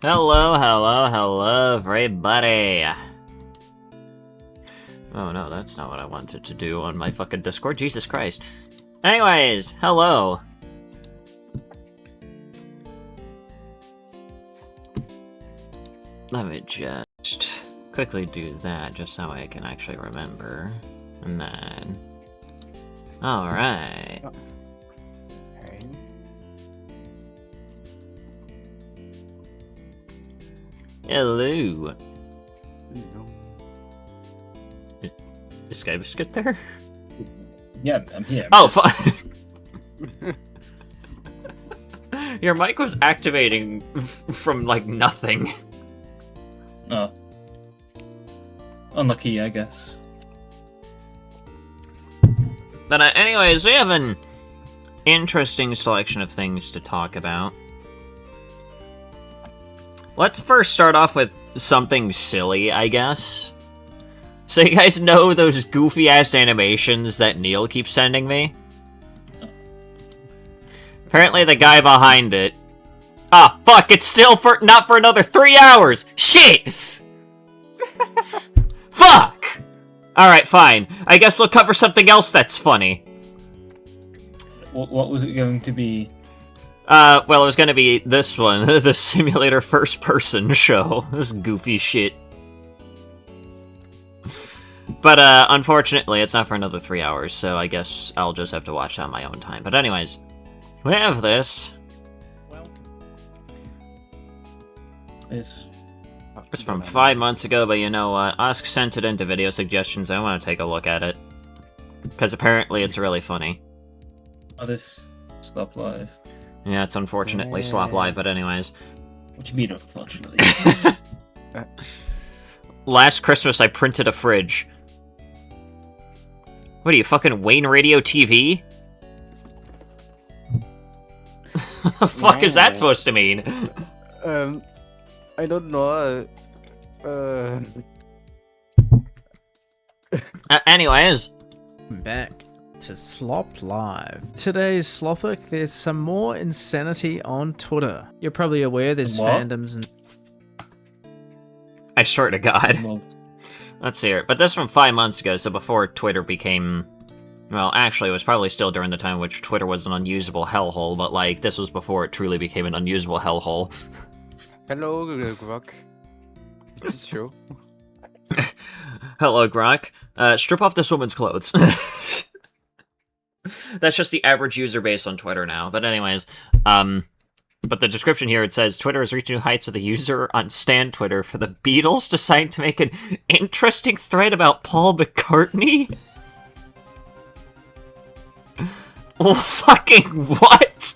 Hello, hello, hello, everybody! Oh no, that's not what I wanted to do on my fucking Discord, Jesus Christ. Anyways, hello! Let me just quickly do that, just so I can actually remember. And then... Alright. Hey. Hello! No. Is Skybiscuit there? Yeah, I'm here. Oh, fuck! Your mic was activating from, like, nothing. Oh. Unlucky, I guess. But anyways, we have an interesting selection of things to talk about. Let's first start off with something silly, I guess. So you guys know those goofy-ass animations that Neil keeps sending me? Apparently the guy behind it... Ah, fuck, it's still not for another 3 hours! Shit! Fuck! Alright, fine. I guess we'll cover something else that's funny. What was it going to be? Well, it was gonna be this one, the simulator first-person show. This goofy shit. But, unfortunately, it's not for another 3 hours, so I guess I'll just have to watch it on my own time. But anyways, we have this. It's from 5 months ago, but you know what? Ask sent it into video suggestions. I want to take a look at it. Because apparently it's really funny. Oh, this Slop Live. Yeah, it's unfortunately Slop Live, but anyways. What do you mean, unfortunately? Last Christmas I printed a fridge. What are you, fucking Wayne Radio TV? What the fuck is that supposed to mean? I don't know. Anyways. Back to Slop Live. Today's Slopic, there's some more insanity on Twitter. You're probably aware there's What? fandoms and... I swear to God. Well, Let's hear it. But this from 5 months ago, so before Twitter became... Well, actually, it was probably still during the time in which Twitter was an unusable hellhole, but, like, this was before it truly became an unusable hellhole. Hello, Grok. Is this show? Hello, Grok. Strip off this woman's clothes. That's just the average user base on Twitter now. But anyways, but the description here, it says, Twitter has reached new heights with a user on Stan Twitter for the Beatles deciding to make an interesting thread about Paul McCartney? Oh, fucking what?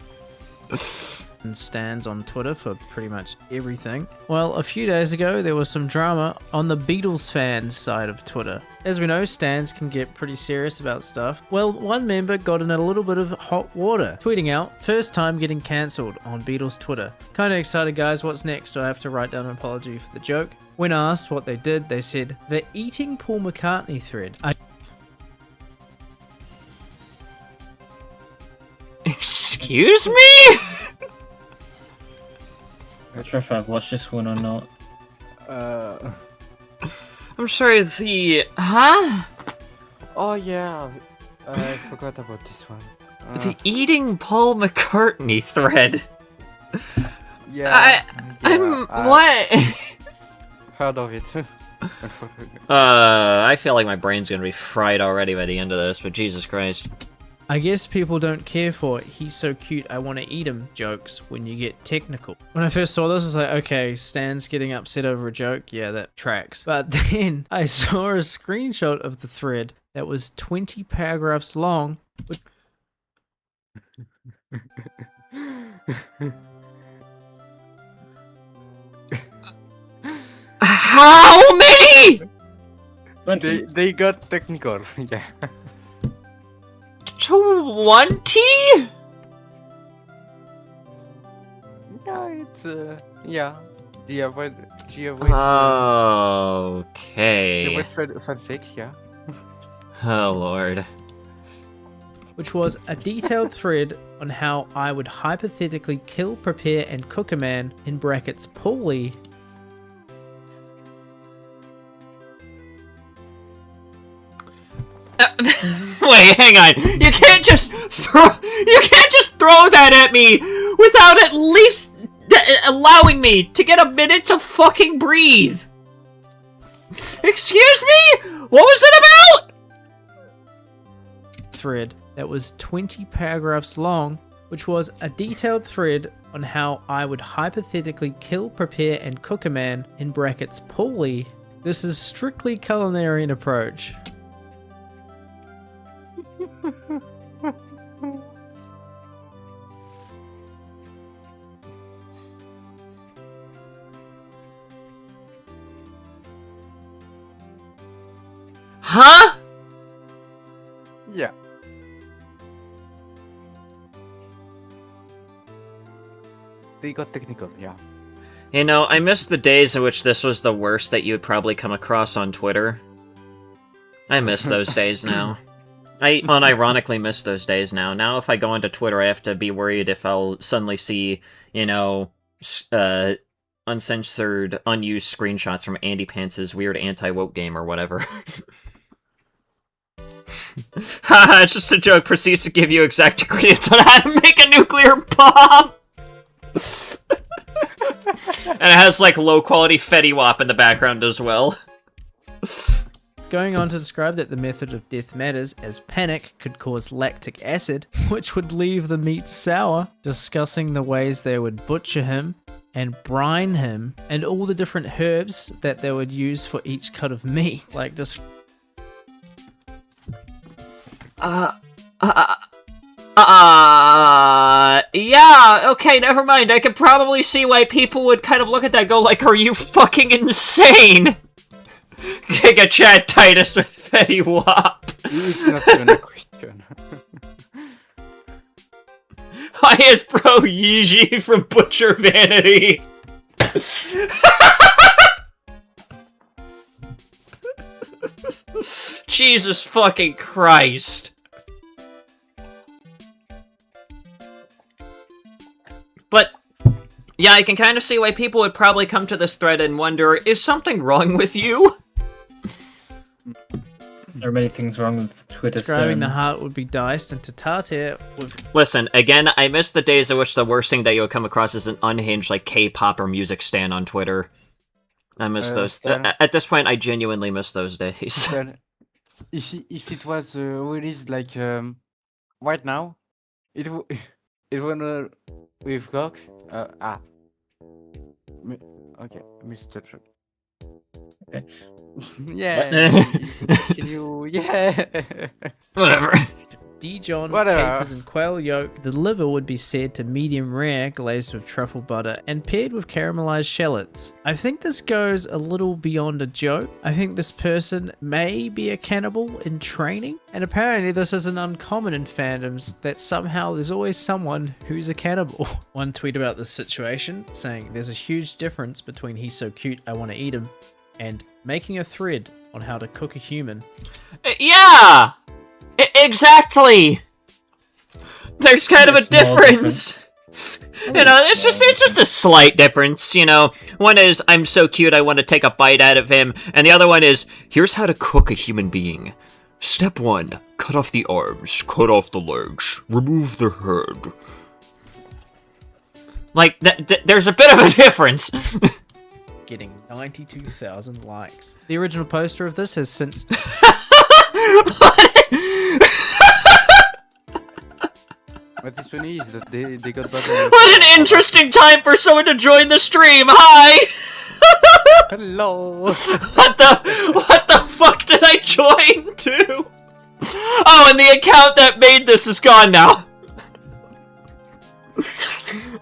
and stands on Twitter for pretty much everything. Well, a few days ago, there was some drama on the Beatles fans side of Twitter. As we know, stans can get pretty serious about stuff. Well, one member got in a little bit of hot water, tweeting out, "First time getting cancelled on Beatles Twitter. Kinda excited, guys. What's next? Do I have to write down an apology for the joke?" When asked what they did, they said, "The eating Paul McCartney thread." Excuse me? Not sure if I've watched this one or not. I'm sorry, Huh? Oh yeah, I forgot about this one. The eating Paul McCartney thread. Yeah, What? heard of it. I feel like my brain's gonna be fried already by the end of this, but Jesus Christ. I guess people don't care for "he's so cute, I want to eat him" jokes when you get technical. When I first saw this, I was like, okay, Stan's getting upset over a joke. Yeah, that tracks. But then I saw a screenshot of the thread that was 20 paragraphs long. How many? they got technical. Yeah. 20? Yeah, it's yeah. The avoid Okay. fanfic, yeah. Oh lord. Which was a detailed thread on how I would hypothetically kill, prepare, and cook a man, in brackets poorly. Wait, hang on. You can't just throw that at me without at least allowing me to get a minute to fucking breathe. Excuse me? What was it about? Thread that was 20 paragraphs long, which was a detailed thread on how I would hypothetically kill, prepare, and cook a man, in brackets poorly. This is strictly culinary in approach. Huh? Yeah. They got technical, yeah. You know, I miss the days in which this was the worst that you would probably come across on Twitter. I miss those days now. I unironically miss those days now. Now if I go onto Twitter, I have to be worried if I'll suddenly see, you know, uncensored, unused screenshots from Andy Pants's weird anti-woke game or whatever. Haha, it's just a joke. Proceeds to give you exact ingredients on how to make a nuclear bomb! And it has, like, low-quality Fetty Wap in the background as well. Going on to describe that the method of death matters, as panic could cause lactic acid, which would leave the meat sour, discussing the ways they would butcher him and brine him, and all the different herbs that they would use for each cut of meat. Like, just... yeah, okay, never mind. I could probably see why people would kind of look at that and go like, are you fucking insane? Giga Chad Titus with Fetty Wap. It's not even a question. Hi, it's Bro Yeezy from Butcher Vanity. Jesus fucking Christ. But, yeah, I can kind of see why people would probably come to this thread and wonder, is something wrong with you? There are many things wrong with Twitter Describing the stones. heart would be diced into tartare with... Listen, again, I miss the days in which the worst thing that you'll come across is an unhinged, like, K-pop or music stan on Twitter. I miss those. Stan? At this point, I genuinely miss those days. Well, if it was released like right now, it it wanna with Gok. Okay, Mr. Truck. Okay. Yeah. Can you? Yeah. Whatever. Dijon, Whatever. capers, and quail yolk. The liver would be said to medium rare, glazed with truffle butter, and paired with caramelized shallots. I think this goes a little beyond a joke. I think this person may be a cannibal in training, and apparently this isn't uncommon in fandoms, that somehow there's always someone who's a cannibal. One tweet about this situation, saying there's a huge difference between he's so cute I want to eat him, and making a thread on how to cook a human. Yeah! Exactly! There's kind of a Small difference. You know, it's just a slight difference, you know. One is, I'm so cute, I want to take a bite out of him. And the other one is, here's how to cook a human being. Step 1, cut off the arms, cut off the legs, remove the head. Like, there's a bit of a difference. Getting 92,000 likes. The original poster of this has since... What's funny is that they got better. What an interesting time for someone to join the stream. Hi. Hello. What the fuck did I join to? Oh, and the account that made this is gone now.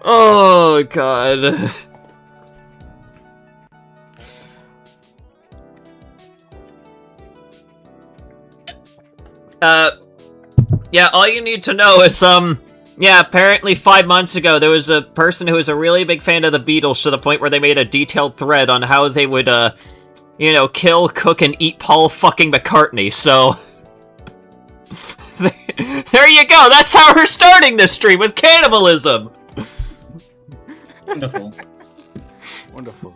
Oh god. Yeah, all you need to know is, yeah, apparently 5 months ago, there was a person who was a really big fan of the Beatles to the point where they made a detailed thread on how they would, you know, kill, cook, and eat Paul fucking McCartney, so... There you go. That's how we're starting this stream, with cannibalism. Wonderful. Wonderful.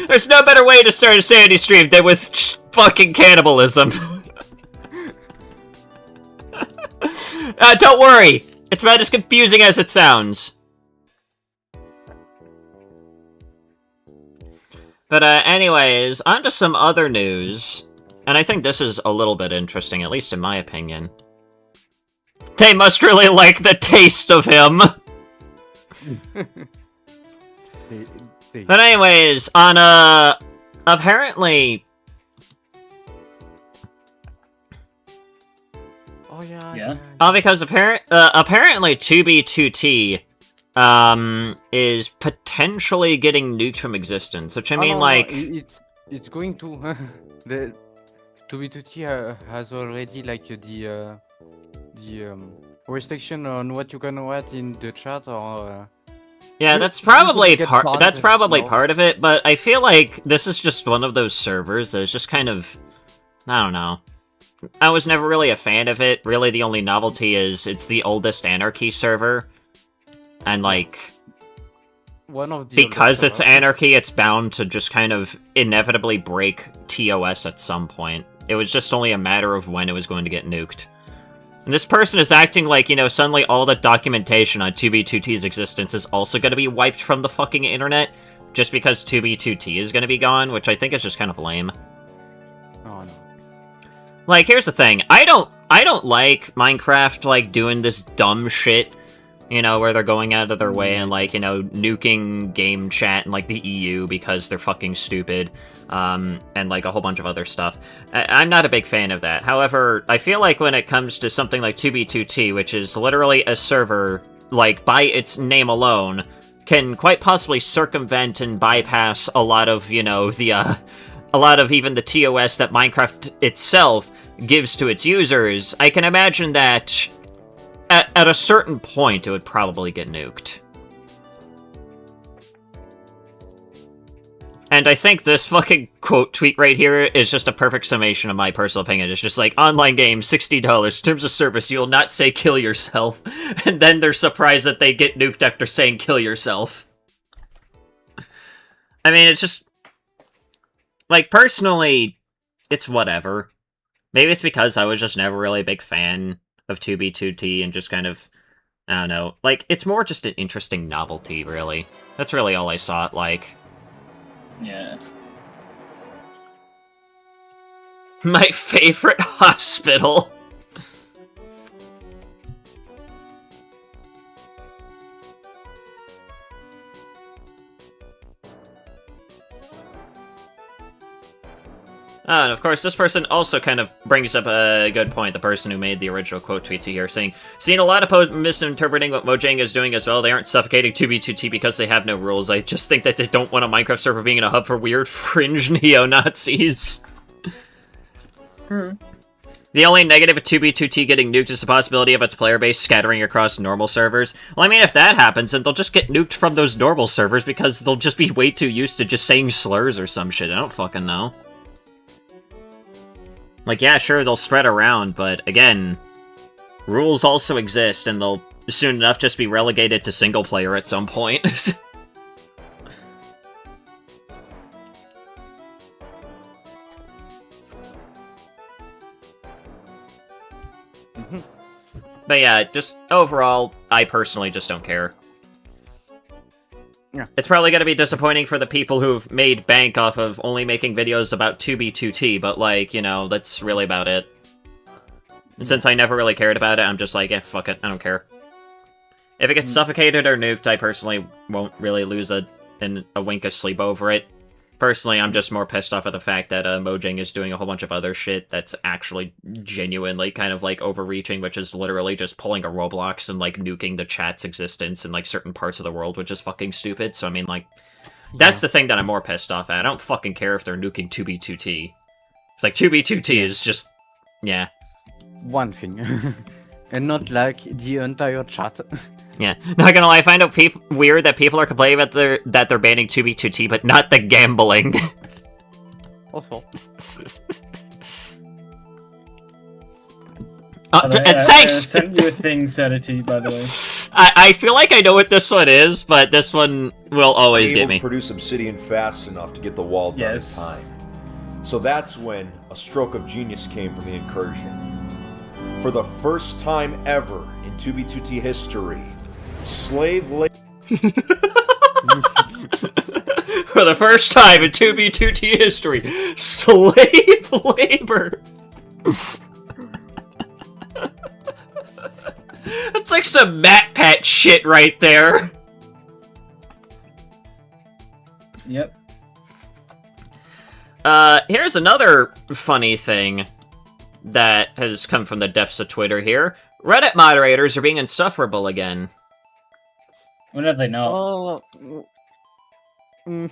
There's no better way to start a Sandy stream than with fucking cannibalism. Don't worry. It's about as confusing as it sounds. But anyways, on to some other news. And I think this is a little bit interesting, at least in my opinion. They must really like the taste of him. But anyways, on apparently... Oh yeah. Yeah. because apparently 2B2T is potentially getting nuked from existence, which I mean, no, like... it's going to the 2B2T has already like the restriction on what you can write in the chat or. Yeah, that's probably get part. banned, That's probably no? part of it, but I feel like this is just one of those servers that is just kind of, I don't know. I was never really a fan of it. Really, the only novelty is it's the oldest Anarchy server, and like, One of the because oldest it's servers. Anarchy, it's bound to just kind of inevitably break TOS at some point. It was just only a matter of when it was going to get nuked. And this person is acting like, you know, suddenly all the documentation on 2B2T's existence is also going to be wiped from the fucking internet just because 2B2T is going to be gone, which I think is just kind of lame. Oh no. Like, here's the thing. I don't like Minecraft, like, doing this dumb shit, you know, where they're going out of their way and, like, you know, nuking game chat and, like, the EU because they're fucking stupid. And like a whole bunch of other stuff. I'm not a big fan of that. However, I feel like when it comes to something like 2B2T, which is literally a server, like, by its name alone, can quite possibly circumvent and bypass a lot of, you know, a lot of even the TOS that Minecraft itself gives to its users, I can imagine that at a certain point it would probably get nuked. And I think this fucking quote tweet right here is just a perfect summation of my personal opinion. It's just like, online game, $60. Terms of service, you will not say kill yourself. And then they're surprised that they get nuked after saying kill yourself. I mean, it's just... like, personally, it's whatever. Maybe it's because I was just never really a big fan of 2B2T and just kind of... I don't know. Like, it's more just an interesting novelty, really. That's really all I saw it like. Yeah. My favorite hospital. And of course, this person also kind of brings up a good point, the person who made the original quote tweets here, saying, "Seen a lot of misinterpreting what Mojang is doing as well. They aren't suffocating 2B2T because they have no rules. I just think that they don't want a Minecraft server being in a hub for weird fringe neo-Nazis." The only negative of 2B2T getting nuked is the possibility of its player base scattering across normal servers. Well, I mean, if that happens, then they'll just get nuked from those normal servers because they'll just be way too used to just saying slurs or some shit. I don't fucking know. Like, yeah, sure, they'll spread around, but again, rules also exist, and they'll soon enough just be relegated to single player at some point. But yeah, just overall, I personally just don't care. Yeah. It's probably going to be disappointing for the people who've made bank off of only making videos about 2B2T, but, like, you know, that's really about it. And since I never really cared about it, I'm just like, fuck it, I don't care. If it gets suffocated or nuked, I personally won't really lose a wink of sleep over it. Personally, I'm just more pissed off at the fact that Mojang is doing a whole bunch of other shit that's actually genuinely kind of, like, overreaching, which is literally just pulling a Roblox and, like, nuking the chat's existence in, like, certain parts of the world, which is fucking stupid. So, I mean, like, that's the thing that I'm more pissed off at. I don't fucking care if they're nuking 2B2T. It's like, 2B2T is just... yeah. One thing. And not, like, the entire chat. Yeah, not gonna lie, I find it weird that people are complaining about that they're banning 2B2T, but not the gambling. Also. Thanks! I sent you a thing, Sanity, by the way. I feel like I know what this one is, but this one will always able get to me. produce obsidian fast enough to get the wall done in time. So that's when a stroke of genius came from the incursion. For the first time ever in 2B2T history, slave labor... For the first time in 2B2T history, slave labor. That's like some MatPat shit right there. Yep. Here's another funny thing that has come from the depths of Twitter here. Reddit moderators are being insufferable again. What have they not? Oh,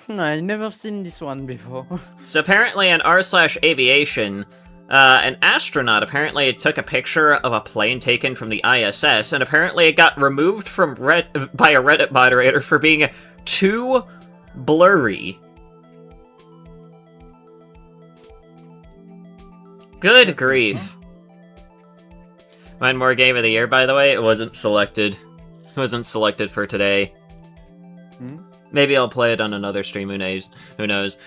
I never seen this one before. So apparently in r/aviation, an astronaut apparently took a picture of a plane taken from the ISS, and apparently it got removed from by a Reddit moderator for being too blurry. Good grief. One more game of the year, by the way. It wasn't selected. It wasn't selected for today. Maybe I'll play it on another stream, who knows? Who knows?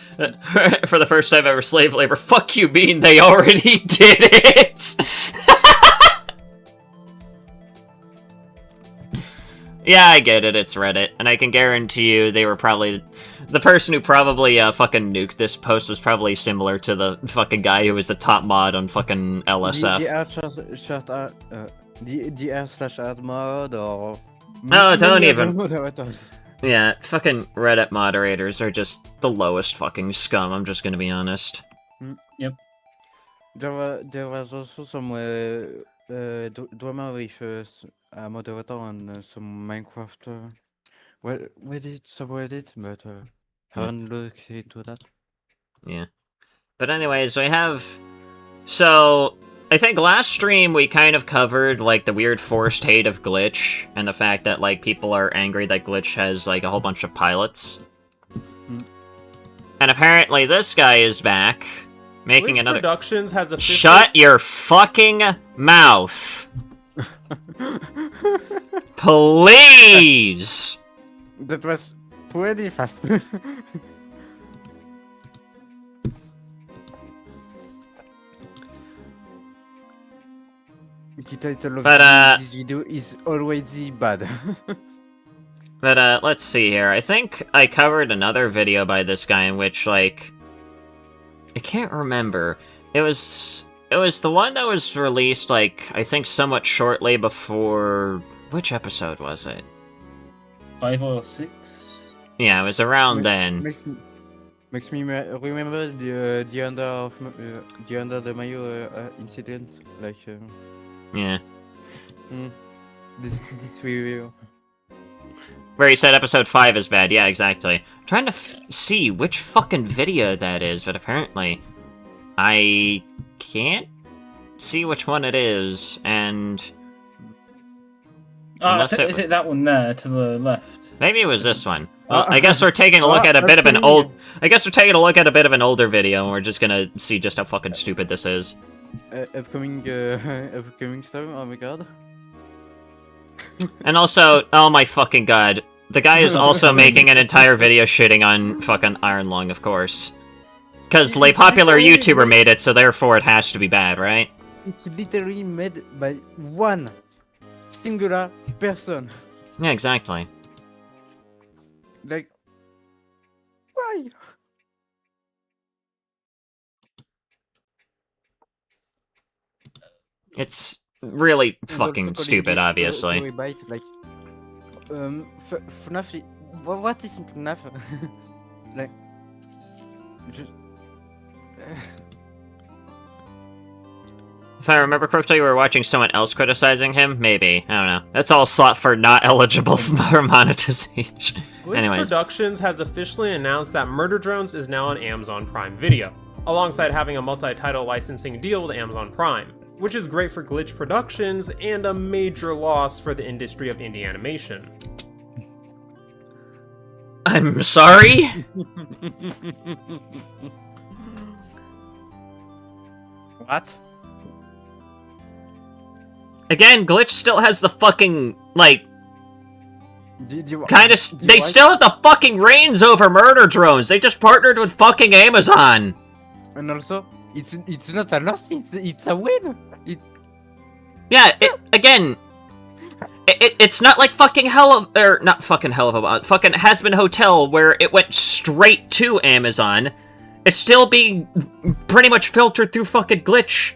For the first time ever, slave labor. Fuck you, Bean, they already did it! Yeah, I get it, it's Reddit. And I can guarantee you they were probably... The person who probably fucking nuked this post was probably similar to the fucking guy who was the top mod on fucking LSF. The r/art mod or... No, don't many even. other moderators. Yeah, fucking Reddit moderators are just the lowest fucking scum, I'm just gonna be honest. Yep. There was also some drama with a moderator on some Minecraft Reddit, subreddit, but haven't looked into that. Yeah. But anyways, we have... So, I think last stream we kind of covered, like, the weird forced hate of Glitch, and the fact that, like, people are angry that Glitch has, like, a whole bunch of pilots. And apparently this guy is back, making Glitch another... Productions has officially... Shut your fucking mouth! Please! That was pretty fast. The title of this video is already bad. But, let's see here. I think I covered another video by this guy in which, like... I can't remember. It was the one that was released, like, I think somewhat shortly before... Which episode was it? 5 or 6? Yeah, it was around then. Makes me remember the under the mayo incident, like Yeah. This review. Where he said episode 5 is bad. Yeah, exactly. I'm trying to see which fucking video that is, but apparently I can't see which one it is, and... Is it that one there to the left? Maybe it was this one. Well, I guess we're taking a look at a bit of an old... I guess we're taking a look at a bit of an older video, and we're just gonna see just how fucking stupid this is. Upcoming stuff, oh my god. And also, oh my fucking god, the guy is also making an entire video shitting on fucking Iron Lung, of course. Because a popular YouTuber made it, so therefore it has to be bad, right? It's literally made by one singular person. Yeah, exactly. Like, why? It's really fucking stupid, obviously. Like, FNAF. What is FNAF? Like, just. If I remember correctly, we were watching someone else criticizing him. Maybe. I don't know. That's all slot for not eligible for monetization. Glitch Anyways. Productions has officially announced that Murder Drones is now on Amazon Prime Video, alongside having a multi-title licensing deal with Amazon Prime, which is great for Glitch Productions and a major loss for the industry of indie animation. I'm sorry? What? Again, Glitch still has the fucking, like, they like still have the fucking reins over murder drones. They just partnered with fucking Amazon. And also, it's not a loss. It's a win. Yeah, it's not like fucking not fucking fucking Has-Been Hotel where it went straight to Amazon. It's still being pretty much filtered through fucking Glitch.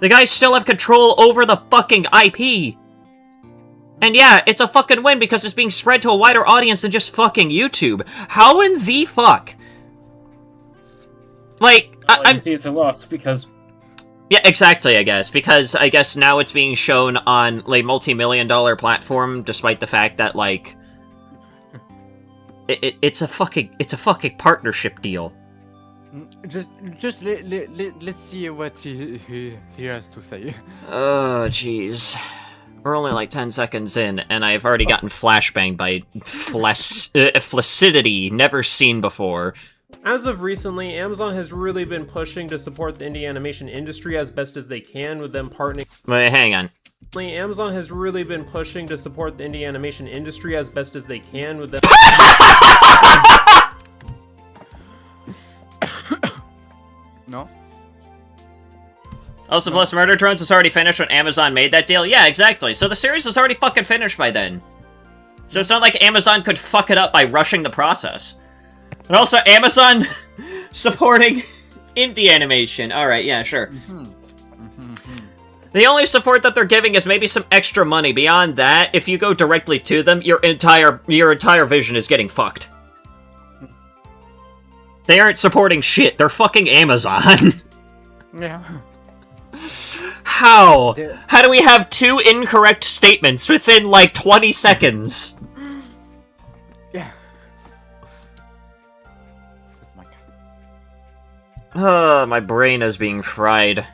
The guys still have control over the fucking IP. And yeah, it's a fucking win because it's being spread to a wider audience than just fucking YouTube. How in the fuck? Like, I'm... see it's a loss because... Yeah, exactly, I guess. Because I guess now it's being shown on a multi-million-dollar platform, despite the fact that, like... It's a fucking partnership deal. Just let's see what he has to say. Oh, jeez. We're only like 10 seconds in, and I've already gotten flashbanged by flaccidity never seen before. As of recently, Amazon has really been pushing to support the indie animation industry as best as they can, with them partnering... Wait, hang on. Amazon has really been pushing to support the indie animation industry as best as they can, with them... No? Also, plus Murder Drones was already finished when Amazon made that deal? Yeah, exactly. So the series was already fucking finished by then. So it's not like Amazon could fuck it up by rushing the process. And also, Amazon supporting indie animation. Alright, yeah, sure. The only support that they're giving is maybe some extra money. Beyond that, if you go directly to them, your entire vision is getting fucked. They aren't supporting shit. They're fucking Amazon. Yeah. How? How do we have two incorrect statements within, like, 20 seconds? Yeah. My brain is being fried.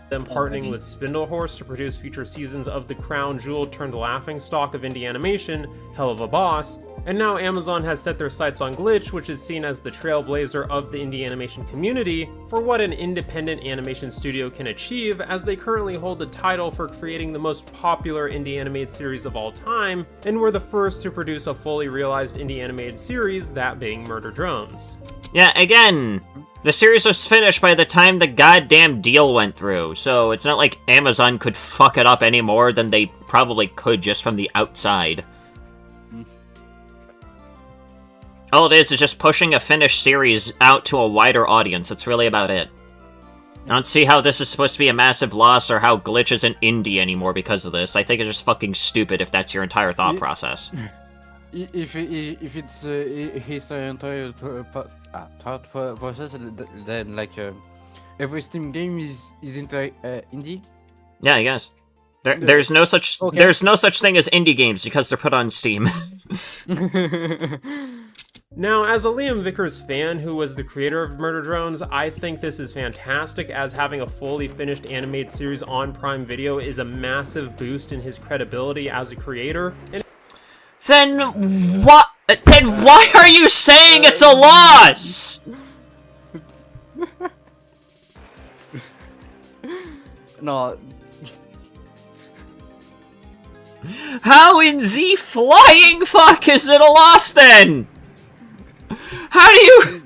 Them partnering with Spindlehorse to produce future seasons of the crown jewel turned laughing stock of indie animation, Hell of a Boss, and now Amazon has set their sights on Glitch, which is seen as the trailblazer of the indie animation community for what an independent animation studio can achieve, as they currently hold the title for creating the most popular indie animated series of all time, and were the first to produce a fully realized indie animated series, that being Murder Drones. Yeah, again, the series was finished by the time the goddamn deal went through, so it's not like Amazon could fuck it up any more than they probably could just from the outside. All it is just pushing a finished series out to a wider audience. That's really about it. I don't see how this is supposed to be a massive loss or how Glitch isn't indie anymore because of this. I think it's just fucking stupid if that's your entire thought process. If it's his entire thought process, then like every Steam game is indie. Yeah, I guess. There's no such thing as indie games because they're put on Steam. Now, as a Liam Vickers fan who was the creator of Murder Drones, I think this is fantastic, as having a fully finished animated series on Prime Video is a massive boost in his credibility as a creator. And Then what? Then why are you saying it's a loss? No. How in the flying fuck is it a loss then? How do you...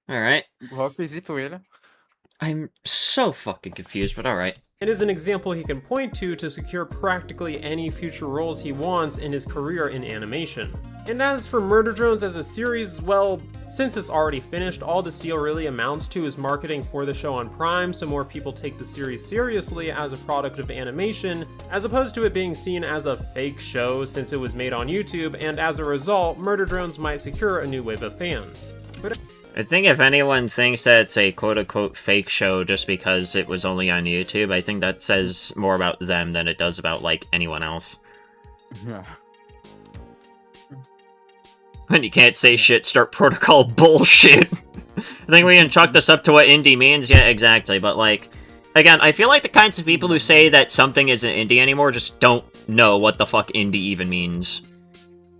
Alright. What is it, Will? I'm so fucking confused, but alright. it is an example he can point to secure practically any future roles he wants in his career in animation. And as for Murder Drones as a series, well, since it's already finished, all this deal really amounts to is marketing for the show on Prime so more people take the series seriously as a product of animation, as opposed to it being seen as a fake show since it was made on YouTube, and as a result, Murder Drones might secure a new wave of fans. I think if anyone thinks that it's a quote-unquote fake show just because it was only on YouTube, I think that says more about them than it does about, like, anyone else. Yeah. When you can't say shit, start protocol bullshit. I think we can chalk this up to what indie means. Yeah, exactly. But, like, again, I feel like the kinds of people who say that something isn't indie anymore just don't know what the fuck indie even means.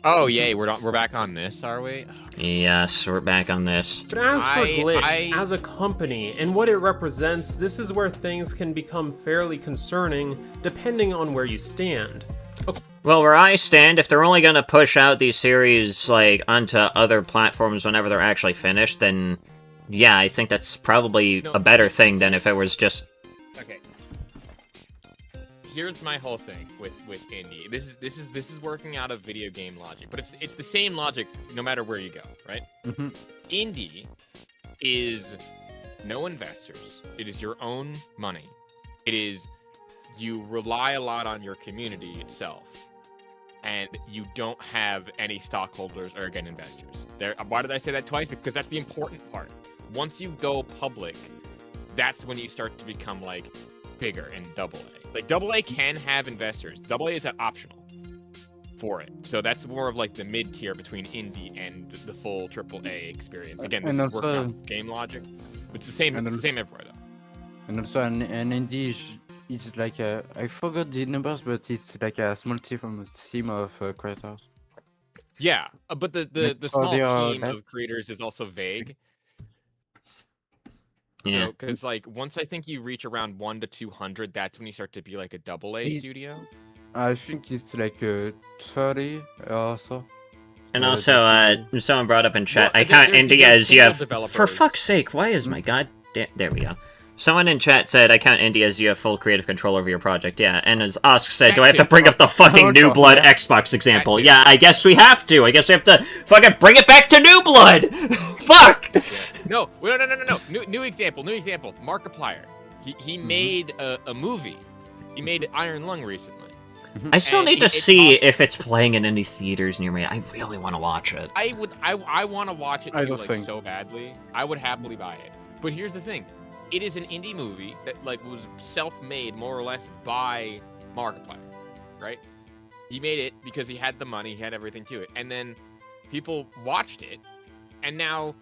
Oh yay, we're back on this, are we? Yes, we're back on this. But as for Glitch, as a company, and what it represents, this is where things can become fairly concerning, depending on where you stand. Well, where I stand, if they're only gonna push out these series, like, onto other platforms whenever they're actually finished, then, yeah, I think that's probably a better thing than if it was just... Okay. Here's my whole thing with indie. This is working out of video game logic, but it's the same logic no matter where you go, right? Mhm. Indie is no investors. It is your own money. It is you rely a lot on your community itself, and you don't have any stockholders or again investors. Why did I say that twice? Because that's the important part. Once you go public, that's when you start to become like bigger in AA. Like AA can have investors. AA is optional for it. So that's more of like the mid tier between indie and the full AAA experience. Again, this is working off game logic. It's the same. It's the same everywhere though. And also an indie is like I forgot the numbers, but it's like a small team of creators. Yeah, but the small team of creators is also vague. Yeah. Because like once I think you reach around 1 to 200, that's when you start to be like a AA studio. I think it's like 30 or so. And also, someone brought up in chat, Well, I count there's indie as you have... For developers. fuck's sake, why is my god... There we go. Someone in chat said, I count indie as you have full creative control over your project. Yeah, and as Osk said, do I have to bring up the fucking New Blood Xbox example? Yeah, I guess we have to. I guess we have to fucking bring it back to New Blood! Fuck! Yeah. No. New example. Markiplier. He made a movie. He made Iron Lung recently. I still need to see if it's playing in any theaters near me. I really want to watch it. I want to watch it too, like so badly. I would happily buy it. But here's the thing. It is an indie movie that like was self-made more or less by Markiplier, right? He made it because he had the money, he had everything to it. And then people watched it, and now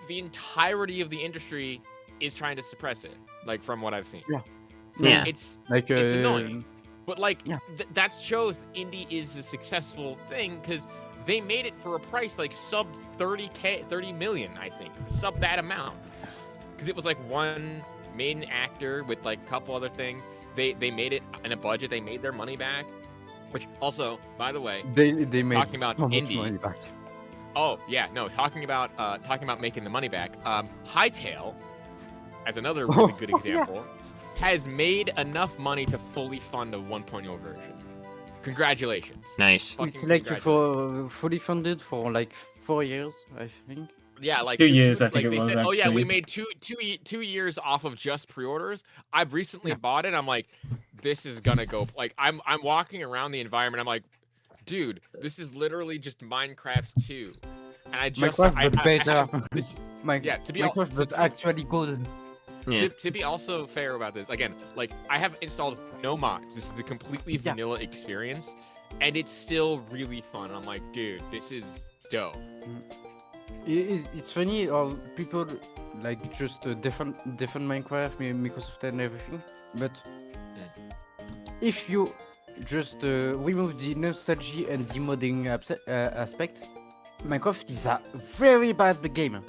the entirety of the industry is trying to suppress it, like from what I've seen. Yeah. It's like it's annoying. But like yeah. That shows indie is a successful thing because they made it for a price like sub 30 million, I think. Sub that amount. Because it was like one main actor with like a couple other things. They made it in a budget. They made their money back. Which also, by the way, they made talking about so much indie. money back. Oh yeah, no, talking about making the money back. Hytale, as another really good example, has made enough money to fully fund a 1.0 version. Congratulations. Nice. It's like for fully funded for like 4 years, I think. Yeah, like 2 years, I think like it they was, said, oh yeah, we actually. made two years off of just pre-orders. I've recently bought it. I'm like, this is gonna go. Like I'm walking around the environment. I'm like, dude, this is literally just Minecraft 2. And I just Minecraft but better. To be Minecraft but actually good. Yeah. To be also fair about this, again, like I have installed no mods. This is the completely vanilla experience, and it's still really fun. I'm like, dude, this is dope. It's funny how people like just different Minecraft, Microsoft and everything. But if you just remove the nostalgia and the modding aspect, Minecraft is a very bad game.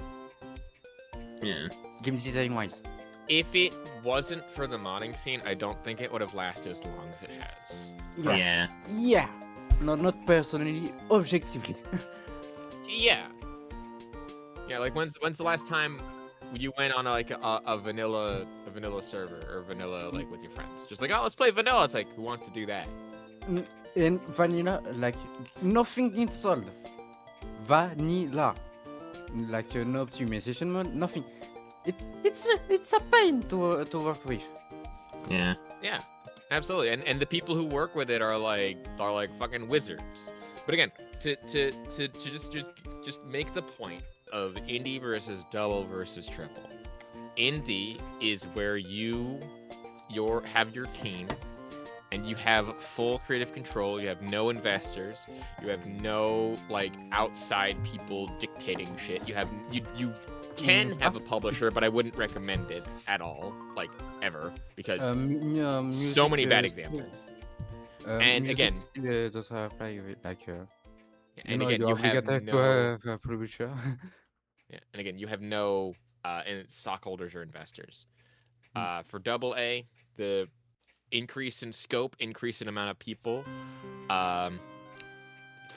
Yeah. Game design wise. If it wasn't for the modding scene, I don't think it would have lasted as long as it has. Yeah. Yeah. No, not personally, objectively. Yeah. Yeah, like when's the last time you went on a vanilla server or vanilla like with your friends? Just like, oh, let's play vanilla. It's like, who wants to do that? In vanilla, like nothing installed. Vanilla, like no optimization mode, nothing. It's a pain to work with. Yeah. Yeah, absolutely. And the people who work with it are like fucking wizards. But again, to just make the point of indie versus double versus triple. Indie is where you have your team and you have full creative control. You have no investors. You have no like outside people dictating shit. You can have a publisher, but I wouldn't recommend it at all, like ever, because so many bad examples. And again, does apply with like And No, again, you're you have obligated to no. have a publisher. Yeah, and again, you have no stockholders or investors. For AA, the increase in scope, increase in amount of people,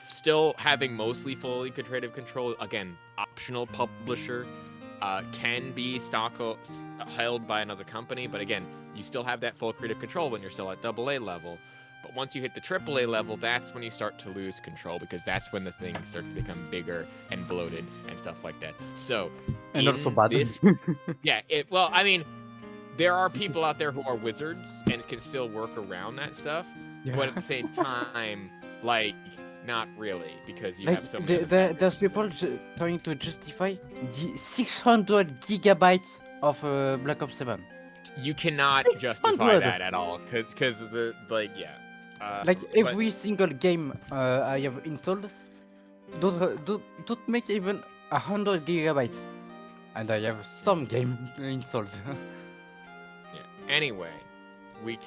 still having mostly fully creative control. Again, optional publisher, can be held by another company, but again, you still have that full creative control when you're still at AA level. But once you hit the AAA level, that's when you start to lose control, because that's when the things start to become bigger and bloated and stuff like that. So, And also bad. Well, I mean, there are people out there who are wizards and can still work around that stuff, but at the same time, like, not really, because you have so many. There's people trying to justify the 600 gigabytes of Black Ops 7. You cannot justify that at all, because Every single game I have installed don't make even 100 gigabytes, and I have some game installed. Anyway, we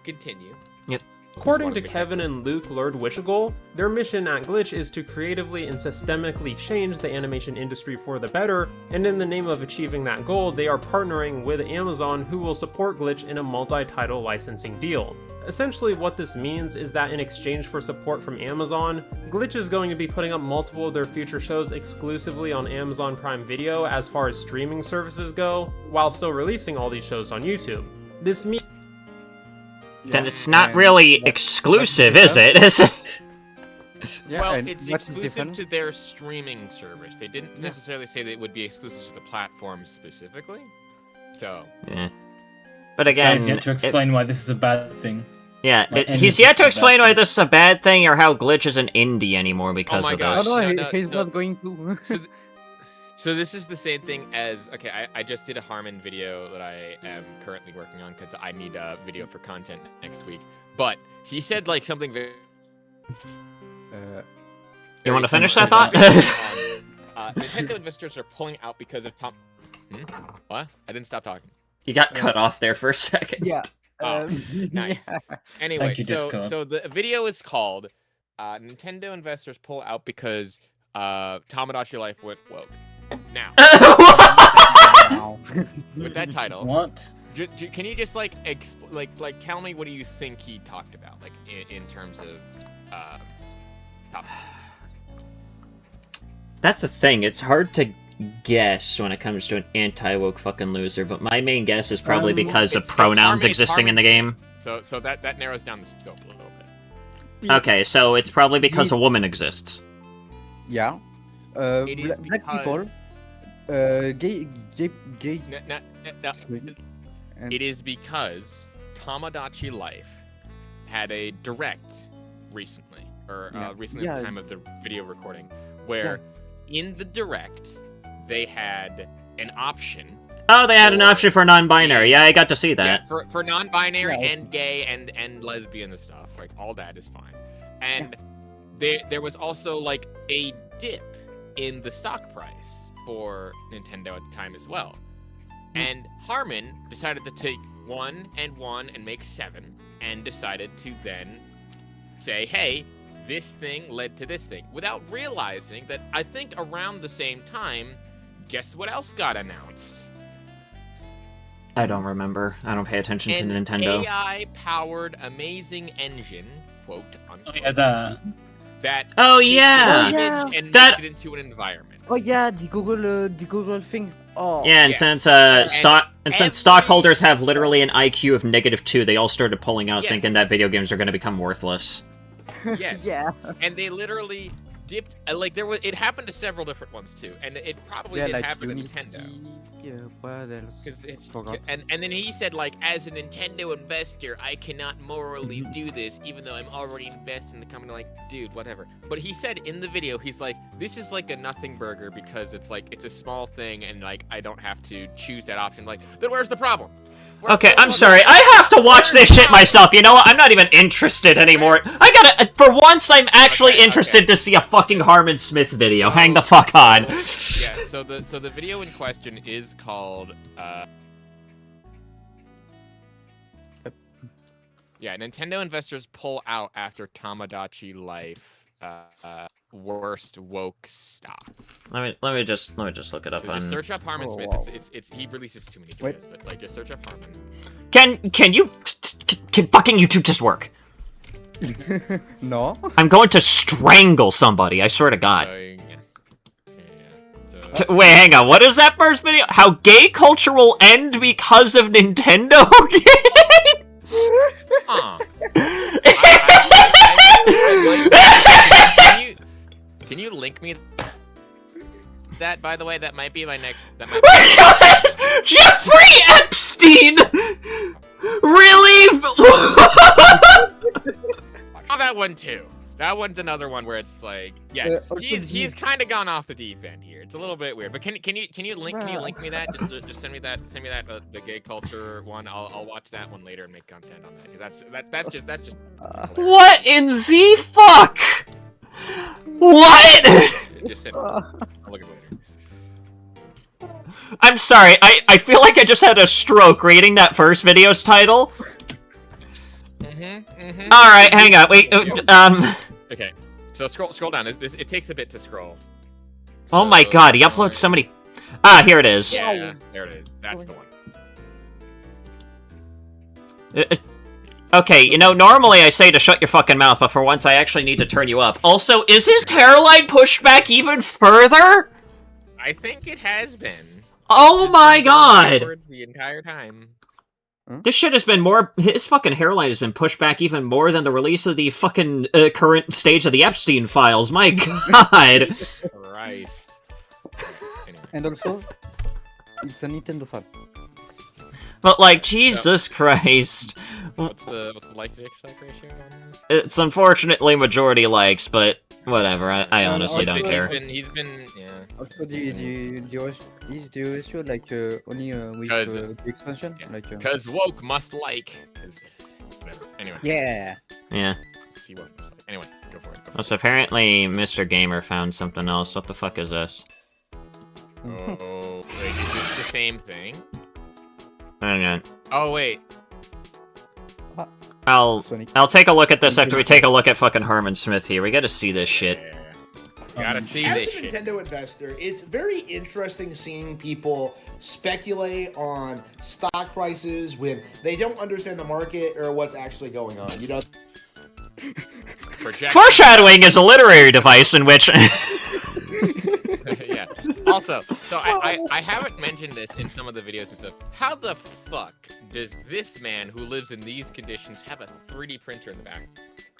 continue. Yep. According to Kevin and Luke Lord Wishigal, their mission at Glitch is to creatively and systemically change the animation industry for the better, and in the name of achieving that goal, they are partnering with Amazon, who will support Glitch in a multi-title licensing deal. Essentially what this means is that in exchange for support from Amazon, Glitch is going to be putting up multiple of their future shows exclusively on Amazon Prime Video as far as streaming services go, while still releasing all these shows on YouTube. This means then it's not really exclusive, is it? Well, it's exclusive to their streaming service. They didn't necessarily say that it would be exclusive to the platform specifically. So. Yeah. But again, he's yet to explain why this is a bad thing. Yeah, he's yet to explain why this is a bad thing or how Glitch isn't indie anymore because of this. Oh no, he's not going to. So this is the same thing as, okay, I just did a Harmon video that I am currently working on because I need a video for content next week. But he said like something very... you want to finish that thought? Nintendo investors are pulling out because of What? I didn't stop talking. You got cut off there for a second. Yeah. Nice. Yeah. Anyway, you, so the video is called Nintendo investors pull out because Tamagotchi Life went woke. Now, with that title, what? Can you just like tell me what do you think he talked about, like in terms of topic? That's the thing. It's hard to guess when it comes to an anti-woke fucking loser, but my main guess is probably because of pronouns existing in the game. So that narrows down the scope a little bit. Okay, so it's probably because a woman exists. Yeah. It is black because... gay. It is because Tamagotchi Life had a direct recently, recently at the time of the video recording, where in the direct they had an option. Oh, they had an option for non-binary. Yeah, I got to see that. Yeah, for non-binary and gay and lesbian and stuff, like all that is fine. And there was also like a dip in the stock price for Nintendo at the time as well. And Harmon decided to take 1 and 1 and make 7, and decided to then say, hey, this thing led to this thing, without realizing that I think around the same time, guess what else got announced? I don't remember. I don't pay attention to Nintendo. AI-powered amazing engine, quote, unquote. Oh, yeah, that and makes it into an environment. Oh yeah, the Google thing. Oh. Yeah, and since stockholders have literally an IQ of -2, they all started pulling out, thinking that video games are going to become worthless. Yes. Yeah. And they literally dipped. It happened to several different ones too, and it probably did happen to Nintendo. Yeah, what else? And then he said, like, as a Nintendo investor, I cannot morally do this, even though I'm already invested in the company. Like, dude, whatever. But he said in the video, he's like, this is like a nothing burger because it's like it's a small thing, and like I don't have to choose that option. Like, then where's the problem? Okay, I'm sorry. I have to watch this shit myself. You know what? I'm not even interested anymore. I gotta... For once, I'm actually interested to see a fucking Harmon Smith video. Hang the fuck on. Yeah, so the video in question is called... Nintendo investors pull out after Tamagotchi Life worst woke stock. Let me just look it up So on. just search up Harmon Smith. wow. It's he releases too many Wait. videos, but like just search up Harmon. Can fucking YouTube just work? No. I'm going to strangle somebody. I swear to God. So, yeah. So, Wait, hang on. What is that first video? How gay culture will end because of Nintendo games? huh. Can you link me that? By the way, that might be my next. That might be Jeffrey Epstein. Really? Oh, that one too. That one's another one where it's like, yeah, he's kind of gone off the deep end here. It's a little bit weird, but can you link me that? Just send me that the gay culture one. I'll watch that one later and make content on that because that's just. What in the fuck? What? Just send me. I'll look at it later. I'm sorry. I feel like I just had a stroke reading that first video's title. All right, hang on. Wait. Okay, so scroll down. It takes a bit to scroll. Oh my God, he uploads so many. Ah, here it is. Yeah, there it is. That's the one. Okay, you know, normally I say to shut your fucking mouth, but for once I actually need to turn you up. Also, is his hairline pushed back even further? I think it has been. Oh It's my been going God! backwards the entire time. This shit has been more. His fucking hairline has been pushed back even more than the release of the fucking current stage of the Epstein files. My God! Christ. Anyway. And also, it's a Nintendo fan. But like, Jesus Christ. What's the like to dislike ratio on this? It's unfortunately majority likes, but whatever. I honestly don't also, care. He's been yeah. Also, is the ratio like only with the expansion? Yeah. Like. Because woke must like. Whatever. Anyway. Yeah. Yeah. See woke must like. Anyway, go for it. Go for So apparently Mr. Gamer found something else. What the fuck is this? it. Oh, wait, is this the same thing? Hang on. Oh wait. I'll Sonic. take a look at this after we take a look at fucking Harmon Smith here. We gotta see this shit. Yeah. Gotta see As this a shit. Nintendo investor, it's very interesting seeing people speculate on stock prices when they don't understand the market or what's actually going on. You know, Project- Foreshadowing is a literary device in which. Yeah. Also, so I haven't mentioned this in some of the videos and stuff. How the fuck does this man who lives in these conditions have a 3D printer in the back?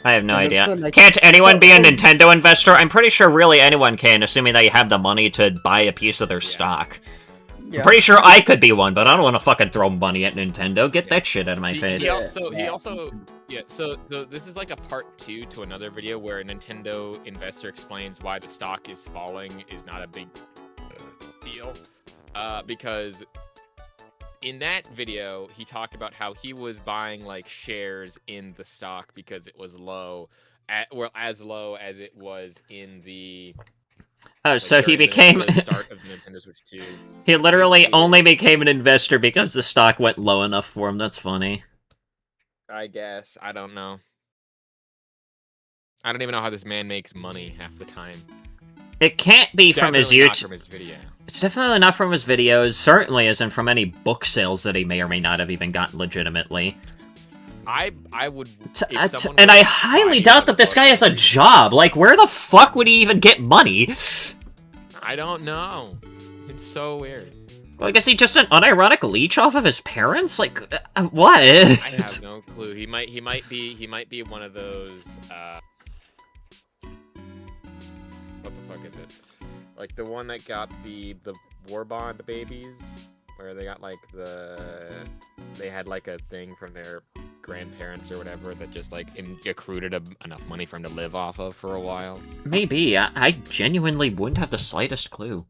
I have no And idea. also, like- Can't anyone be a Nintendo investor? I'm pretty sure really anyone can, assuming that you have the money to buy a piece of their stock. Yeah. I'm pretty sure I could be one, but I don't want to fucking throw money at Nintendo. Get that shit out of my face. He also, so this is like a part 2 to another video where a Nintendo investor explains why the stock is falling is not a big deal. Because in that video, he talked about how he was buying like shares in the stock because it was low, as low as it was in the. Oh, so he during became. the start of Nintendo Switch 2. He literally only became an investor because the stock went low enough for him. That's funny. I guess. I don't know. I don't even know how this man makes money half the time. It can't be from his Definitely not YouTube. from his video. It's definitely not from his videos. Certainly isn't from any book sales that he may or may not have even gotten legitimately. I would. And I highly doubt that this guy has a job. Like, where the fuck would he even get money? I don't know. It's so weird. Like, is he just an unironic leech off of his parents? Like, what? I have no clue. He might be one of those. What the fuck is it? Like the one that got the war bond babies, where they got like they had like a thing from their grandparents or whatever that just like accrued enough money for him to live off of for a while. Maybe. I genuinely wouldn't have the slightest clue.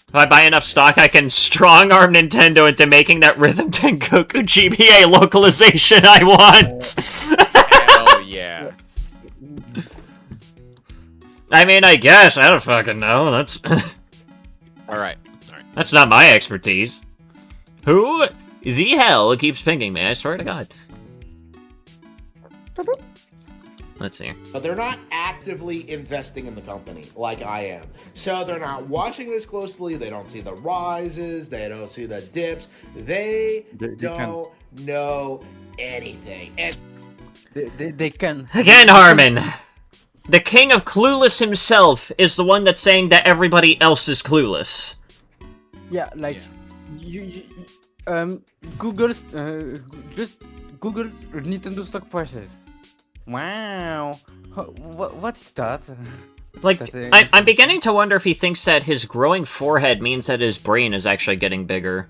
If I buy enough stock, I can strong-arm Nintendo into making that Rhythm Tengoku GBA localization I want! Hell yeah. I mean, I guess. I don't fucking know. That's... Alright. That's not my expertise. Who the hell keeps pinging me? I swear to God. let's see. But they're not actively investing in the company like I am. So they're not watching this closely. They don't see the rises. They don't see the dips. They don't know anything. And they can. Again, Harmon! The king of clueless himself is the one that's saying that everybody else is clueless. Yeah, like Google's just Google Nintendo stock prices. Wow, what's that? Like, I'm beginning to wonder if he thinks that his growing forehead means that his brain is actually getting bigger.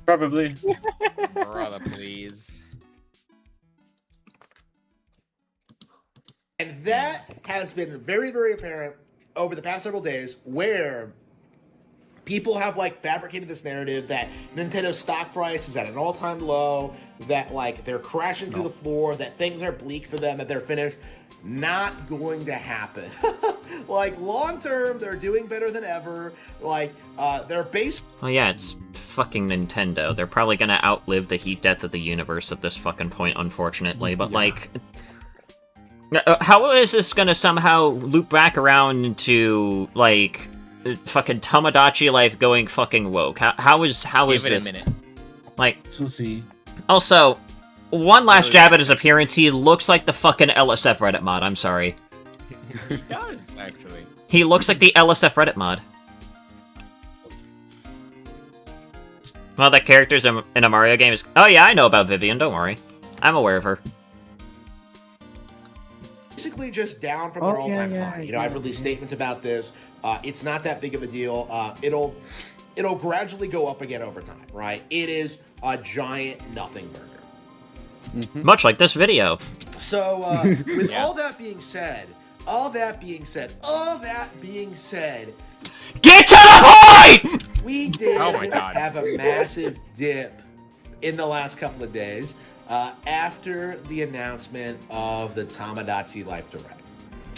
Probably. Brother, please. And that has been very, very apparent over the past several days, where people have like fabricated this narrative that Nintendo's stock price is at an all-time low, that like they're crashing through the floor, that things are bleak for them, that they're finished. Not going to happen. Like, long term, they're doing better than ever. Like, their base. Well, yeah, it's fucking Nintendo. They're probably gonna outlive the heat death of the universe at this fucking point, unfortunately. But like, how is this gonna somehow loop back around to like fucking Tomodachi Life going fucking woke? How is Give it this? a minute. Like, We'll see. also, one last jab at his appearance. He looks like the fucking LSF Reddit mod. I'm sorry. He does, actually. He looks like the LSF Reddit mod. Well, that character's in a Mario game is... Oh yeah, I know about Vivian, don't worry. I'm aware of her. Basically just down from their all-time high. You know, I've released statements about this. It's not that big of a deal. It'll gradually go up again over time, right? It is a giant nothing burger. Much like this video. So, with all that being said, Get to the point! we did Oh my God. have a massive dip in the last couple of days after the announcement of the Tomodachi Life Direct.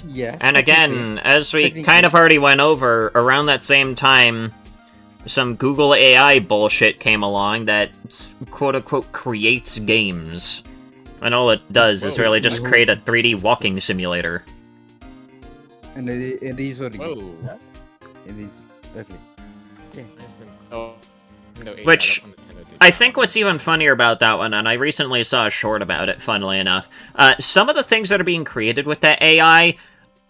Yes. And again, as we kind of already went over, around that same time, some Google AI bullshit came along that quote-unquote creates games. And all it does is really just create a 3D walking simulator. And it is what Whoa. it is. Okay. Yeah. Oh, no, Which, I think what's even funnier about that one, and I recently saw a short about it, funnily enough, some of the things that are being created with that AI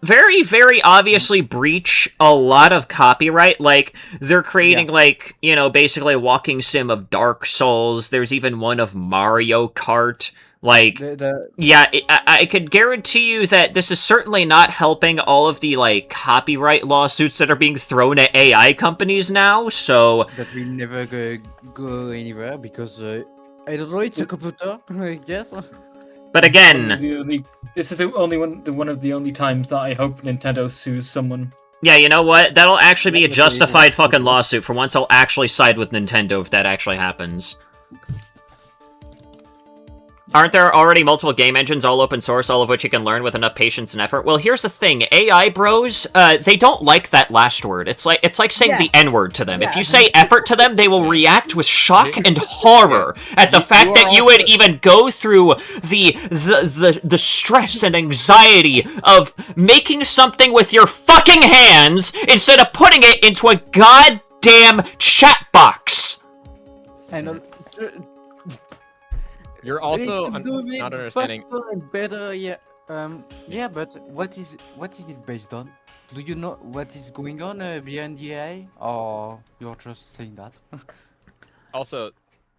very, very obviously breach a lot of copyright. Like, they're creating, like, you know, basically a walking sim of Dark Souls. There's even one of Mario Kart. Like, I could guarantee you that this is certainly not helping all of the, like, copyright lawsuits that are being thrown at AI companies now, so... That will never go anywhere, because, I don't know, it's a computer, I guess. But again... This is one of the only times that I hope Nintendo sues someone. Yeah, you know what? That'll actually be a justified fucking lawsuit. For once, I'll actually side with Nintendo if that actually happens. Aren't there already multiple game engines, all open source, all of which you can learn with enough patience and effort? Well, here's the thing. AI bros, they don't like that last word. It's like saying the N-word to them. If you say effort to them, they will react with shock and horror at the fact that you would even go through the stress and anxiety of making something with your fucking hands instead of putting it into a goddamn chat box. And You're also not understanding. Faster and better, yeah. Yeah, but what is it based on? Do you know what is going on behind the AI, or you're just saying that? Also,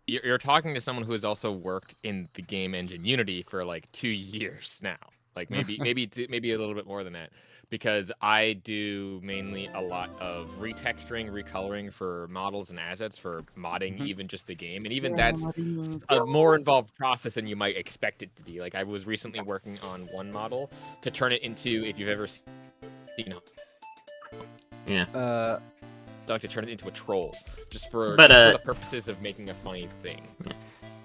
you're talking to someone who has also worked in the game engine Unity for like 2 years now. Like maybe a little bit more than that, because I do mainly a lot of retexturing, recoloring for models and assets for modding even just the game, and even that's a more involved process than you might expect it to be. Like I was recently working on one model to turn it into, if you've ever seen, to turn it into a troll, just for the purposes of making a funny thing.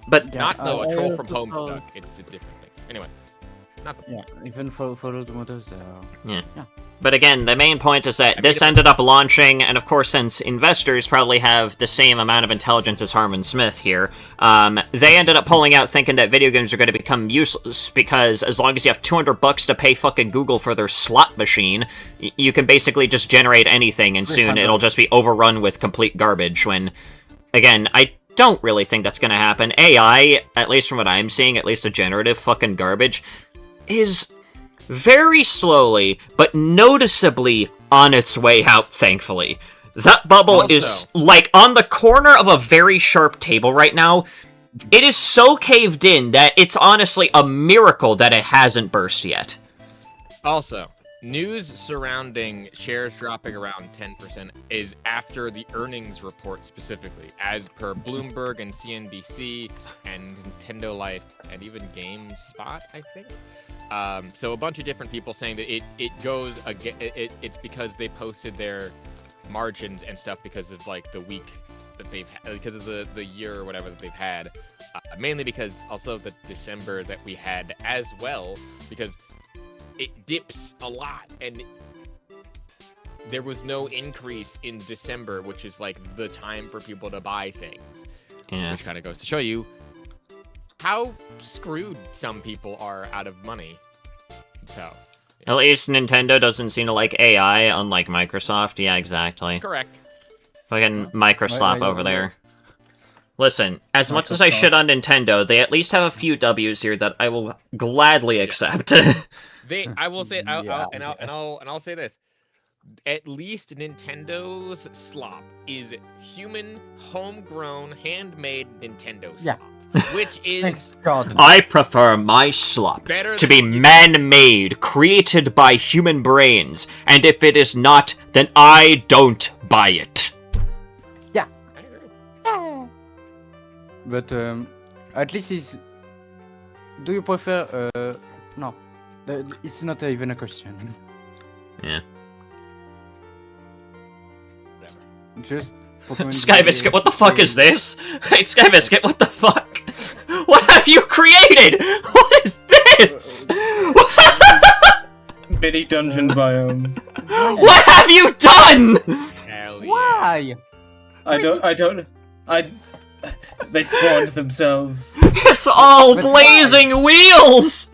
But not a troll from Homestuck. It's a different thing. Anyway. Not the Yeah, even for the models. Yeah. But again, the main point is that this ended up launching, and of course, since investors probably have the same amount of intelligence as Harmon Smith here, they ended up pulling out thinking that video games are going to become useless because as long as you have $200 to pay fucking Google for their slot machine, you can basically just generate anything, and soon it'll just be overrun with complete garbage. When, again, I don't really think that's going to happen. AI, at least from what I'm seeing, at least the generative fucking garbage, is very slowly, but noticeably on its way out, thankfully. That bubble is, like, on the corner of a very sharp table right now. It is so caved in that it's honestly a miracle that it hasn't burst yet. Also, news surrounding shares dropping around 10% is after the earnings report specifically, as per Bloomberg and CNBC and Nintendo Life and even GameSpot, I think. So a bunch of different people saying that it's because they posted their margins and stuff because of like the week that they've because of the year or whatever that they've had, mainly because also the December that we had as well, because it dips a lot and there was no increase in December, which is like the time for people to buy things. Yeah. Which kind of goes to show you how screwed some people are out of money. So, At least Nintendo doesn't seem to like AI, unlike Microsoft. Yeah, exactly. correct. Fucking Microsoft over there. Listen, as much as I shit on Nintendo, they at least have a few W's here that I will gladly accept. I will say, I'll say this. At least Nintendo's slop is human, homegrown, handmade Nintendo slop. Which is... I prefer my slop to be man-made, created by human brains, and if it is not, then I don't buy it. Yeah. But at least it's... Do you prefer... No. It's not even a question. Yeah. Just Pokemon Sky Biscuit, what the fuck is this? Hey, Sky Biscuit, what the fuck? What have you created? What is this? Mini dungeon biome. What have you done? Hell yeah. Why? They spawned themselves. It's all blazing wheels!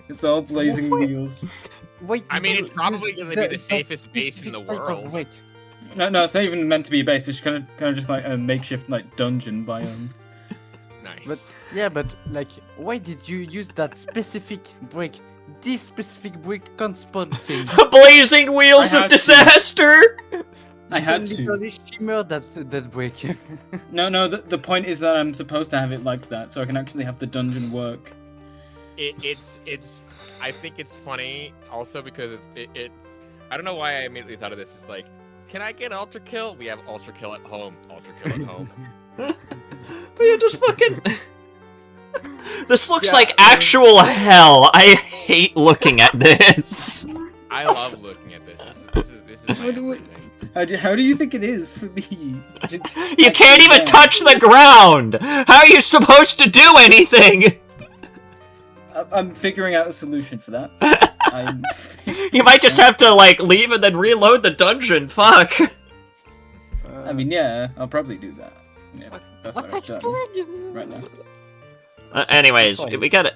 It's all blazing wheels. Wait, I mean, it's probably going to be the safest base in the world. Wait. No, it's not even meant to be a base. It's kind of just like a makeshift like dungeon biome. Nice. But like, why did you use that specific brick? This specific brick can't spawn things. Blazing wheels of disaster! I had to. Literally shimmer that brick. No. The point is that I'm supposed to have it like that, so I can actually have the dungeon work. It's. I think it's funny also because it. I don't know why I immediately thought of this. It's like, can I get Ultra Kill? We have Ultra Kill at home. Ultra Kill at home. But you're just fucking... This looks like actual hell. I hate looking at this. I love looking at this. This is my everything. How do you think it is for me? You can't even touch the ground! How are you supposed to do anything? I'm figuring out a solution for that. You might just have to, like, leave and then reload the dungeon. Fuck. I mean, yeah, I'll probably do that. Yeah, that's what I've done right now. Anyways, we gotta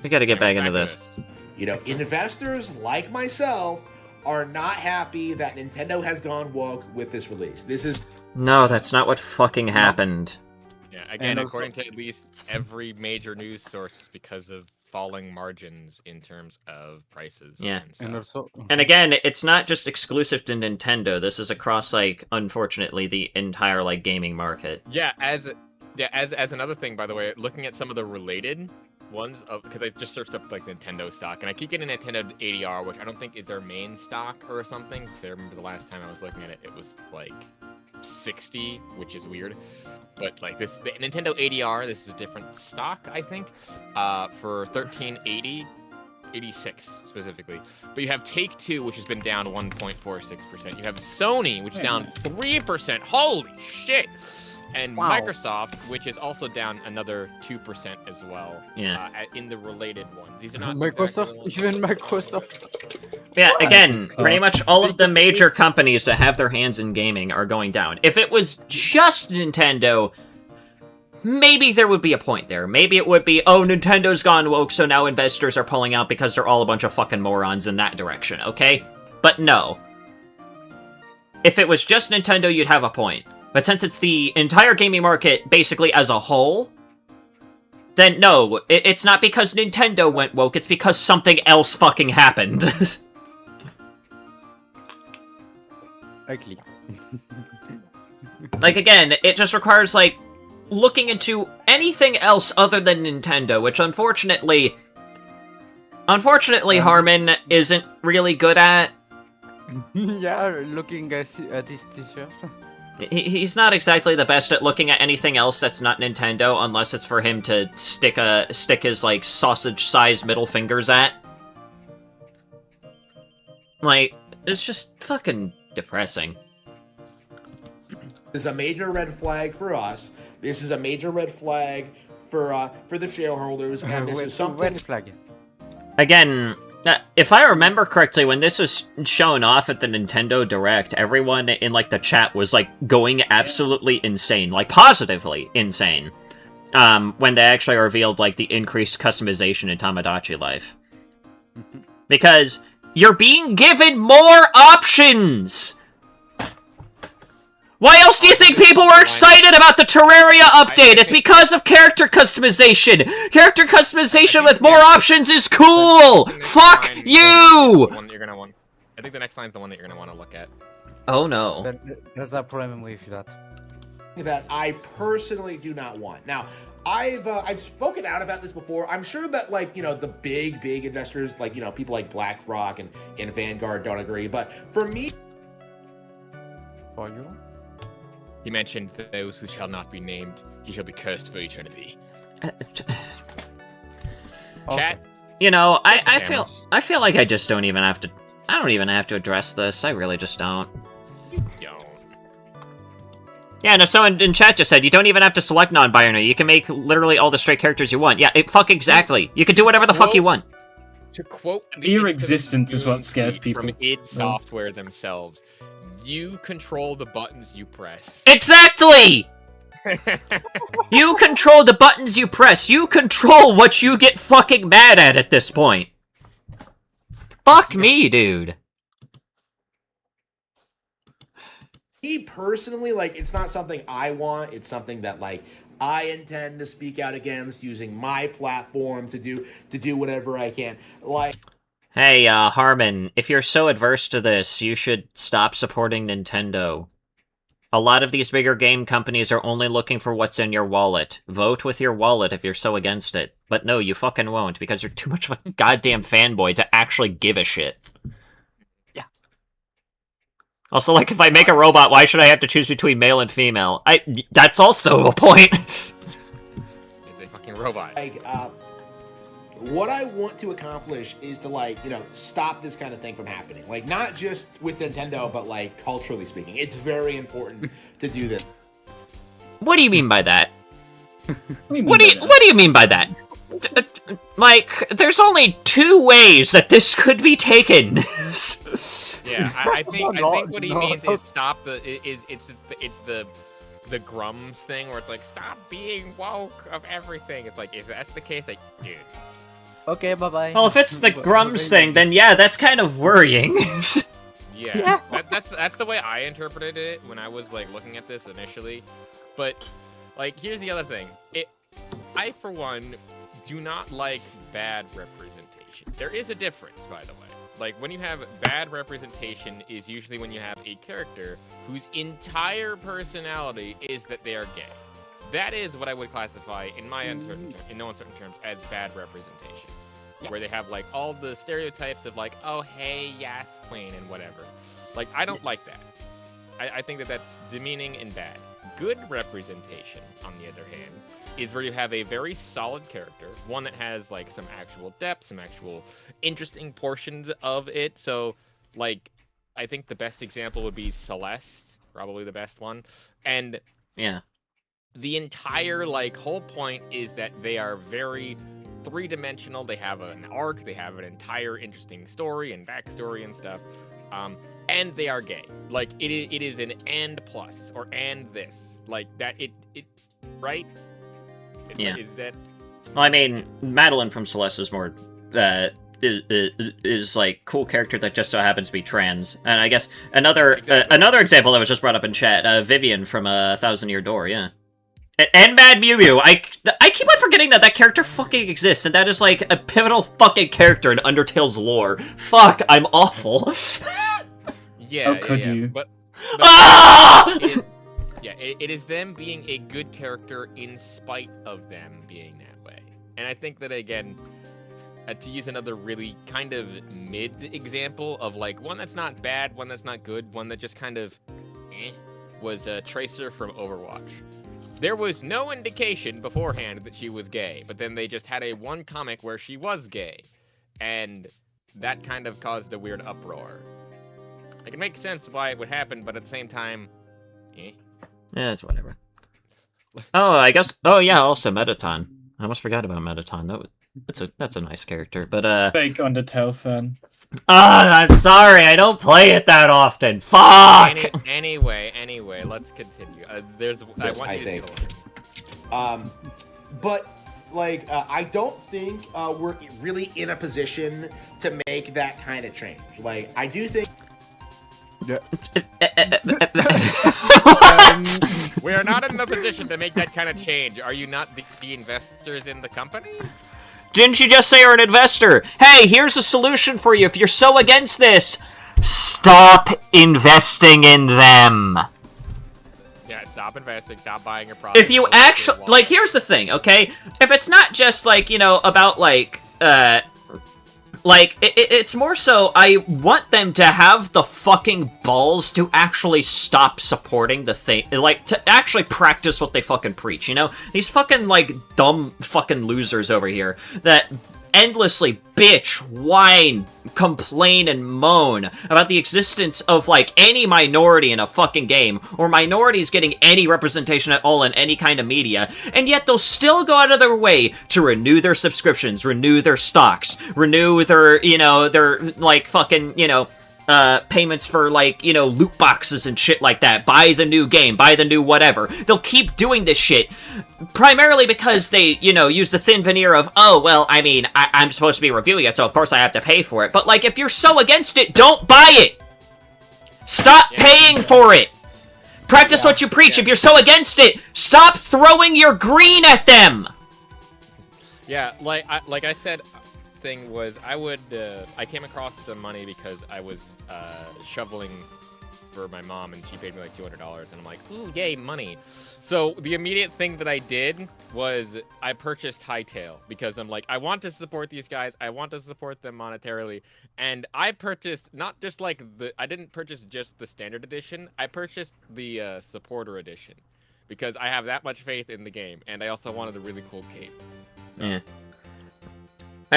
get back into this. You know, investors like myself are not happy that Nintendo has gone woke with this release. This is... No, that's not what fucking happened. Yeah, again, according to at least every major news source, it's because of falling margins in terms of prices. Yeah. And And again, it's not just exclusive to Nintendo. This is across, like, unfortunately, the entire, like, gaming market. Yeah, as another thing, by the way, looking at some of the related ones, because I just searched up, like, Nintendo stock, and I keep getting Nintendo ADR, which I don't think is their main stock or something, because I remember the last time I was looking at it, it was, like, 60, which is weird. But like the Nintendo ADR, this is a different stock, I think, for 1380, 86 specifically. But you have Take-Two, which has been down 1.46%. You have Sony, which is down 3%. Holy shit! and Microsoft, which is also down another 2% as well. Yeah. In the related ones. These are not Microsoft, exactly even Microsoft. Yeah, again, pretty much all of the major companies that have their hands in gaming are going down. If it was just Nintendo, maybe there would be a point there. Maybe it would be, oh, Nintendo's gone woke, so now investors are pulling out because they're all a bunch of fucking morons in that direction, okay? But no. If it was just Nintendo, you'd have a point. But since it's the entire gaming market, basically as a whole, then no, it's not because Nintendo went woke, it's because something else fucking happened. Likely. Like, again, it just requires, like, looking into anything else other than Nintendo, which unfortunately, Harmon isn't really good at. Yeah, looking at this t-shirt. He's not exactly the best at looking at anything else that's not Nintendo, unless it's for him to stick his, like, sausage-sized middle fingers at. Like, it's just fucking depressing. This is a major red flag for us. This is a major red flag for the shareholders, and this is something. Red flag. Again, if I remember correctly, when this was shown off at the Nintendo Direct, everyone in, like, the chat was, like, going absolutely insane. Like, positively insane. When they actually revealed, like, the increased customization in Tamagotchi Life. Because you're being given more options! Why else do you think people were excited about the Terraria update? It's because of character customization! Character customization with more options is cool! Fuck you! I think the next line is the one that you're gonna want to look at. Oh no. There's a problem with that. That I personally do not want. Now, I've spoken out about this before. I'm sure that, like, you know, the big investors, like, you know, people like BlackRock and Vanguard don't agree, but for me... For you? He mentioned those who shall not be named, he shall be cursed for eternity. Chat. You know, I feel like I just don't even have to. I don't even have to address this. I really just don't. You don't. Yeah, no. Someone in chat just said you don't even have to select non-binary. You can make literally all the straight characters you want. Yeah, fuck exactly. You can do whatever the fuck you want. To quote, mere existence is what scares people. From id Software themselves. You control the buttons you press. Exactly! You control the buttons you press. You control what you get fucking mad at this point. Fuck me, dude. Me personally, like, it's not something I want. It's something that, like, I intend to speak out against, using my platform to do whatever I can. Like... Hey, Harmon, if you're so adverse to this, you should stop supporting Nintendo. A lot of these bigger game companies are only looking for what's in your wallet. Vote with your wallet if you're so against it. But no, you fucking won't, because you're too much of a goddamn fanboy to actually give a shit. Yeah. Also, like, if I make a robot, why should I have to choose between male and female? That's also a point. It's a fucking robot. Like, what I want to accomplish is to, like, you know, stop this kind of thing from happening. Like, not just with Nintendo, but, like, culturally speaking. It's very important to do this. What do you mean by that? What do you mean by that? Like, there's only two ways that this could be taken. Yeah, I think what he means is stop the it's the Grums thing where it's like stop being woke of everything. It's like if that's the case, like dude. Okay, bye-bye. Well, if it's the Grums thing, then yeah, that's kind of worrying. Yeah. That's the way I interpreted it when I was, like, looking at this initially. But, like, here's the other thing. I, for one, do not like bad representation. There is a difference, by the way. Like, when you have bad representation is usually when you have a character whose entire personality is that they are gay. That is what I would classify, in no uncertain terms, as bad representation. Yeah. Where they have, like, all the stereotypes of, like, oh, hey, yes, queen, and whatever. Like, I don't like that. I think that that's demeaning and bad. Good representation, on the other hand, is where you have a very solid character, one that has, like, some actual depth, some actual interesting portions of it. So, like, I think the best example would be Celeste, probably the best one. And yeah. the entire like whole point is that they are very three-dimensional. They have an arc, they have an entire interesting story and backstory and stuff, and they are gay. Like it is an and plus or and this like that. It right? Yeah. Is that? Well, I mean, Madeline from Celeste is more is like cool character that just so happens to be trans, and I guess another example that was just brought up in chat, Vivian from A Thousand Year Door, yeah. And Mad Mew Mew. I keep on forgetting that that character fucking exists, and that is like a pivotal fucking character in Undertale's lore. Fuck, I'm awful. Yeah. How could you? But it is them being a good character in spite of them being that way. And I think that again, to use another really kind of mid example of like one that's not bad, one that's not good, one that just kind of was Tracer from Overwatch. There was no indication beforehand that she was gay, but then they just had one comic where she was gay, and that kind of caused a weird uproar. Like, it makes sense why it would happen, but at the same time, Yeah, it's whatever. Oh, I guess. Oh, yeah. Also, Metaton. I almost forgot about Metaton. That's a nice character, but Fake Undertale fan. I'm sorry. I don't play it that often. Fuck. Anyway, let's continue. I want you to see the line. But like, I don't think we're really in a position to make that kind of change. Like, I do think. We are not in the position to make that kind of change. Are you not the investors in the company? Didn't you just say you're an investor? Hey, here's a solution for you. If you're so against this, stop investing in them. Yeah, stop investing, stop buying your product. If you actually, like, here's the thing, okay? If it's not just, like, you know, about, like, it's more so, I want them to have the fucking balls to actually stop supporting the thing, like, to actually practice what they fucking preach, you know? These fucking, like, dumb fucking losers over here that endlessly bitch, whine, complain, and moan about the existence of, like, any minority in a fucking game, or minorities getting any representation at all in any kind of media, and yet they'll still go out of their way to renew their subscriptions, renew their stocks, renew their, you know, their, like, fucking, you know, payments for, like, you know, loot boxes and shit like that. Buy the new game, buy the new whatever. They'll keep doing this shit, primarily because they, you know, use the thin veneer of, oh, well, I mean, I'm supposed to be reviewing it, so of course I have to pay for it. But, like, if you're so against it, don't buy it! Stop paying for it! Practice what you preach. If you're so against it, stop throwing your green at them! Yeah, like I said, thing was I came across some money because I was shoveling for my mom and she paid me like $200 and I'm like, ooh, yay, money. So the immediate thing that I did was I purchased Hytale because I'm like, I want to support these guys, I want to support them monetarily, and I purchased not just like I didn't purchase just the standard edition, I purchased the supporter edition because I have that much faith in the game, and I also wanted a really cool cape. So. Yeah.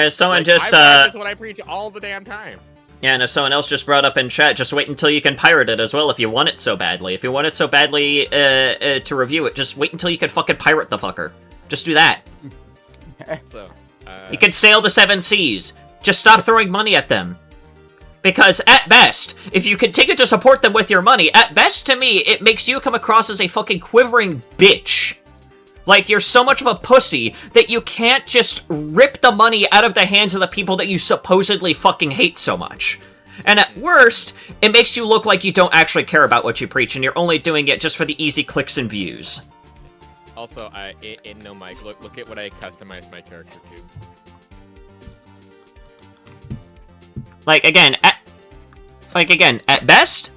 Someone like, just, that's what I preach all the damn time. Yeah, and as someone else just brought up in chat, just wait until you can pirate it as well if you want it so badly. If you want it so badly to review it, just wait until you can fucking pirate the fucker. Just do that. So, you can sail the 7 seas. Just stop throwing money at them. Because at best, if you continue to support them with your money, at best to me, it makes you come across as a fucking quivering bitch. Like, you're so much of a pussy that you can't just rip the money out of the hands of the people that you supposedly fucking hate so much. And at worst, it makes you look like you don't actually care about what you preach, and you're only doing it just for the easy clicks and views. Also, in No Mic, look at what I customized my character to. Like, again, at best,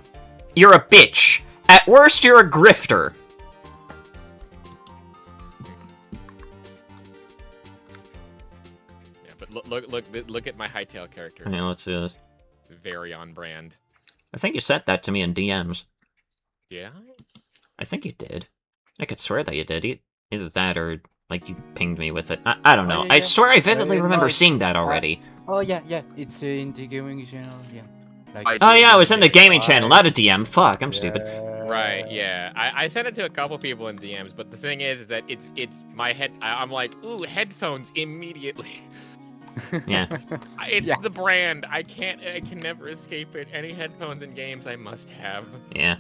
you're a bitch. At worst, you're a grifter. Look at my Hytale character. Yeah, let's do this. It's very on brand. I think you sent that to me in DMs. Yeah? I think you did. I could swear that you did. Either that or, like, you pinged me with it. I don't know. Oh, yeah, I swear I vividly remember no, seeing that already. Oh, yeah. It's in the gaming channel, yeah. Oh, yeah, it was in the gaming channel, not a DM. Fuck, I'm stupid. Right, yeah. I sent it to a couple people in DMs, but the thing is that it's my head. I'm like, ooh, headphones immediately. Yeah. It's the brand. I can never escape it. Any headphones in games I must have. Yeah.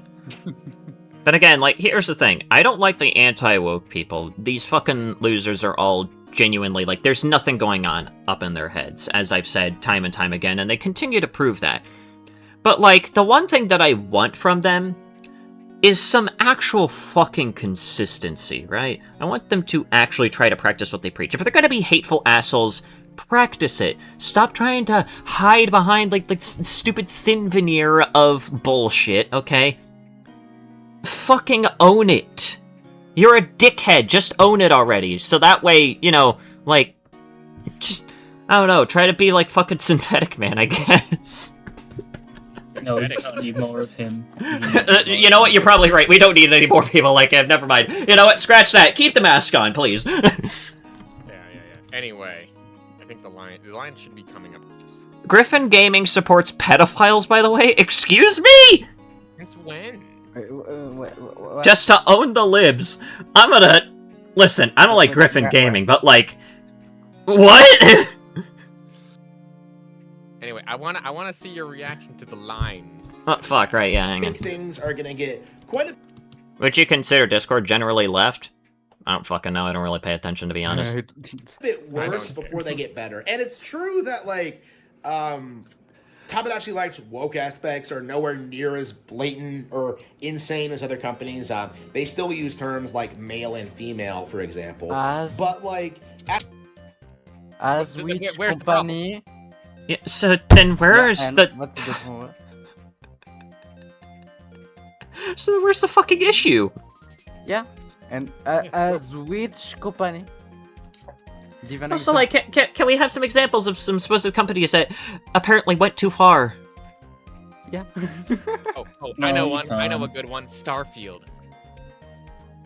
But again, like, here's the thing. I don't like the anti-woke people. These fucking losers are all genuinely, like, there's nothing going on up in their heads, as I've said time and time again, and they continue to prove that. But, like, the one thing that I want from them is some actual fucking consistency, right? I want them to actually try to practice what they preach. If they're gonna be hateful assholes, practice it. Stop trying to hide behind, like, the stupid thin veneer of bullshit, okay? Fucking own it. You're a dickhead, just own it already. So that way, you know, like, just, I don't know, try to be like fucking Synthetic Man, I guess. No, we don't need more of him. You know what, you're probably right. We don't need any more people like him, never mind. You know what, scratch that. Keep the mask on, please. Yeah. Anyway, I think the line should be coming up. Griffin Gaming supports pedophiles, by the way? Excuse me?! Since when? What? Just to own the libs. I'm gonna... Listen, I don't like Griffin Gaming, but like... What?! Anyway, I wanna see your reaction to the line. Oh, fuck, right, yeah, hang I on. think things are gonna get quite a Would you consider Discord generally left? I don't fucking know, I don't really pay attention, to be honest. bit worse before they get better. And it's true that, like, Tamagotchi Life's woke aspects are nowhere near as blatant or insane as other companies. They still use terms like male and female, for example. But, like... As which company... Yeah, so then where's the... What's the difference? So where's the fucking issue? Yeah, and as which company? Also, like, can we have some examples of some supposed companies that apparently went too far? Yeah. I know one. I know a good one. Starfield.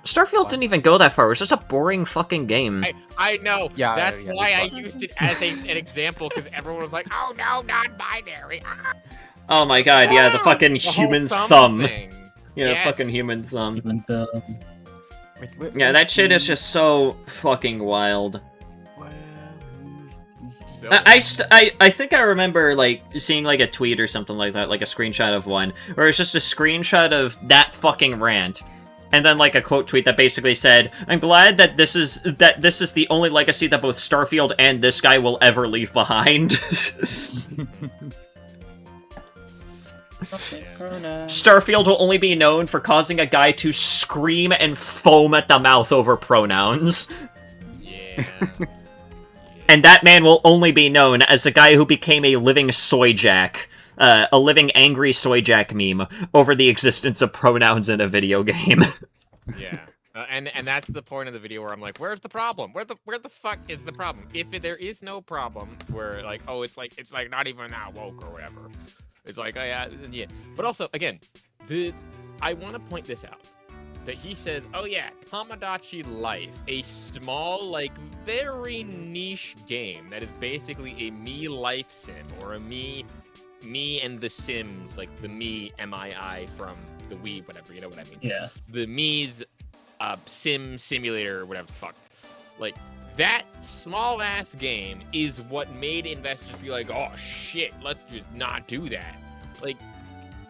Starfield didn't even go that far. It was just a boring fucking game. I know. Yeah, That's why I used it as an example, because everyone was like, "Oh no, non-binary." Oh my god, yeah, the fucking human thumb. Yeah, Yes. fucking human thumb. Human thumb. Yeah, that shit is just so fucking wild. So, I think I remember, like, seeing, like, a tweet or something like that, like a screenshot of one, where it's just a screenshot of that fucking rant, and then, like, a quote tweet that basically said, "I'm glad that this is the only legacy that both Starfield and this guy will ever leave behind." Starfield will only be known for causing a guy to scream and foam at the mouth over pronouns. yeah. And that man will only be known as the guy who became a living soy jack. A living angry soy jack meme over the existence of pronouns in a video game. Yeah. And that's the point of the video where I'm like, where's the problem? Where the fuck is the problem? If there is no problem, where like, oh, it's like not even that woke or whatever. It's like, oh yeah. But also, again, I want to point this out. That he says, oh yeah, Tamagotchi Life, a small, like, very niche game that is basically a me life sim, or a me and the Sims, like the me MII from the Wii, whatever, you know what I mean? Yeah. The me's sim simulator, or whatever the fuck. Like, that small ass game is what made investors be like, oh shit, let's just not do that. Like,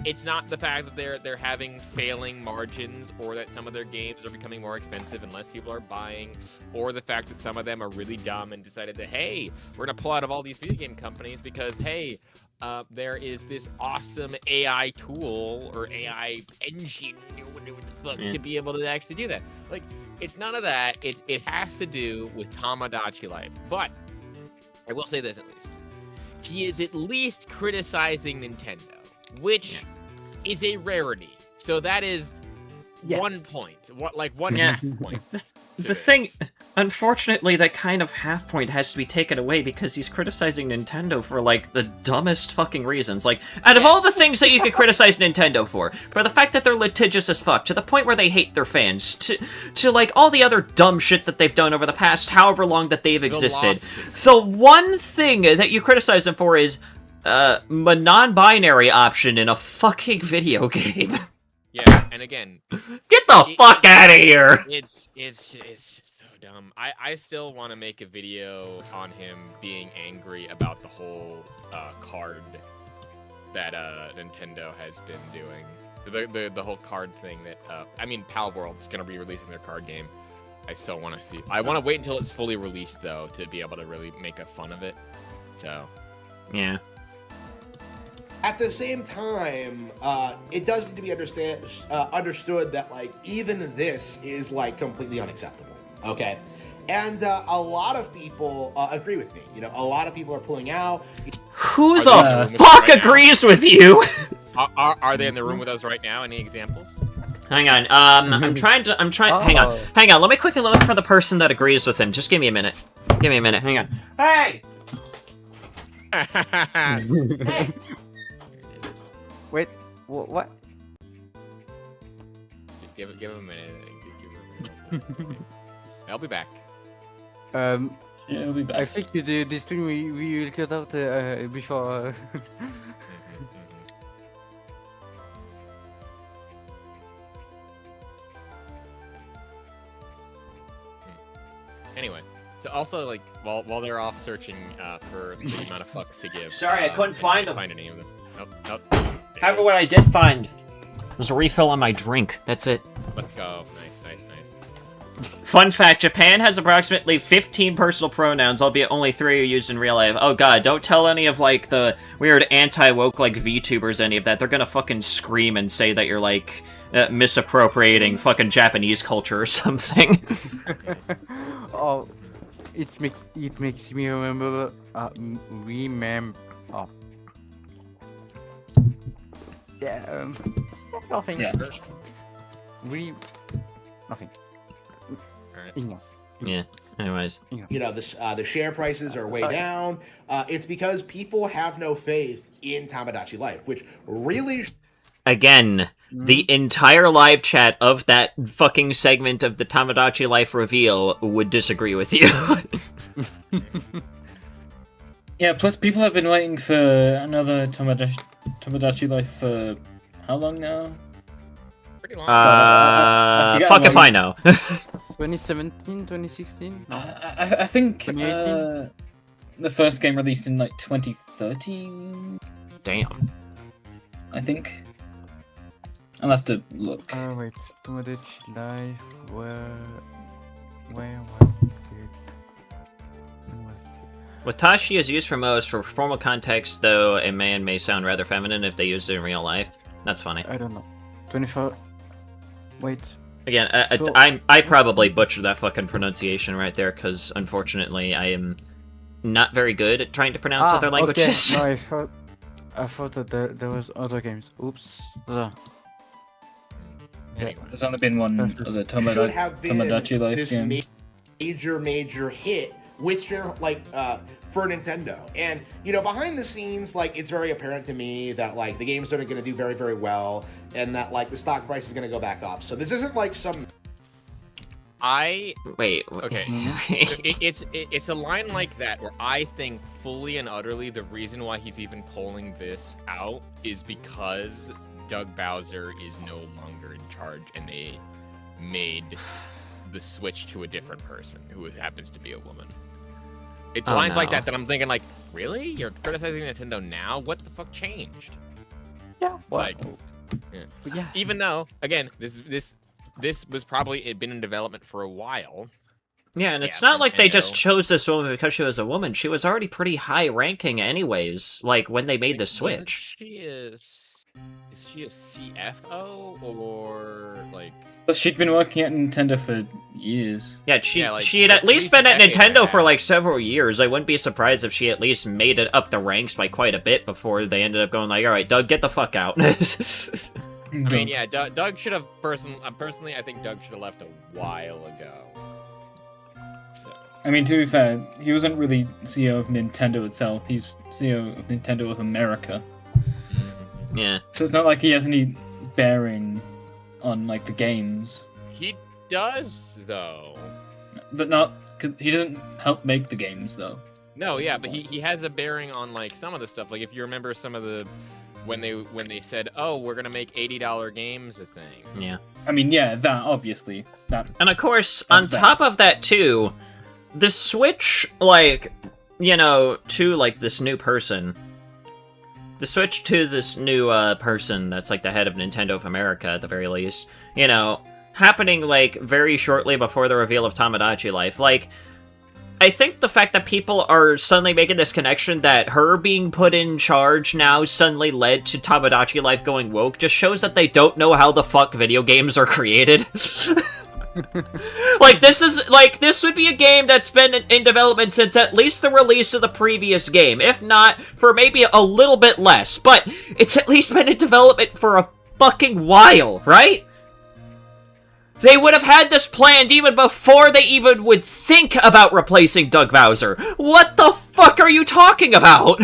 it's not the fact that they're having failing margins, or that some of their games are becoming more expensive and less people are buying, or the fact that some of them are really dumb and decided that, hey, we're gonna pull out of all these video game companies because, hey, there is this awesome AI tool or AI engine to be able to actually do that. Like, it's none of that. It has to do with Tamagotchi Life. But I will say this, at least. He is at least criticizing Nintendo, which is a rarity. So that is 1 point. One half point. The thing, unfortunately, that kind of half point has to be taken away because he's criticizing Nintendo for, like, the dumbest fucking reasons. Like, out of all the things that you could criticize Nintendo for the fact that they're litigious as fuck, to the point where they hate their fans, to like, all the other dumb shit that they've done over the past however long that they've existed. So one thing that you criticize them for is, a non-binary option in a fucking video game. Yeah, and again, get the fuck out of here. It's just so dumb. I still want to make a video on him being angry about the whole card that Nintendo has been doing. The whole card thing that I mean, Pal World's gonna be releasing their card game. I still want to see. I want to wait until it's fully released though to be able to really make a fun of it. So, yeah. At the same time, it does need to be understood that like even this is like completely unacceptable. Okay, and a lot of people agree with me. You know, a lot of people are pulling out. Who the fuck agrees with you? Are they in the room with us right now? Any examples? Hang on. I'm trying. Hang on. Hang on. Let me quickly look for the person that agrees with him. Just give me a minute. Give me a minute. Hang on. Hey. Hey. Wait, what? Give him a minute. I'll be back. Yeah, I'll be back. I think this thing we will cut out before. Anyway, so also like while they're off searching for the amount of fucks to give. Sorry, I couldn't find them. Find any of them. Nope. However, what I did find was a refill on my drink. That's it. Let's go. Nice. Fun fact, Japan has approximately 15 personal pronouns, albeit only 3 are used in real life. Oh god, don't tell any of, like, the weird anti-woke, like, VTubers any of that. They're gonna fucking scream and say that you're, like, misappropriating fucking Japanese culture or something. Oh, it makes me remember, yeah, nothing. Yeah. Nothing. Yeah, anyways. You know, the share prices are way down. It's because people have no faith in Tamagotchi life, which really... Again, the entire live chat of that fucking segment of the Tamagotchi life reveal would disagree with you. Yeah, plus people have been waiting for another Tamagotchi life for how long now? Pretty long. Fuck if I know. 2017, 2016? No. I think 2018? The first game released in like 2013. Damn. I think. I'll have to look. Wait, Tamagotchi life, where was it? Watashi is used for most. For formal context, though, a man may sound rather feminine if they used it in real life. That's funny. I don't know. 24. Wait. Again, I probably butchered that fucking pronunciation right there, because unfortunately I am not very good at trying to pronounce other languages. Okay. No, I thought that there was other games. Oops. Yeah, there's only been one of the Tamagotchi life game. Major hit with your for Nintendo. And you know, behind the scenes, like, it's very apparent to me that like the games are going to do very, very well, and that like the stock price is going to go back up. So this isn't like some... Wait. Okay. It's a line like that where I think fully and utterly the reason why he's even pulling this out is because Doug Bowser is no longer in charge, and they made the switch to a different person who happens to be a woman. It's lines like that I'm thinking, like, really? You're criticizing Nintendo now? What the fuck changed? Yeah. Like, yeah. Even though, again, this was probably been in development for a while. Yeah, and it's not like they just chose this woman because she was a woman. She was already pretty high ranking anyways, like, when they made the switch. Is she a CFO or like? But she'd been working at Nintendo for years. Yeah, she had at least been at Nintendo for like several years. I wouldn't be surprised if she at least made it up the ranks by quite a bit before they ended up going like, all right, Doug, get the fuck out. I mean, yeah, Doug should have personally, I think Doug should have left a while ago. So. I mean, to be fair, he wasn't really CEO of Nintendo itself. He's CEO of Nintendo of America. Yeah. So it's not like he has any bearing on like the games. He does though. But not because he doesn't help make the games though. No, yeah, but he has a bearing on like some of the stuff. Like if you remember some of the when they said, "Oh, we're gonna make $80 games a thing." Yeah. I mean, yeah, that obviously that. And of course, on top of that too, the Switch, like, you know, to like this new person. The switch to this new person that's like the head of Nintendo of America at the very least, you know, happening like very shortly before the reveal of Tamagotchi Life. Like, I think the fact that people are suddenly making this connection that her being put in charge now suddenly led to Tamagotchi Life going woke just shows that they don't know how the fuck video games are created. Like, this would be a game that's been in development since at least the release of the previous game, if not for maybe a little bit less, but it's at least been in development for a fucking while, right? They would have had this planned even before they even would think about replacing Doug Bowser. What the fuck are you talking about?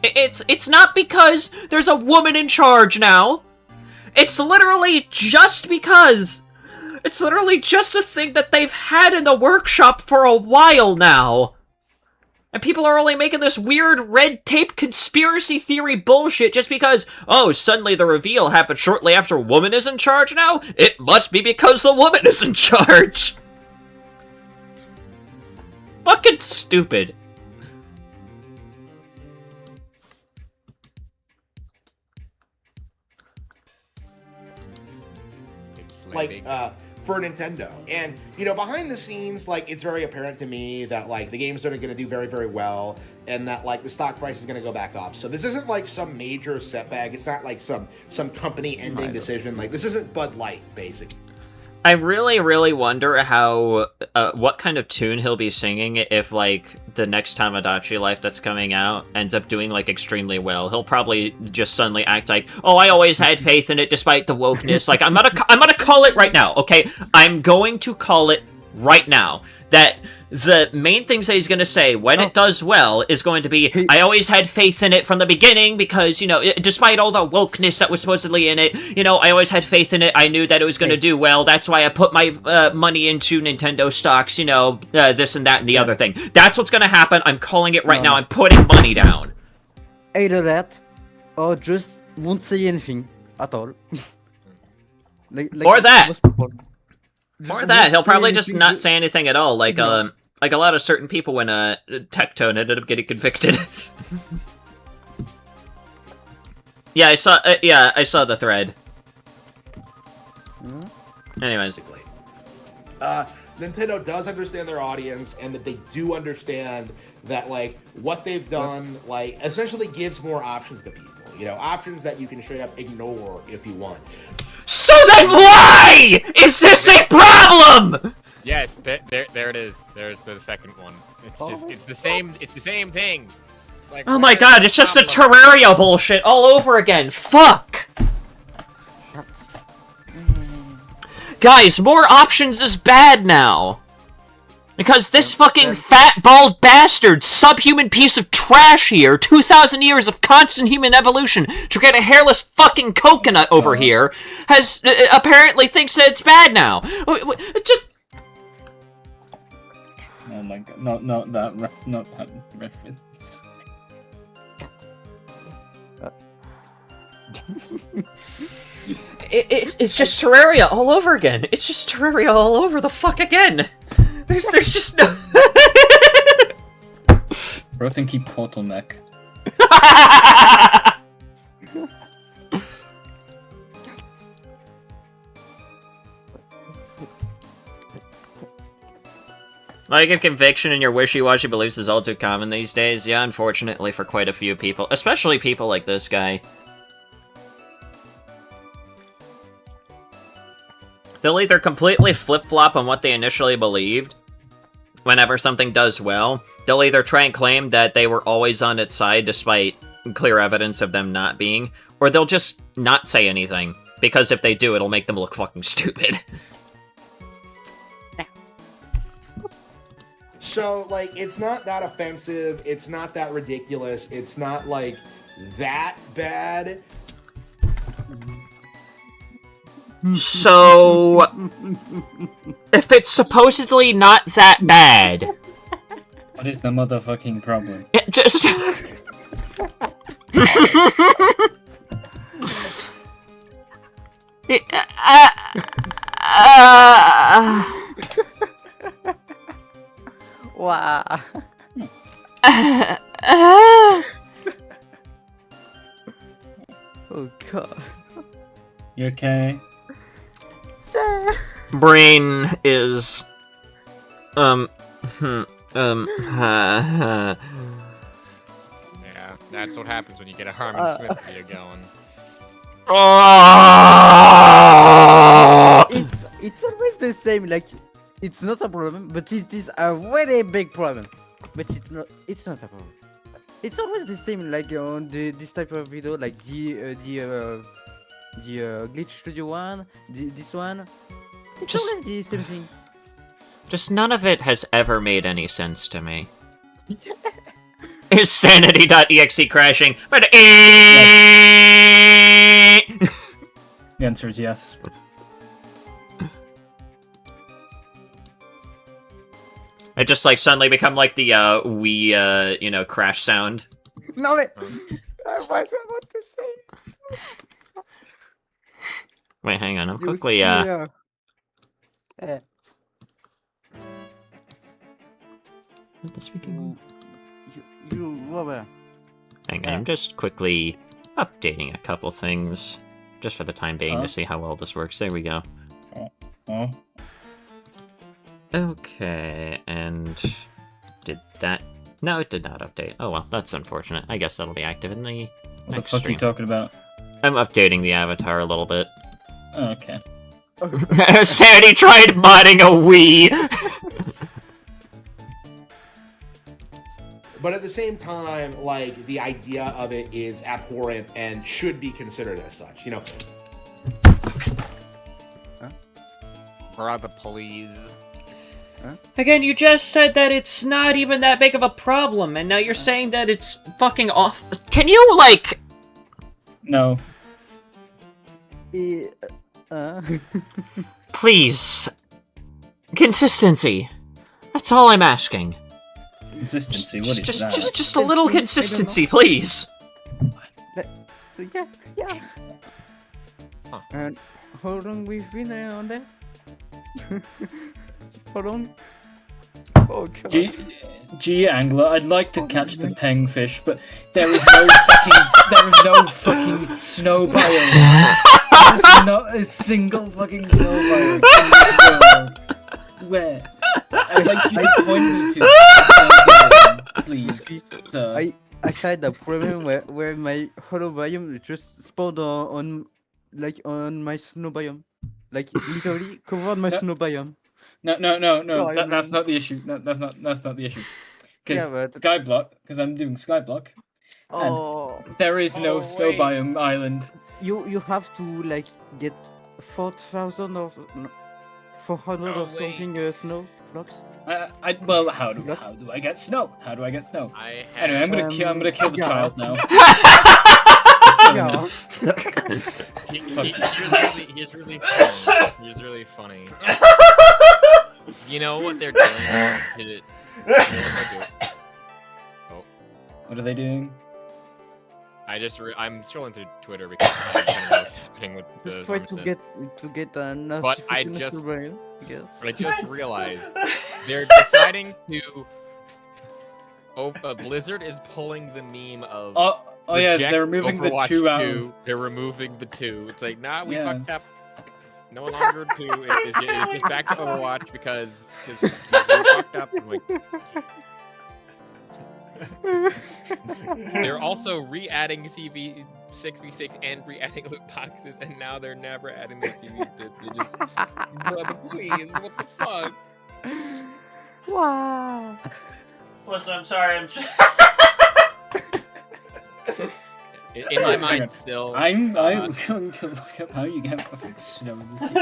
It's not because there's a woman in charge now. It's literally just because. It's literally just a thing that they've had in the workshop for a while now. And people are only making this weird red tape conspiracy theory bullshit just because, oh, suddenly the reveal happened shortly after a woman is in charge now? It must be because the woman is in charge. Fucking stupid. Like, for Nintendo. And, you know, behind the scenes, like, it's very apparent to me that, like, the games are going to do very, very well, and that, like, the stock price is going to go back up. So this isn't, like, some major setback. It's not, like, some company-ending decision. Like, this isn't Bud Light, basically. I really, really wonder how, what kind of tune he'll be singing if, like, the next Tamagotchi Life that's coming out ends up doing, like, extremely well. He'll probably just suddenly act like, oh, I always had faith in it despite the wokeness. Like, I'm gonna call it right now, okay? I'm going to call it right now. That the main things that he's going to say when it does well is going to be, I always had faith in it from the beginning because, you know, despite all the wokeness that was supposedly in it, you know, I always had faith in it. I knew that it was going to do well. That's why I put my money into Nintendo stocks, you know, this and that and the other thing. That's what's going to happen. I'm calling it right now. I'm putting money down. Either that or just won't say anything at all. like or that. Just Or that, he'll probably just anything. not say anything at all, like a lot of certain people when Tectone ended up getting convicted. Yeah, I saw the thread. Anyways. Nintendo does understand their audience, and that they do understand that, like, what they've done, like, essentially gives more options to people. You know, options that you can straight up ignore if you want. So then why is this a problem? Yes, there it is. There's the second one. It's the same thing. Like, oh my god, it's just a Terraria bullshit all over again. Fuck. Guys, more options is bad now. Because this fucking fat, bald bastard, subhuman piece of trash here, 2,000 years of constant human evolution to get a hairless fucking coconut over here, has apparently thinks that it's bad now. Just... Oh my god, not that reference. It's just Terraria all over again. It's just Terraria all over the fuck again. There's just no... Bro, think he bottleneck. Like a conviction in your wishy-washy beliefs is all too common these days. Yeah, unfortunately for quite a few people. Especially people like this guy. They'll either completely flip-flop on what they initially believed whenever something does well. They'll either try and claim that they were always on its side despite clear evidence of them not being, or they'll just not say anything, because if they do, it'll make them look fucking stupid. So, like, it's not that offensive, it's not that ridiculous, it's not, like, that bad. So, if it's supposedly not that bad, What is the motherfucking problem? It just... Wow. Oh god. You okay? Brain is... Yeah, that's what happens when you get a Harmon Smith video going. It's always the same. Like, it's not a problem, but it is a very big problem. But it's not a problem. It's always the same. Like on this type of video, like the Glitch Studio one, this one. It's always the same thing. Just none of it has ever made any sense to me. Is sanity.exe crashing? But The answer is yes. It just like suddenly become like the Wii you know, crash sound. No, wait. I was about to say. Wait, hang on. I'm You quickly still, What the speaking? you Robert. Hang on. I'm just quickly updating a couple things, just for the time being, to see how well this works. There we go. Oh. Okay, and did that? No, it did not update. Oh well, that's unfortunate. I guess that'll be active in the What the next fuck are stream. you talking about? I'm updating the avatar a little bit. Oh, okay. Sandy tried modding a Wii. But at the same time, like, the idea of it is abhorrent and should be considered as such, you know. Brother, please. Again, you just said that it's not even that big of a problem, and now you're saying that it's fucking off. Can you, like... No. Please. Consistency. That's all I'm asking. Consistency, what is that? Just a little consistency, please. Yeah. Huh. And how long we've been on there? How long? Oh god. G Angler, I'd like to catch the pengfish, but there is no fucking snow biome. There's not a single fucking snow biome in this world. Where? I'd like you to point me to, please, sir. I had a problem where my hollow biome just spawned on my snow biome. Like literally covered my snow biome. No. That's not the issue. No, that's not the issue. Because Yeah, but Skyblock, because I'm doing Skyblock. oh, There is no snow wait. biome island. you have to like get 4,000 or 400 Oh, or something snow blocks. Well, how do I get snow? How do I get snow? I have... Anyway, I'm gonna kill the yeah. child now. Yeah. He's really funny. He's really funny. You know what they're doing? What are they doing? I'm scrolling through Twitter because I don't know what's happening with the Just try to Harmon get a But I notification just- to Brian, I guess. Smith. I just realized they're deciding to. Blizzard is pulling the meme of. Oh yeah, reject they're removing the Overwatch 2 out. 2. They're removing the 2. It's like, nah, we Yeah. fucked up. No longer 2. It's just back to Overwatch because we fucked up. I'm like... They're also re-adding CV 6v6 and re-adding loot boxes, and now they're never adding the CV. They just, brother, please, what the fuck? Wow. Listen, I'm sorry. I'm just... In my mind, still. I'm going to look up how you get fucking snow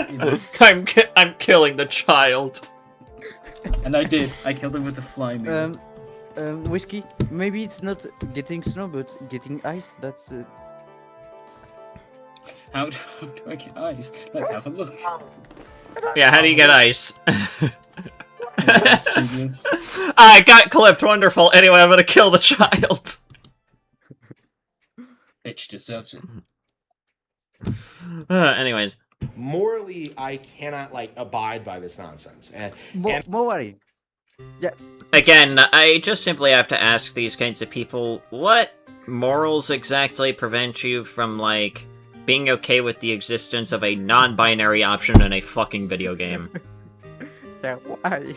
in this game. I'm killing the child. And I did. I killed him with the fly move. Whiskey. Maybe it's not getting snow, but getting ice. That's How do I get ice? Let's have a look. Yeah, how do you get ice? That's genius. I got clipped. Wonderful. Anyway, I'm gonna kill the child. Bitch deserves it. Anyways. Morally, I cannot like abide by this nonsense. And Morally. Yeah. Again, I just simply have to ask these kinds of people, what morals exactly prevent you from, like, being okay with the existence of a non-binary option in a fucking video game? Yeah, why?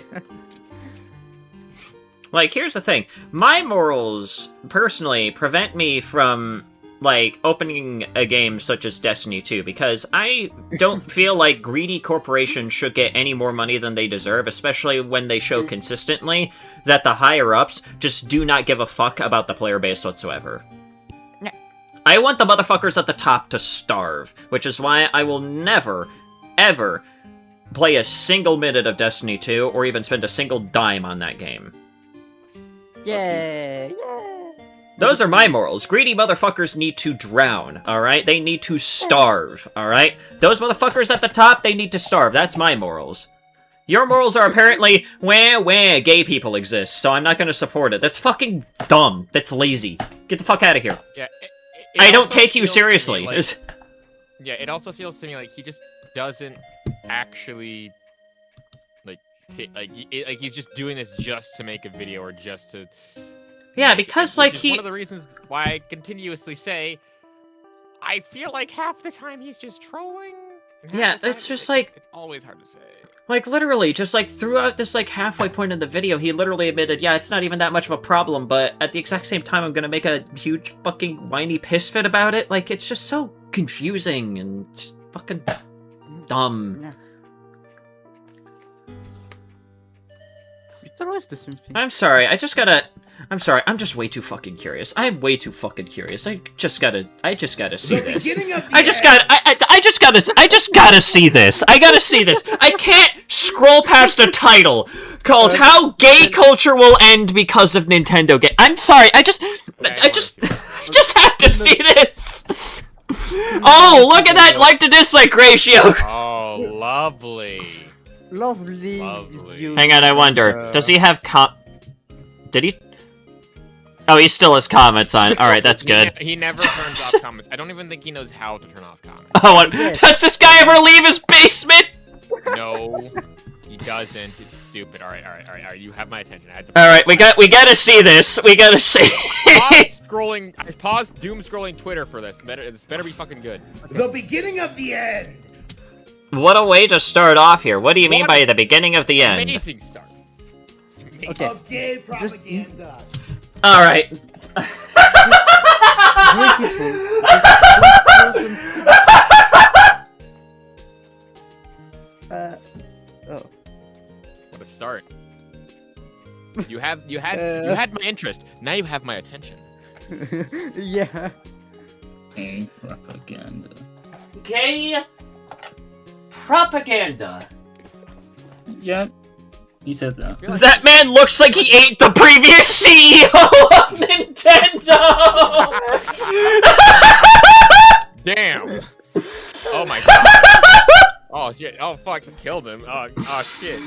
Like, here's the thing. My morals, personally, prevent me from, like, opening a game such as Destiny 2, because I don't feel like greedy corporations should get any more money than they deserve, especially when they show consistently that the higher-ups just do not give a fuck about the player base whatsoever. I want the motherfuckers at the top to starve, which is why I will never, ever play a single minute of Destiny 2, or even spend a single dime on that game. Yeah. Those are my morals. Greedy motherfuckers need to drown, alright? They need to starve, alright? Those motherfuckers at the top, they need to starve. That's my morals. Your morals are apparently, wah, gay people exist, so I'm not gonna support it. That's fucking dumb. That's lazy. Get the fuck out of here. Yeah, I don't take you seriously. Yeah, it also feels to me like he just doesn't actually like he's just doing this just to make a video or just to. Yeah, because like one of the reasons why I continuously say I feel like half the time he's just trolling. Yeah, it's just like it's always hard to say. Like, literally, just, like, throughout this, like, halfway point in the video, he literally admitted, yeah, it's not even that much of a problem, but at the exact same time, I'm gonna make a huge fucking whiny piss fit about it. Like, it's just so confusing and just fucking dumb. Yeah. It's always the same thing. I'm sorry, I'm sorry, I'm just way too fucking curious. I'm way too fucking curious. I just gotta see this. I just gotta see this. I gotta see this. I can't scroll past a title called "How Gay Culture Will End Because of Nintendo Game." I'm sorry. I just have to see this. Oh, look at that like to dislike ratio. Oh, lovely. Lovely. Hang on, I wonder. Does he have Did he? Oh, he still has comments on. All right, that's good. He never turns off comments. I don't even think he knows how to turn off comments. Oh, what? Does this guy ever leave his basement? No, he doesn't. It's stupid. All right. You have my attention. All right, we gotta see this. We gotta see. I paused doom scrolling Twitter for this. This better be fucking good. The beginning of the end. What a way to start off here. What do you mean by the beginning of the end? Amazing start. Amazing. Okay. Of gay propaganda. All right. Oh. What a start. You had my interest. Now you have my attention. Yeah. Gay propaganda. Gay propaganda. Yeah, you said that. That man looks like he ate the previous CEO of Nintendo! Damn! Oh my god. Oh shit. Oh fuck, he killed him. Oh shit.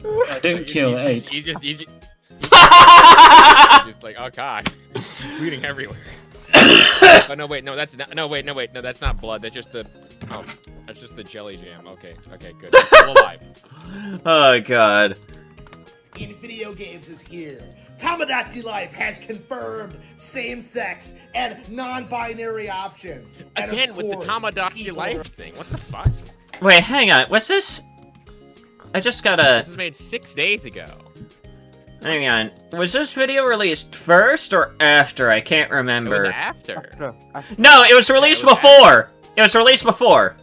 I didn't kill it. He just like, oh god. Bleeding everywhere. Oh no wait, no that's not no that's not blood, that's just the that's just the jelly jam. Okay, good. I'm still alive. Oh god. In video games is here. Tamagotchi Life has confirmed same-sex and non-binary options. And Again of with the course, Tamagotchi people Life thing. What the fuck? Wait, hang on. Was this... I just gotta... This was made 6 days ago. Hang on. Was this video released first or after? I can't It remember. was after. No, it was released Yeah, it was before! It was released before.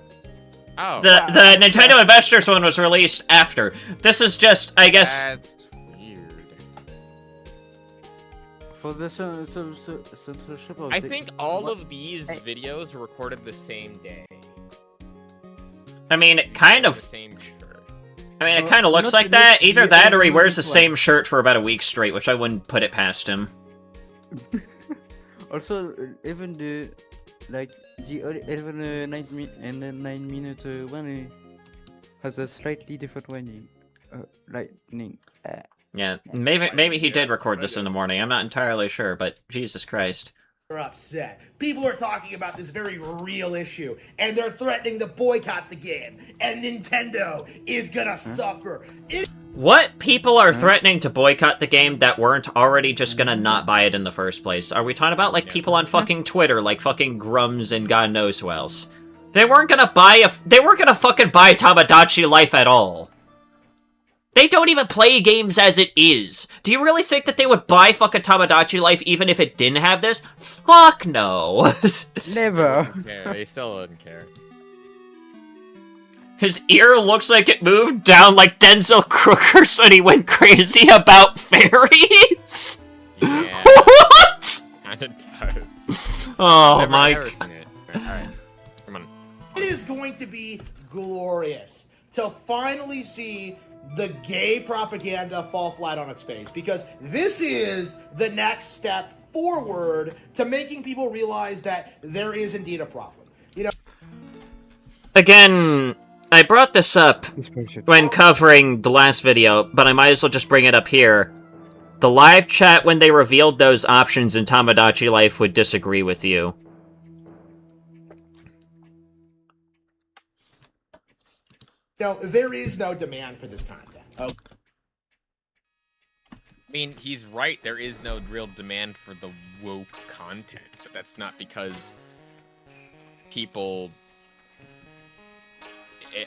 Oh. The Nintendo Investors one was released after. This is just, I guess... That's weird. For the censorship of I the- think all what? of these videos were recorded the same day. I mean, it kind The of... same shirt. I mean, it kind of looks not like that. the Either that or he wears the one. same shirt for about a week straight, which I wouldn't put it past him. Also, even the like the 9 minute one has a slightly different one. lightning. Yeah, maybe he did record this in the morning. I'm not entirely sure, but Jesus Christ. Are upset. People are talking about this very real issue, and they're threatening to boycott the game, and Nintendo is gonna suffer. What people are threatening to boycott the game that weren't already just gonna not buy it in the first place? Are we talking about, like, people on fucking Twitter, like fucking Grums and God knows who else? They weren't gonna fucking buy Tamagotchi Life at all. They don't even play games as it is. Do you really think that they would buy fucking Tamagotchi Life even if it didn't have this? Fuck no. Never. They still wouldn't care. His ear looks like it moved down like Denzel Crooker's when he went crazy about fairies. Yeah. What? Kinda does. Oh Never my. ever seen it. Alright, come on. It is going to be glorious to finally see the gay propaganda fall flat on its face, because this is the next step forward to making people realize that there is indeed a problem. You know, Again, I brought this up when covering the last video, but I might as well just bring it up here. The live chat when they revealed those options in Tamagotchi Life would disagree with you. no, there is no demand for this content. Oh. I mean, he's right. There is no real demand for the woke content, but that's not because people.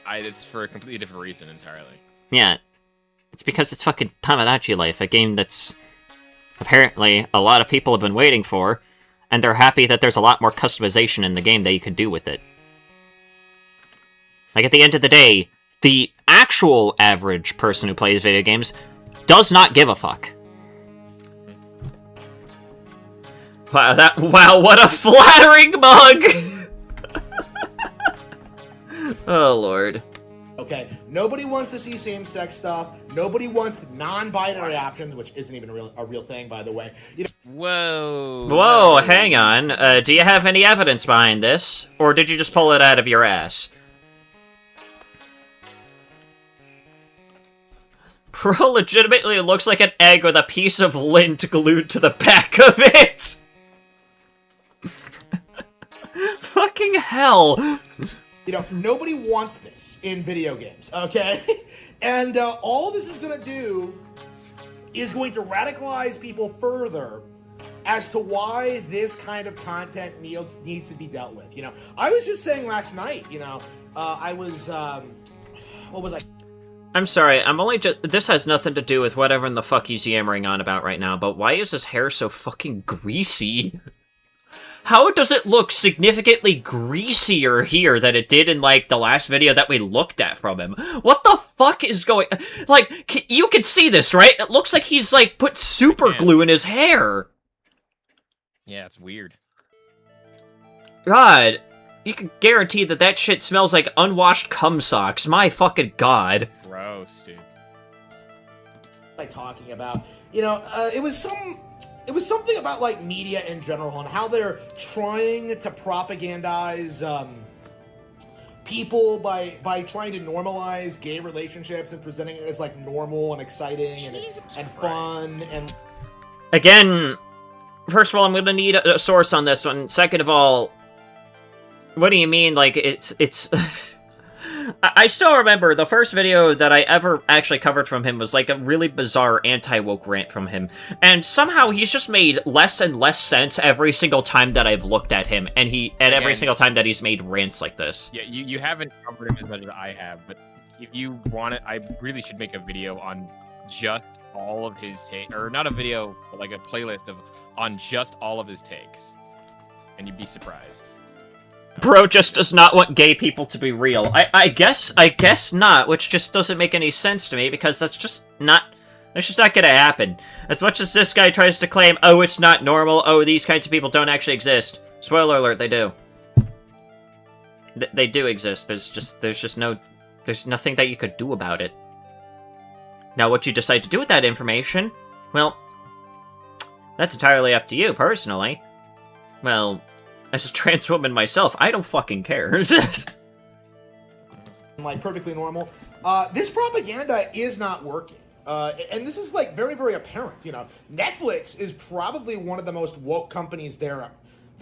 It's for a completely different reason entirely. Yeah, it's because it's fucking Tamagotchi Life, a game that's apparently a lot of people have been waiting for, and they're happy that there's a lot more customization in the game that you could do with it. Like, at the end of the day, the actual average person who plays video games does not give a fuck. Wow, what a flattering mug! Oh, Lord. Okay, nobody wants to see same-sex stuff. Nobody wants non-binary options, which isn't even a real thing, by the way. You know, Whoa, hang on. Do you have any evidence behind this? Or did you just pull it out of your ass? Bro legitimately looks like an egg with a piece of lint glued to the back of it! Fucking hell! You know, nobody wants this in video games, okay? And all this is going to do is going to radicalize people further as to why this kind of content needs to be dealt with. You know, I was just saying last night, you know, I was, what was I? I'm sorry, I'm only just... This has nothing to do with whatever in the fuck he's yammering on about right now, but why is his hair so fucking greasy? How does it look significantly greasier here than it did in, like, the last video that we looked at from him? What the fuck is going... Like, you can see this, right? It looks like he's, like, put super glue in his hair. Yeah, it's weird. God, you can guarantee that that shit smells like unwashed cum socks. My fucking god. Gross, dude. Like, talking about, you know, it was something about, like, media in general and how they're trying to propagandize people by trying to normalize gay relationships and presenting it as, like, normal and exciting and fun and... Again, first of all, I'm gonna need a source on this one. Second of all, what do you mean, like, it's... I still remember the first video that I ever actually covered from him was like a really bizarre anti-woke rant from him. And somehow he's just made less and less sense every single time that I've looked at him, and every single time that he's made rants like this. Yeah, you haven't covered him as much as I have, but if you want it, I really should make a video on just all of his takes, or not a video, but like a playlist on just all of his takes, and you'd be surprised. Bro just does not want gay people to be real. I guess not, which just doesn't make any sense to me, because that's just not gonna happen. As much as this guy tries to claim, oh, it's not normal, oh, these kinds of people don't actually exist. Spoiler alert, they do. They do exist. There's nothing that you could do about it. Now, what you decide to do with that information, well, that's entirely up to you, personally. Well, as a trans woman myself, I don't fucking care. like, perfectly normal. This propaganda is not working. And this is like very, very apparent. You know, Netflix is probably one of the most woke companies there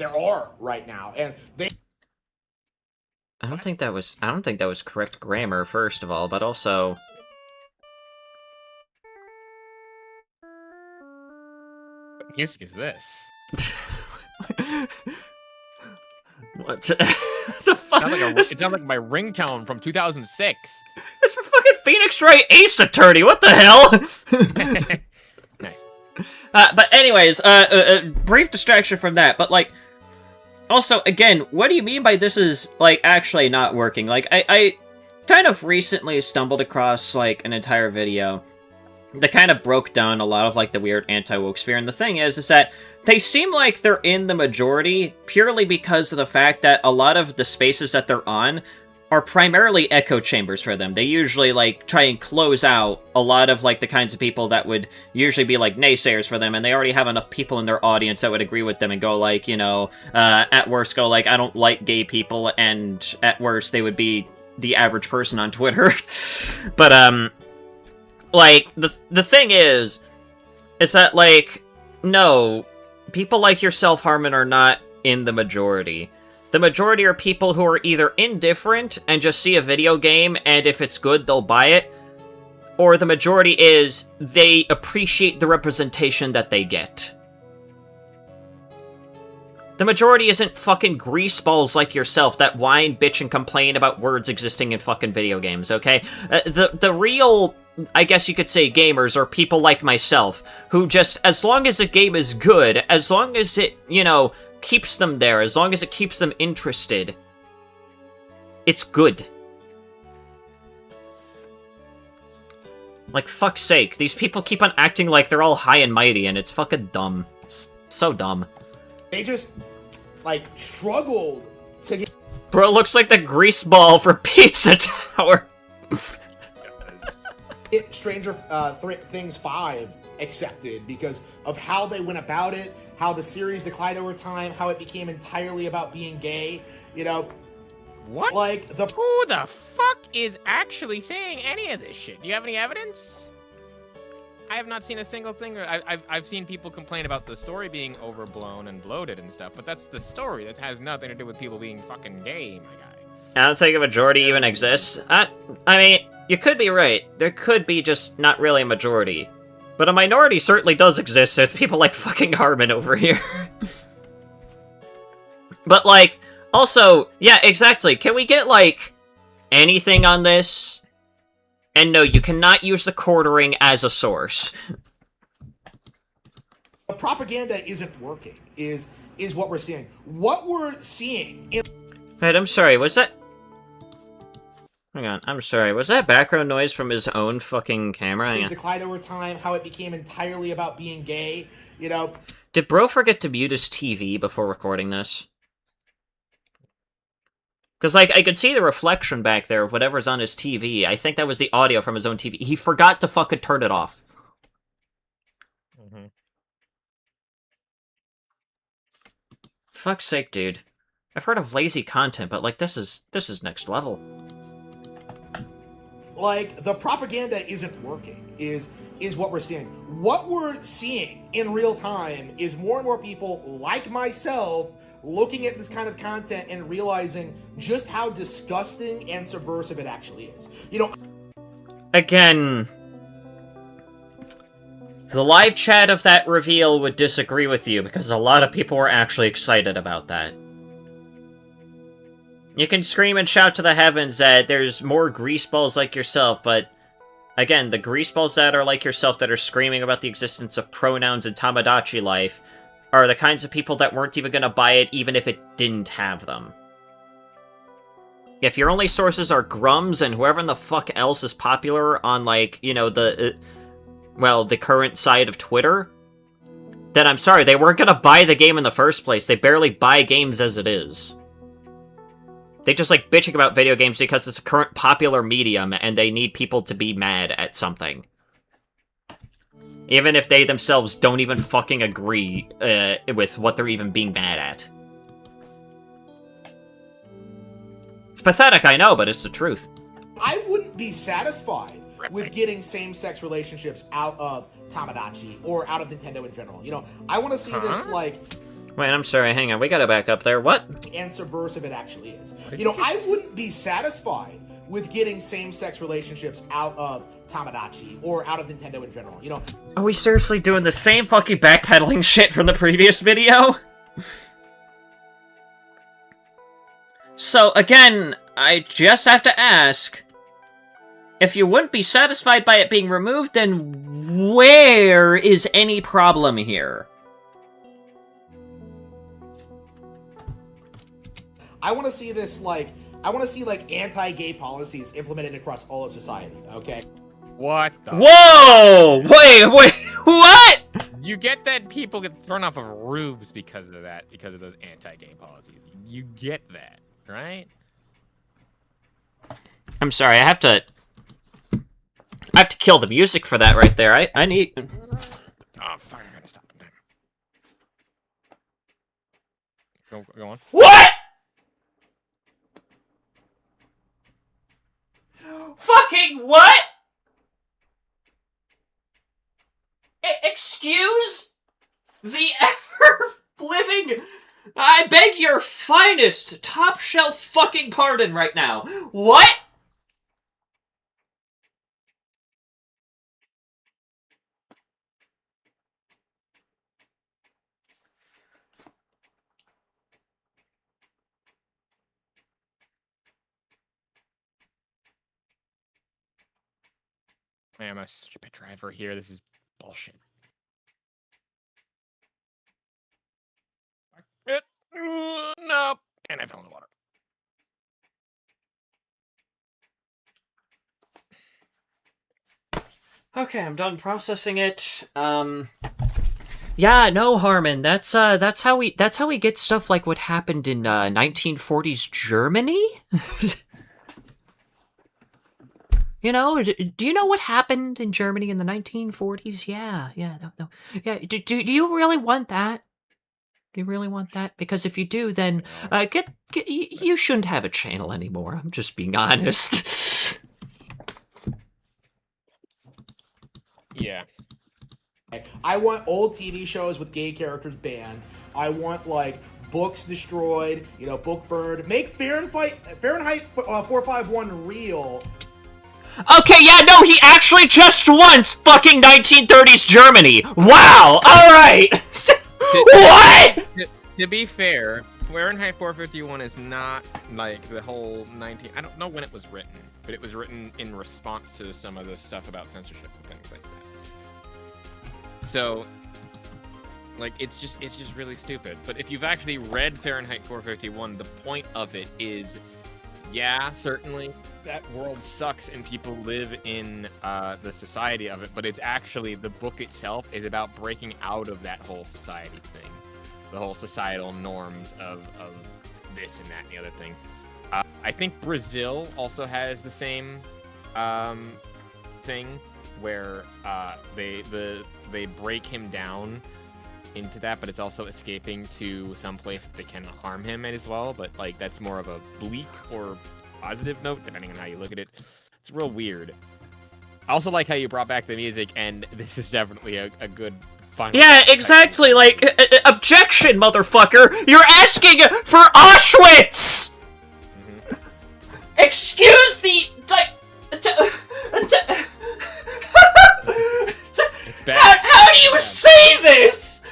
are right now, and they. I don't think that was correct grammar, first of all, but also. What music is this? What the fuck? It sounds like my ringtone from 2006. It's for fucking Phoenix Wright Ace Attorney. What the hell? Nice. But anyways, brief distraction from that. But like, also again, what do you mean by this is like actually not working? Like, I kind of recently stumbled across like an entire video that kind of broke down a lot of like the weird anti-woke sphere. And the thing is that they seem like they're in the majority purely because of the fact that a lot of the spaces that they're on are primarily echo chambers for them. They usually, like, try and close out a lot of, like, the kinds of people that would usually be, like, naysayers for them, and they already have enough people in their audience that would agree with them and go, like, you know, at worst go, like, I don't like gay people, and at worst they would be the average person on Twitter. But, like, the thing is that, like, no, people like yourself, Harmon, are not in the majority. The majority are people who are either indifferent and just see a video game, and if it's good, they'll buy it, or the majority is they appreciate the representation that they get. The majority isn't fucking greaseballs like yourself that whine, bitch, and complain about words existing in fucking video games, okay? The real, I guess you could say, gamers are people like myself, who just, as long as a game is good, as long as it, you know, keeps them there, as long as it keeps them interested, it's good. Like, fuck's sake, these people keep on acting like they're all high and mighty, and it's fucking dumb. It's so dumb. They just, like, struggled to get... Bro, it looks like the grease ball for Pizza Tower. Stranger Things 5 accepted because of how they went about it, how the series declined over time, how it became entirely about being gay, you know. What? Like, Who the fuck is actually saying any of this shit? Do you have any evidence? I have not seen a single thing. I've seen people complain about the story being overblown and bloated and stuff, but that's the story. That has nothing to do with people being fucking gay, my guy. I don't think a majority even exists. I mean, you could be right. There could be just not really a majority. But a minority certainly does exist. There's people like fucking Harmon over here. But, like, also, yeah, exactly. Can we get, like, anything on this? And no, you cannot use the quartering as a source. The propaganda isn't working, is what we're seeing. What we're seeing... Wait, I'm sorry, was that... Hang on, I'm sorry. Was that background noise from his own fucking camera? Hang on. Declined over time, how it became entirely about being gay, you know. Did bro forget to mute his TV before recording this? Because, like, I could see the reflection back there of whatever's on his TV. I think that was the audio from his own TV. He forgot to fucking turn it off. Mm-hmm. Fuck's sake, dude. I've heard of lazy content, but, like, this is next level. Like, the propaganda isn't working, is what we're seeing. What we're seeing in real time is more and more people like myself looking at this kind of content and realizing just how disgusting and subversive it actually is. You know, again, the live chat of that reveal would disagree with you because a lot of people were actually excited about that. You can scream and shout to the heavens that there's more greaseballs like yourself, but again, the greaseballs that are like yourself that are screaming about the existence of pronouns and Tamagotchi life are the kinds of people that weren't even gonna buy it even if it didn't have them. If your only sources are Grums and whoever in the fuck else is popular on, like, you know, the current side of Twitter, then I'm sorry, they weren't gonna buy the game in the first place. They barely buy games as it is. They just like bitching about video games because it's a current popular medium and they need people to be mad at something. Even if they themselves don't even fucking agree with what they're even being mad at. It's pathetic, I know, but it's the truth. I wouldn't be satisfied with getting same-sex relationships out of Tamagotchi or out of Nintendo in general. You know, I want to see this, like... Wait, I'm sorry, hang on, we gotta back up there. What? And subversive it actually is. You know, I wouldn't be satisfied with getting same-sex relationships out of Tamagotchi or out of Nintendo in general. You know... Are we seriously doing the same fucking backpedaling shit from the previous video? So, again, I just have to ask... If you wouldn't be satisfied by it being removed, then where is any problem here? I want to see this, like, I want to see, like, anti-gay policies implemented across all of society, okay? What the... Whoa! Wait, what? You get that people get thrown off of roofs because of that, because of those anti-gay policies. You get that, right? I'm sorry, I have to kill the music for that right there. I need... Oh, fuck, I gotta stop. Go on. What?! Fucking what?! Excuse the ever-living... I beg your finest, top-shelf fucking pardon right now. What?! Man, I'm a stupid driver here. This is bullshit. No. And I fell in the water. Okay, I'm done processing it. Yeah, no, Harmon, that's how we get stuff like what happened in 1940s Germany. You know, do you know what happened in Germany in the 1940s? Yeah, no. Yeah, do you really want that? Do you really want that? Because if you do, then you shouldn't have a channel anymore. I'm just being honest. Yeah. I want old TV shows with gay characters banned. I want, like, books destroyed, you know, book burned. Make Fahrenheit 451 real. Okay, yeah, no, he actually just wants fucking 1930s Germany. Wow, alright. What? To be fair, Fahrenheit 451 is not like the whole 19... I don't know when it was written, but it was written in response to some of the stuff about censorship and things like that. So, like, it's just really stupid. But if you've actually read Fahrenheit 451, the point of it is, yeah, certainly that world sucks and people live in the society of it, but it's actually, the book itself is about breaking out of that whole society thing. The whole societal norms of this and that and the other thing. I think Brazil also has the same thing where they break him down into that, but it's also escaping to some place that they cannot harm him as well. But like that's more of a bleak or positive note, depending on how you look at it. It's real weird. I also like how you brought back the music, and this is definitely a good final. Yeah, exactly. Like, objection, motherfucker! You're asking for Auschwitz! Mm-hmm. Excuse the... It's bad. How do you say this?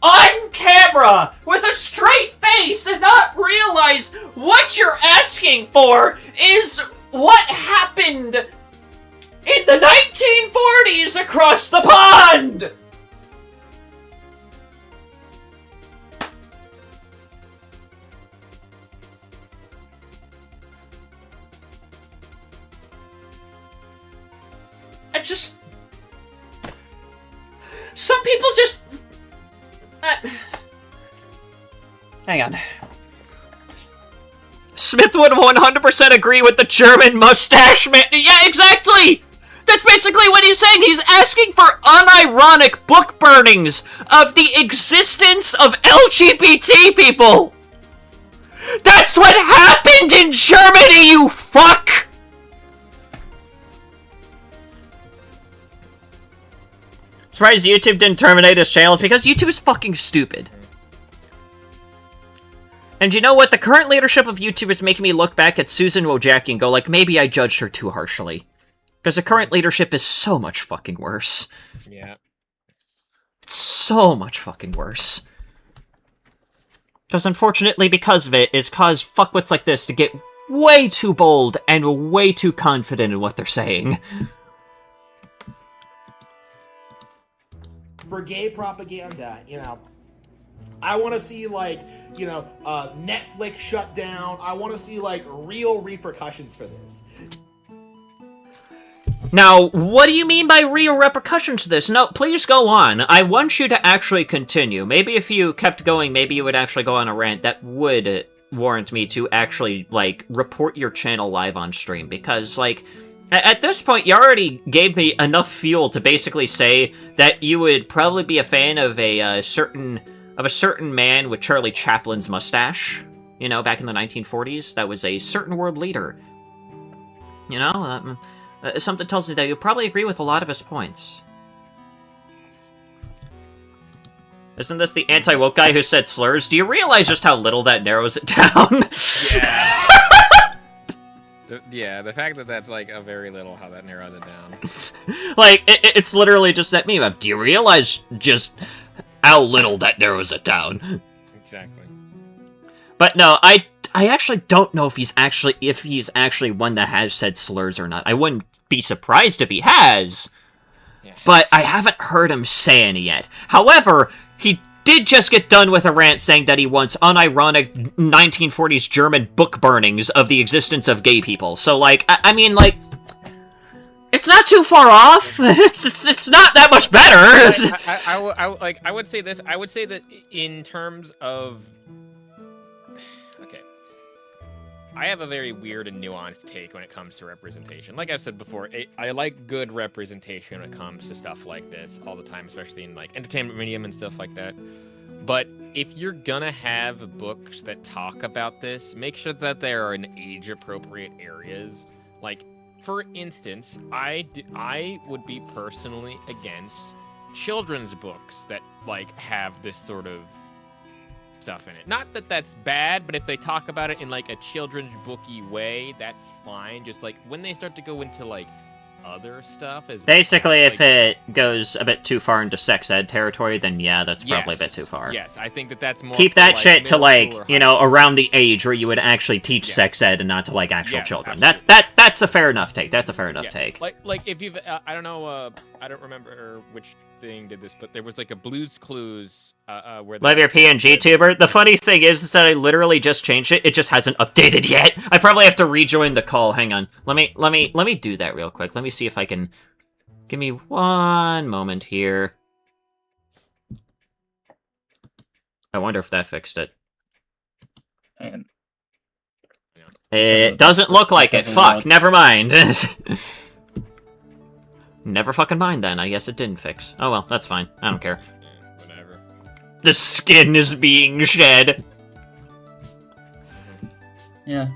On camera, with a straight face, and not realize what you're asking for is what happened in the 1940s across the pond! I just... Some people just... Hang on. Smith would 100% agree with the German mustache man. Yeah, exactly! That's basically what he's saying. He's asking for unironic book burnings of the existence of LGBT people. That's what happened in Germany, you fuck! Surprised YouTube didn't terminate his channels because YouTube is fucking stupid. And you know what? The current leadership of YouTube is making me look back at Susan Wojcicki and go, like, maybe I judged her too harshly. Because the current leadership is so much fucking worse. Yeah. It's so much fucking worse. Because unfortunately, because of it, it's caused fuckwits like this to get way too bold and way too confident in what they're saying. For gay propaganda, you know, I want to see, like, you know, Netflix shut down. I want to see, like, real repercussions for this. Now, what do you mean by real repercussions to this? No, please go on. I want you to actually continue. Maybe if you kept going, maybe you would actually go on a rant that would warrant me to actually, like, report your channel live on stream. Because, like, at this point, you already gave me enough fuel to basically say that you would probably be a fan of a certain man with Charlie Chaplin's mustache. You know, back in the 1940s, that was a certain world leader. You know, something tells me that you'll probably agree with a lot of his points. Isn't this the anti-woke guy who said slurs? Do you realize just how little that narrows it down? Yeah. The fact that that's, like, a very little how that narrows it down. Like, it's literally just that meme of, do you realize just how little that narrows it down? Exactly. But no, I actually don't know if he's actually one that has said slurs or not. I wouldn't be surprised if he has, but I haven't heard him say any yet. However, he did just get done with a rant saying that he wants unironic 1940s German book burnings of the existence of gay people. So, like, I mean, like, it's not too far off. It's not that much better. I would say this. I would say that in terms of, okay, I have a very weird and nuanced take when it comes to representation. Like I've said before, I like good representation when it comes to stuff like this all the time, especially in, like, entertainment medium and stuff like that. But if you're gonna have books that talk about this, make sure that they are in age-appropriate areas. Like, for instance, I would be personally against children's books that, like, have this sort of stuff in it. Not that that's bad, but if they talk about it in, like, a children's booky way, that's fine. Just, like, when they start to go into, like, other stuff as basically, well, if it goes a bit too far into sex ed territory, then yeah, that's probably a bit too far. Yes, I think that's more. Keep that shit to, like, you know, school. around the age where you would actually teach sex ed and not to, like, actual children. That's a fair enough take. That's a fair enough take. Like if you've, I don't know, I don't remember which thing did this, but there was, like, a Blue's Clues where Love your PNG tuber. The funny thing is that I literally just changed it. It just hasn't updated yet. I probably have to rejoin the call. Hang on. Let me do that real quick. Let me see if I can. Give me one moment here. I wonder if that fixed it. And it doesn't look like it. Fuck. Never mind. Never fucking mind then. I guess it didn't fix. Oh well, that's fine. I don't care. Yeah, whatever. The skin is being shed. yeah.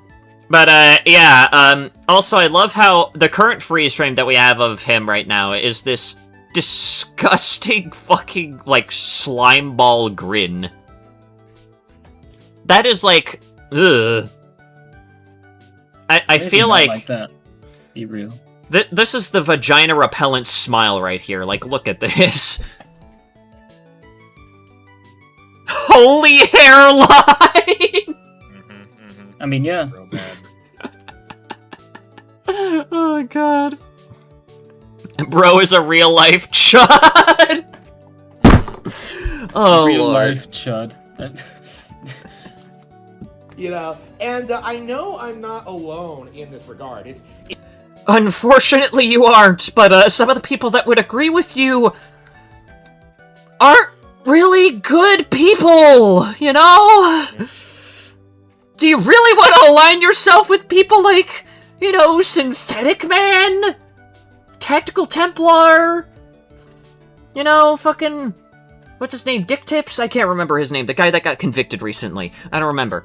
But, yeah, also I love how the current freeze frame that we have of him right now is this disgusting fucking, like, slime ball grin. That is, like, ugh. I feel like that. Be real. This is the vagina repellent smile right here. Like, look at this. Holy hairline! I mean, yeah. Real bad. Oh, God. Bro is a real-life chud! Oh, Real Lord. life chud. You know, and I know I'm not alone in this regard. Unfortunately, you aren't, but some of the people that would agree with you aren't really good people, you know? Do you really want to align yourself with people like, you know, Synthetic Man? Tactical Templar? You know, fucking... What's his name? Dick Tips? I can't remember his name. The guy that got convicted recently. I don't remember.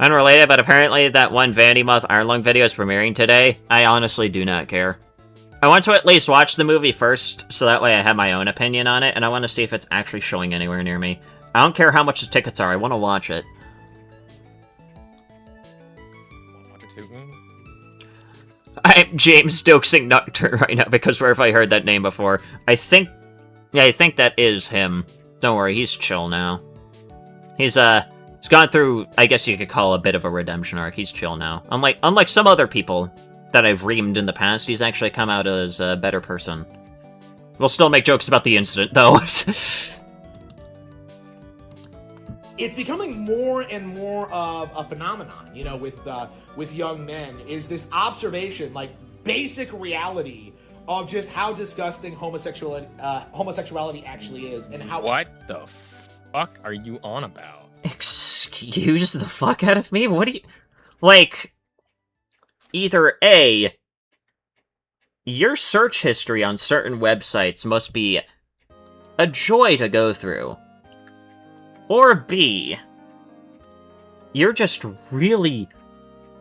Unrelated, but apparently that one Vanity Moth Iron Lung video is premiering today. I honestly do not care. I want to at least watch the movie first, so that way I have my own opinion on it, and I want to see if it's actually showing anywhere near me. I don't care how much the tickets are, I want to watch it. I'm James Stokesing Nocturne right now, because where have I heard that name before? I think that is him. Don't worry, he's chill now. He's gone through, I guess you could call a bit of a redemption arc. He's chill now. Unlike some other people that I've reamed in the past, he's actually come out as a better person. We'll still make jokes about the incident, though. It's becoming more and more of a phenomenon, you know, with young men, is this observation, like, basic reality of just how disgusting homosexuality actually is, and how... What the fuck are you on about? Excuse the fuck out of me? What do you... Like, either A, your search history on certain websites must be a joy to go through. Or B, you're just really,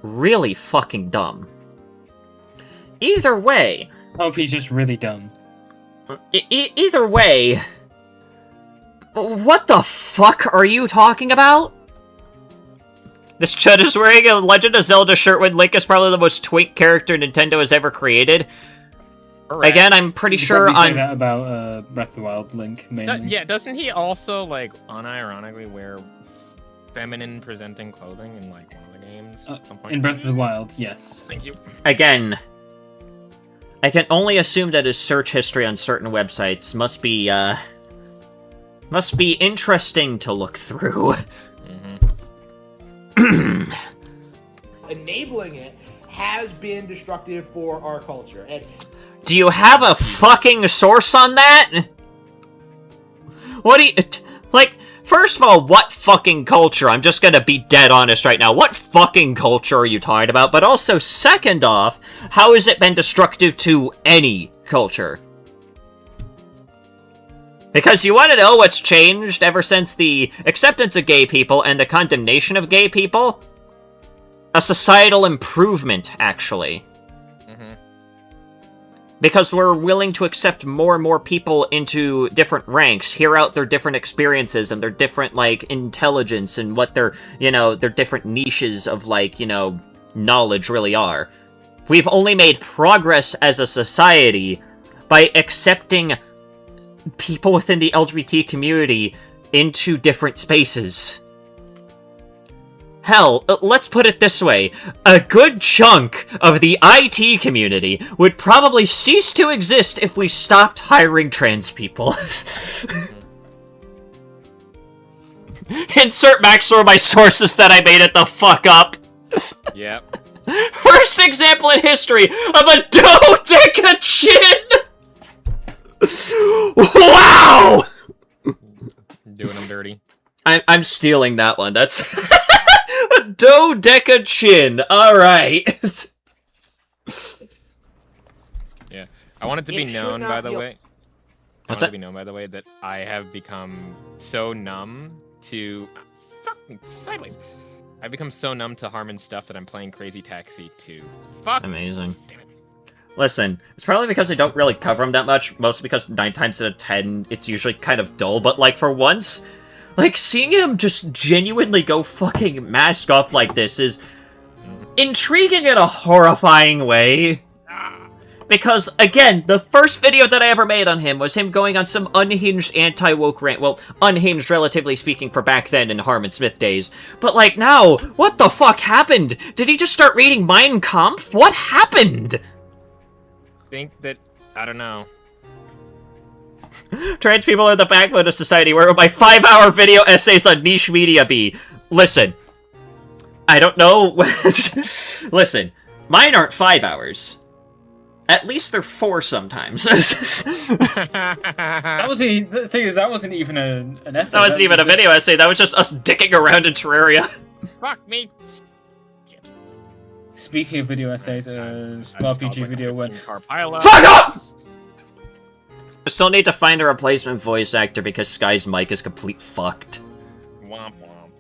really fucking dumb. Either way... I hope he's just really dumb. Either way... What the fuck are you talking about? This chud is wearing a Legend of Zelda shirt when Link is probably the most twink character Nintendo has ever created. Correct. Again, I'm pretty sure on... that about Breath of the Wild Link, mainly. Yeah, doesn't he also, like, unironically wear feminine presenting clothing in, like, one of the games at some point? In Breath of the Wild, yes. Thank you. Again, I can only assume that his search history on certain websites must be interesting to look through. Enabling it has been destructive for our culture. And do you have a fucking source on that? What do you... Like, first of all, what fucking culture? I'm just gonna be dead honest right now. What fucking culture are you talking about? But also, second off, how has it been destructive to any culture? Because you want to know what's changed ever since the acceptance of gay people and the condemnation of gay people? A societal improvement, actually. Because we're willing to accept more and more people into different ranks, hear out their different experiences and their different, like, intelligence and what their, you know, their different niches of, like, you know, knowledge really are. We've only made progress as a society by accepting people within the LGBT community into different spaces. Hell, let's put it this way. A good chunk of the IT community would probably cease to exist if we stopped hiring trans people. Insert back of my sources that I made it the fuck up. Yep. First example in history of a dodeca chin! Wow! Doing them dirty. I'm stealing that one. That's a dodeca chin. All right. Yeah, I want it to be known, by the way. What's I want it that? to be known, by the way, that I have become so numb to fucking sideways. I've become so numb to Harmon's stuff that I'm playing Crazy Taxi 2. Fuck. Amazing. Damn it. Listen, it's probably because I don't really cover him that much, mostly because 9 times out of 10, it's usually kind of dull, but, like, for once, like, seeing him just genuinely go fucking mask off like this is intriguing in a horrifying way. Because, again, the first video that I ever made on him was him going on some unhinged anti-woke rant. Well, unhinged, relatively speaking, for back then in Harmon Smith days. But, like, now, what the fuck happened? Did he just start reading Mein Kampf? What happened? Think that, I don't know. Trans people are the backbone of society. Where would my 5-hour video essays on niche media be? Listen. I don't know. Listen. Mine aren't 5 hours. At least they're 4 sometimes. That was the thing is, that wasn't even an essay. That wasn't even a video essay. That was just us dicking around in Terraria. Fuck me. Speaking of video essays, RPG video went. Fuck up! I still need to find a replacement voice actor because Sky's mic is complete fucked. Womp womp.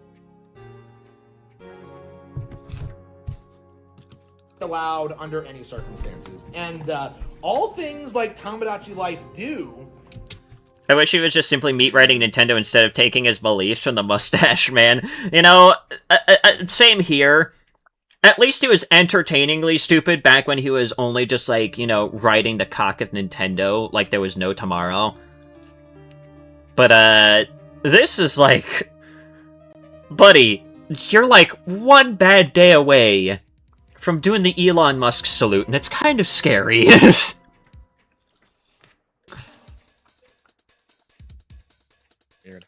allowed under any circumstances. And all things like Tamagotchi Life do. I wish he was just simply meat writing Nintendo instead of taking his beliefs from the Mustache Man. You know, same here. At least he was entertainingly stupid back when he was only just, like, you know, riding the cock of Nintendo like there was no tomorrow. But, this is like... Buddy, you're like one bad day away from doing the Elon Musk salute, and it's kind of scary. Weird.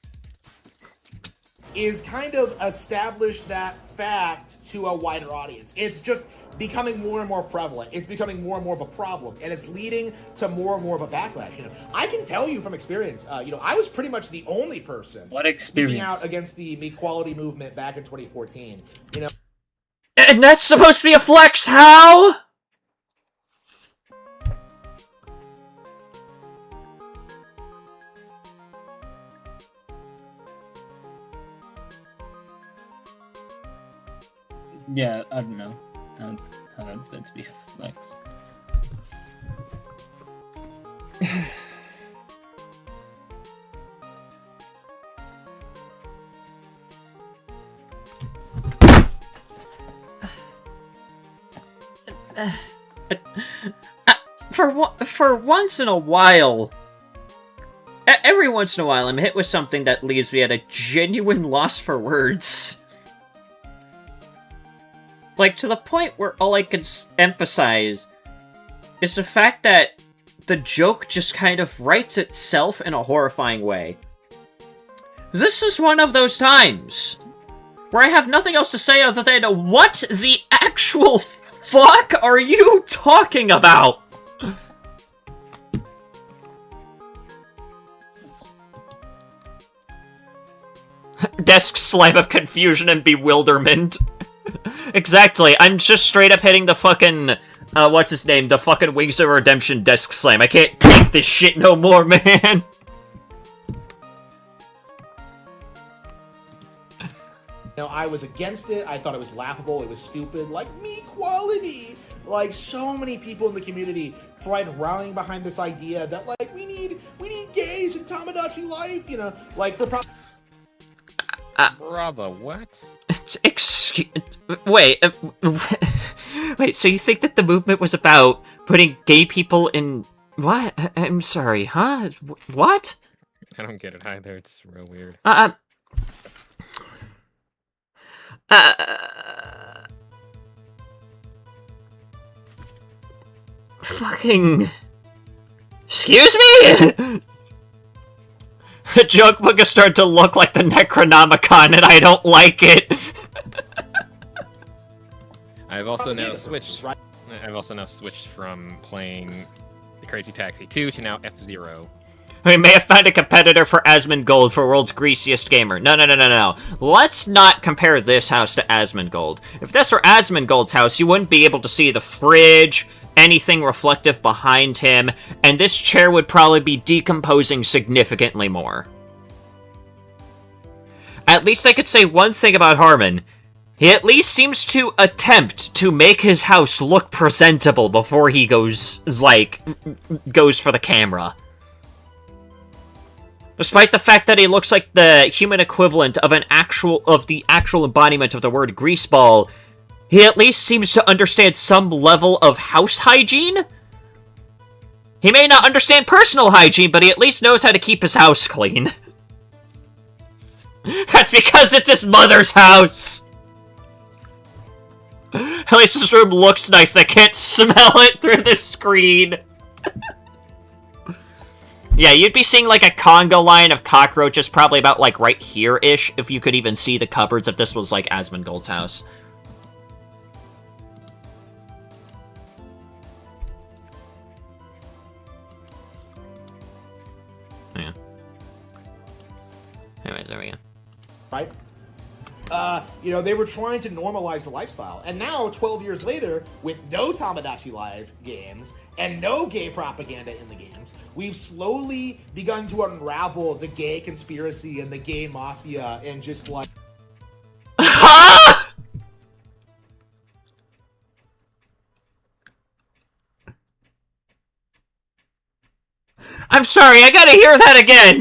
Is kind of establish that fact to a wider audience. It's just becoming more and more prevalent. It's becoming more and more of a problem, and it's leading to more and more of a backlash. You know, I can tell you from experience. You know, I was pretty much the only person speaking out against the equality movement back in 2014. You know, and that's supposed to be a flex. How? Yeah, I don't know how that's meant to be flex. For once in a while, every once in a while, I'm hit with something that leaves me at a genuine loss for words. Like, to the point where all I can emphasize is the fact that the joke just kind of writes itself in a horrifying way. This is one of those times where I have nothing else to say other than, what the actual fuck are you talking about? Desk slam of confusion and bewilderment. Exactly, I'm just straight up hitting the fucking, what's his name, the fucking Wings of Redemption desk slam. I can't take this shit no more, man! No, I was against it. I thought it was laughable. It was stupid. Like, me quality. Like, so many people in the community tried rallying behind this idea that, like, we need gays in Tamagotchi Life, you know? Like, the problem... Brother, what? Wait, wait, so you think that the movement was about putting gay people in... What? I'm sorry, huh? What? I don't get it either, it's real weird. Fucking... Excuse me?! The joke book is starting to look like the Necronomicon, and I don't like it. I've also now switched from playing the Crazy Taxi 2 to now F-Zero. We may have found a competitor for Asmongold for World's Greasiest Gamer. No. Let's not compare this house to Asmongold. If this were Asmongold's house, you wouldn't be able to see the fridge, anything reflective behind him, and this chair would probably be decomposing significantly more. At least I could say one thing about Harmon. He at least seems to attempt to make his house look presentable before he goes for the camera. Despite the fact that he looks like the human equivalent of the actual embodiment of the word greaseball, he at least seems to understand some level of house hygiene? He may not understand personal hygiene, but he at least knows how to keep his house clean. That's because it's his mother's house! At least his room looks nice, I can't smell it through the screen. Yeah, you'd be seeing like a conga line of cockroaches probably about like right here-ish, if you could even see the cupboards if this was like Asmongold's house. Yeah. Anyways, there we go. Right? You know, they were trying to normalize the lifestyle. And now, 12 years later, with no Tamagotchi Live games and no gay propaganda in the games, we've slowly begun to unravel the gay conspiracy and the gay mafia and just like... I'm sorry, I gotta hear that again!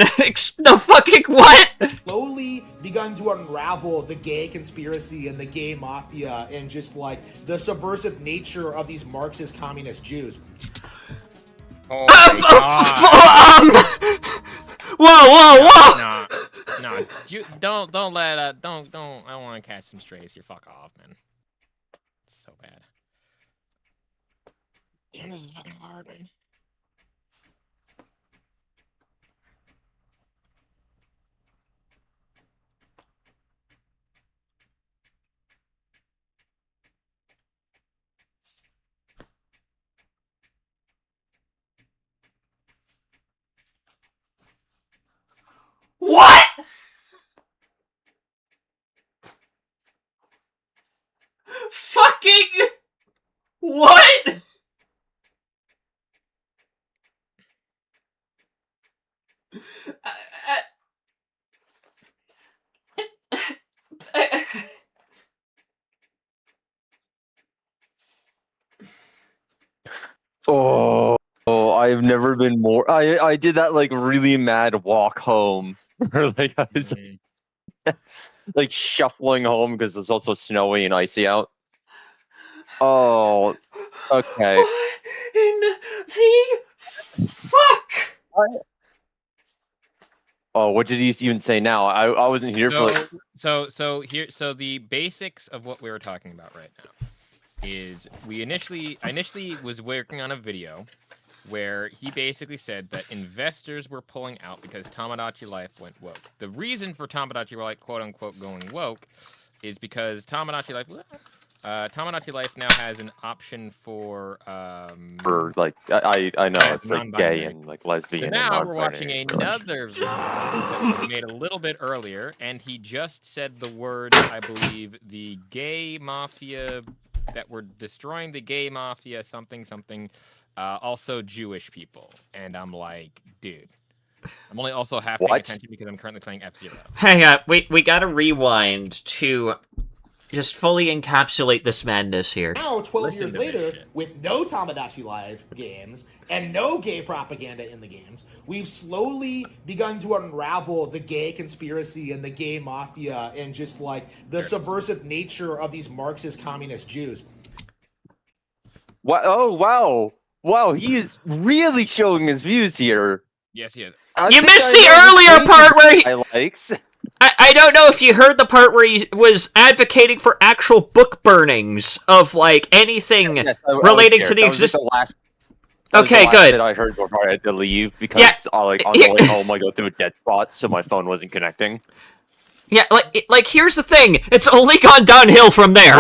The fucking what? Slowly begun to unravel the gay conspiracy and the gay mafia and just like the subversive nature of these Marxist communist Jews. Oh my god. Whoa! No. Don't let I want to catch some strays. You fuck off, man. It's so bad. Damn, this is fucking hard, man. What? Fucking what? Oh, I've never been more. I did that like really mad walk home, where like I was like shuffling home because it's also snowy and icy out. Oh, okay. What in the fuck? Oh, what did he even say now? I wasn't here for like... So the basics of what we were talking about right now is I initially was working on a video where he basically said that investors were pulling out because Tamagotchi Life went woke. The reason for Tamagotchi Life, quote unquote, going woke is because Tamagotchi Life now has an option for like I know it's like gay and like lesbian. So now and we're watching another video that was made a little bit earlier, and he just said the word, I believe, the gay mafia, that we're destroying the gay mafia, something, also Jewish people. And I'm like, dude. I'm only also half paying attention because I'm currently playing F-Zero. Hang on, we gotta rewind to just fully encapsulate this madness here. Now, 12 years later, with no Tamagotchi Live games and no gay propaganda in the games, we've slowly begun to unravel the gay conspiracy and the gay mafia and just like the subversive nature of these Marxist communist Jews. Oh, wow, he is really showing his views here. Yes, he is. You missed the earlier part where he... likes. I don't know if you heard the part where he was advocating for actual book burnings of, like, anything relating to the existence... Okay, good. That I heard before I had to leave because on the way home I go through a dead spot, so my phone wasn't connecting. Yeah, like here's the thing. It's only gone downhill from there.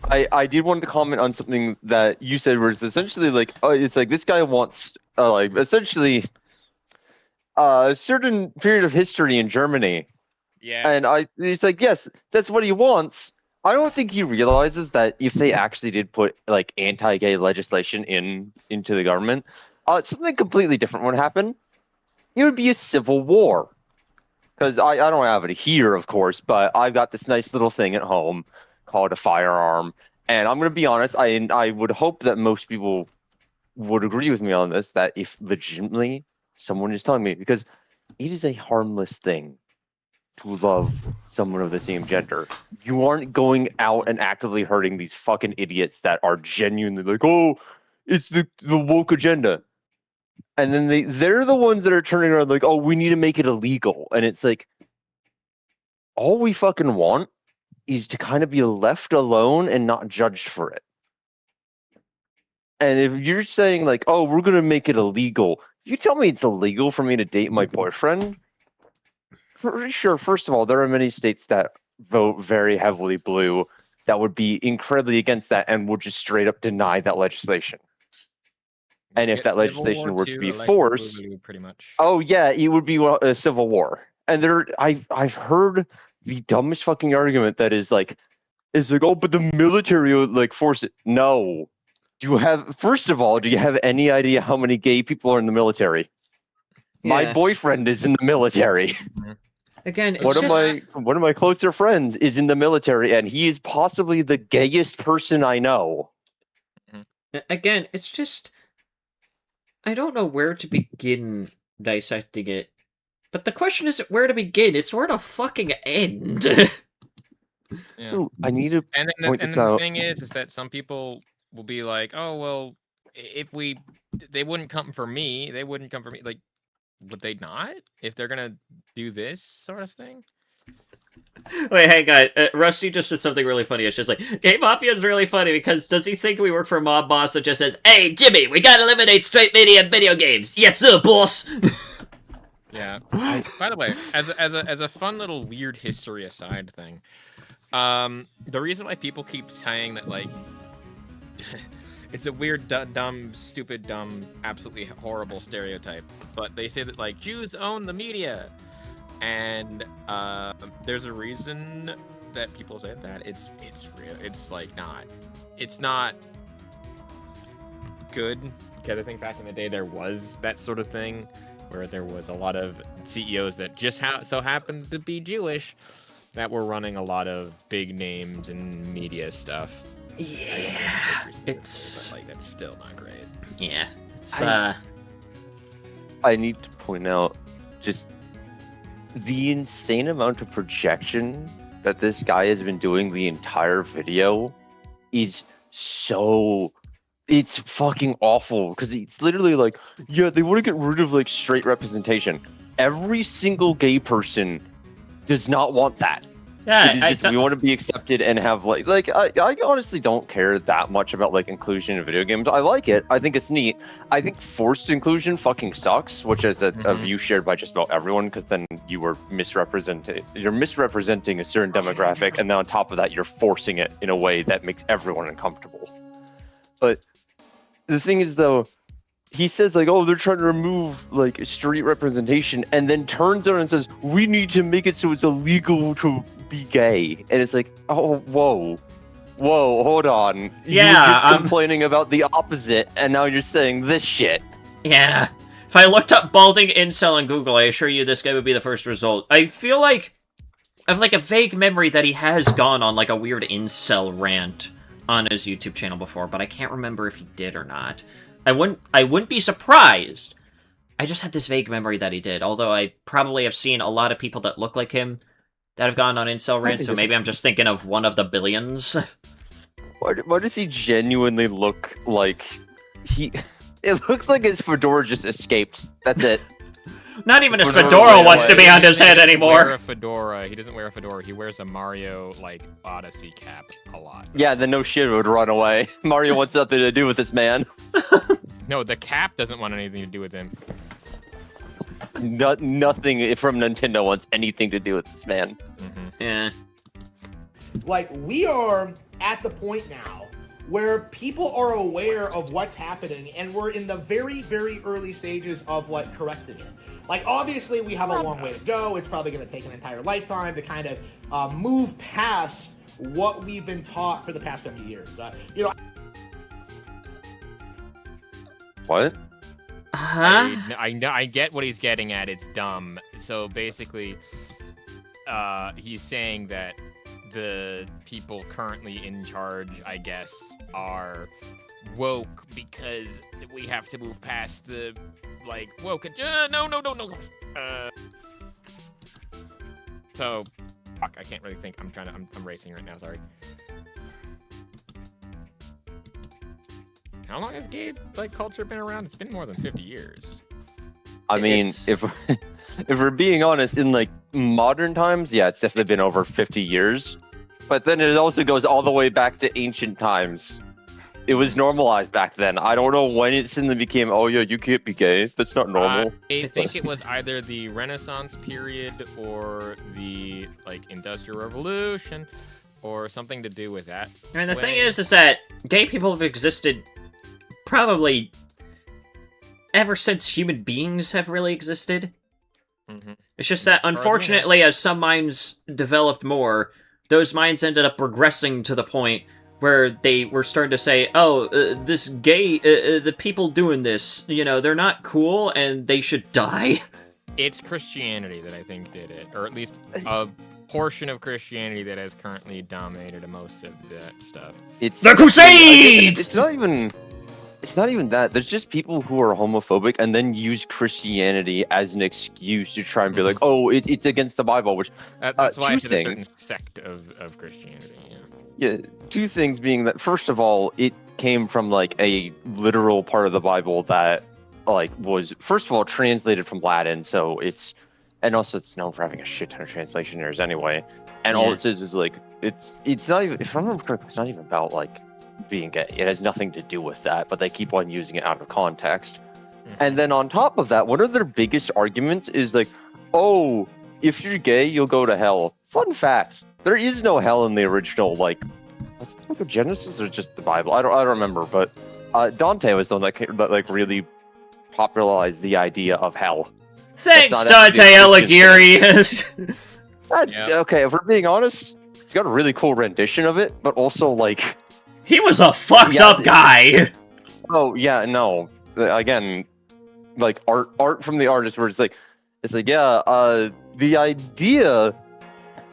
I did want to comment on something that you said, where it's essentially like, it's like this guy wants, essentially, a certain period of history in Germany. Yeah. And he's like, yes, that's what he wants. I don't think he realizes that if they actually did put like anti-gay legislation into the government, something completely different would happen. It would be a civil war. Because I don't have it here, of course, but I've got this nice little thing at home called a firearm. And I'm going to be honest, I would hope that most people would agree with me on this, that if legitimately someone is telling me, because it is a harmless thing to love someone of the same gender. You aren't going out and actively hurting these fucking idiots that are genuinely like, oh, it's the woke agenda. And then they're the ones that are turning around like, oh, we need to make it illegal. And it's like, all we fucking want is to kind of be left alone and not judged for it. And if you're saying like, oh, we're going to make it illegal, if you tell me it's illegal for me to date my boyfriend, pretty sure, first of all, there are many states that vote very heavily blue that would be incredibly against that and would just straight up deny that legislation. And if that legislation were to be forced, pretty much. Oh yeah, it would be a civil war. And I've heard the dumbest fucking argument that is like, oh, but the military would like force it. No. First of all, do you have any idea how many gay people are in the military? Yeah. My boyfriend is in the military. Again, it's one of my closer friends is in the military, and he is possibly the gayest person I know. Again, it's just... I don't know where to begin dissecting it. But the question isn't where to begin, it's where to fucking end. Yeah. So I need to And then, point and this then the out. thing is that some people will be like, oh, well, if they wouldn't come for me, they wouldn't come for me. Like, would they not? If they're gonna do this sort of thing? Wait, hang on. Rusty just said something really funny. It's just like, Game Mafia is really funny because does he think we work for a mob boss that just says, "Hey, Jimmy, we gotta eliminate straight media and video games"? Yes, sir, boss. Yeah. By the way, as a fun little weird history aside thing, the reason why people keep saying that, like, it's a weird, dumb, stupid, dumb, absolutely horrible stereotype, but they say that, like, Jews own the media. And there's a reason that people say that. It's real. It's like not. It's not good because I think back in the day there was that sort of thing where there was a lot of CEOs that just so happened to be Jewish that were running a lot of big names and media stuff. Yeah, it's but, like, that's still not great. Yeah, it's I need to point out just the insane amount of projection that this guy has been doing the entire video is so... It's fucking awful, because it's literally like, yeah, they want to get rid of, like, straight representation. Every single gay person does not want that. yeah. It is just, we want to be accepted and have, like I honestly don't care that much about, like, inclusion in video games. I like it. I think it's neat. I think forced inclusion fucking sucks, which is a view shared by just about everyone, because then you were misrepresented. You're misrepresenting a certain demographic, and then on top of that, you're forcing it in a way that makes everyone uncomfortable. But the thing is, though, he says, like, oh, they're trying to remove, like, street representation, and then turns around and says, we need to make it so it's illegal to be gay. And it's like, oh, whoa, hold on. Yeah, you were just complaining about the opposite, and now you're saying this shit. Yeah. If I looked up balding incel on Google, I assure you this guy would be the first result. I feel like I have, like, a vague memory that he has gone on, like, a weird incel rant on his YouTube channel before, but I can't remember if he did or not. I wouldn't be surprised. I just have this vague memory that he did, although I probably have seen a lot of people that look like him that have gone on incel rants, so maybe I'm just thinking of one of the billions. Why does he genuinely look like he... It looks like his fedora just escaped. That's it. Not even his fedora wants to be on his head anymore. Wear a fedora. He doesn't wear a fedora. He wears a Mario, like, Odyssey cap a lot. Yeah, then no shit would run away. Mario wants nothing to do with this man. No, the cap doesn't want anything to do with him. Nothing from Nintendo wants anything to do with this man. Mm-hmm. Yeah. Like, we are at the point now where people are aware of what's happening, and we're in the very, very early stages of, like, correcting it. Like, obviously, we have a long way to go. It's probably going to take an entire lifetime to kind of move past what we've been taught for the past 50 years. You know. What? Huh? I get what he's getting at. It's dumb. So basically, he's saying that the people currently in charge, I guess, are woke because we have to move past the, like, woke. No. So, fuck, I can't really think. I'm racing right now. Sorry. How long has gay, like, culture been around? It's been more than 50 years. I mean, if we're being honest, in, like, modern times, yeah, it's definitely been over 50 years. But then it also goes all the way back to ancient times. It was normalized back then. I don't know when it suddenly became, oh yeah, you can't be gay. That's not normal. I think it was either the Renaissance period or the, like, Industrial Revolution or something to do with that. I mean, the thing is that gay people have existed probably ever since human beings have really existed. Mm-hmm. It's just that, unfortunately, as some minds developed more, those minds ended up regressing to the point where they were starting to say, oh, this gay, the people doing this, you know, they're not cool and they should die. It's Christianity that I think did it, or at least a portion of Christianity that has currently dominated most of that stuff. It's the Crusades! it's not even that. There's just people who are homophobic and then use Christianity as an excuse to try and be like, oh, it's against the Bible, which That's why two it's a certain things. sect of Christianity. Yeah, two things being that, first of all, it came from like a literal part of the Bible that like was, first of all, translated from Latin, so and also it's known for having a shit ton of translation errors anyway. And all it says is like, it's not even, if I remember correctly, it's not even about like being gay. It has nothing to do with that, but they keep on using it out of context. And then on top of that, one of their biggest arguments is like, oh, if you're gay, you'll go to hell. Fun fact, there is no hell in the original, like, was it like a Genesis or just the Bible? I don't remember, but Dante was the one that like really popularized the idea of hell. Thanks, Dante Alighieri. Okay, if we're being honest, he's got a really cool rendition of it, but also like, he was a fucked up guy. Oh yeah, no. Again, like art from the artist, where it's like yeah, the idea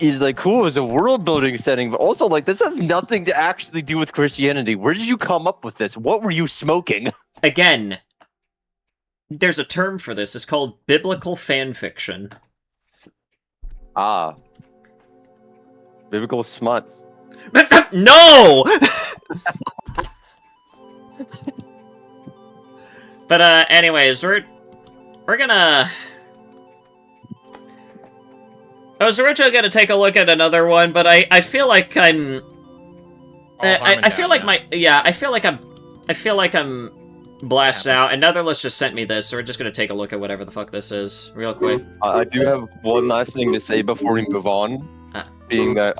is like cool as a world building setting, but also like this has nothing to actually do with Christianity. Where did you come up with this? What were you smoking? Again, there's a term for this. It's called biblical fan fiction. Ah, biblical smut. No. But anyways, we're gonna. I was originally gonna take a look at another one, but I feel like I'm. I feel like I feel like I'm blasted out. And Netherless just sent me this, so we're just gonna take a look at whatever the fuck this is real quick. I do have one last thing to say before we move on, being that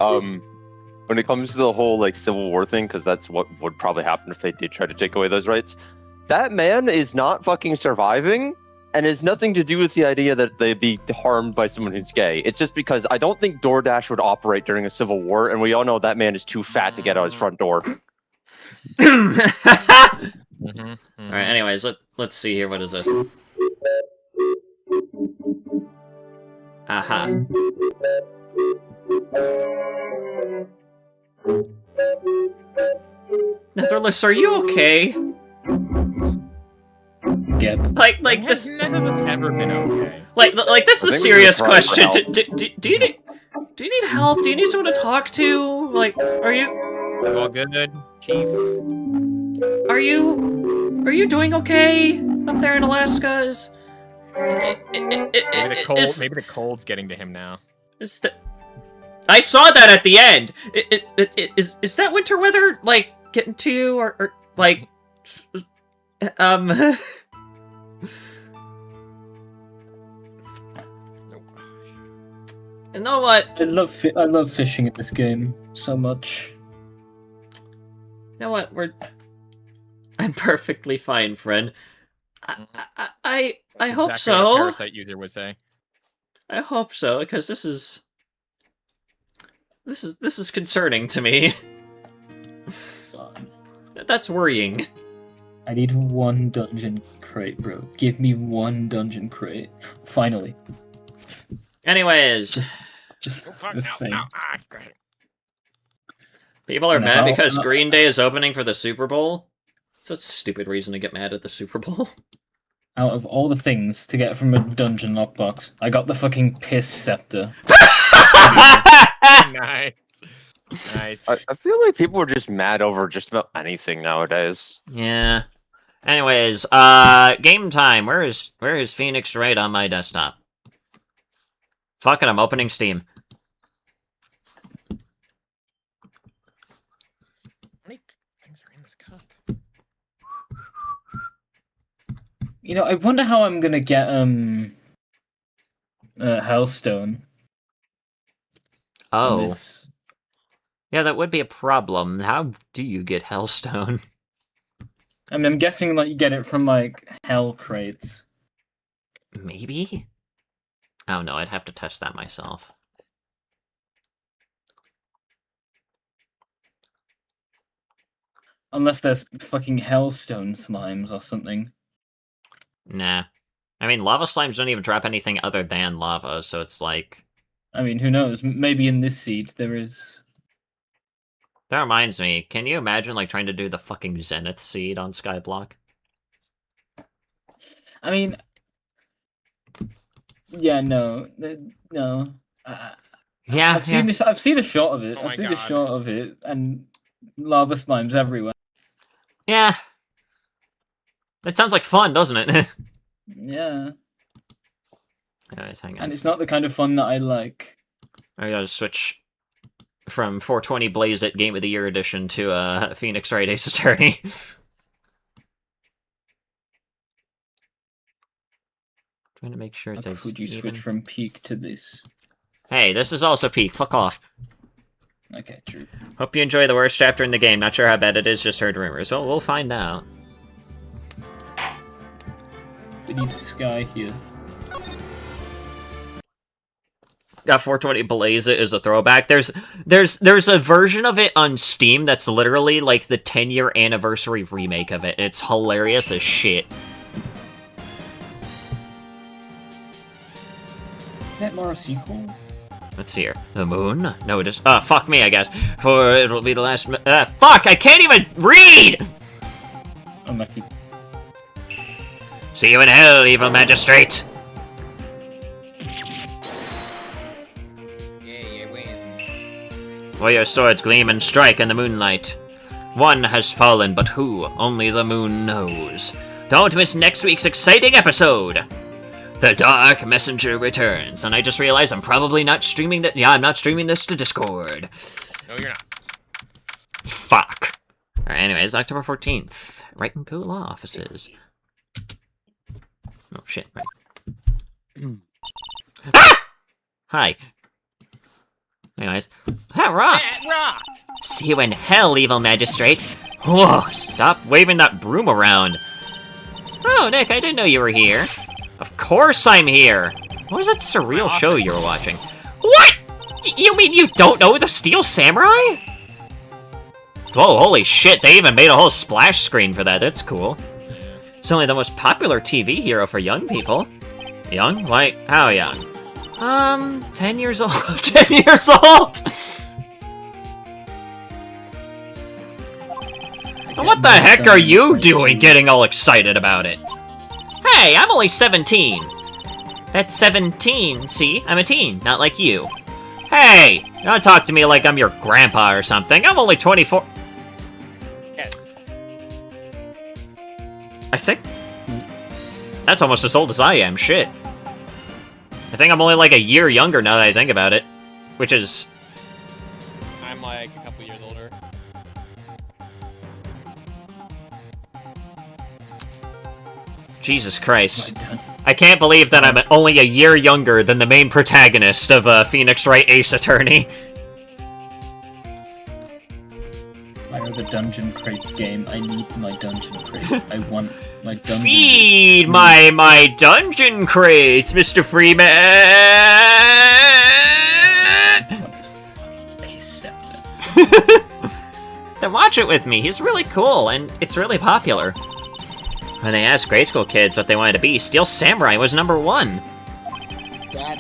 when it comes to the whole like Civil War thing, because that's what would probably happen if they did try to take away those rights. That man is not fucking surviving, and has nothing to do with the idea that they'd be harmed by someone who's gay. It's just because I don't think DoorDash would operate during a civil war, and we all know that man is too fat to get out his front door. Alright, anyways, let's see here. What is this? Aha. Netherless, are you okay? Geb. Like this. None of it's ever been okay. Like this is a serious question. Do you need help? Do you need someone to talk to? Like, are you all good, Chief? Are you doing okay up there in Alaska? Maybe the cold's getting to him now. I saw that at the end. Is that winter weather like getting to you or like You know what? I love fishing in this game so much. You know what? I'm perfectly fine, friend. I hope exactly so. What a Parasite user would say. I hope so, because this is concerning to me. That's worrying. I need one dungeon crate, bro. Give me one dungeon crate. Finally. Anyways. Just saying. People are mad because Green Day is opening for the Super Bowl? It's a stupid reason to get mad at the Super Bowl. Out of all the things to get from a dungeon lockbox, I got the fucking piss scepter. Nice. Nice. I feel like people are just mad over just about anything nowadays. Yeah. Anyways, game time. Where is Phoenix Wright on my desktop? Fuck it, I'm opening Steam. How many things are in this cup? You know, I wonder how I'm gonna get Hellstone. Oh. Yeah, that would be a problem. How do you get Hellstone? I mean, I'm guessing like you get it from like Hell crates. Maybe? Oh no, I'd have to test that myself. Unless there's fucking Hellstone slimes or something. Nah. I mean, lava slimes don't even drop anything other than lava, so it's like... I mean, who knows? Maybe in this seed there is... That reminds me, can you imagine, like, trying to do the fucking Zenith seed on Skyblock? I mean, yeah, no. Yeah, I've seen I've seen a shot of it. Oh I've seen a God. shot of it, and lava slimes everywhere. Yeah. That sounds like fun, doesn't it? Yeah. Anyways, hang on. And it's not the kind of fun that I like. I gotta switch from 420 Blaze It Game of the Year edition to Phoenix Wright Ace Attorney. Trying to make sure it's Would you switch from peak to this? Hey, this is also peak. Fuck off. Okay, true. Hope you enjoy the worst chapter in the game. Not sure how bad it is, just heard rumors. Well, we'll find out. We need Sky here. Got 420 Blaze It is a throwback. There's a version of it on Steam that's literally like the 10-year anniversary remake of it. It's hilarious as shit. Is that more a sequel? Let's see here. The moon? No, it is. Fuck me, I guess. For it'll be the last. Fuck! I can't even read! Unlucky. See you in hell, evil magistrate! Yay, I win. Where your swords gleam and strike in the moonlight. One has fallen, but who? Only the moon knows. Don't miss next week's exciting episode! The Dark Messenger returns, and I just realized I'm probably not streaming that. Yeah, I'm not streaming this to Discord. No, you're not. Fuck. Alright, anyways, October 14th. Right in Cool Law offices. Oh, shit, right. Ah! Hi. Anyways. That rocked! That rocked! See you in hell, evil magistrate. Whoa, stop waving that broom around. Oh, Nick, I didn't know you were here. Of course I'm here! What was that surreal show you were watching? What?! You mean you don't know the Steel Samurai? Whoa, holy shit, they even made a whole splash screen for that, that's cool. It's only the most popular TV hero for young people. Young? Why, how young? 10 years old. 10 years old! What the heck are you doing getting all excited about it? Hey, I'm only 17. That's 17, see? I'm a teen, not like you. Hey, don't talk to me like I'm your grandpa or something. I'm only 24. Yes. I think... That's almost as old as I am, shit. I think I'm only like a year younger now that I think about it. Which is... I'm like a couple years older. Jesus Christ. I can't believe that I'm only a year younger than the main protagonist of Phoenix Wright Ace Attorney. I have a dungeon crates game. I need my dungeon crates. I want my dungeon Feed my dungeon crates, Mr. Freeman! Then watch it with me. He's really cool, and it's really popular. When they asked grade school kids what they wanted to be, Steel Samurai was #1.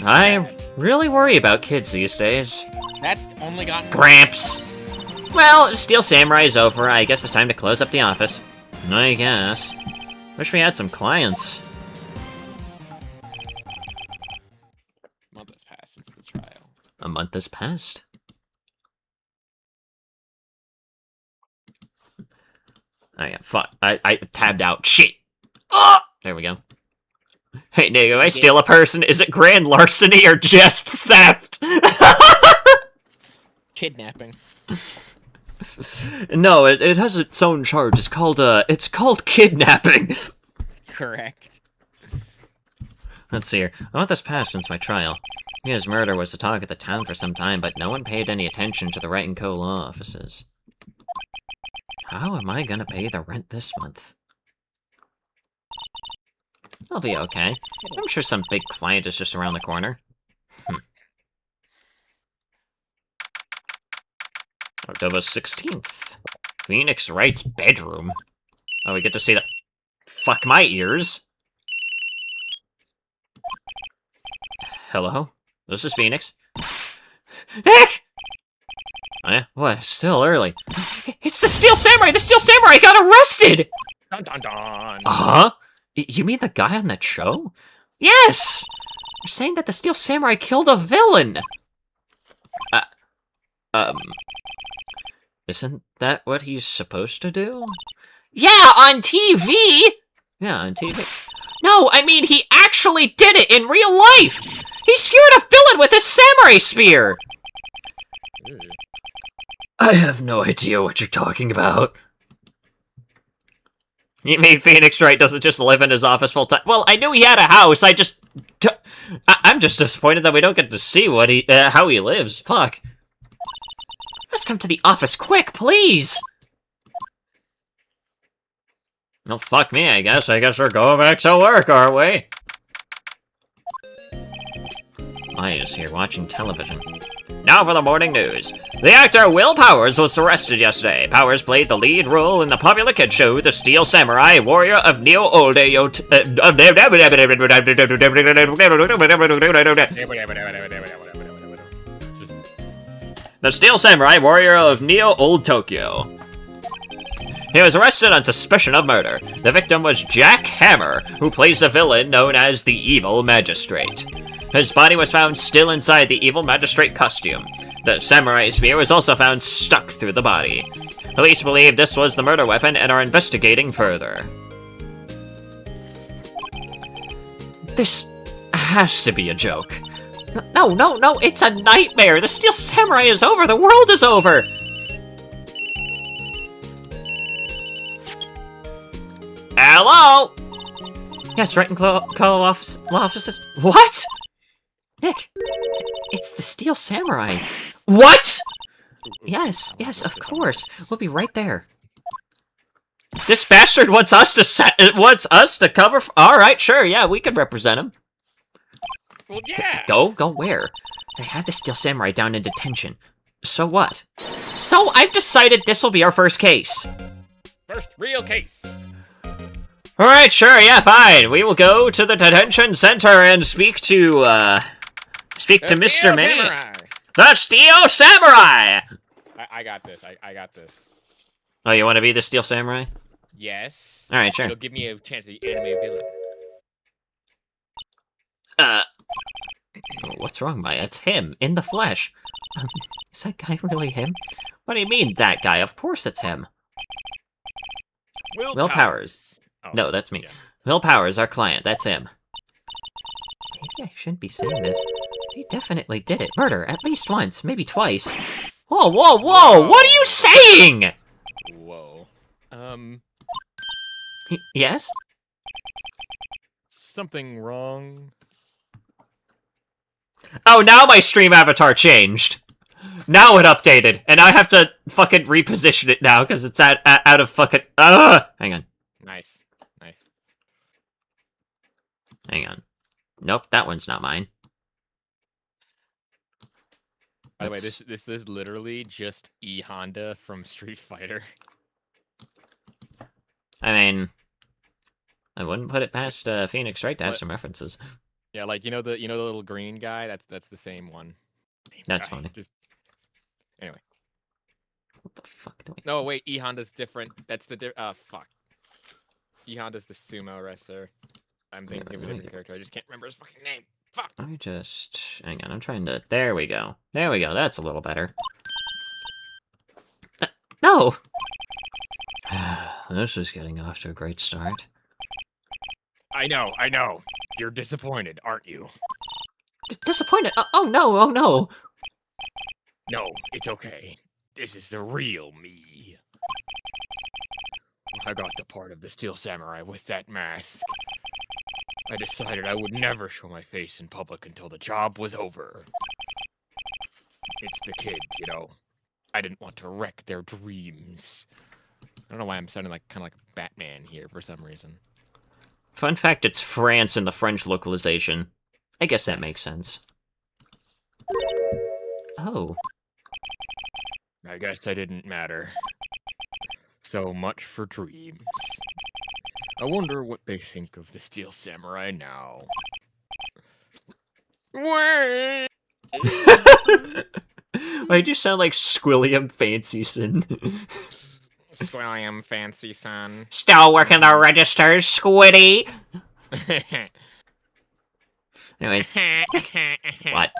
I really worry about kids these days. That's only gotten... Gramps! Well, Steel Samurai is over. I guess it's time to close up the office. I guess. Wish we had some clients. A month has passed since the trial. A month has passed. Oh yeah, fuck. I tabbed out. Shit! Oh! There we go. Hey, nigga, I steal a person. Is it grand larceny or just theft? Kidnapping. No, it has its own charge. It's called kidnapping. Correct. Let's see here. A month has passed since my trial. Mia's murder was the talk of the town for some time, but no one paid any attention to the Wright & Co. law offices. How am I gonna pay the rent this month? I'll be okay. I'm sure some big client is just around the corner. October 16th. Phoenix Wright's bedroom. Oh, we get to see the... Fuck my ears. Hello? This is Phoenix. Heck! Oh yeah? What? Still early. It's the Steel Samurai! The Steel Samurai got arrested! Dun dun dun! Uh-huh? You mean the guy on that show? Yes! You're saying that the Steel Samurai killed a villain! Isn't that what he's supposed to do? Yeah, on TV! Yeah, on TV. No, I mean, he actually did it in real life! He skewered a villain with his samurai spear! I have no idea what you're talking about. You mean Phoenix Wright doesn't just live in his office full time? Well, I knew he had a house, I'm just disappointed that we don't get to see what how he lives. Fuck. Let's come to the office quick, please! Well, fuck me, I guess. I guess we're going back to work, are we? Maya's here watching television. Now for the morning news. The actor Will Powers was arrested yesterday. Powers played the lead role in the popular kid show The Steel Samurai, Warrior of Neo-Old-Ayo... The Steel Samurai, Warrior of Neo-Old Tokyo. He was arrested on suspicion of murder. The victim was Jack Hammer, who plays the villain known as the Evil Magistrate. His body was found still inside the Evil Magistrate costume. The samurai spear was also found stuck through the body. Police believe this was the murder weapon and are investigating further. This has to be a joke. No, it's a nightmare! The Steel Samurai is over! The world is over! Hello? Yes, right and call offices. What? Nick, it's the Steel Samurai. What? Yes, of course. We'll be right there. This bastard wants us to cover. All right, sure, yeah, we could represent him. Well, yeah. Go where? They have the Steel Samurai down in detention. So what? So I've decided this will be our first case. First real case. All right, sure, yeah, fine. We will go to the detention center and speak to Mr. May. The Steel Samurai! I got this. I got this. Oh, you want to be the Steel Samurai? Yes. All right, sure. It'll give me a chance to the anime villain. What's wrong, Maya? It's him, in the flesh. Is that guy really him? What do you mean, that guy? Of course it's him. Will Powers. Oh, no, that's me. yeah. Will Powers, our client. That's him. Maybe I shouldn't be saying this. He definitely did it. Murder, at least once, maybe twice. Whoa! What are you saying? Whoa. Yes? Something wrong? Oh, now my stream avatar changed. Now it updated, and I have to fucking reposition it now, because it's out of fucking... Hang on. Nice. Hang on. Nope, that one's not mine. By the way, this is literally just E Honda from Street Fighter. I mean, I wouldn't put it past Phoenix Wright to have some references. Yeah, like you know the little green guy. That's the same one. That's funny. Anyway. What the fuck do we? No, wait. E Honda's different. That's the fuck. E Honda's the sumo wrestler. I'm thinking of a different character. I just can't remember his fucking name. Fuck. Hang on. I'm trying to. There we go. That's a little better. No. This is getting off to a great start. I know. You're disappointed, aren't you? Disappointed? Oh no! No, it's okay. This is the real me. I got the part of the Steel Samurai with that mask. I decided I would never show my face in public until the job was over. It's the kids, you know. I didn't want to wreck their dreams. I don't know why I'm sounding like kind of like Batman here for some reason. Fun fact, it's France in the French localization. I guess that makes sense. Oh. I guess I didn't matter. So much for dreams. I wonder what they think of the Steel Samurai now. Wait! Why'd you sound like Squilliam Fancyson? Squilliam Fancy Son. Still working the registers, Squiddy? Anyways. What?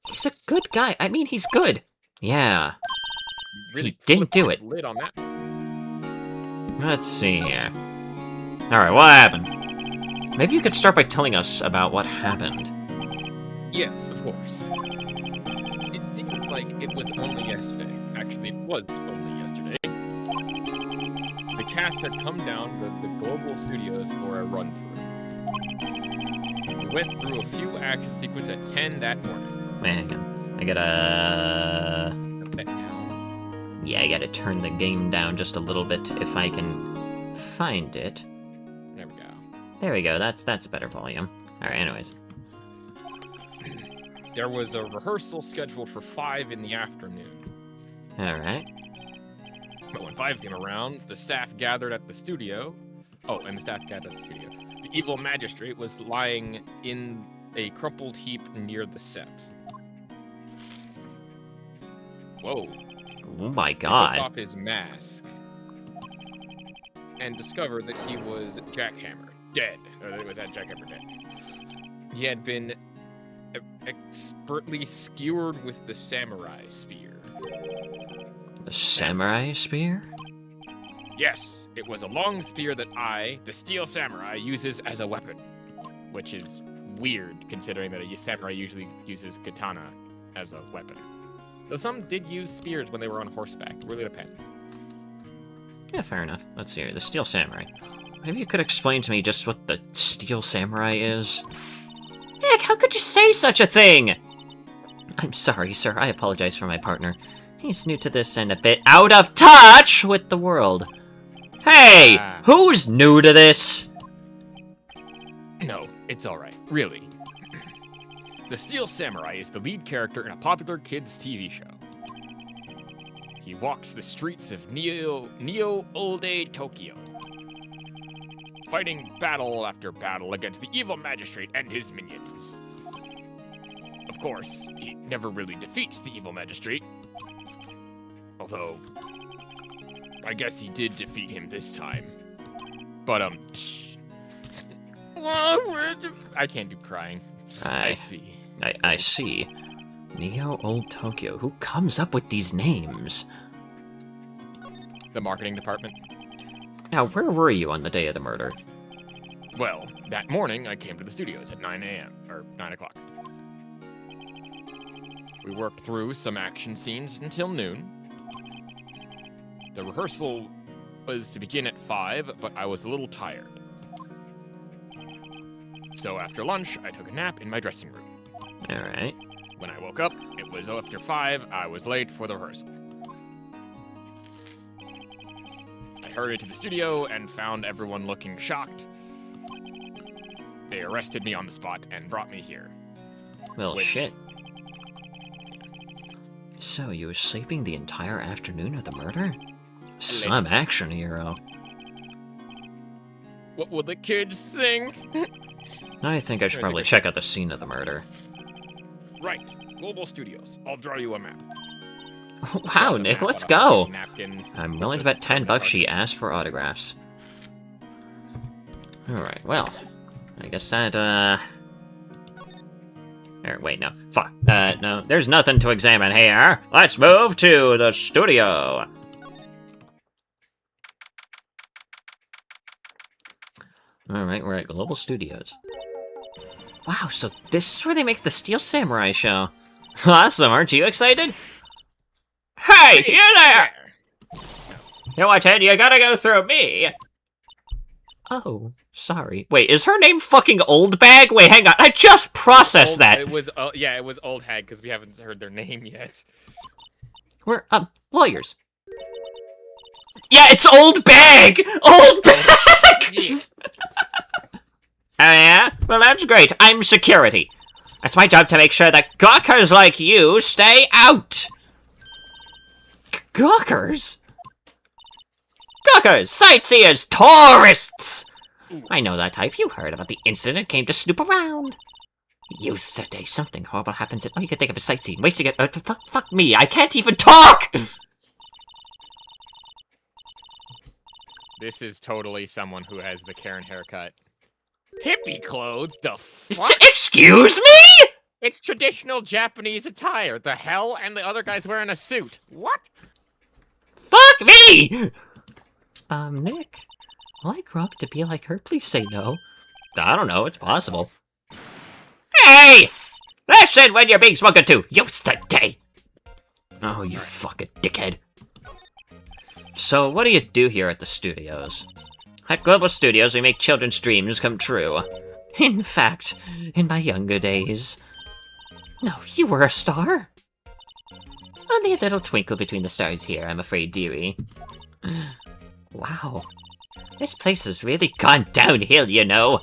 He's a good guy. I mean, he's good. Yeah. Really He didn't do it. Lid on that. Let's see here. Alright, what happened? Maybe you could start by telling us about what happened. Yes, of course. It seems like it was only yesterday. Actually, it was only yesterday. The cast had come down to the Global Studios for a run-through. We went through a few action sequences at 10 that morning. Wait, hang on. I gotta... Put that down. Yeah, I gotta turn the game down just a little bit if I can find it. There we go. There we go, that's a better volume. Alright, anyways. There was a rehearsal scheduled for 5 in the afternoon. Alright. But when 5 came around, the staff gathered at the studio. Oh, and the staff gathered at the studio. The evil magistrate was lying in a crumpled heap near the set. Whoa. Oh my He god. took off his mask and discovered that he was jackhammered, dead. It was that jackhammer dead. He had been expertly skewered with the samurai spear. The samurai spear? Yes, it was a long spear that the steel samurai, uses as a weapon. Which is weird, considering that a samurai usually uses katana as a weapon. Though some did use spears when they were on horseback. It really depends. Yeah, fair enough. Let's see here. The Steel Samurai. Maybe you could explain to me just what the Steel Samurai is? Heck, how could you say such a thing? I'm sorry, sir. I apologize for my partner. He's new to this and a bit out of touch with the world. Hey! Who's new to this? No, it's alright. Really. The Steel Samurai is the lead character in a popular kids' TV show. He walks the streets of Neo-Old-Age Tokyo, fighting battle after battle against the evil magistrate and his minions. Of course, he never really defeats the evil magistrate. Although, I guess he did defeat him this time. But, I can't do crying. I see. I see. Neo-Old Tokyo. Who comes up with these names? The marketing department. Now, where were you on the day of the murder? Well, that morning I came to the studios at 9 a.m. or 9 o'clock. We worked through some action scenes until noon. The rehearsal was to begin at 5, but I was a little tired. So after lunch, I took a nap in my dressing room. Alright. When I woke up, it was after 5. I was late for the rehearsal. I hurried to the studio and found everyone looking shocked. They arrested me on the spot and brought me here. Well, shit. So, you were sleeping the entire afternoon of the murder? Some action hero. What will the kids think? I think I should probably check out the scene of the murder. Right. Global Studios. I'll draw you a map. Wow, Nick, let's go! Napkin. I'm willing to bet $10 she asked for autographs. Alright, well. I guess that, wait, no. Fuck. No, there's nothing to examine here. Let's move to the studio. Alright, we're at Global Studios. Wow, so this is where they make the Steel Samurai show. Awesome, aren't you excited? Hey, you there! You know what, Ted? You gotta go through me. Oh, sorry. Wait, is her name fucking Old Bag? Wait, hang on. I just processed that. It was, yeah, it was Old Hag, because we haven't heard their name yet. We're, lawyers. Yeah, it's Old Bag! Old Bag! Oh yeah? Well, that's great. I'm security. It's my job to make sure that gawkers like you stay out. Gawkers? Gawkers, sightseers, tourists! I know that type. You heard about the incident, came to snoop around. Yesterday, something horrible happens at... Oh, you can think of a sightseeing. Wasting it... fuck me, I can't even talk! This is totally someone who has the Karen haircut. Hippie clothes? The fuck? Excuse me? It's traditional Japanese attire. The hell? And the other guy's wearing a suit. What? Fuck me! Nick, will I grow up to be like her? Please say no. I don't know, it's possible. Hey! Listen when you're being spoken to! Use the day! Oh, you fucking dickhead. So, what do you do here at the studios? At Global Studios, we make children's dreams come true. In fact, in my younger days... No, you were a star? Only a little twinkle between the stars here, I'm afraid, dearie. Wow. This place has really gone downhill, you know.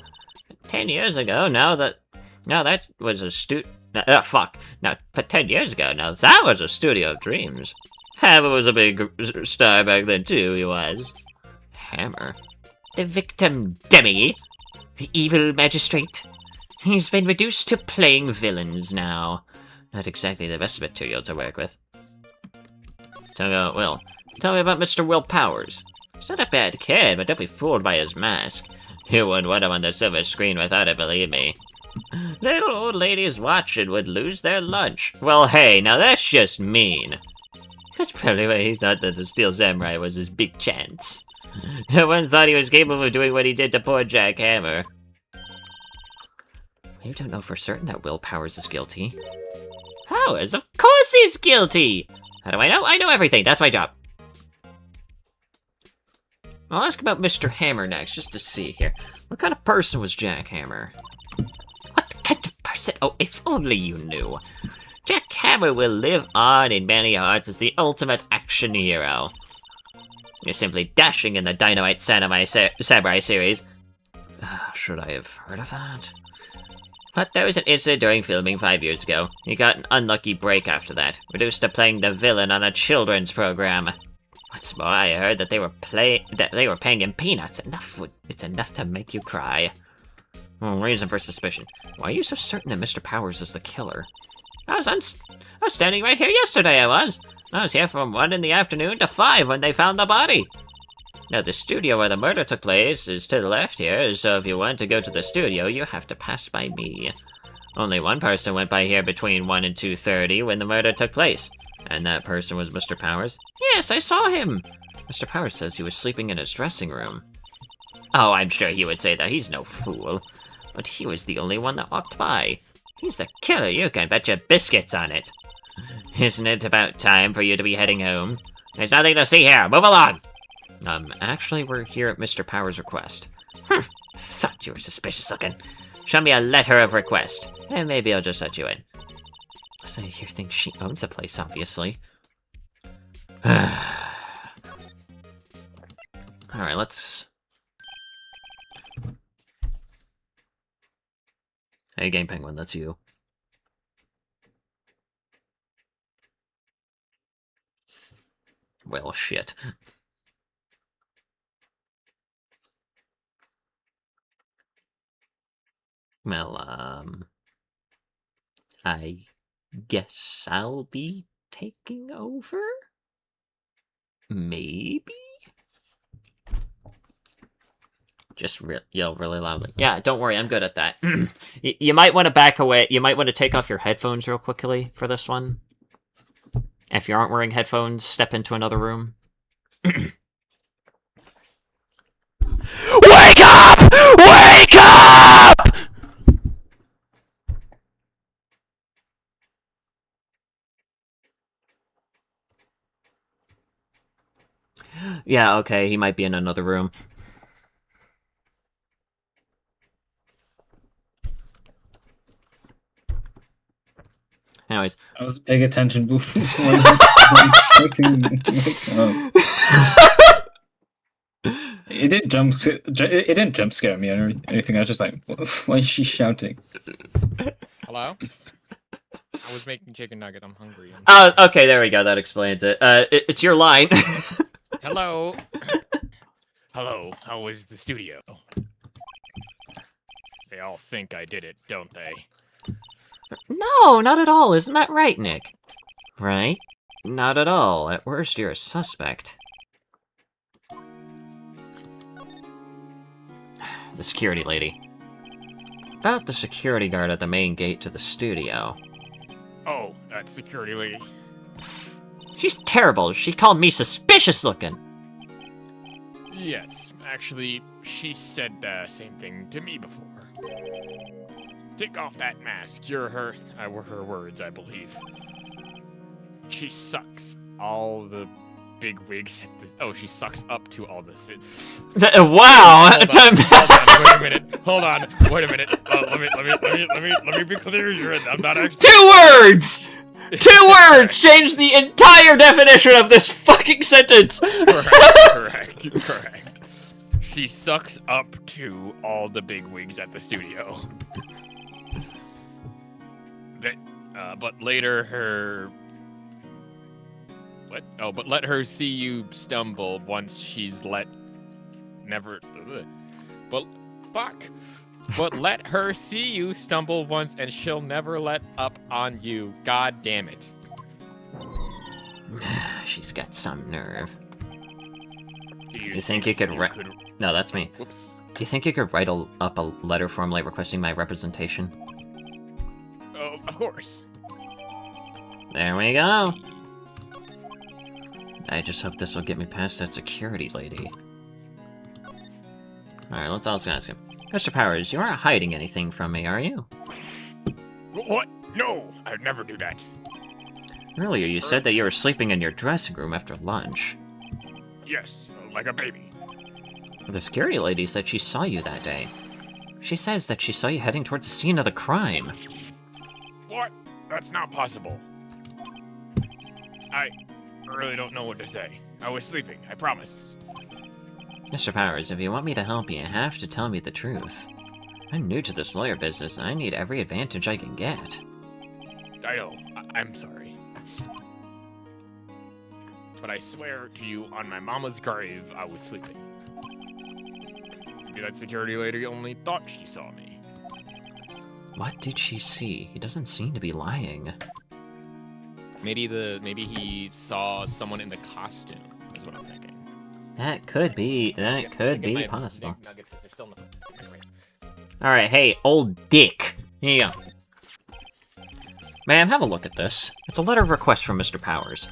10 years ago, now that was a fuck. Now, but 10 years ago, now that was a studio of dreams. Hammer was a big star back then, too, he was. Hammer? The victim demi? The evil magistrate? He's been reduced to playing villains now. Not exactly the best material to work with. Tell me about Mr. Will Powers. He's not a bad kid, but don't be fooled by his mask. You wouldn't want him on the silver screen without it, believe me. Little old ladies watching would lose their lunch. Well, hey, now that's just mean. That's probably why he thought that the Steel Samurai was his big chance. No one thought he was capable of doing what he did to poor Jack Hammer. You don't know for certain that Will Powers is guilty. Powers? Of course he's guilty! How do I know? I know everything, that's my job. I'll ask about Mr. Hammer next, just to see here. What kind of person was Jack Hammer? What kind of person? Oh, if only you knew. Jack Hammer will live on in many hearts as the ultimate action hero. You're simply dashing in the Dynamite Samurai series. Should I have heard of that? But there was an incident during filming 5 years ago. He got an unlucky break after that, reduced to playing the villain on a children's program. What's more, I heard that they were paying him peanuts. It's enough to make you cry. Reason for suspicion. Why are you so certain that Mr. Powers is the killer? I was standing right here yesterday, I was here from 1 in the afternoon to 5 when they found the body. Now, the studio where the murder took place is to the left here, so if you want to go to the studio, you have to pass by me. Only one person went by here between 1 and 2:30 when the murder took place. And that person was Mr. Powers? Yes, I saw him! Mr. Powers says he was sleeping in his dressing room. Oh, I'm sure he would say that, he's no fool. But he was the only one that walked by. He's the killer, you can bet your biscuits on it. Isn't it about time for you to be heading home? There's nothing to see here, move along! Actually, we're here at Mr. Powers' request. Thought you were suspicious looking. Show me a letter of request, and maybe I'll just let you in. So you think she owns the place, obviously. Alright, let's... Hey, Game Penguin, that's you. Well, shit. Well, I guess I'll be taking over? Maybe? Just yell really loudly. Yeah, don't worry, I'm good at that. You might want to back away. You might want to take off your headphones real quickly for this one. If you aren't wearing headphones, step into another room. Wake up! Wake up! Yeah, okay, he might be in another room. Anyways. I was paying attention before It didn't jump scare me or anything. I was just like, why is she shouting? Hello? I was making chicken nugget. I'm hungry. Oh, okay, there we go. That explains it. It's your line. Hello. Hello. How was the studio? They all think I did it, don't they? No, not at all. Isn't that right, Nick? Right? Not at all. At worst, you're a suspect. The security lady. About the security guard at the main gate to the studio. Oh, that security lady. She's terrible. She called me suspicious looking. Yes, actually, she said the same thing to me before. Take off that mask. You're her. Were her words, I believe. She sucks all the big wigs at the. Oh, she sucks up to all this. Wow! Hold on, wait a minute. Hold on, wait a minute. Let me be clear. I'm not actually. 2 words. 2 words change the entire definition of this fucking sentence. Correct. She sucks up to all the big wigs at the studio. But later her. What? Oh, but let her see you stumble once she's never. But fuck. But let her see you stumble once and she'll never let up on you. God damn it. She's got some nerve. Do You think you could write? No, that's me. Whoops. Do you think you could write up a letter formally requesting my representation? Oh, of course. There we go. I just hope this will get me past that security lady. Alright, let's also ask him. Mr. Powers, you aren't hiding anything from me, are you? What? No, I'd never do that. Earlier you said that you were sleeping in your dressing room after lunch. Yes, like a baby. The security lady said she saw you that day. She says that she saw you heading towards the scene of the crime. What? That's not possible. I really don't know what to say. I was sleeping, I promise. Mr. Powers, if you want me to help you have to tell me the truth. I'm new to this lawyer business, and I need every advantage I can get. I know. I'm sorry. But I swear to you, on my mama's grave, I was sleeping. Maybe that security lady only thought she saw me. What did she see? He doesn't seem to be lying. Maybe he saw someone in the costume, is what I'm thinking. That could be possible. Alright, hey, old dick. Here you go. Ma'am, have a look at this. It's a letter of request from Mr. Powers.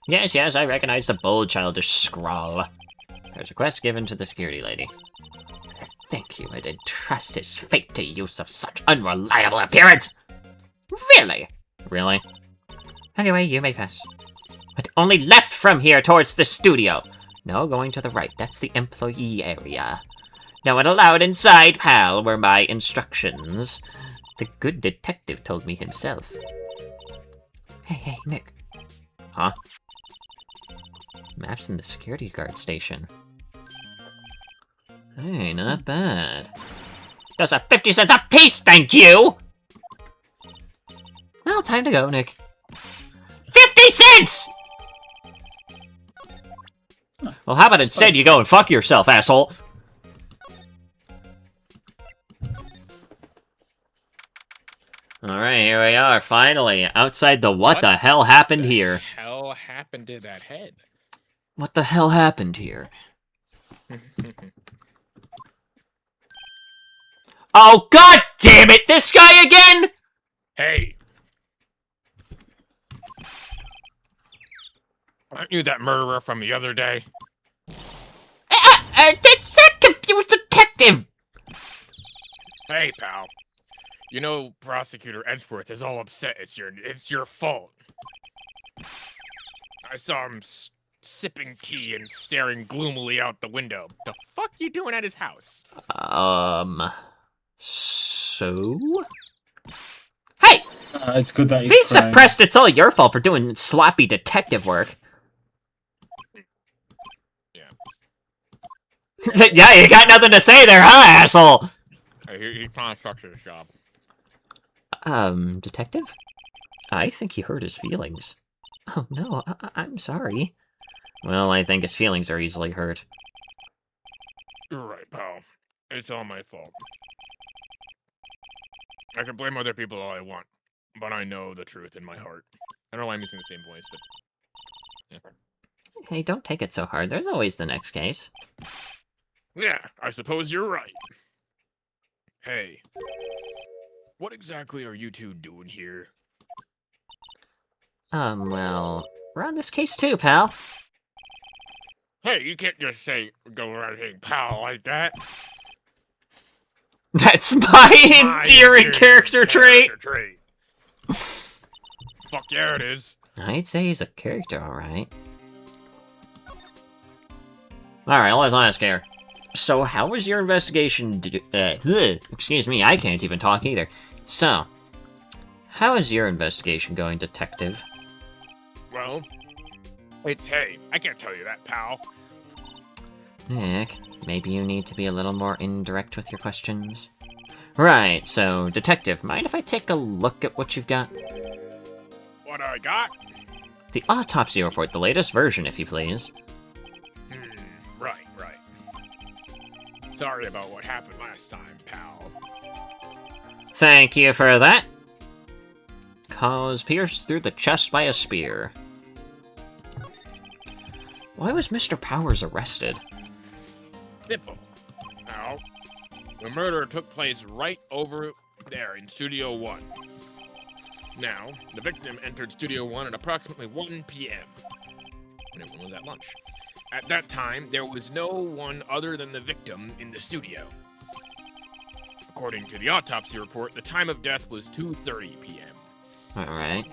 Yes, I recognize the bold, childish scrawl. There's a request given to the security lady. Thank you, and entrust his fate to use of such unreliable appearance! Really? Really? Anyway, you may pass. But only left from here towards the studio. No, going to the right. That's the employee area. No one allowed inside, pal, were my instructions. The good detective told me himself. Hey, Nick. Huh? Maps in the security guard station. Hey, not bad. Those are 50 cents a piece, thank you! Well, time to go, Nick. 50 cents! Well, how about instead you go and fuck yourself, asshole? Alright, here we are, finally. Outside the what the hell happened here? What the hell happened to that head? What the hell happened here? Oh, god damn it! This guy again?! Hey! Aren't you that murderer from the other day? That's that confused detective! Hey, pal. You know, Prosecutor Edgeworth is all upset. It's your fault. I saw him sipping tea and staring gloomily out the window. The fuck you doing at his house? So? Hey! It's good that he's Be crying. suppressed, it's all your fault for doing sloppy detective work. Yeah. Yeah, you got nothing to say there, huh, asshole? He kind of sucks at his job. Detective? I think he hurt his feelings. Oh, no, I'm sorry. Well, I think his feelings are easily hurt. You're right, pal. It's all my fault. I can blame other people all I want, but I know the truth in my heart. I don't know why I'm using the same voice, but... Yeah. Hey, don't take it so hard. There's always the next case. Yeah, I suppose you're right. Hey, what exactly are you two doing here? Well, we're on this case too, pal. Hey, you can't just go around saying pal like that. That's my endearing character trait. Fuck yeah, it is. I'd say he's a character, alright. Alright, let's ask here. So, how was your investigation? Excuse me, I can't even talk either. So, how is your investigation going, detective? Well, hey, I can't tell you that, pal. Nick, maybe you need to be a little more indirect with your questions. Right, so, detective, mind if I take a look at what you've got? What I got? The autopsy report, the latest version, if you please. Right. Sorry about what happened last time, pal. Thank you for that. Cause pierced through the chest by a spear. Why was Mr. Powers arrested? Simple. Now, the murder took place right over there in Studio 1. Now, the victim entered Studio 1 at approximately 1 p.m. when everyone was at lunch. At that time, there was no one other than the victim in the studio. According to the autopsy report, the time of death was 2:30 p.m. Alright.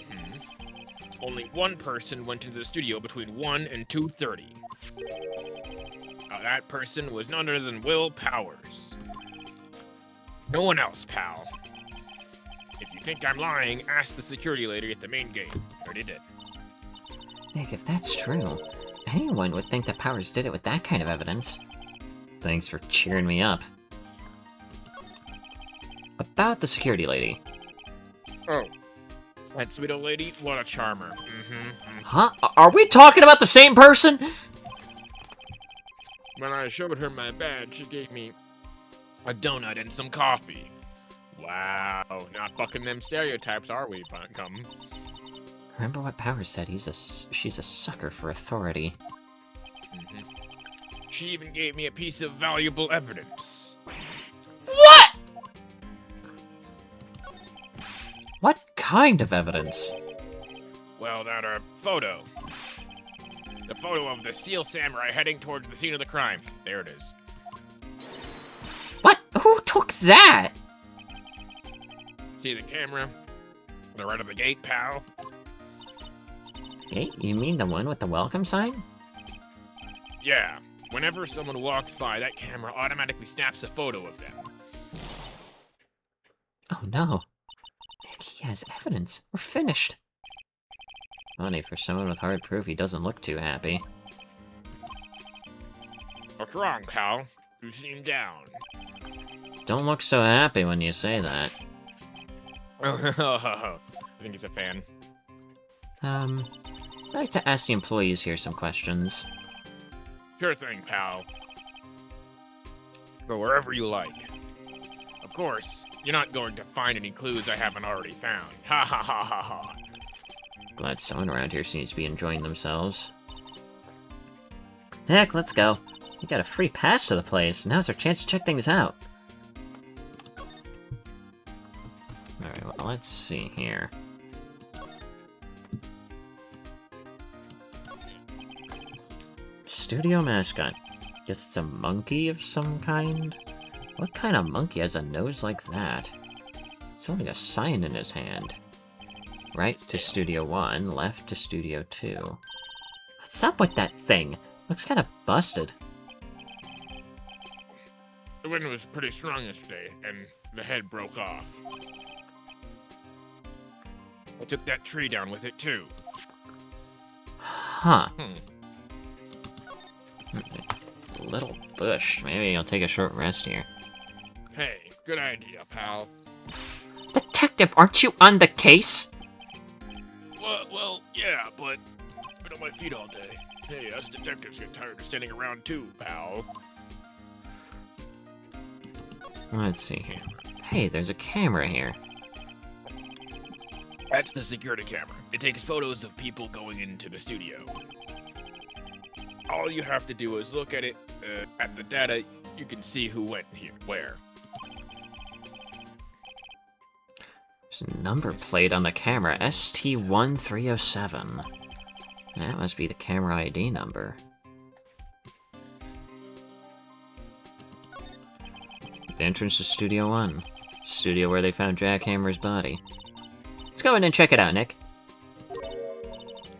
Only one person went into the studio between 1 and 2:30. That person was none other than Will Powers. No one else, pal. If you think I'm lying, ask the security lady at the main gate. Already did. Nick, if that's true, anyone would think that Powers did it with that kind of evidence. Thanks for cheering me up. About the security lady. Oh. That sweet old lady? What a charmer. Huh? Are we talking about the same person? When I showed her my badge, she gave me a donut and some coffee. Wow, not bucking them stereotypes, are we, Buncombe? Remember what Powers said, she's a sucker for authority. She even gave me a piece of valuable evidence. What?! What kind of evidence? Well, that photo. The photo of the Steel Samurai heading towards the scene of the crime. There it is. What? Who took that? See the camera? The right of the gate, pal. Gate? You mean the one with the welcome sign? Yeah. Whenever someone walks by, that camera automatically snaps a photo of them. Oh no. Nick, he has evidence. We're finished. Funny, for someone with hard proof, he doesn't look too happy. What's wrong, pal? You seem down. Don't look so happy when you say that. I think he's a fan. I'd like to ask the employees here some questions. Sure thing, pal. Go wherever you like. Of course, you're not going to find any clues I haven't already found. Ha ha ha ha ha. Glad someone around here seems to be enjoying themselves. Heck, let's go. We got a free pass to the place. Now's our chance to check things out. Alright, well, let's see here. Studio mascot. Guess it's a monkey of some kind? What kind of monkey has a nose like that? It's holding a sign in his hand. Right to Studio 1, left to Studio 2. What's up with that thing? Looks kind of busted. The wind was pretty strong yesterday, and the head broke off. I took that tree down with it, too. Huh. Little bush. Maybe I'll take a short rest here. Hey, good idea, pal. Detective, aren't you on the case? Well, yeah, but I've been on my feet all day. Hey, us detectives get tired of standing around too, pal. Let's see here. Hey, there's a camera here. That's the security camera. It takes photos of people going into the studio. All you have to do is look at it, at the data, you can see who went here, where. There's a number plate on the camera, ST1307. That must be the camera ID number. The entrance to Studio 1. Studio where they found Jack Hammer's body. Let's go in and check it out, Nick.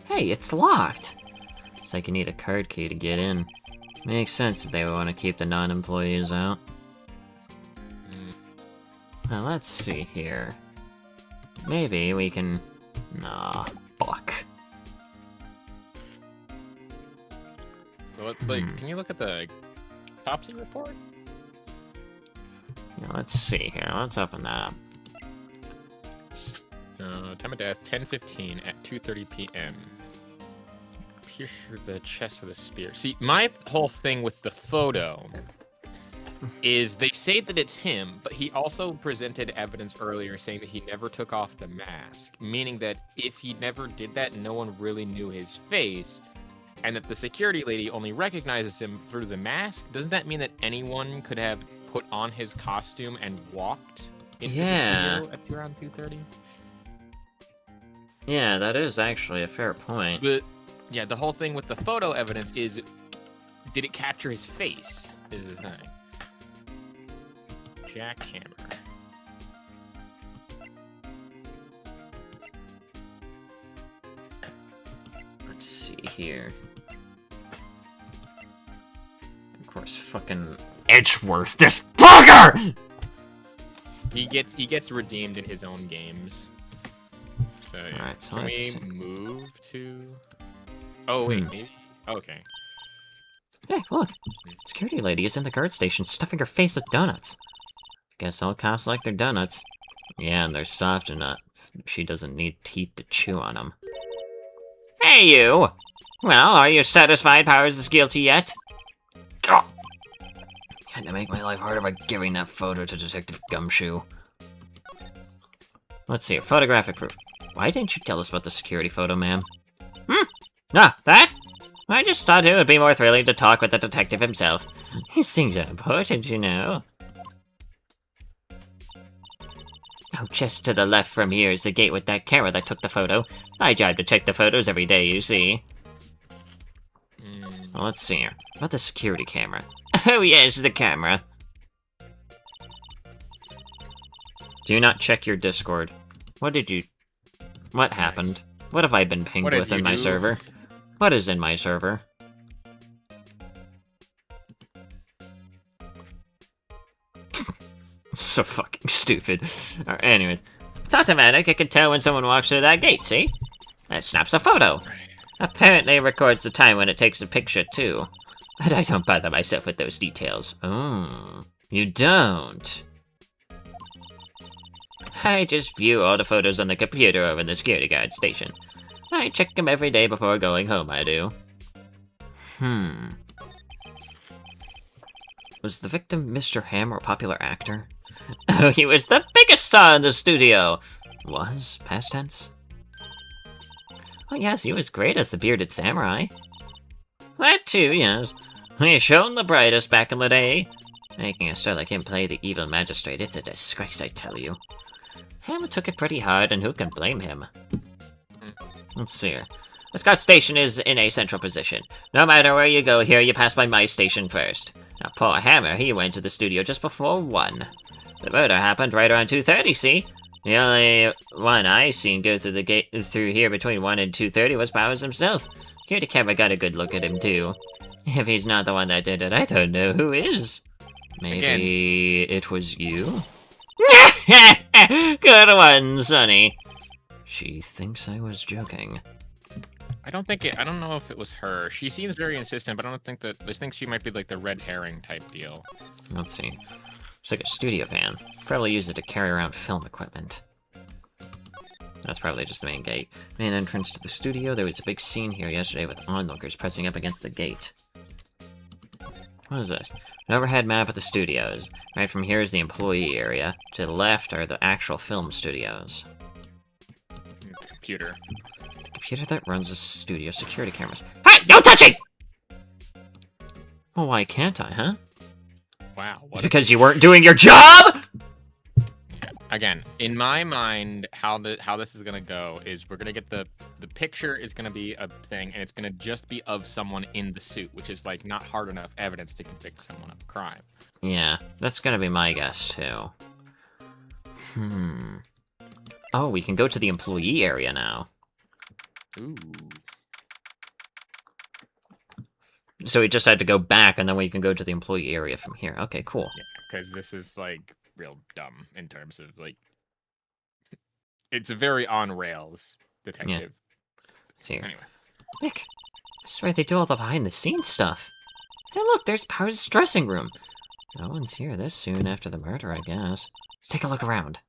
Hey, it's locked! Looks like you need a card key to get in. Makes sense that they would want to keep the non-employees out. Now, let's see here. Maybe we can... Nah, fuck. So, like, can you look at the autopsy report? Yeah, let's see here. Let's open that up. Time of death, 10:15 at 2:30 p.m. Pierce through the chest with a spear. See, my whole thing with the photo is they say that it's him, but he also presented evidence earlier saying that he never took off the mask, meaning that if he never did that, no one really knew his face, and that the security lady only recognizes him through the mask. Doesn't that mean that anyone could have put on his costume and walked into the studio at around 2:30? Yeah, that is actually a fair point. But yeah, the whole thing with the photo evidence is, did it capture his face? Is the thing. Jack Hammer. Let's see here. Of course, fucking Edgeworth, this fucker! He gets redeemed in his own games. So, yeah. Alright, so can let's we move to... Oh, wait, maybe? Okay. Hey, look! Security lady is in the guard station stuffing her face with donuts. Guess all cops like their donuts. Yeah, and they're soft enough. She doesn't need teeth to chew on them. Hey, you! Well, are you satisfied Powers is guilty yet? Gah! Had to make my life harder by giving that photo to Detective Gumshoe. Let's see, photographic proof. Why didn't you tell us about the security photo, ma'am? Ah, that? I just thought it would be more thrilling to talk with the detective himself. These things are important, you know. Oh, just to the left from here is the gate with that camera that took the photo. I drive to check the photos every day, you see. Well, let's see here. About the security camera. Oh yes, the camera. Do not check your Discord. What happened? What have I been pinged with in my server? What is in my server? So fucking stupid. Alright, anyways. It's automatic, it can tell when someone walks through that gate, see? It snaps a photo. Apparently it records the time when it takes a picture, too. But I don't bother myself with those details. Oh, you don't? I just view all the photos on the computer over in the security guard station. I check them every day before going home, I do. Was the victim Mr. Hammer a popular actor? Oh, he was the biggest star in the studio! Was? Past tense? Oh yes, he was great as the bearded samurai. That too, yes. He shone the brightest back in the day. Making a star like him play the evil magistrate, it's a disgrace, I tell you. Hammer took it pretty hard, and who can blame him? Let's see here. The scout station is in a central position. No matter where you go here, you pass by my station first. Now, poor Hammer, he went to the studio just before 1. The murder happened right around 2:30, see? The only one I seen go through the gate through here between 1 and 2:30 was Powers himself. Security camera got a good look at him, too. If he's not the one that did it, I don't know who is. Maybe it was you? Good one, Sonny. She thinks I was joking. I don't know if it was her. She seems very insistent, but I don't think that... I think she might be like the red herring type deal. Let's see. It's like a studio van. Probably used it to carry around film equipment. That's probably just the main gate. Main entrance to the studio. There was a big scene here yesterday with onlookers pressing up against the gate. What is this? An overhead map of the studios. Right from here is the employee area. To the left are the actual film studios. The computer. The computer that runs the studio security cameras. Hey! Don't touch it! Well, why can't I, huh? Wow. It's because you weren't doing your job?! Again, in my mind, how this is gonna go is we're gonna get the picture is gonna be a thing, and it's gonna just be of someone in the suit, which is like not hard enough evidence to convict someone of a crime. Yeah, that's gonna be my guess too. Oh, we can go to the employee area now. Ooh. So we just had to go back, and then we can go to the employee area from here. Okay, cool. Yeah, because this is like real dumb in terms of like it's a very on rails detective. Let's see here. Anyway, Nick, this is where they do all the behind-the-scenes stuff. Hey, look, there's Powers' dressing room. No one's here this soon after the murder, I guess. Let's take a look around.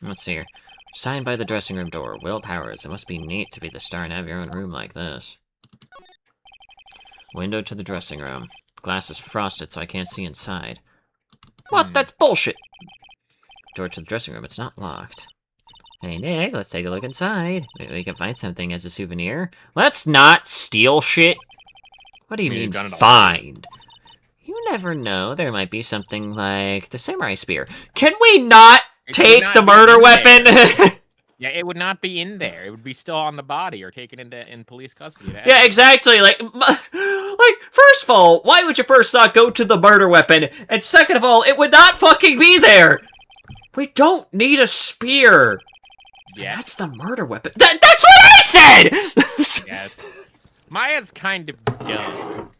Let's see here. Signed by the dressing room door, Will Powers. It must be neat to be the star and have your own room like this. Window to the dressing room. Glass is frosted, so I can't see inside. What? That's bullshit! Door to the dressing room. It's not locked. Hey, Nick, let's take a look inside. Maybe we can find something as a souvenir. Let's not steal shit! What do you mean, find? You never know. There might be something like the samurai spear. Can we not take the murder weapon? Yeah, it would not be in there. It would be still on the body or taken in police custody. Yeah, exactly. Like, first of all, why would you first not go to the murder weapon? And second of all, it would not fucking be there. We don't need a spear. Yeah, that's the murder weapon. That's what I said. Yes. Maya's kind of dumb.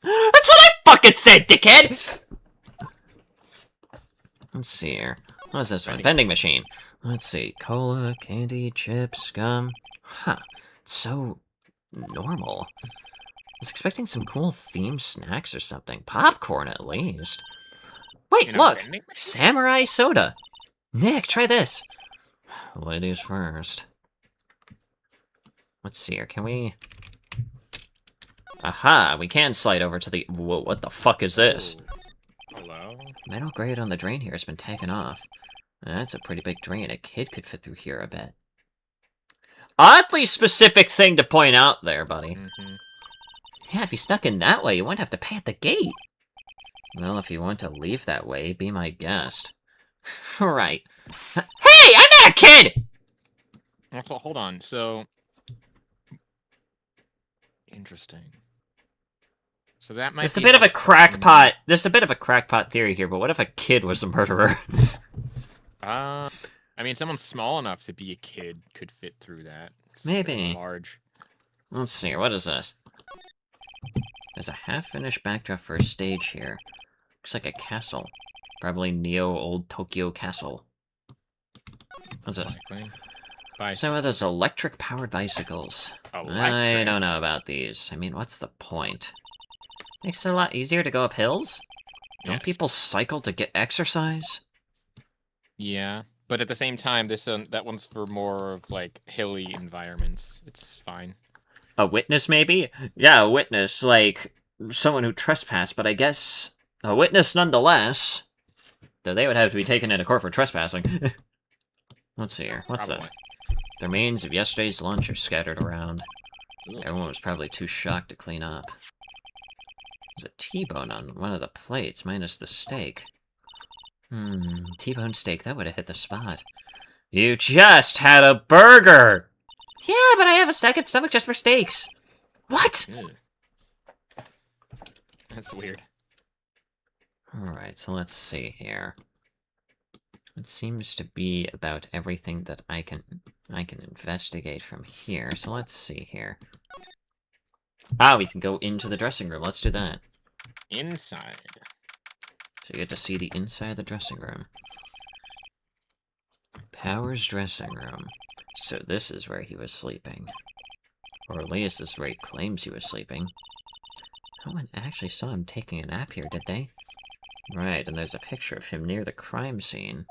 That's what I fucking said, dickhead. Let's see here. What's this one? Vending machine. Let's see. Cola, candy, chips, gum. Huh. It's so normal. I was expecting some cool themed snacks or something. Popcorn, at least. Wait, look! Samurai soda. Nick, try this. Ladies first. Let's see here. Can we... Aha! We can slide over to the... Whoa, what the fuck is this? Hello? Metal grate on the drain here has been taken off. That's a pretty big drain. A kid could fit through here, I bet. Oddly specific thing to point out there, buddy. Yeah, if you snuck in that way, you wouldn't have to pay at the gate. Well, if you want to leave that way, be my guest. Right. Hey, I'm not a kid! Also, hold on, so... Interesting. So that might There's a bit of a crackpot. There's a bit of a crackpot theory here, but what if a kid was the murderer? I mean, someone small enough to be a kid could fit through that. It's Maybe. large. Let's see, what is this? There's a half-finished backdrop for a stage here. Looks like a castle. Probably Neo Old Tokyo Castle. What's this? So are those electric-powered bicycles. I don't know about these. I mean, what's the point? Makes it a lot easier to go up hills? Don't people cycle to get exercise? Yeah, but at the same time, that one's for more of, like, hilly environments. It's fine. A witness, maybe? Yeah, a witness, like, someone who trespassed, but I guess a witness nonetheless. Though they would have to be taken into court for trespassing. Let's see here. What's this? The remains of yesterday's lunch are scattered around. Everyone was probably too shocked to clean up. There's a T-bone on one of the plates, minus the steak. T-bone steak, that would have hit the spot. You just had a burger! Yeah, but I have a second stomach just for steaks. What? That's weird. Alright, so let's see here. It seems to be about everything that I can investigate from here, so let's see here. Ah, we can go into the dressing room. Let's do that. Inside. So you get to see the inside of the dressing room. Powers' dressing room. So this is where he was sleeping. Or at least this is where he claims he was sleeping. No one actually saw him taking a nap here, did they? Right, and there's a picture of him near the crime scene.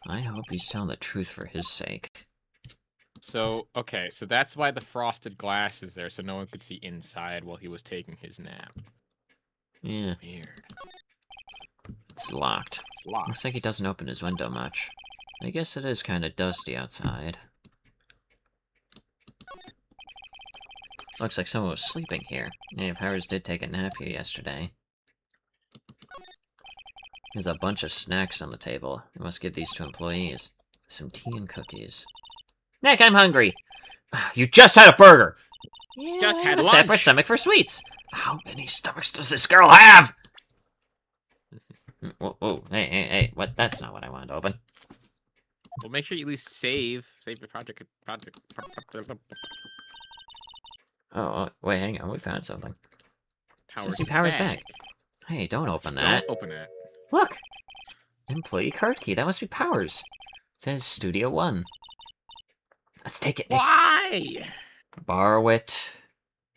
I hope he's telling the truth for his sake. So, okay, so that's why the frosted glass is there, so no one could see inside while he was taking his nap. Yeah. Weird. It's locked. It's locked. Looks like he doesn't open his window much. I guess it is kind of dusty outside. Looks like someone was sleeping here. Native Powers did take a nap here yesterday. There's a bunch of snacks on the table. I must give these to employees. Some tea and cookies. Nick, I'm hungry! You just had a burger! Yeah, Just had a lunch. separate stomach for sweets. How many stomachs does this girl have? Whoa, whoa, hey, what? That's not what I wanted to open. Well, make sure you at least save the project. Oh, wait, hang on, we found something. Powers bag. Hey, don't open that. Don't open it. Look! Employee card key, that must be Powers. It says Studio 1. Let's take it, Nick. Why? Borrow it.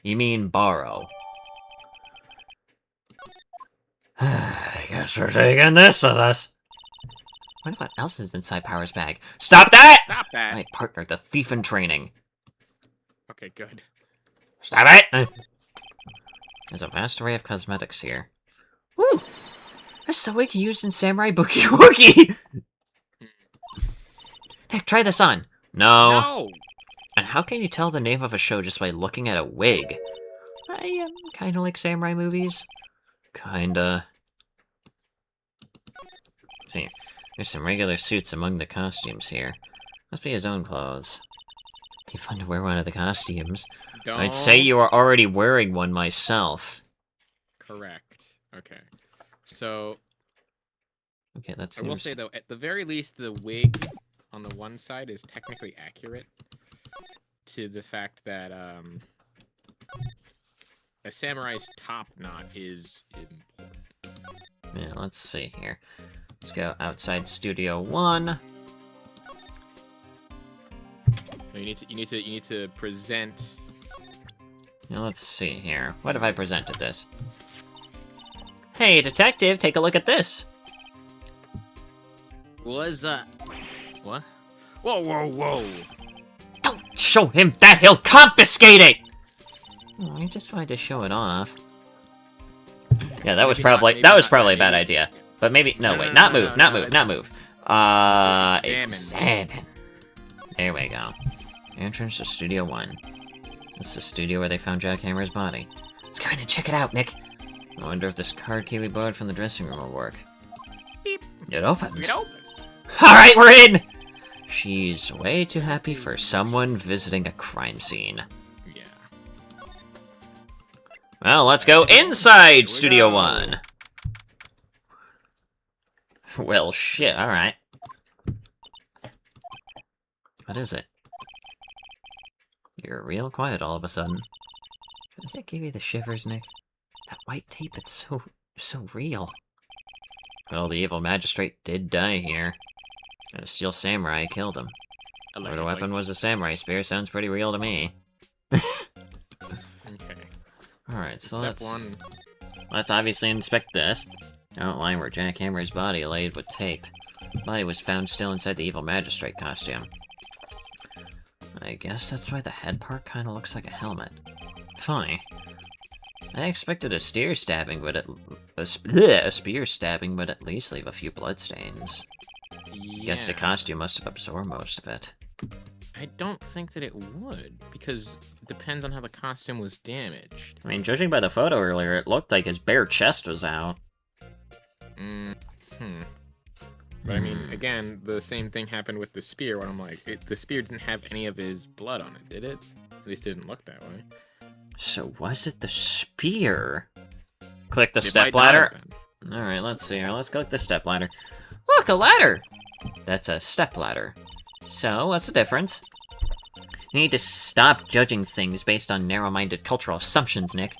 You mean borrow. I guess we're taking this with us. Wonder what else is inside Powers' bag. Stop that! Stop that. My partner, the thief in training. Okay, good. Stop it! There's a vast array of cosmetics here. Woo! That's the wig used in Samurai Boogie Woogie! Nick, try this on. No. And how can you tell the name of a show just by looking at a wig? I kinda like samurai movies. Kinda. See, there's some regular suits among the costumes here. Must be his own clothes. Be fun to wear one of the costumes. I'd say you are already wearing one myself. Correct. Okay. So, Okay, that's. I will say though, at the very least, the wig on the one side is technically accurate to the fact that a samurai's top knot is important. Yeah, let's see here. Let's go outside Studio 1. You need to present. Now let's see here. What have I presented this? Hey, detective, take a look at this. What? Whoa! Don't show him that, he'll confiscate it! Oh, I just wanted to show it off. Yeah, that was probably a bad idea. But maybe wait, not move. Examine. There we go. Entrance to Studio 1. This is the studio where they found Jack Hammer's body. Let's go in and check it out, Nick. I wonder if this card key we borrowed from the dressing room will work. Beep. It opened. It opened. Alright, we're in! She's way too happy for someone visiting a crime scene. Yeah. Well, let's go inside Studio 1. Well, shit, alright. What is it? You're real quiet all of a sudden. Does that give you the shivers, Nick? That white tape, it's so real. Well, the evil magistrate did die here. And a steel samurai killed him. Or the weapon was a samurai spear, sounds pretty real to me. Okay. Alright, so Step let's obviously inspect this. Outline where Jack Hammer's body laid with tape. The body was found still inside the evil magistrate costume. I guess that's why the head part kinda looks like a helmet. Funny. I expected a spear stabbing, but a spear stabbing would at least leave a few bloodstains. Yeah. Guess the costume must have absorbed most of it. I don't think that it would, because it depends on how the costume was damaged. I mean, judging by the photo earlier, it looked like his bare chest was out. But I mean, again, the same thing happened with the spear, when I'm like, the spear didn't have any of his blood on it, did it? At least it didn't look that way. So was it the spear? Click the step ladder. Alright, let's see here. Let's click the step ladder. Look, a ladder! That's a step ladder. So, what's the difference? You need to stop judging things based on narrow-minded cultural assumptions, Nick.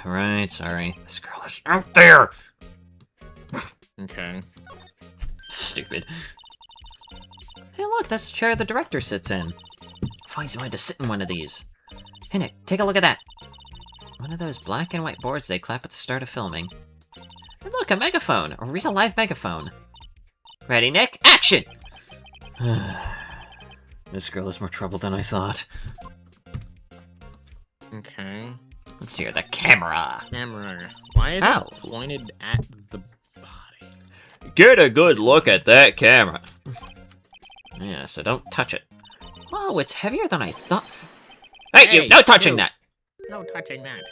Right, sorry. This girl is out there! Okay. Stupid. Hey look, that's the chair the director sits in. I've always wanted to sit in one of these. Hey Nick, take a look at that. One of those black and white boards they clap at the start of filming. And look, a megaphone! A real live megaphone. Ready, Nick? Action! This girl is more trouble than I thought. Okay. Let's hear the camera. Camera. Why is it pointed at the body? Get a good look at that camera. Yeah, so don't touch it. Oh, it's heavier than I thought. Hey, you! No touching that! No touching that.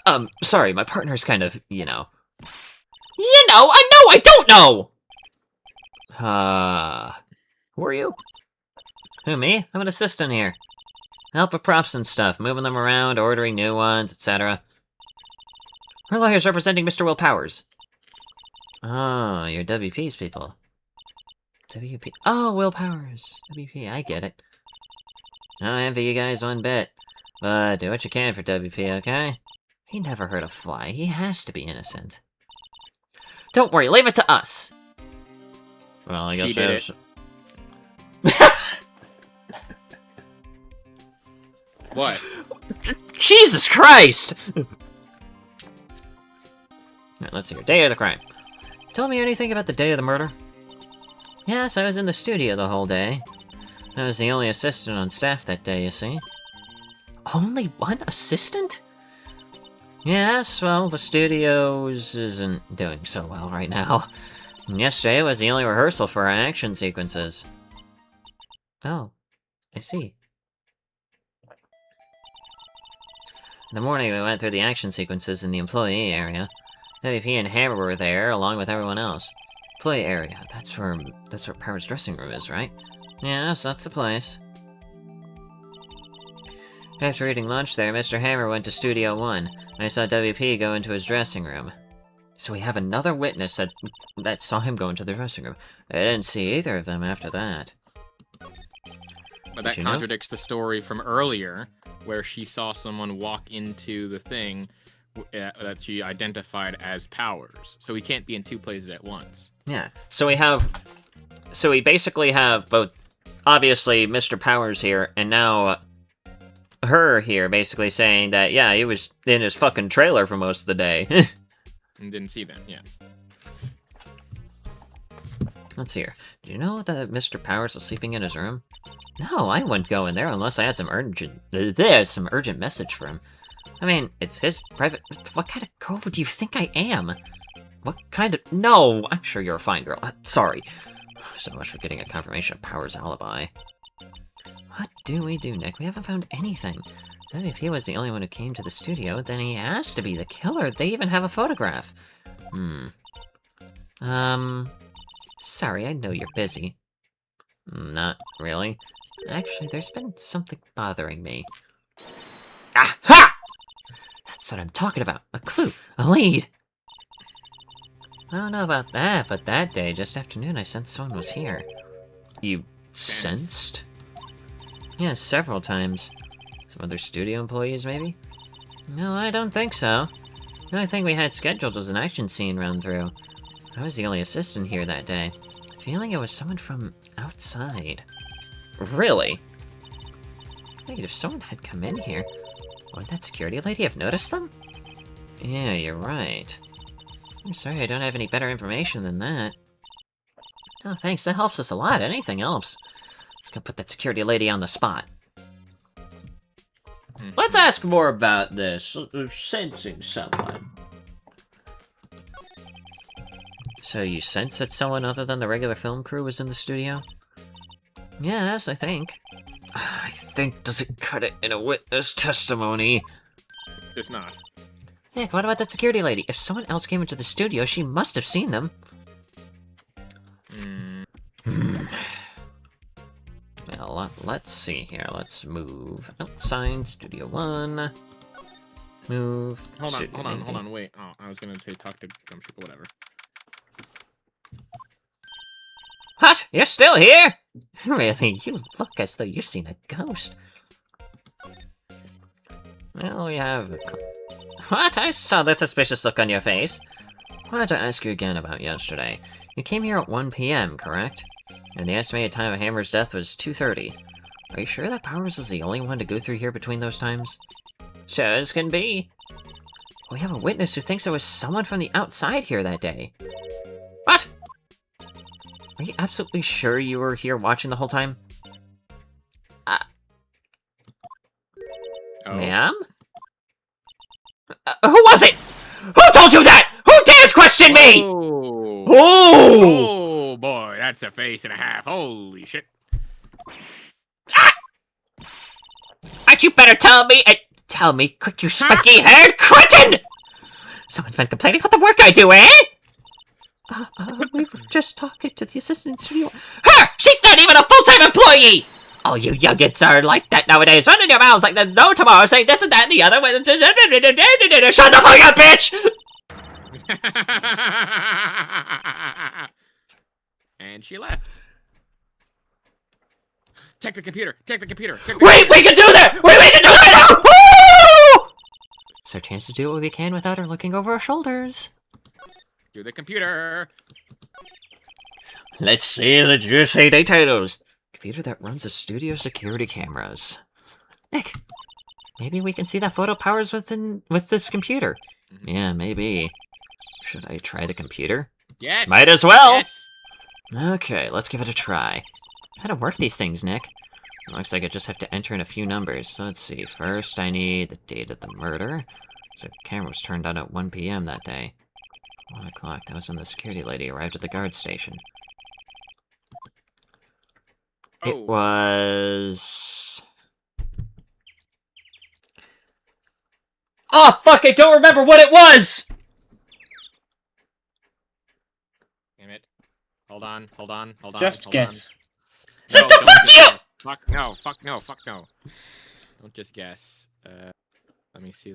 Oh. Sorry, my partner's kind of, you know. I don't know! Who are you? Who, me? I'm an assistant here. Help with props and stuff, moving them around, ordering new ones, etc. Her lawyer's representing Mr. Will Powers. Oh, you're WP's people. WP. Oh, Will Powers. WP, I get it. I don't envy you guys one bit. But do what you can for WP, okay? He never hurt a fly. He has to be innocent. Don't worry, leave it to us. Well, I guess She did it. What? Jesus Christ! Alright, let's hear. Day of the crime. Tell me anything about the day of the murder? Yes, I was in the studio the whole day. I was the only assistant on staff that day, you see. Only one assistant? Yes, well, the studios isn't doing so well right now. And yesterday was the only rehearsal for our action sequences. Oh, I see. In the morning, we went through the action sequences in the employee area. WP and Hammer were there, along with everyone else. Employee area, that's where Power's dressing room is, right? Yes, that's the place. After eating lunch there, Mr. Hammer went to Studio 1. I saw WP go into his dressing room. So we have another witness that saw him go into the dressing room. I didn't see either of them after that. But that contradicts the story from earlier, where she saw someone walk into the thing that she identified as Powers. So he can't be in two places at once. Yeah. So we basically have both, obviously, Mr. Powers here, and now her here basically saying that, yeah, he was in his fucking trailer for most of the day. And didn't see them, yeah. Let's see here. Do you know that Mr. Powers was sleeping in his room? No, I wouldn't go in there unless I had some urgent message for him. I mean, it's his private... What kind of girl do you think I am? What kind of... No, I'm sure you're a fine girl. Sorry. So much for getting a confirmation of Powers' alibi. What do we do, Nick? We haven't found anything. If he was the only one who came to the studio, then he has to be the killer. They even have a photograph. Sorry, I know you're busy. Not really. Actually, there's been something bothering me. Aha! That's what I'm talking about. A clue. A lead. I don't know about that, but that day, just after noon, I sensed someone was here. You sensed? Yeah, several times. Some other studio employees, maybe? No, I don't think so. The only thing we had scheduled was an action scene run-through. I was the only assistant here that day. Feeling it was someone from outside. Really? Wait, if someone had come in here, would that security lady have noticed them? Yeah, you're right. I'm sorry I don't have any better information than that. Oh, thanks, that helps us a lot. Anything else? Let's go put that security lady on the spot. Let's ask more about this. Sensing someone. So you sense that someone other than the regular film crew was in the studio? Yes, I think. I think doesn't cut it in a witness testimony. It's not. Nick, what about that security lady? If someone else came into the studio, she must have seen them. Well, let's see here. Let's move outside Studio 1. Move. Hold on, wait. Oh, I was gonna say talk to Gumshoe, but whatever. What? You're still here? Really? You look as though you've seen a ghost. Well, we have... What? I saw that suspicious look on your face. I wanted to ask you again about yesterday. You came here at 1 p.m., correct? And the estimated time of Hammer's death was 2:30. Are you sure that Powers was the only one to go through here between those times? Sure as can be. We have a witness who thinks there was someone from the outside here that day. What? Are you absolutely sure you were here watching the whole time? Ma'am? Who was it? Who told you that? Who dares question me? Oh boy, that's a face and a half. Holy shit. Aren't you better tell me? tell me, quick, you spiky-haired cretin! Someone's been complaining about the work I do, eh? We were just talking to the assistant studio. Her! She's not even a full-time employee! All you youngins are like that nowadays, running your mouths like there's no tomorrow, saying this and that and the other. Shut the fuck up, bitch! And she left. Take the computer. Take the computer. Wait, we can do that! Wait, we can do that now! Woo! It's our chance to do what we can without her looking over our shoulders. Do the computer. Let's see the juicy details. Computer that runs the studio security cameras. Nick, maybe we can see that photo powers with this computer. Yeah, maybe. Should I try the computer? Yes. Might as well. Yes. Okay, let's give it a try. How to work these things, Nick? Looks like I just have to enter in a few numbers. So let's see. First, I need the date of the murder. So the camera was turned on at 1 p.m. that day. 1 o'clock. That was when the security lady arrived at the guard station. It was... Oh, fuck! I don't remember what it was! Damn it. Hold on. Just guess. No, Shut the fuck you! Fuck no. Don't just guess. Let me see.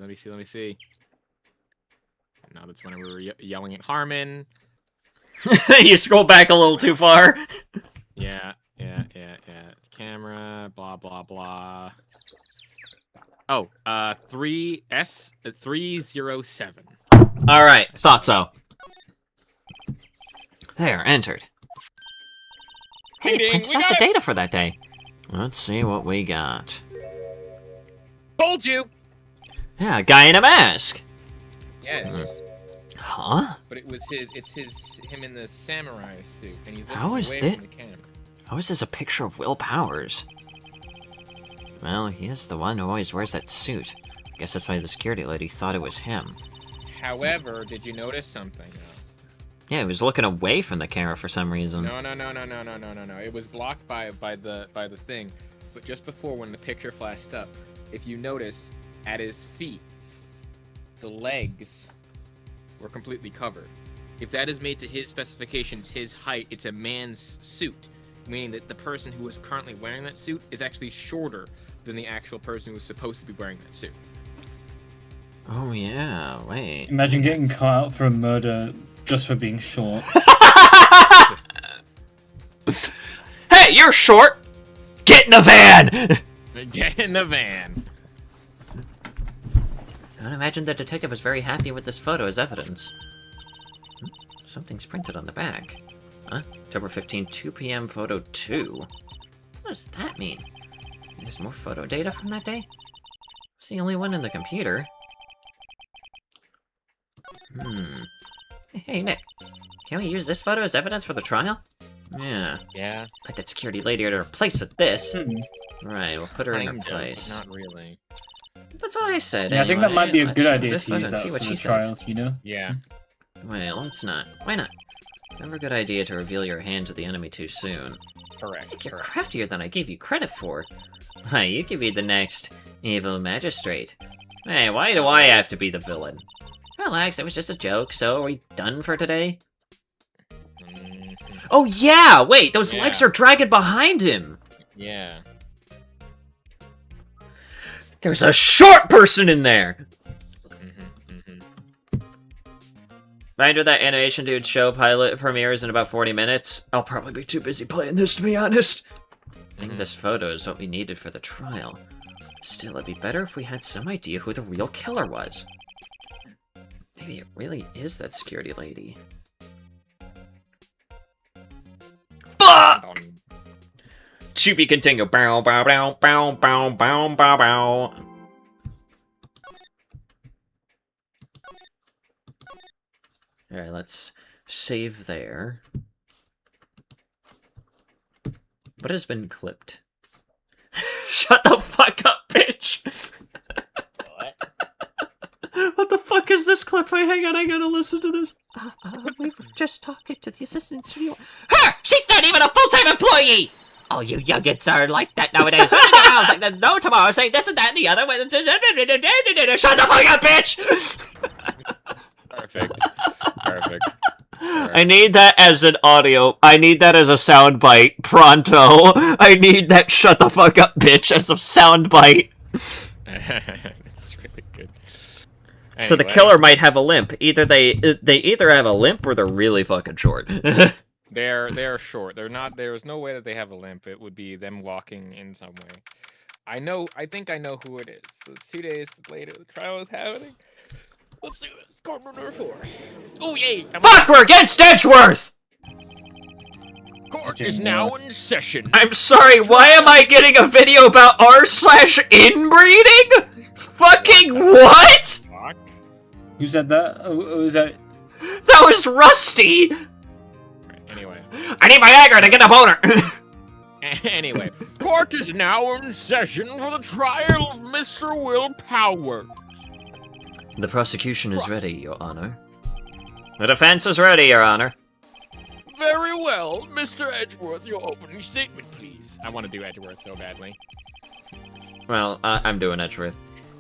No, that's when we were yelling at Harmon. You scroll back a little too far. Yeah. Camera, blah, blah, blah. Oh, 307. Alright, thought so. There, entered. Hey, Ding, ding, printed we out got the it! data for that day. Let's see what we got. Told you! Yeah, a guy in a mask. Yes. Huh? But it's him in the samurai suit, and he's looking How is away this? from the camera. How is this a picture of Will Powers? Well, he is the one who always wears that suit. Guess that's why the security lady thought it was him. However, did you notice something? Yeah, he was looking away from the camera for some reason. No. It was blocked by the thing. But just before, when the picture flashed up, if you noticed, at his feet, the legs were completely covered. If that is made to his specifications, his height, it's a man's suit, meaning that the person who is currently wearing that suit is actually shorter than the actual person who is supposed to be wearing that suit. Oh yeah, wait. Imagine getting caught out for a murder just for being short. Hey, you're short! Get in the van! Get in the van. I imagine the detective was very happy with this photo as evidence. Something's printed on the back. Huh? October 15, 2 p.m. photo 2. What does that mean? There's more photo data from that day? It's the only one in the computer. Hey, Nick. Can we use this photo as evidence for the trial? Yeah. Yeah. Put that security lady in her place with this. Right, we'll put her in her Kind of, place. Not really. That's what I said. Yeah, I think that might be a Let's good show idea this to photo use and that see for what the she says. trials, you know? Yeah. Wait, let's not. Why not? Never a good idea to reveal your hand to the enemy too soon. Correct. I think you're craftier than I gave you credit for. Why, you could be the next evil magistrate. Hey, why do I have to be the villain? Relax, it was just a joke, so are we done for today? Oh yeah! Wait, those legs are dragging behind him! Yeah. There's a short person in there! Reminder that Animation Dude's show pilot premieres in about 40 minutes. I'll probably be too busy playing this, to be honest. I think this photo is what we needed for the trial. Still, it'd be better if we had some idea who the real killer was. Maybe it really is that security lady. Fuck! To be continued. Bow, bow, bow, bow, bow, bow, bow, bow. Alright, let's save there. What has been clipped? Shut the fuck up, bitch! What the fuck is this clip? Wait, hang on, I gotta listen to this. We were just talking to the assistant studio. Her! She's not even a full-time employee! Oh, you youngins are like that nowadays. I was like, there's no tomorrow, saying this and that and the other. Shut the fuck up, bitch! Perfect. Perfect. I need that as an audio. I need that as a soundbite. Pronto. I need that shut the fuck up, bitch, as a soundbite. It's really good. So the killer might have a limp. Either they either have a limp or they're really fucking short. They're short. They're not. There's no way that they have a limp. It would be them walking in some way. I think I know who it is. So it's 2 days later. The trial is happening. Let's do this. Court number 4. Oh yay! Fuck! We're against Edgeworth. Court is now in session. I'm sorry. Why am I getting a video about r/inbreeding? Fucking what? Who said that? Who was that? That was Rusty. Anyway. I need my Viagra to get a boner. Anyway, court is now in session for the trial of Mr. Will Powers. The prosecution is ready, Your Honor. The defense is ready, Your Honor. Very well. Mr. Edgeworth, your opening statement, please. I want to do Edgeworth so badly. Well, I'm doing Edgeworth.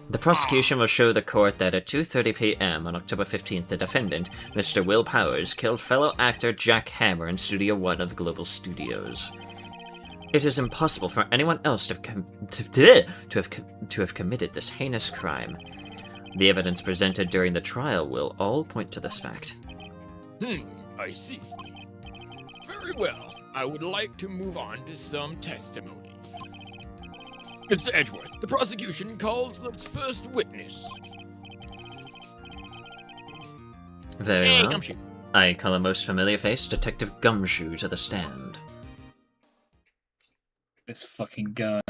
The prosecution will show the court that at 2:30 p.m. on October 15th, the defendant, Mr. Will Powers, killed fellow actor Jack Hammer in Studio 1 of Global Studios. It is impossible for anyone else to have committed this heinous crime. The evidence presented during the trial will all point to this fact. I see. Very well. I would like to move on to some testimony. Mr. Edgeworth, the prosecution calls the first witness. Very well. Gumshoe. I call a most familiar face, Detective Gumshoe, to the stand. This fucking guy.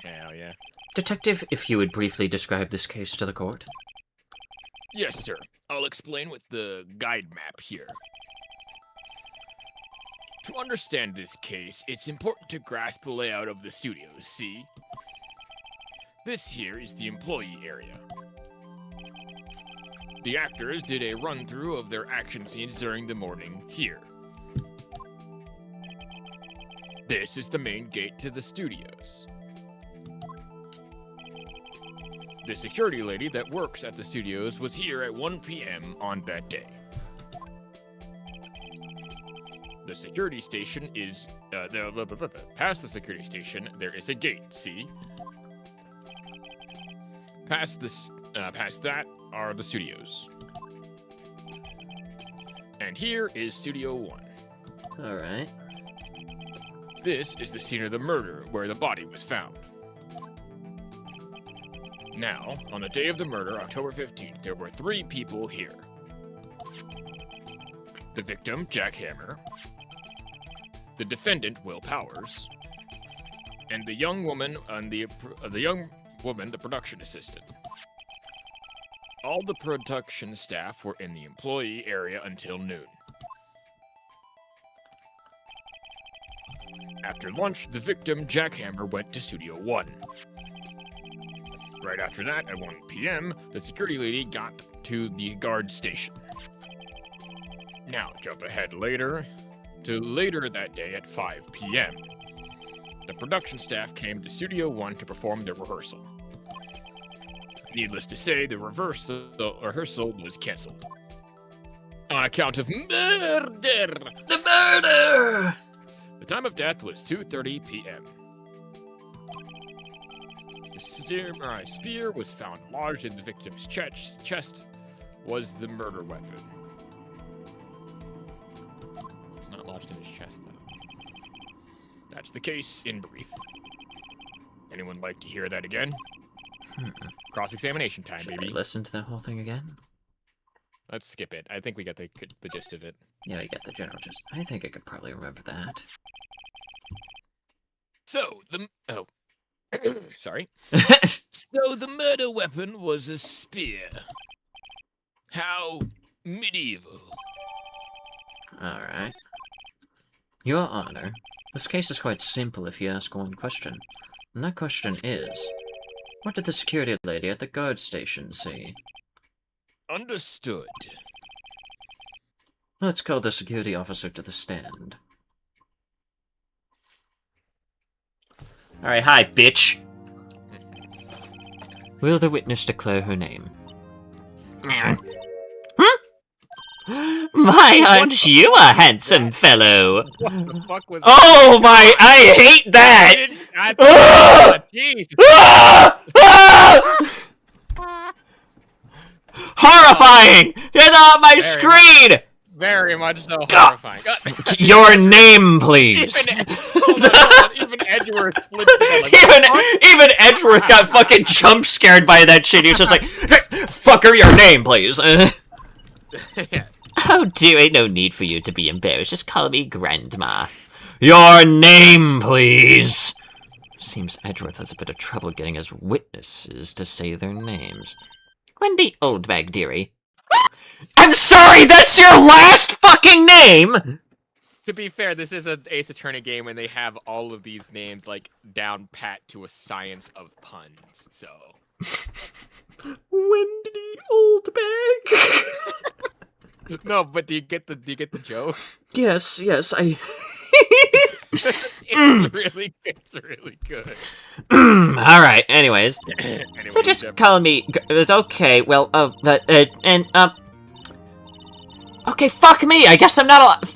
Hell yeah. Detective, if you would briefly describe this case to the court. Yes, sir. I'll explain with the guide map here. To understand this case, it's important to grasp the layout of the studios, see? This here is the employee area. The actors did a run-through of their action scenes during the morning here. This is the main gate to the studios. The security lady that works at the studios was here at 1 p.m. on that day. The security station is, past the security station, there is a gate, see? Past that are the studios. And here is Studio 1. Alright. This is the scene of the murder, where the body was found. Now, on the day of the murder, October 15th, there were 3 people here. The victim, Jack Hammer, the defendant, Will Powers, and the young woman the production assistant. All the production staff were in the employee area until noon. After lunch, the victim, Jack Hammer, went to Studio 1. Right after that, at 1 p.m., the security lady got to the guard station. Now, jump ahead later that day at 5 p.m. The production staff came to Studio 1 to perform their rehearsal. Needless to say, the rehearsal was cancelled. On account of murder! The murder! The time of death was 2:30 p.m. The spear was found lodged in the victim's chest, was the murder weapon. It's not lodged in his chest, though. That's the case in brief. Anyone like to hear that again? Cross-examination time, Should baby. we listen to the whole thing again? Let's skip it. I think we got the gist of it. Yeah, you get the general gist. I think I could probably remember that. So, sorry. So, the murder weapon was a spear. How medieval. Alright. Your Honor, this case is quite simple if you ask one question. And that question is, what did the security lady at the guard station see? Understood. Let's call the security officer to the stand. Alright, hi, bitch. Will the witness declare her name? Hmm? My, aren't you a handsome fellow? What the fuck was Oh my, I hate that! Jeez. Horrifying! Get on my screen! Very much so horrifying. Your name, please. Hold on. Even Edgeworth flipped Even Edgeworth got fucking jump scared by that shit. He was just like, fucker, your name, please. Oh, dearie, no need for you to be embarrassed. Just call me Grandma. Your name, please. Seems Edgeworth has a bit of trouble getting his witnesses to say their names. Wendy Oldbag, dearie. I'm sorry, that's your last fucking name! To be fair, this is an Ace Attorney game and they have all of these names, like, down pat to a science of puns, so... Wendy Oldbag. No, but do you get the joke? Yes, I... It's really good. Alright, anyways. Anyway, So just call me... It's okay, well, okay, fuck me, I guess I'm not allowed...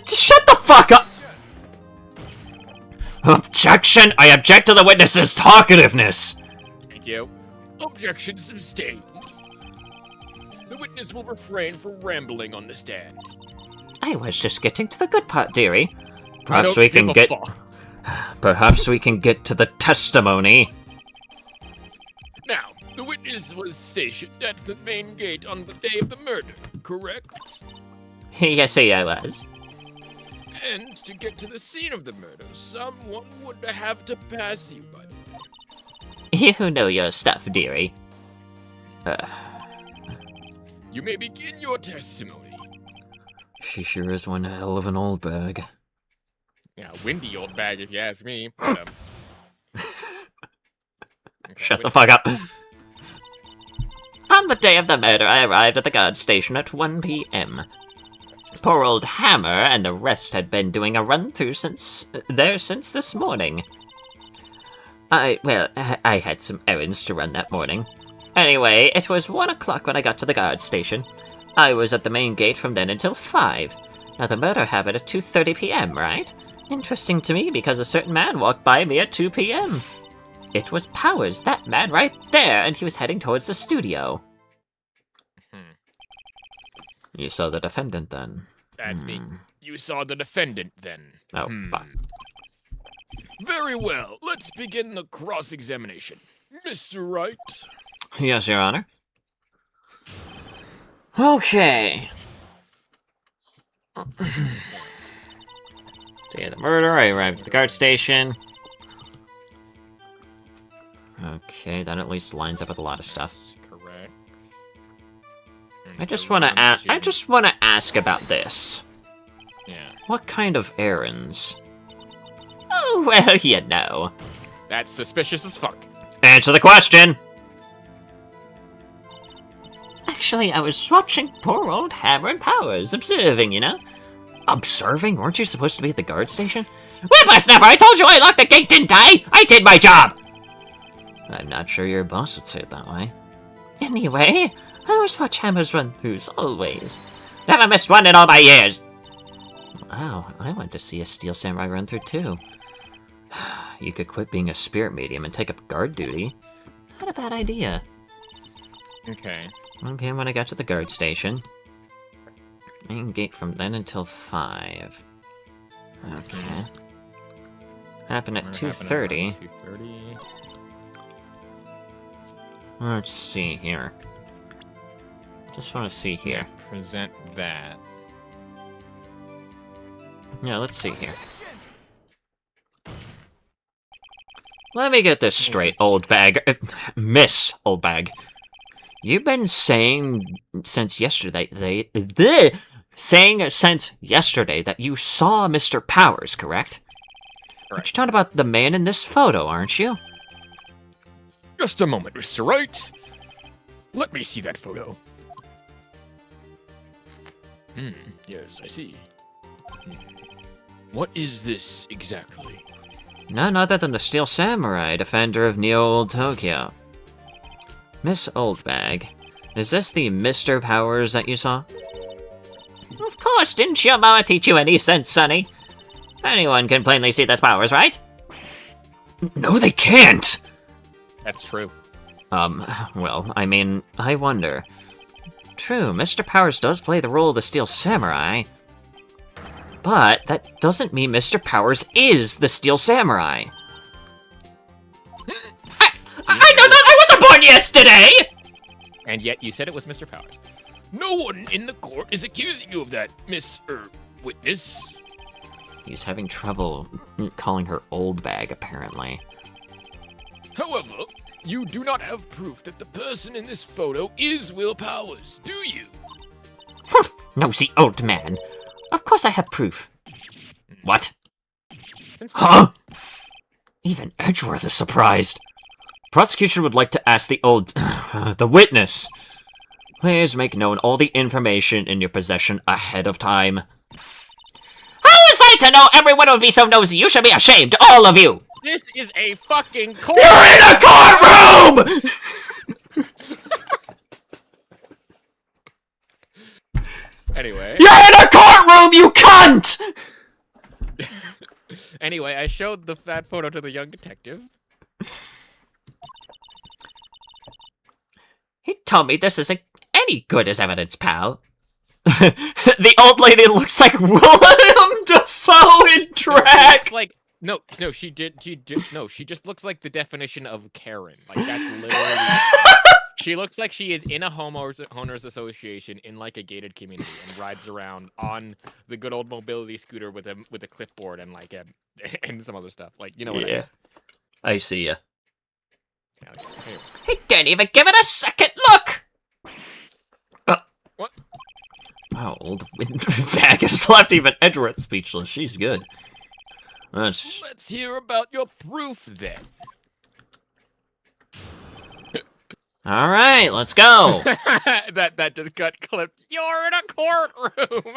shut the fuck up! Objection! I object to the witness's talkativeness! Thank you. Objection sustained. The witness will refrain from rambling on the stand. I was just getting to the good part, dearie. I Perhaps don't we can give a get... fuck. Perhaps we can get to the testimony. Now, the witness was stationed at the main gate on the day of the murder, correct? Yes, I was. And to get to the scene of the murder, someone would have to pass you by the way. You know your stuff, dearie. You may begin your testimony. She sure is one hell of an old bag. Yeah, windy old bag if you ask me. But, Shut the fuck up. On the day of the murder, I arrived at the guard station at 1 p.m. Poor old Hammer and the rest had been doing a run-through since this morning. I had some errands to run that morning. Anyway, it was 1 o'clock when I got to the guard station. I was at the main gate from then until 5. Now the murder happened at 2:30 p.m., right? Interesting to me because a certain man walked by me at 2 p.m. It was Powers, that man right there, and he was heading towards the studio. You saw the defendant then? That's me. You saw the defendant then. Oh, fuck. Very well. Let's begin the cross-examination. Mr. Wright. Yes, Your Honor. Okay. Day of the murder, I arrived at the guard station. Okay, that at least lines up with a lot of stuff. Correct. I just want to ask about this. Yeah. What kind of errands? Oh, well, you know. That's suspicious as fuck. Answer the question! Actually, I was watching poor old Hammer and Powers, observing, you know? Observing? Weren't you supposed to be at the guard station? Whippersnapper, I told you I locked the gate, didn't I? I did my job! I'm not sure your boss would say it that way. Anyway, I always watch Hammer's run-throughs, always. Never missed one in all my years! Wow, I went to see a Steel Samurai run-through too. You could quit being a spirit medium and take up guard duty. Not a bad idea. Okay. 1 p.m. when I got to the guard station. Main gate from then until 5. Okay. Happened at 2:30. 2:30. Let's see here. Just want to see here. Yeah, present that. Yeah, let's see here. Let me get this straight, old bag. Miss Old Bag. You've been saying since yesterday that you saw Mr. Powers, correct? But you're talking about the man in this photo, aren't you? Just a moment, Mr. Wright. Let me see that photo. Yes, I see. What is this exactly? None other than the Steel Samurai, defender of Neo-Old Tokyo. Miss Oldbag, is this the Mr. Powers that you saw? Of course, didn't your mama teach you any sense, Sonny? Anyone can plainly see that's Powers, right? No, they can't! That's true. Well, I mean, I wonder. True, Mr. Powers does play the role of the Steel Samurai. But that doesn't mean Mr. Powers is the Steel Samurai. I know that! I wasn't born yesterday! And yet you said it was Mr. Powers. No one in the court is accusing you of that, Miss, witness. He's having trouble calling her old bag, apparently. However, you do not have proof that the person in this photo is Will Powers, do you? Nosy old man. Of course I have proof. What? Since Huh? Even Edgeworth is surprised. Prosecution would like to ask the witness. Please make known all the information in your possession ahead of time. How was I to know everyone would be so nosy? You should be ashamed, all of you! This is a fucking court! You're in a courtroom! Anyway. You're in a courtroom, you cunt! Anyway, I showed that photo to the young detective. He told me this isn't any good as evidence, pal. The old lady looks like Willem Dafoe in drag! She just looks like the definition of Karen. Like, that's literally... She looks like she is in a homeowners association in, like, a gated community and rides around on the good old mobility scooter with a clipboard and, like, and some other stuff. Like, you know what I mean? I see ya. Yeah, anyway. He didn't even give it a second look! What? Wow, old bag has left even Edgeworth speechless. She's good. Let's hear about your proof, then. Alright, let's go! that just got clipped. You're in a courtroom!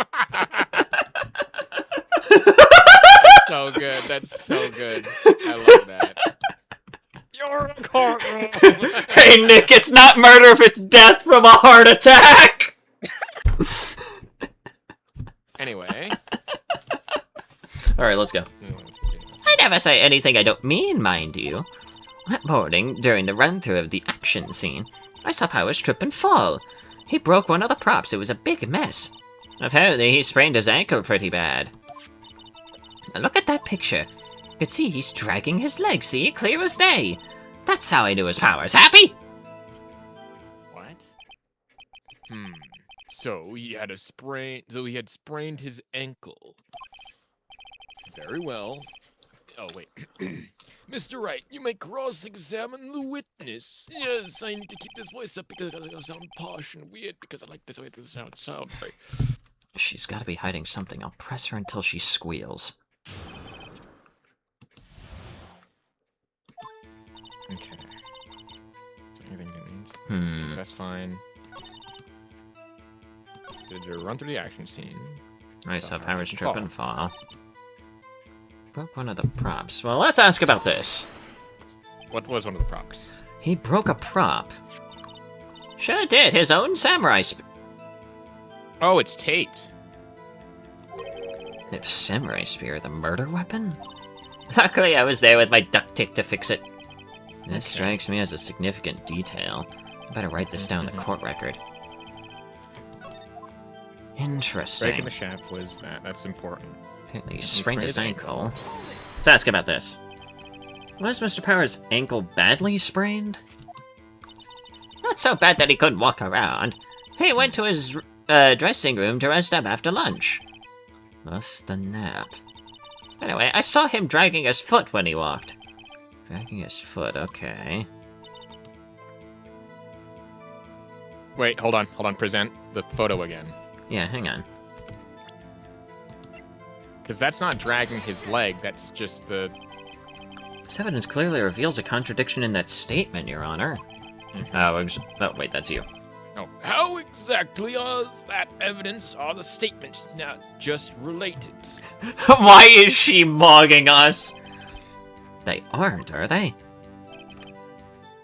That's so good. That's so good. I love that. You're in a courtroom! Hey, Nick, it's not murder if it's death from a heart attack! Anyway. Alright, let's go. I never say anything I don't mean, mind you. That morning, during the run-through of the action scene, I saw Powers trip and fall. He broke one of the props. It was a big mess. Apparently, he sprained his ankle pretty bad. Now look at that picture. You can see he's dragging his leg, see? Clear as day. That's how I knew his Powers. Happy? What? So he had sprained his ankle. Very well. Oh, wait. Mr. Wright, you may cross-examine the witness. Yes, I need to keep this voice up because it'll sound posh and weird because I like this way it sounds. Right. She's gotta be hiding something. I'll press her until she squeals. Okay. Is there anything you need? That's fine. Did you run through the action scene? I saw Powers trip and fall. Broke one of the props. Well, let's ask about this. What was one of the props? He broke a prop. Sure did. His own samurai Oh, it's taped. If samurai spear the murder weapon? Luckily, I was there with my duct tape to fix it. This strikes me as a significant detail. I better write this down in the court record. Interesting. Breaking the shaft was that. That's important. Apparently he sprained his ankle. Let's ask about this. Was Mr. Powers' ankle badly sprained? Not so bad that he couldn't walk around. He went to his dressing room to rest up after lunch. Must the nap. Anyway, I saw him dragging his foot when he walked. Dragging his foot, okay. Wait, hold on. Present the photo again. Yeah, hang on. Because that's not dragging his leg, that's just the... This evidence clearly reveals a contradiction in that statement, Your Honor. Oh, wait, that's you. Oh, how exactly is that evidence or the statements not just related? Why is she mogging us? They aren't, are they?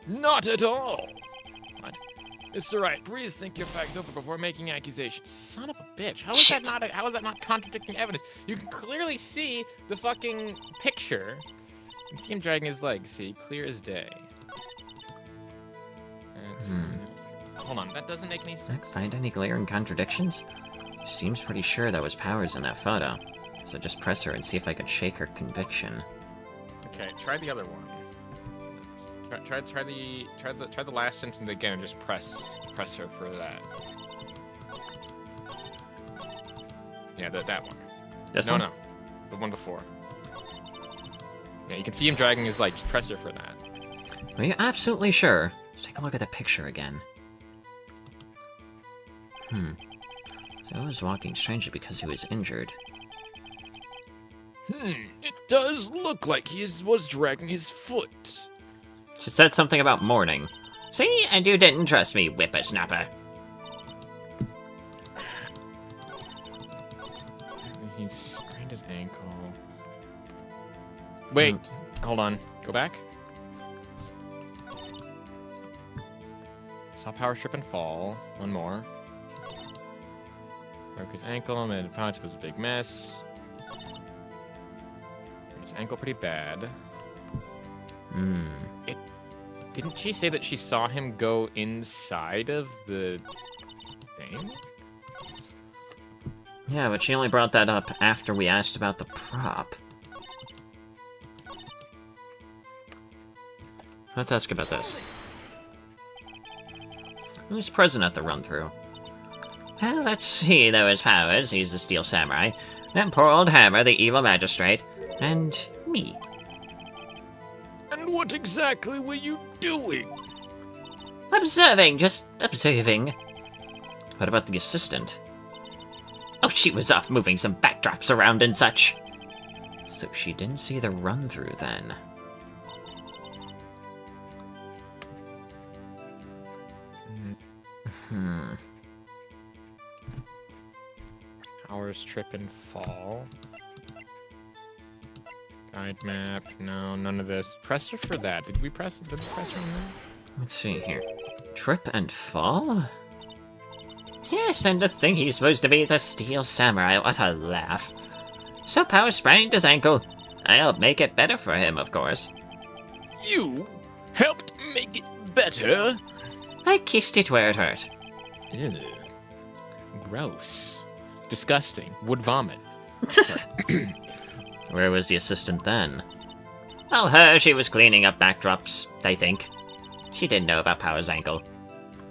Not at all. What? Mr. Wright, please think your facts over before making accusations. Son of a bitch. How is Shit. how is that not contradicting evidence? You can clearly see the fucking picture. You can see him dragging his legs, see? Clear as day. Hold on, that doesn't make any sense. Find any glaring contradictions? Seems pretty sure that was Powers in that photo. So just press her and see if I can shake her conviction. Okay, try the other one. Try the last sentence again and just press her for that. Yeah, that one. This one? No, the one before. Yeah, you can see him dragging his leg. Just press her for that. Are you absolutely sure? Let's take a look at the picture again. So he was walking strangely because he was injured. It does look like he was dragging his foot. She said something about mourning. See? And you didn't trust me, whippersnapper. He sprained his ankle. Wait, hold on. Go back. Saw Powers trip and fall. One more. Broke his ankle, made a punch, was a big mess. His ankle pretty bad. Didn't she say that she saw him go inside of the thing? Yeah, but she only brought that up after we asked about the prop. Let's ask about this. Who's present at the run-through? Well, let's see. There was Powers, he's the Steel Samurai. Then poor old Hammer, the evil magistrate. And me. And what exactly were you doing? Observing, just observing. What about the assistant? Oh, she was off moving some backdrops around and such. So she didn't see the run-through then. Powers trip and fall. Guide map. No, none of this. Press her for that. Did we press her on that? Let's see here. Trip and fall? Yes, and to think he's supposed to be the Steel Samurai. What a laugh. So Powers sprained his ankle. I helped make it better for him, of course. You helped make it better? I kissed it where it hurt. Ew. Gross. Disgusting. Would vomit. Where was the assistant then? Well, her, she was cleaning up backdrops, I think. She didn't know about Powers' ankle.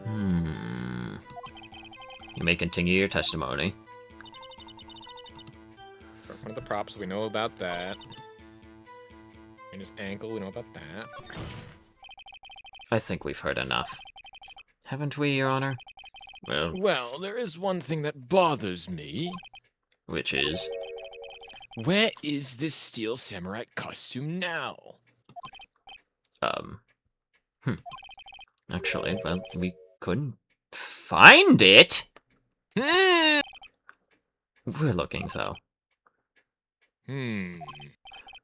You may continue your testimony. One of the props, we know about that. And his ankle, we know about that. I think we've heard enough. Haven't we, Your Honor? Well, there is one thing that bothers me. Which is? Where is this Steel Samurai costume now? Actually, well, we couldn't find it. We're looking, though.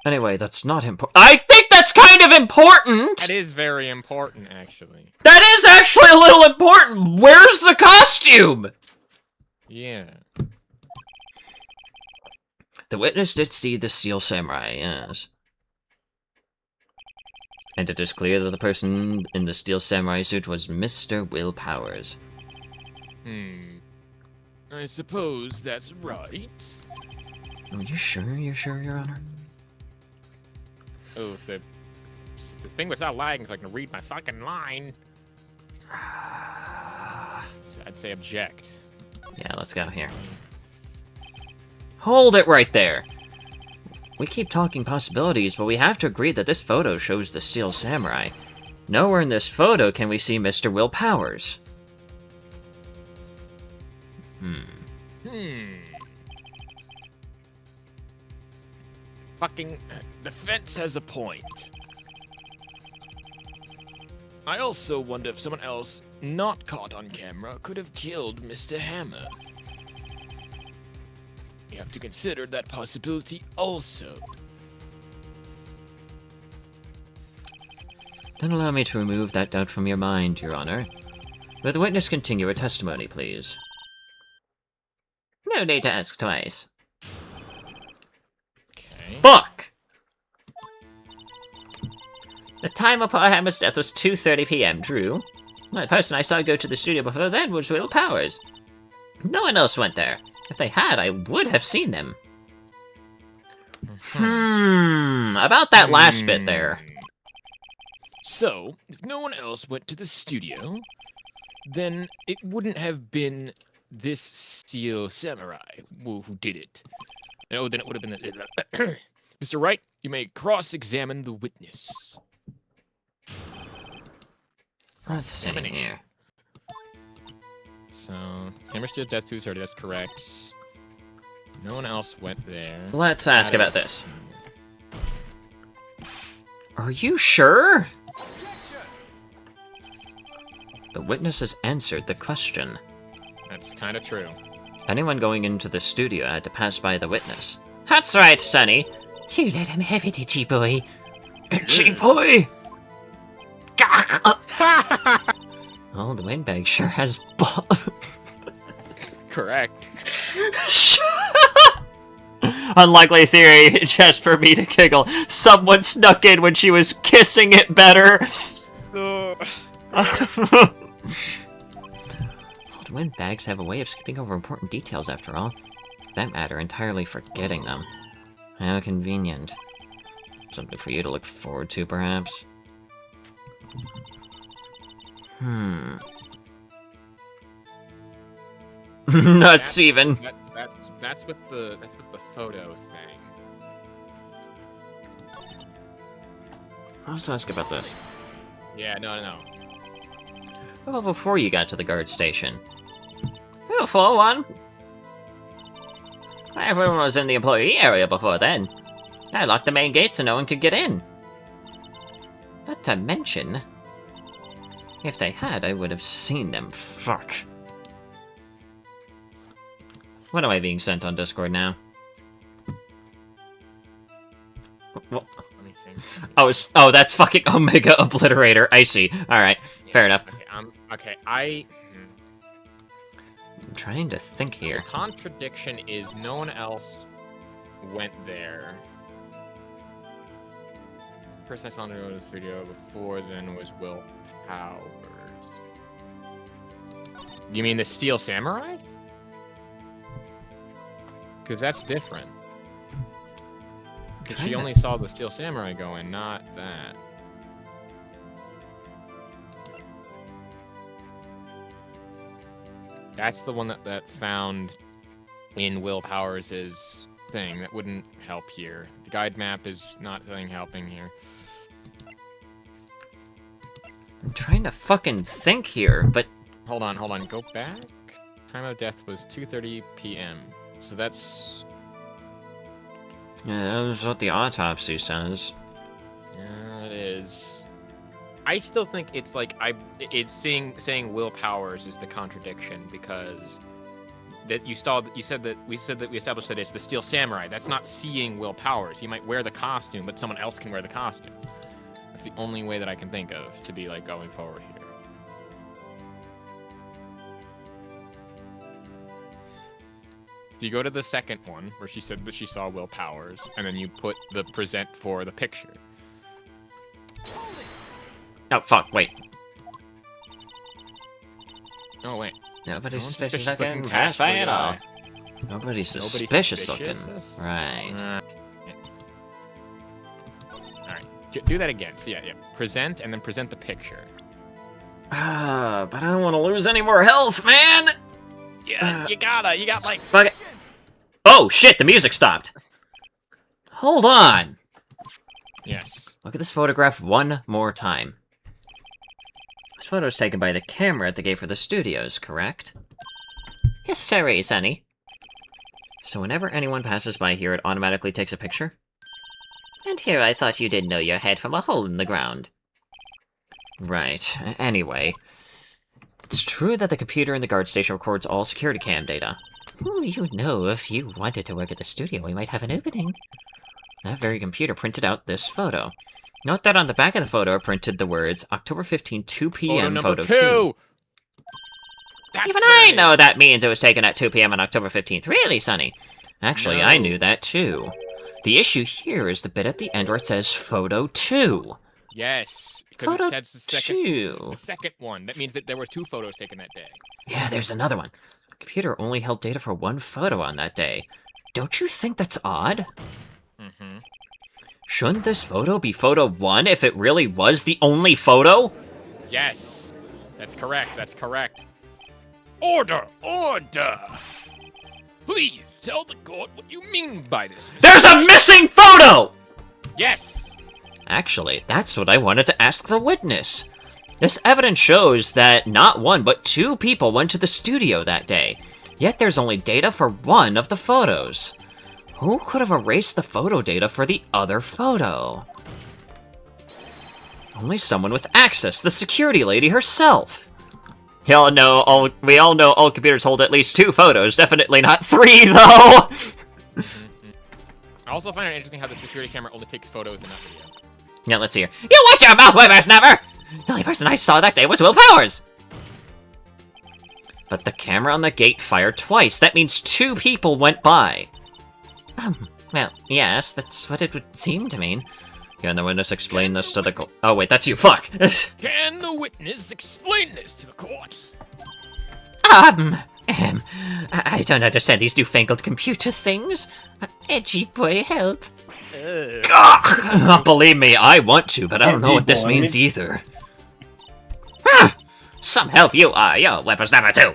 Anyway, that's not important. I think that's kind of important! That is very important, actually. That is actually a little important! Where's the costume? Yeah. The witness did see the Steel Samurai, yes. And it is clear that the person in the Steel Samurai suit was Mr. Will Powers. I suppose that's right. Are you sure? You're sure, Your Honor? Oh, if the thing was not lagging so I can read my fucking line. So I'd say object. Yeah, let's go here. Hold it right there! We keep talking possibilities, but we have to agree that this photo shows the Steel Samurai. Nowhere in this photo can we see Mr. Will Powers. Fucking the fence has a point. I also wonder if someone else not caught on camera could have killed Mr. Hammer. You have to consider that possibility also. Then allow me to remove that doubt from your mind, Your Honor. Will the witness continue her testimony, please? No need to ask twice. Okay. Fuck! The time of poor Hammer's death was 2:30 p.m., true. The person I saw go to the studio before then was Will Powers. No one else went there. If they had, I would have seen them. About that last bit there. So, if no one else went to the studio, then it wouldn't have been this Steel Samurai who did it. No, then it would have been... Mr. Wright, you may cross-examine the witness. Let's see here. So, Hammer Steel's death 2:30, that's correct. No one else went there. Let's ask about this. Are you sure? The witness has answered the question. That's kind of true. Anyone going into the studio had to pass by the witness. That's right, Sonny. You let him have it, itchy boy. Itchy boy! Oh, the windbag sure has Correct. Unlikely theory, just for me to giggle. Someone snuck in when she was kissing it better. Old windbags have a way of skipping over important details, after all. For that matter, entirely forgetting them. How convenient. Something for you to look forward to, perhaps? Nuts, even. That's with the photo thing. I'll have to ask about this. Yeah, no. Well, before you got to the guard station. Before one. Everyone was in the employee area before then. I locked the main gate so no one could get in. Not to mention, if they had, I would have seen them. Fuck. What am I being sent on Discord now? What? Let me think. Oh, that's fucking Omega Obliterator. I see. Alright, Yeah, fair enough. Okay, I'm trying to think The here. contradiction is no one else went there. The person I saw in this video before then was Will Powers. You mean the Steel Samurai? Because that's different. Because she only saw the Steel Samurai go in, not that. That's the one that found in Will Powers' thing. That wouldn't help here. The guide map is not helping here. I'm trying to fucking think here, but... Hold on. Go back. Time of death was 2:30 p.m. So that's... Yeah, that's what the autopsy says. Yeah, it is. I still think it's like it's saying Will Powers is the contradiction because that we established that it's the Steel Samurai. That's not seeing Will Powers. He might wear the costume, but someone else can wear the costume. That's the only way that I can think of to be like going forward here. So you go to the second one where she said that she saw Will Powers, and then you put the present for the picture. Oh, fuck, wait. Oh, wait. Nobody's No one's suspicious suspicious looking looking pass by casually, at all. right? Nobody's Nobody's suspicious looking. suspicious? Right. Alright, do that again. So yeah. Present, and then present the picture. Ah, but I don't want to lose any more health, man! Yeah, you got like... Fuck it. Oh, shit, the music stopped! Hold on! Yes. Look at this photograph one more time. This photo is taken by the camera at the gate for the studios, correct? Yes, sir, Sonny. So whenever anyone passes by here, it automatically takes a picture? And here I thought you didn't know your head from a hole in the ground. Right, anyway. It's true that the computer in the guard station records all security cam data. You know, if you wanted to work at the studio, we might have an opening. That very computer printed out this photo. Note that on the back of the photo are printed the words October 15, 2 p.m. Photo number photo 2. That's Even what I it know is. that means it was taken at 2 p.m. on October 15th. Really, Sonny? Actually, I No. knew that too. The issue here is the bit at the end where it says photo 2. Yes, because Photo it says the second, two. it's the second one. That means that there were 2 photos taken that day. Yeah, there's another one. The computer only held data for 1 photo on that day. Don't you think that's odd? Mm-hmm. Shouldn't this photo be photo 1 if it really was the only photo? Yes, that's correct. That's correct. Order! Order! Please tell the court what you mean by this. Mr. There's a missing photo! Yes! Actually, that's what I wanted to ask the witness. This evidence shows that not 1 but 2 people went to the studio that day, yet there's only data for 1 of the photos. Who could have erased the photo data for the other photo? Only someone with access, the security lady herself. We all know all computers hold at least 2 photos, definitely not 3 though! I also find it interesting how the security camera only takes photos and not video. Yeah, let's see here. You watch your mouth, whippersnapper! The only person I saw that day was Will Powers! But the camera on the gate fired twice. That means 2 people went by. Well, yes, that's what it would seem to mean. Can the witness explain this to the court? Oh, wait, that's you, fuck! Can the witness explain this to the court? I don't understand these newfangled computer things. Edgy boy, help. Believe me, I want to, but I don't know what this means either. Some help you are, yo, whippersnapper too.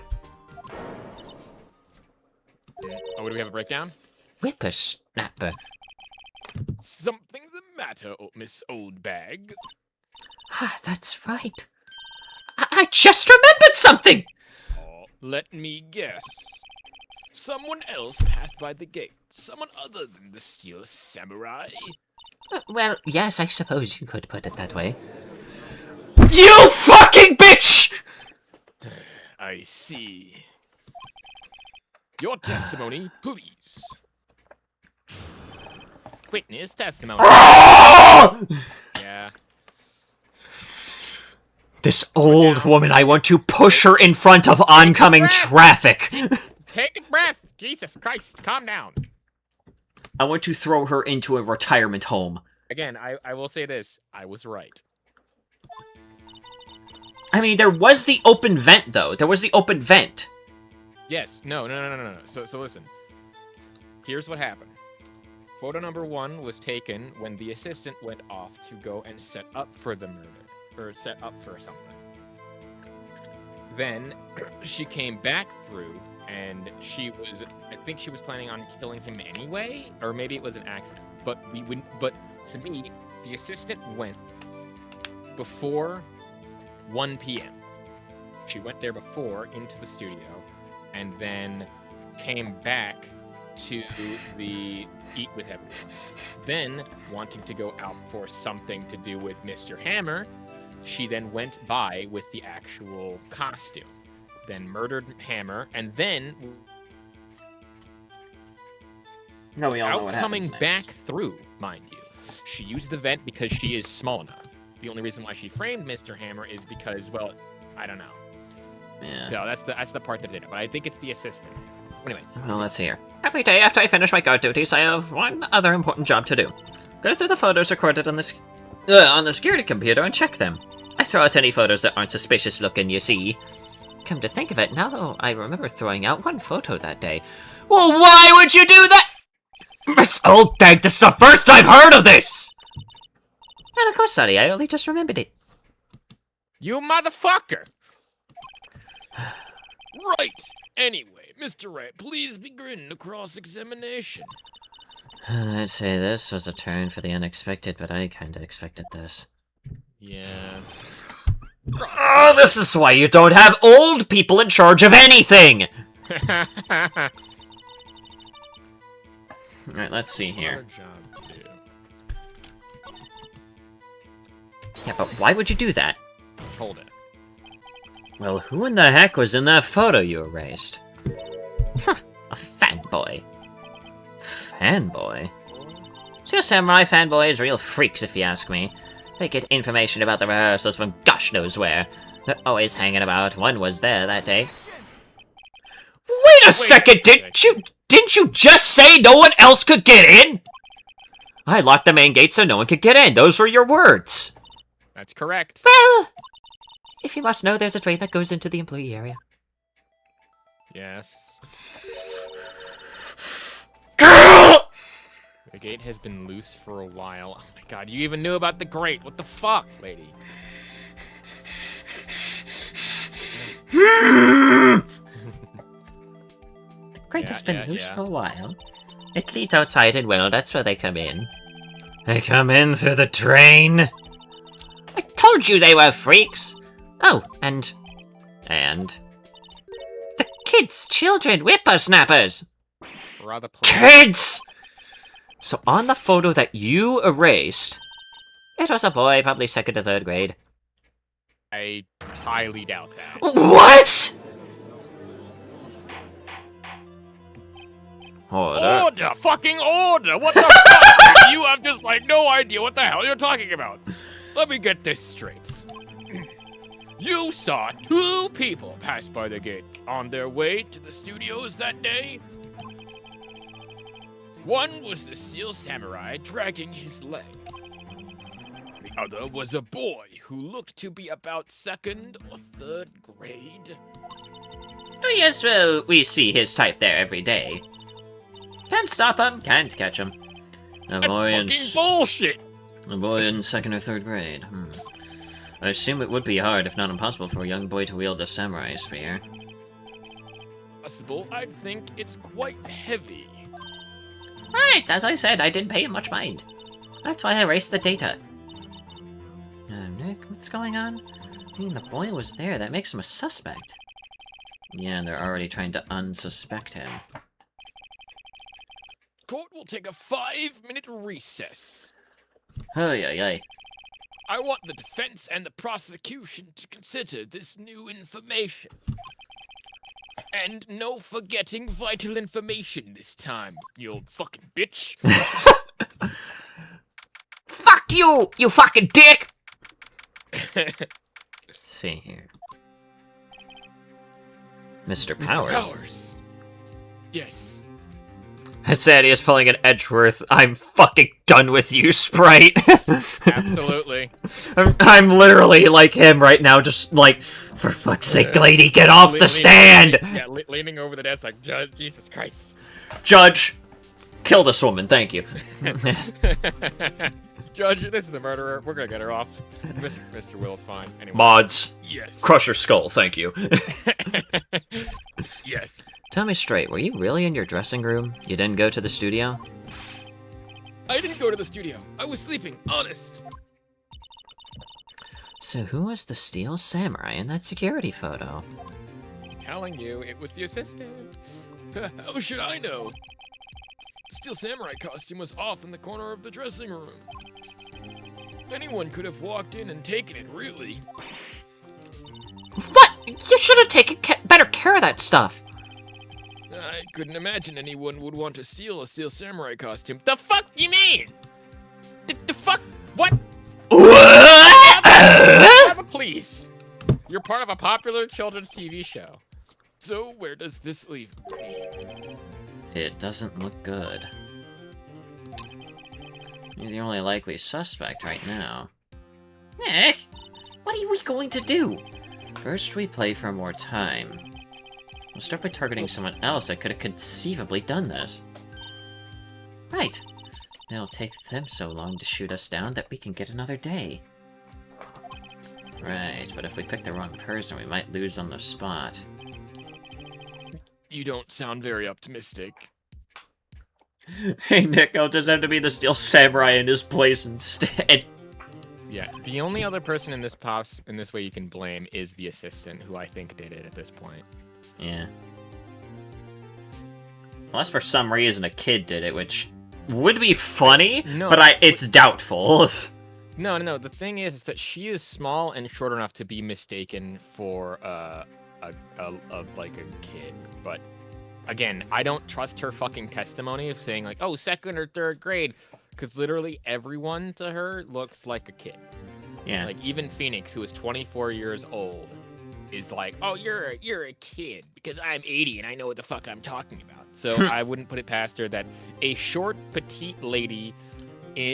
Oh, do we have a breakdown? Whippersnapper. Something the matter, Miss Oldbag? That's right. I just remembered something! Oh, let me guess. Someone else passed by the gate. Someone other than the Steel Samurai? Well, yes, I suppose you could put it that way. You fucking bitch! I see. Your testimony, please. Witness testimony. Yeah. This old woman, I want to push her in front of oncoming traffic. Take a breath. Jesus Christ, calm down. I want to throw her into a retirement home. Again, I will say this. I was right. I mean, there was the open vent, though. There was the open vent. Yes. No. So listen. Here's what happened. Photo number 1 was taken when the assistant went off to go and set up for the murder. Or set up for something. Then she came back through and I think she was planning on killing him anyway, or maybe it was an accident. But to me, the assistant went before 1 p.m. She went there before into the studio and then came back to the eat with everyone. Then, wanting to go out for something to do with Mr. Hammer, she then went by with the actual costume. Then murdered Hammer, and then No, we all know what happens coming back through, mind you. She used the vent because she is small enough. The only reason why she framed Mr. Hammer is because, well, I don't know. Yeah. So that's the part that did it, but I think it's the assistant. Anyway. Well, let's see here. Every day after I finish my guard duties, I have one other important job to do. Go through the photos recorded on the security computer and check them. I throw out any photos that aren't suspicious looking, you see. Come to think of it, now I remember throwing out 1 photo that day. Well, why would you do that? Miss Oldbag, this is the first I've heard of this! And of course, Sonny, I only just remembered it. You motherfucker! Right! Anyway, Mr. Wright, please begin the cross-examination. I'd say this was a turn for the unexpected, but I kinda expected this. Yeah. Oh, this is why you don't have old people in charge of anything! Alright, let's see here. Job to do. Yeah, but why would you do that? Hold it. Well, who in the heck was in that photo you erased? A fanboy. Fanboy? Steel Samurai fanboys are real freaks, if you ask me. They get information about the rehearsals from gosh knows where. They're always hanging about. One was there that day. Wait a second! Didn't you just say no one else could get in? I locked the main gate so no one could get in. Those were your words. That's correct. Well, if you must know, there's a drain that goes into the employee area. Yes. Girl! The gate has been loose for a while. Oh my god, you even knew about the grate. What the fuck, lady? The grate has been loose for a while. It leads outside, and well, that's where they come in. They come in through the drain. I told you they were freaks. Oh, and the kids, children, whippersnappers. Rather Kids! So on the photo that you erased, it was a boy, probably 2nd to 3rd grade. I highly doubt that. What? Order. Order! Fucking order! What the fuck? You have just, like, no idea what the hell you're talking about. Let me get this straight. You saw 2 people pass by the gate on their way to the studios that day? One was the Steel Samurai dragging his leg. The other was a boy who looked to be about 2nd or 3rd grade. Oh yes, well, we see his type there every day. Can't stop him, can't catch him. That's fucking bullshit! A boy in 2nd or 3rd grade. I assume it would be hard, if not impossible, for a young boy to wield a samurai spear. Possible, I think it's quite heavy. Right, as I said, I didn't pay him much mind. That's why I erased the data. Nick, what's going on? I mean, the boy was there, that makes him a suspect. Yeah, they're already trying to unsuspect him. Court will take a 5-minute recess. Oh, yeah. I want the defense and the prosecution to consider this new information. And no forgetting vital information this time, you old fucking bitch. Fuck you, you fucking dick! Let's see here. Mr. Powers. Mr. Powers. Yes. Sadie is pulling an Edgeworth. I'm fucking done with you, Sprite. Absolutely. I'm literally like him right now, just like, for fuck's sake, lady, get off the stand! Leaning over the desk like, Judge, Jesus Christ. Judge, kill this woman, thank you. Judge, this is the murderer. We're gonna get her off. Mr. Will's fine. Anyway. Mods. Yes. Crush her skull, thank you. Yes. Tell me straight, were you really in your dressing room? You didn't go to the studio? I didn't go to the studio. I was sleeping, honest. So who was the Steel Samurai in that security photo? I'm telling you, it was the assistant. How should I know? The Steel Samurai costume was off in the corner of the dressing room. Anyone could have walked in and taken it, really. What? You should have taken better care of that stuff. I couldn't imagine anyone would want to steal a Steel Samurai costume. The fuck you mean? The fuck? What? Please. You're part of a popular children's TV show. So where does this leave me? It doesn't look good. He's the only likely suspect right now. Nick, what are we going to do? First, we play for more time. We'll start by targeting someone else that could have conceivably done this. Right. It'll take them so long to shoot us down that we can get another day. Right, but if we pick the wrong person, we might lose on the spot. You don't sound very optimistic. Hey Nick, I'll just have to be the Steel Samurai in his place instead. Yeah, the only other person in this way you can blame is the assistant, who I think did it at this point. Yeah. Unless for some reason a kid did it, which would be funny, No, but it's doubtful. No. The thing is that she is small and short enough to be mistaken for like a kid. But again, I don't trust her fucking testimony of saying like, oh, 2nd or 3rd grade, because literally everyone to her looks like a kid. Yeah. Like, even Phoenix, who is 24 years old, is like, oh, you're a kid because I'm 80 and I know what the fuck I'm talking about. So I wouldn't put it past her that a short, petite lady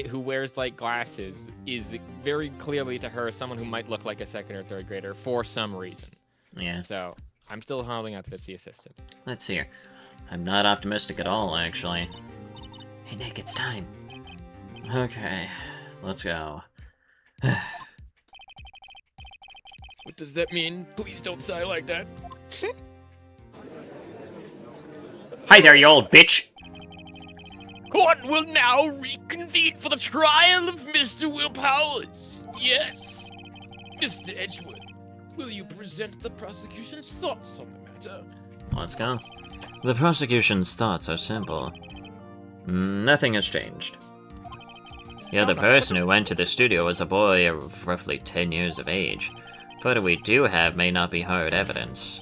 who wears like glasses is very clearly to her someone who might look like a second or third grader for some reason. Yeah. So I'm still holding out that it's the assistant. Let's see here. I'm not optimistic at all, actually. Hey, Nick, it's time. Okay, let's go. What does that mean? Please don't sigh like that. Hi there, you old bitch! Court will now reconvene for the trial of Mr. Will Powers. Yes. Mr. Edgeworth, will you present the prosecution's thoughts on the matter? Let's go. The prosecution's thoughts are simple. Nothing has changed. The other person who went to the studio was a boy of roughly 10 years of age. Photo we do have may not be hard evidence.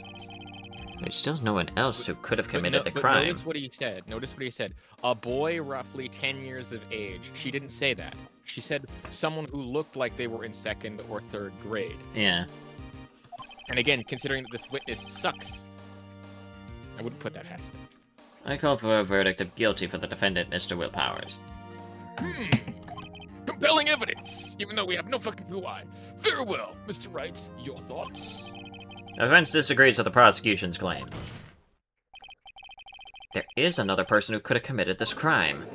There's still no one else who could have committed the crime. Notice what he said. Notice what he said. A boy roughly 10 years of age. She didn't say that. She said someone who looked like they were in second or third grade. Yeah. And again, considering that this witness sucks, I wouldn't put that past him. I call for a verdict of guilty for the defendant, Mr. Will Powers. Compelling evidence, even though we have no fucking clue why. Very well, Mr. Wright, your thoughts? The defense disagrees with the prosecution's claim. There is another person who could have committed this crime.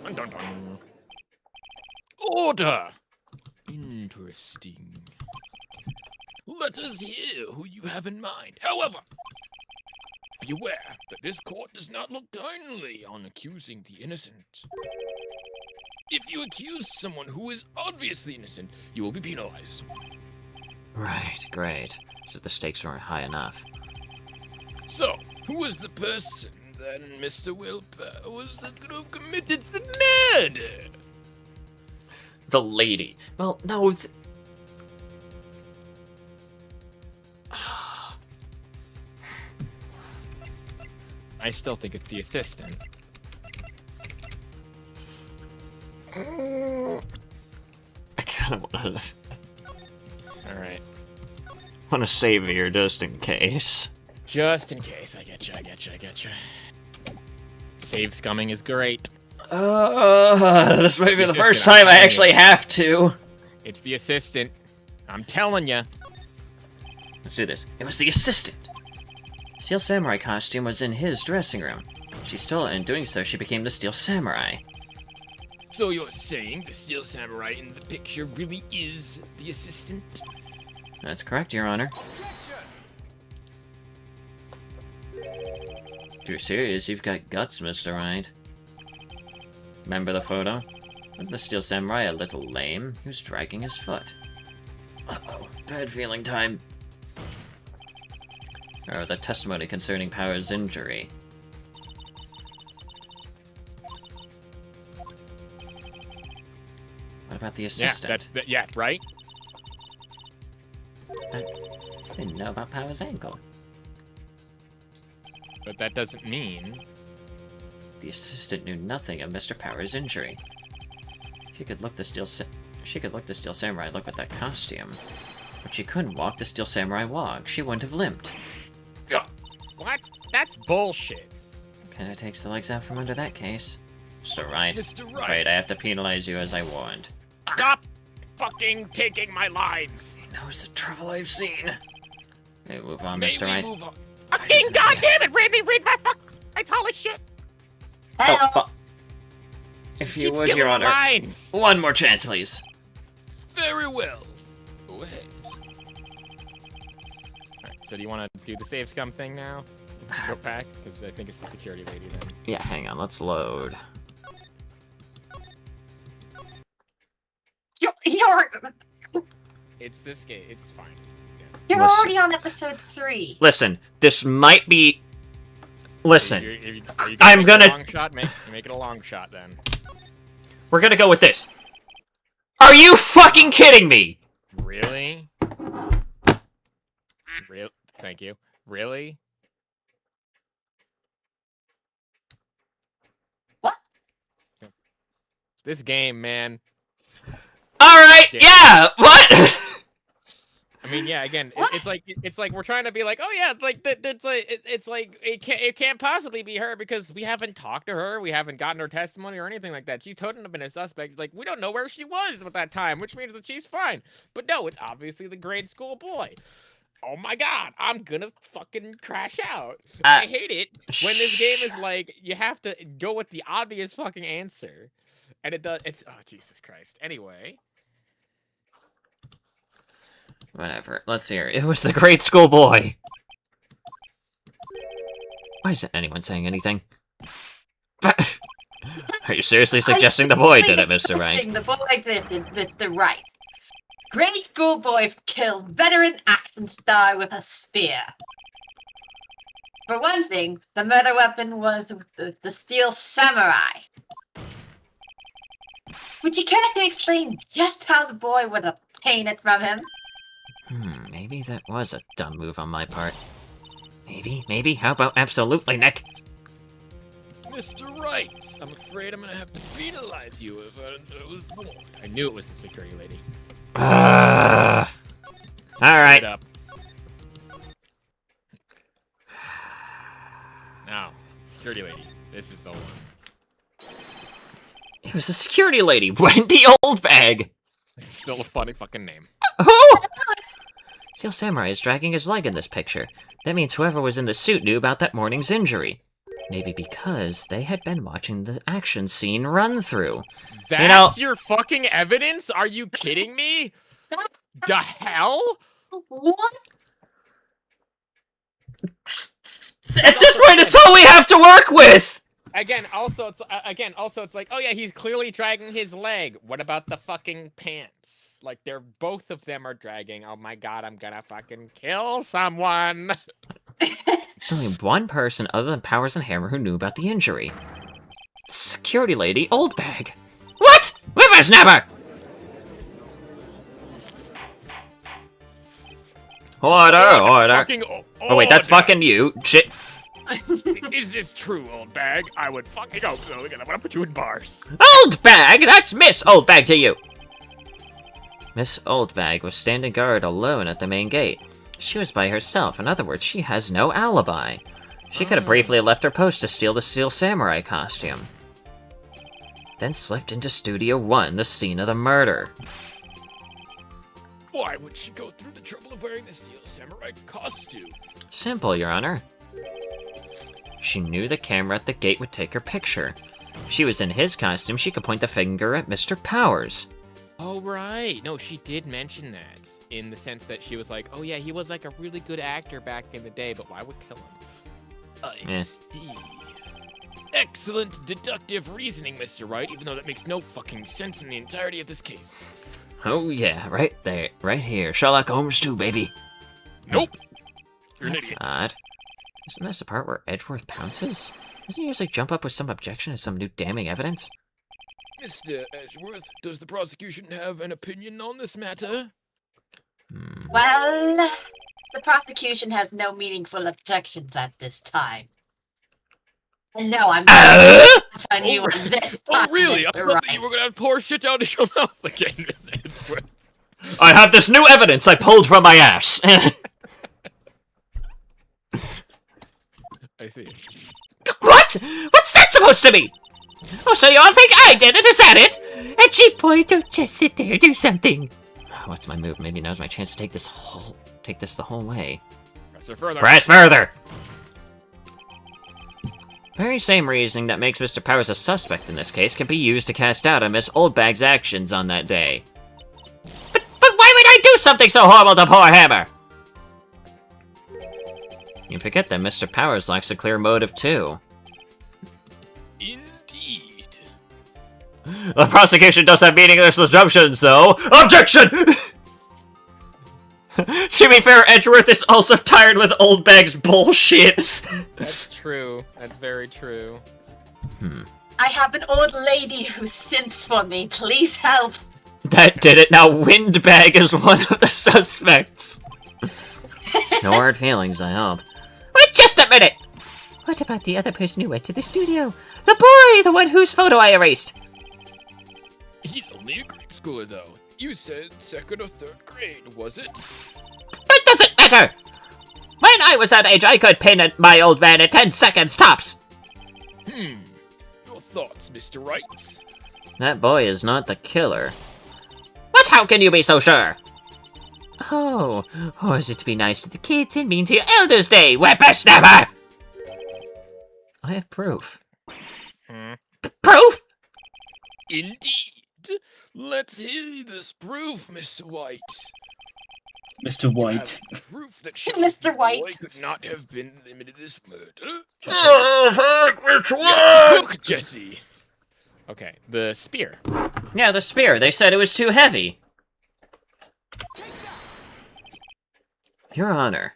Dun, dun, dun. Order! Interesting. Let us hear who you have in mind. However, be aware that this court does not look kindly on accusing the innocent. If you accuse someone who is obviously innocent, you will be penalized. Right, great. So the stakes weren't high enough. So, who was the person then, Mr. Will Powers, that could have committed the murder? The lady. Well, no, it's... I still think it's the assistant. I kind of Alright. want to save here just in case. Just in case. I get you. Save scumming is great. This might be the Assistant, first time I'm I telling actually you. have to. It's the assistant. I'm telling you. Let's do this. It was the assistant. Steel Samurai costume was in his dressing room. She stole it, and in doing so, she became the Steel Samurai. So you're saying the Steel Samurai in the picture really is the assistant? That's correct, Your Honor. If you're serious, you've got guts, Mr. Wright. Remember the photo? Wasn't the Steel Samurai a little lame? He was dragging his foot. Uh-oh, bad feeling time. Or the testimony concerning Power's injury. What about the assistant? Yeah, right? I didn't know about Power's ankle. But that doesn't mean... The assistant knew nothing of Mr. Power's injury. She could look the Steel Samurai look with that costume. But she couldn't walk the Steel Samurai walk. She wouldn't have limped. What? That's bullshit. Kinda takes the legs out from under that case. Mr. Wright. Mr. Wright. Afraid I have to penalize you as I warned. Stop fucking taking my lines. He knows the trouble I've seen. Hey, move on, May Mr. we Wright. move on? Fucking goddamn it, Randy, read my polished shit. Oh, fuck. If you Keep would, Your stealing Honor. my lines. One more chance, please. Very well. Go ahead. Alright, so do you want to do the save scum thing now? Go back? Because I think it's the security lady then. Yeah, hang on, let's load. It's this game. It's fine. You're Listen. already on episode 3. Listen, this might be... Listen, Are you I'm make it a gonna- long shot? Make it a long shot then. we're gonna go with this. Are you fucking kidding me? Really? Real? Thank you. Really? What? This game, man. Alright, yeah, what? I mean, yeah. Again, it's like we're trying to be like, oh yeah, like it can't possibly be her because we haven't talked to her, we haven't gotten her testimony or anything like that. She's totally been a suspect. Like we don't know where she was at that time, which means that she's fine. But no, it's obviously the grade school boy. Oh my god, I'm gonna fucking crash out. I hate it when this game is like you have to go with the obvious fucking answer, and it does. It's oh Jesus Christ. Anyway. Whatever. Let's hear it. It was the grade school boy. Why isn't anyone saying anything? Are you seriously suggesting the boy did it, Mr. Wright? The boy did it, Mr. Wright. Grade school boys killed veteran action star with a spear. For one thing, the murder weapon was the steel samurai. Would you care to explain just how the boy would obtain it from him? Maybe that was a dumb move on my part. Maybe? How about absolutely, Nick? Mr. Wright, I'm afraid I'm gonna have to penalize you if I was born. I knew it was the security lady. Alright. Now, security lady, this is the one. It was a security lady, Wendy Oldbag! It's still a funny fucking name. Who? Steel Samurai is dragging his leg in this picture. That means whoever was in the suit knew about that morning's injury. Maybe because they had been watching the action scene run through. That's your fucking evidence? Are you kidding me? The hell? What? At this point, it's all we have to work with! Also, it's like, oh yeah, he's clearly dragging his leg. What about the fucking pants? Like, both of them are dragging. Oh my god, I'm gonna fucking kill someone. There's only one person other than Powers and Hammer who knew about the injury. Security lady Oldbag. What? Whippersnapper! Order. Oh wait, that's fucking you. Shit. Is this true, Oldbag? I would fucking hope so, because I'm gonna put you in bars. Oldbag! That's Miss Oldbag to you! Miss Oldbag was standing guard alone at the main gate. She was by herself. In other words, she has no alibi. She could have briefly left her post to steal the Steel Samurai costume. Then slipped into Studio 1, the scene of the murder. Why would she go through the trouble of wearing the Steel Samurai costume? Simple, Your Honor. She knew the camera at the gate would take her picture. If she was in his costume, she could point the finger at Mr. Powers. Oh, right. No, she did mention that, in the sense that she was like, oh yeah, he was like a really good actor back in the day, but why would kill him? I see. Excellent deductive reasoning, Mr. Wright, even though that makes no fucking sense in the entirety of this case. Oh yeah, right there, right here. Sherlock Holmes too, baby. Nope. You're That's odd. Isn't this the part where Edgeworth pounces? Doesn't he usually jump up with some objection to some new damning evidence? Mr. Edgeworth, does the prosecution have an opinion on this matter? Well, the prosecution has no meaningful objections at this time. And no, I'm not on you on this. Oh, really? I thought that you were gonna pour shit out of your mouth again. I have this new evidence I pulled from my ass. I see. What? What's that supposed to mean? Oh, so you all think I did it? Is that it? Edgy boy, don't just sit there. Do something. What's my move? Maybe now's my chance to take this the whole way. Press her further. Press further. Very same reasoning that makes Mr. Powers a suspect in this case can be used to cast doubt on Miss Oldbag's actions on that day. But why would I do something so horrible to poor Hammer? You forget that Mr. Powers lacks a clear motive too. Indeed. The prosecution does have meaningless assumptions, so objection. To be fair, Edgeworth is also tired with Oldbag's bullshit. That's true. That's very true. I have an old lady who simps for me. Please help. That did it. Now Windbag is one of the suspects. No hard feelings, I hope. Wait just a minute! What about the other person who went to the studio? The boy! The one whose photo I erased! He's only a grade schooler, though. You said 2nd or 3rd grade, was it? It doesn't matter! When I was that age, I could pin my old man in 10 seconds tops! Your thoughts, Mr. Wright? That boy is not the killer. But how can you be so sure? Oh, or is it to be nice to the kids and mean to your elders' day, whippersnapper? I have proof. Proof? Indeed. Let's hear this proof, Mr. White. Mr. White. Proof that shows Mr. the White. boy could not have been limited this murder. Oh, fuck, which Look, Jesse. Okay, the spear. Yeah, the spear. They said it was too heavy. Your Honor.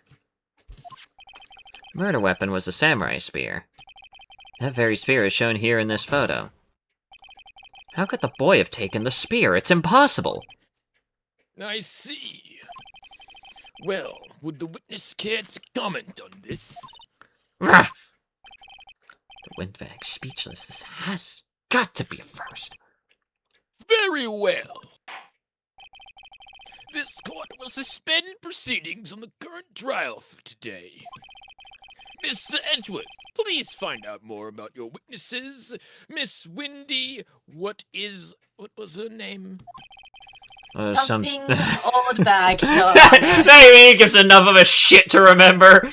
Murder weapon was a samurai spear. That very spear is shown here in this photo. How could the boy have taken the spear? It's impossible. I see. Well, would the witness care to comment on this? The windbag's speechless. This has got to be a first. Very well. This court will suspend proceedings on the current trial for today. Mr. Edgeworth, please find out more about your witnesses. Miss Windy, what was her name? Something old bag. Maybe he gives enough of a shit to remember.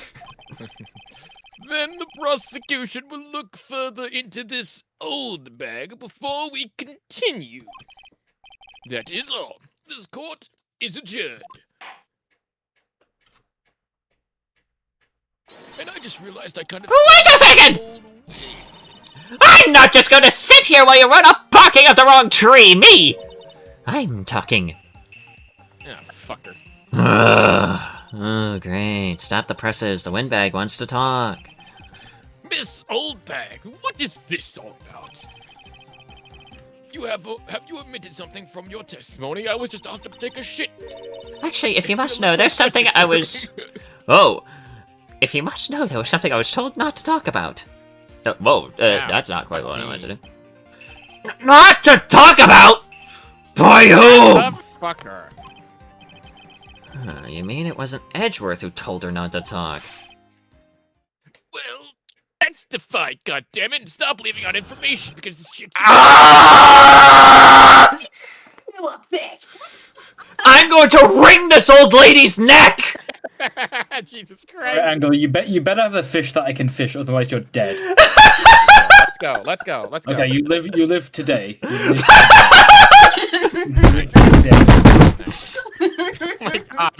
Then the prosecution will look further into this old bag before we continue. That is all. This court is adjourned. And I just realized I kind of... Wait a second! I'm not just going to sit here while you run up barking up the wrong tree, me! I'm talking. Ah, fucker. Oh, great. Stop the presses. The windbag wants to talk. Miss Oldbag, what is this all about? Have you omitted something from your testimony? I was just off to take a shit. Actually, if you must know, there's something I was... Oh. If you must know, there was something I was told not to talk about. That's not quite what I wanted to do. Not to talk about? By whom? Fucker. You mean it wasn't Edgeworth who told her not to talk? Well, that's the fight, goddammit, and stop leaving out information because this shit's... You a bitch. I'm going to wring this old lady's neck! Jesus Christ. Angle, you better have a fish that I can fish, otherwise you're dead. Let's go. Okay, you live today. You live today. Oh my god.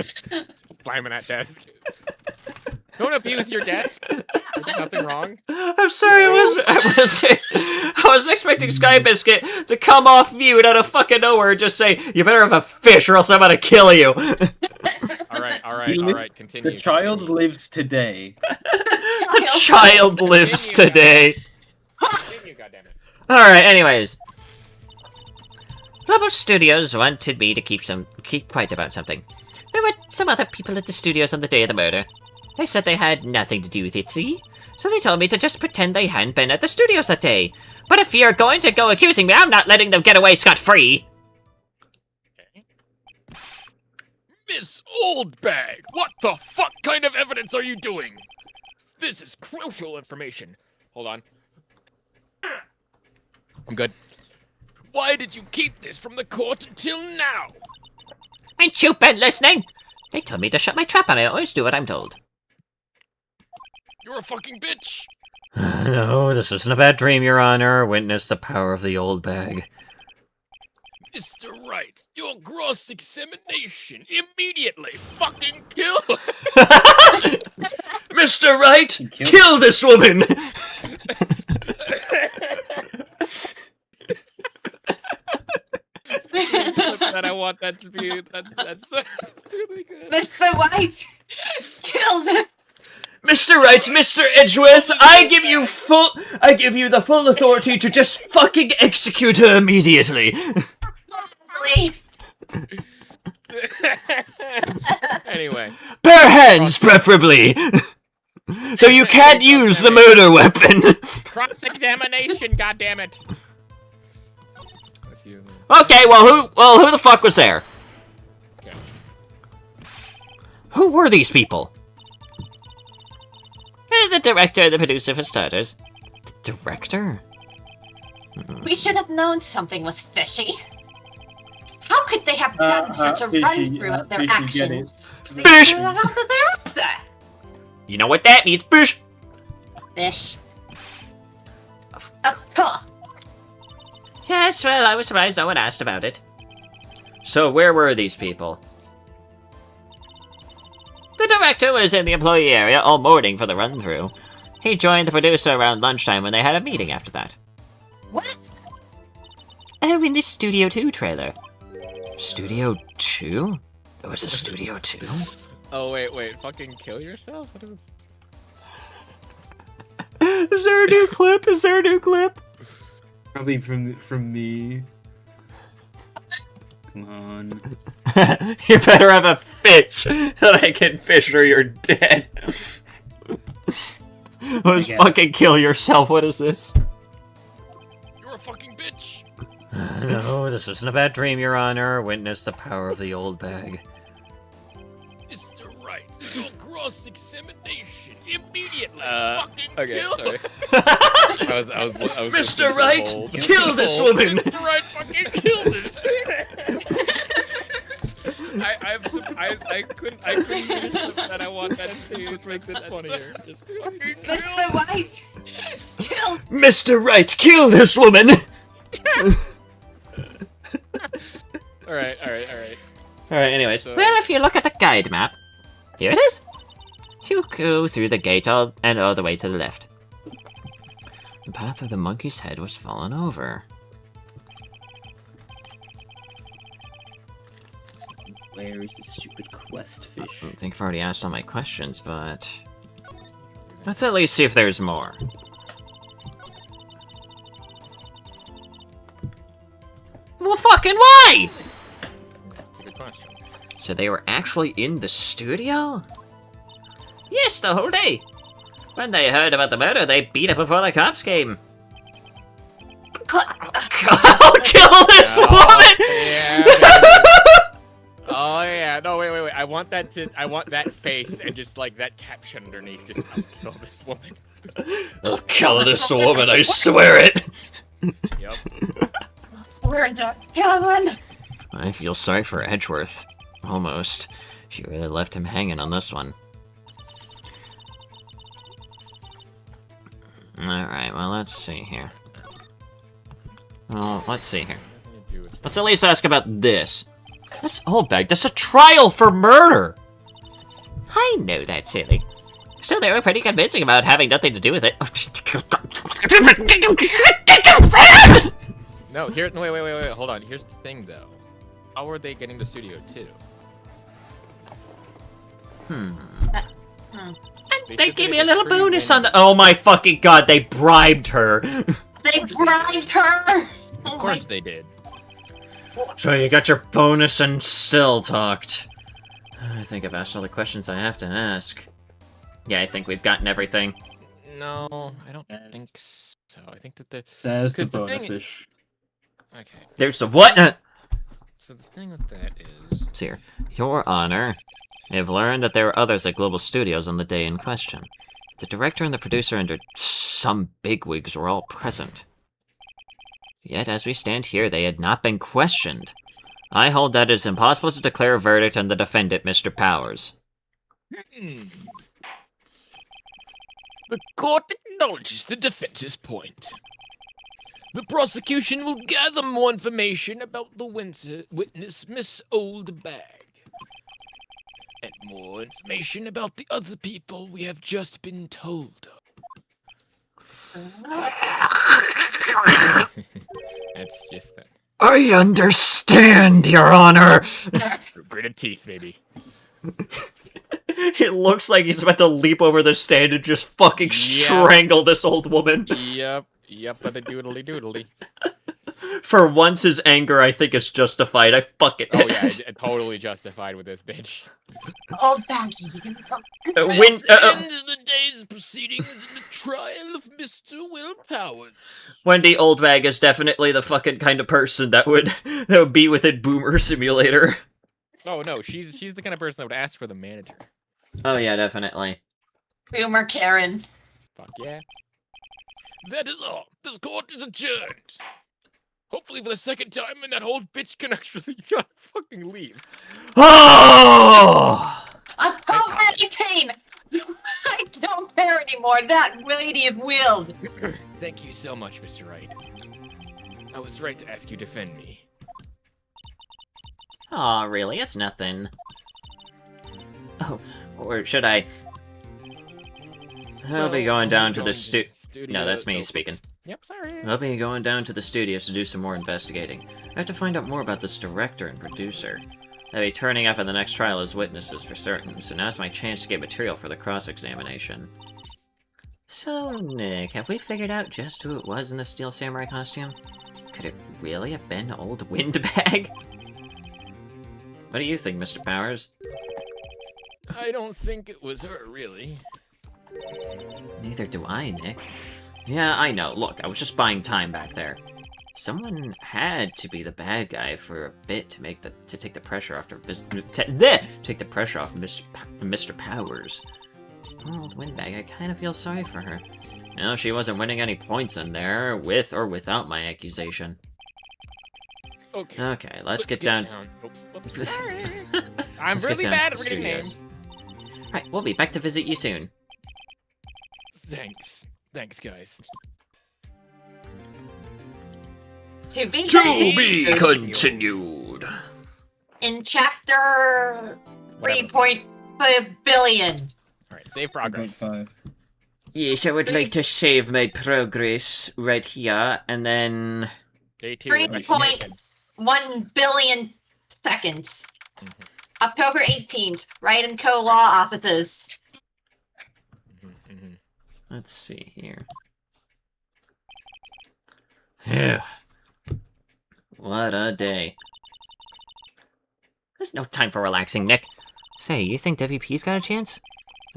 Slamming that desk. Don't abuse your desk. There's nothing wrong. I'm sorry, I was expecting Sky Biscuit to come off mute out of fucking nowhere and just say, "You better have a fish or else I'm gonna kill you." Alright, continue. The child lives today. The child lives today. Continue, goddammit. Alright, anyways. Global Studios wanted me to keep quiet about something. There were some other people at the studios on the day of the murder. They said they had nothing to do with it, see? So they told me to just pretend they hadn't been at the studios that day. But if you're going to go accusing me, I'm not letting them get away scot-free. Okay. Miss Oldbag, what the fuck kind of evidence are you doing? This is crucial information. Hold on. I'm good. Why did you keep this from the court until now? Ain't you been listening? They told me to shut my trap and I always do what I'm told. You're a fucking bitch. No, this isn't a bad dream, Your Honor. Witness the power of the old bag. Mr. Wright, your gross examination immediately fucking kill. Mr. Wright, kill this woman! That I want that to be. That's really good. Mr. White, kill them. Mr. Wright, Mr. Edgeworth, I give you the full authority to just fucking execute her immediately. Anyway. Bare hands, preferably. Though you can't use the murder weapon. Cross-examination, goddammit. Let's see. Okay, well, who the fuck was there? Okay. Who were these people? The director and the producer, for starters. The director? We should have known something was fishy. How could they have done such a run-through of their action? Fish! After. You know what that means, fish! Fish. Of course. Yes, well, I was surprised no one asked about it. So where were these people? The director was in the employee area all morning for the run-through. He joined the producer around lunchtime when they had a meeting after that. What? Oh, in this Studio 2 trailer. Studio 2? There was a Studio 2? Oh, wait, fucking kill yourself? What is... Is there a new clip? Is there a new clip? Probably from me. Come on. You better have a fish that I can fish or you're dead. Let's fucking kill yourself. What is this? You're a fucking bitch! No, this isn't a bad dream, Your Honor. Witness the power of the old bag. Mr. Wright, your cross-examination immediately fucking kill sorry. I was Mr. Wright, kill this woman! Mr. Wright, fucking kill this I couldn't finish this, and I want that scene, which makes it funnier. Just fucking kill Mr. White! Kill! Mr. Wright, kill this woman! Alright. Alright, anyways. Well, if you look at the guide map, here it is. You go through the gate all the way to the left. The path where the monkey's head was fallen over. Where is the stupid quest fish? I think I've already asked all my questions, but... let's at least see if there's more. Well, fucking why? That's a good question. So they were actually in the studio? Yes, the whole day. When they heard about the murder, they beat it before the cops came. I'll kill this woman! Oh yeah, no wait. I want that face and just like that caption underneath. Just I'll kill this woman. I'll kill this woman, I swear it! Yep. We're not killing. I feel sorry for Edgeworth. Almost. She really left him hanging on this one. Alright, well, let's see here. Well, let's see here. Let's at least ask about this. This old bag, that's a trial for murder! I know that's silly. Still, they were pretty convincing about having nothing to do with it. No, wait, hold on. Here's the thing, though. How are they getting to Studio 2? They gave me a little bonus on the- oh my fucking god, they bribed her! They bribed her! Of course they did. So you got your bonus and still talked. I think I've asked all the questions I have to ask. Yeah, I think we've gotten everything. No, I don't think so. I think that There's the the bonus thing- fish. Okay. There's a what? So the thing with that is... Let's see here. Your Honor, I have learned that there were others at Global Studios on the day in question. The director and the producer and some bigwigs were all present. Yet, as we stand here, they had not been questioned. I hold that it is impossible to declare a verdict on the defendant, Mr. Powers. The court acknowledges the defense's point. The prosecution will gather more information about the witness, Miss Oldbag. And more information about the other people we have just been told of. That's just that. I understand, Your Honor! Gritted teeth, baby. It looks like he's about to leap over the stand and just fucking strangle this old woman. Yep, but the doodly doodly. For once, his anger, I think, is justified. I fucking... Oh yeah, totally justified with this bitch. Old baggy, you can fuck. Win... Ends the day's proceedings in the trial of Mr. Will Powers. Wendy Oldbag is definitely the fucking kind of person that would be within Boomer Simulator. Oh no, she's the kind of person that would ask for the manager. Oh yeah, definitely. Boomer Karen. Fuck yeah. That is all. This court is adjourned. Hopefully for the second time, and that old bitch can actually fucking leave. Oh! October 18! I don't care anymore. That lady is willed. Thank you so much, Mr. Wright. I was right to ask you to defend me. Aw, really? It's nothing. Oh, or should I... I'll be going down to the studio. No, that's me speaking. Yep, sorry. I'll be going down to the studios to do some more investigating. I have to find out more about this director and producer. They'll be turning up at the next trial as witnesses for certain, so now's my chance to get material for the cross-examination. So, Nick, have we figured out just who it was in the Steel Samurai costume? Could it really have been old Windbag? What do you think, Mr. Powers? I don't think it was her, really. Neither do I, Nick. Yeah, I know. Look, I was just buying time back there. Someone had to be the bad guy for a bit to take the pressure off take the pressure off Mr. Powers. Old Windbag, I kind of feel sorry for her. No, she wasn't winning any points in there, with or without my accusation. Okay, let's get down. Oh, sorry. I'm really bad at reading names. Alright, we'll be back to visit you soon. Thanks, guys. To be continued. In chapter 3.5 billion. Alright, save progress. 1.5. Yes, I would like to save my progress right here, and then... 3.1 billion seconds. October 18th, Wright and Co. Law Offices. Let's see here. Yeah. What a day. There's no time for relaxing, Nick. Say, you think WP's got a chance?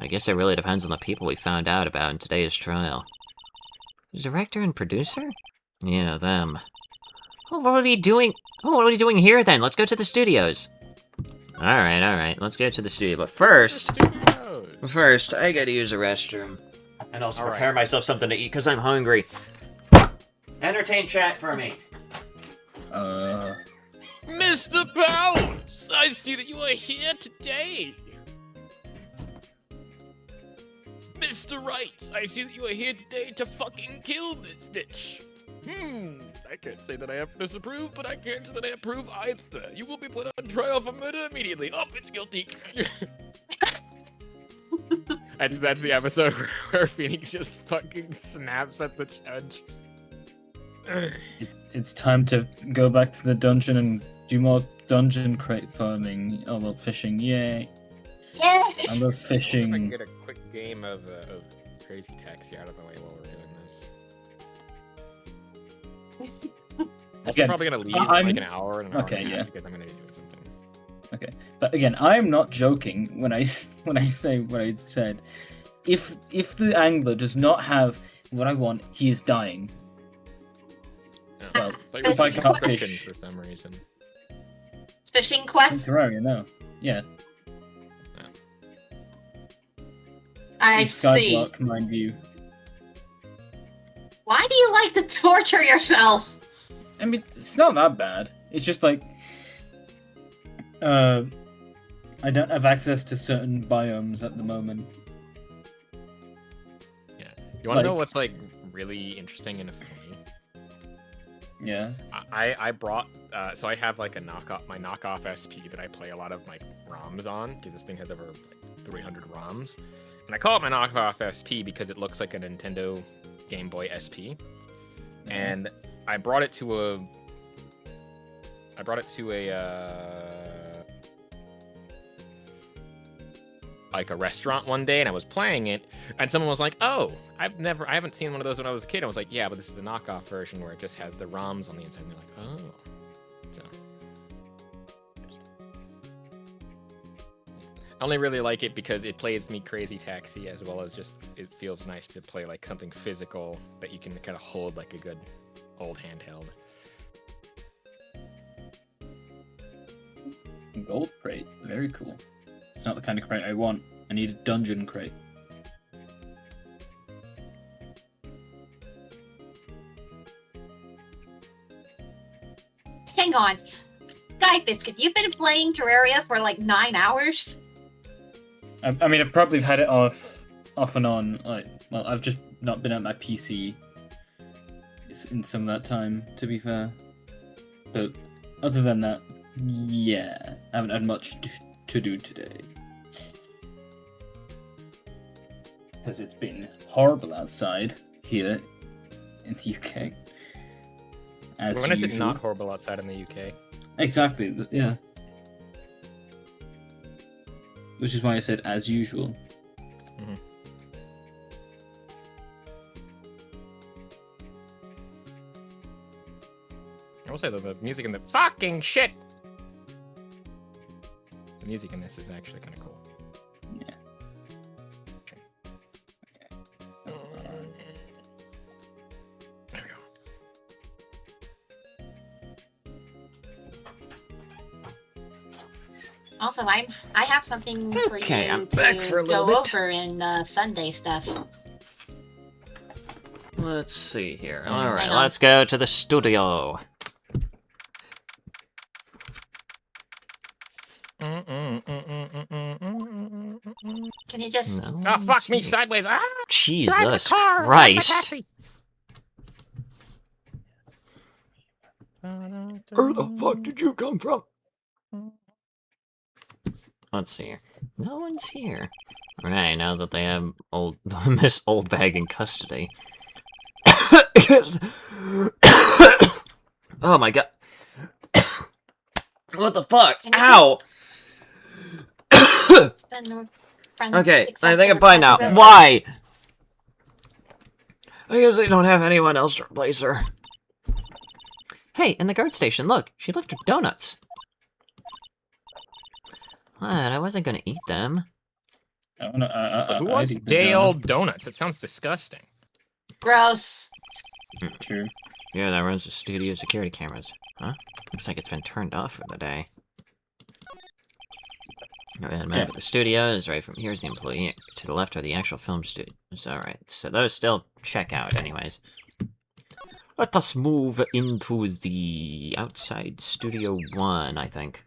I guess it really depends on the people we found out about in today's trial. Director and producer? Yeah, them. Oh, what are we doing? Oh, what are we doing here then? Let's go to the studios. Alright, let's go to the studio. But first, I gotta use the restroom. And also prepare myself something to eat, because I'm hungry. Entertain chat for me. Mr. Powers, I see that you are here today. Mr. Wright, I see that you are here today to fucking kill this bitch. I can't say that I disapprove, but I can't say that I approve either. You will be put on trial for murder immediately. Oh, it's guilty. That's the episode where Phoenix just fucking snaps at the judge. It's time to go back to the dungeon and do more dungeon crate farming. Oh, well, fishing. Yay. Yeah. I love If I can fishing. get a quick game of crazy taxi out of the way while we're doing this. I'm probably gonna leave in like an hour and an hour and a half because I'm gonna do something. Okay, but again, I'm not joking when I say what I said. If the angler does not have what I want, he is dying. Well, if I can't fish for some reason. Fishing quest? Terraria, no. Yeah. I see. Skyblock, mind you. Why do you like to torture yourself? I mean, it's not that bad. It's just like, I don't have access to certain biomes at the moment. Yeah. You want to know what's like really interesting and funny? Yeah. I brought so I have like my knockoff SP that I play a lot of my ROMs on because this thing has over like 300 ROMs, and I call it my knockoff SP because it looks like a Nintendo Game Boy SP, and I brought it to a like a restaurant one day, and I was playing it, and someone was like, "Oh, I haven't seen one of those when I was a kid." I was like, "Yeah, but this is a knockoff version where it just has the ROMs on the inside." And they're like, "Oh." So I only really like it because it plays me Crazy Taxi, as well as just it feels nice to play like something physical that you can kind of hold like a good old handheld. Gold crate, very cool. It's not the kind of crate I want. I need a dungeon crate. Hang on. Guy Biscuit, you've been playing Terraria for like 9 hours? I mean, I've probably had it off and on. Like, well, I've just not been at my PC in some of that time, to be fair. But other than that, yeah, I haven't had much to do today. Because it's been horrible outside here in the UK. When is it not horrible outside in the UK? Exactly, yeah. Which is why I said as usual. Mm-hmm. I will say though, the music in the fucking shit. The music in this is actually kind of cool. Yeah. Okay. There we go. Also, I have something for Okay, you I'm back for a little go bit. over in Sunday stuff. Let's see here. Hang Alright, on. let's go to the studio. Can you just... No, Oh, fuck me sweet. sideways. Ah! Jesus Christ. Where the fuck did you come from? Let's see here. No one's here. Right, now that they have Miss Oldbag in custody. Oh my god. What the fuck? Can you Ow! send a friend Okay, I accept think the I'm fine now. request? Why? I guess they don't have anyone else to replace her. Hey, in the guard station, look. She left her donuts. What? I wasn't gonna eat them. So who wants I'd eat the day-old donuts? It sounds disgusting. Gross. True. Yeah, that runs the studio security cameras. Huh? Looks like it's been turned off for the day. And map of the studio is right from here's the employee. To the left are the actual film studios. Alright, so those still check out anyways. Let us move into the outside Studio 1, I think.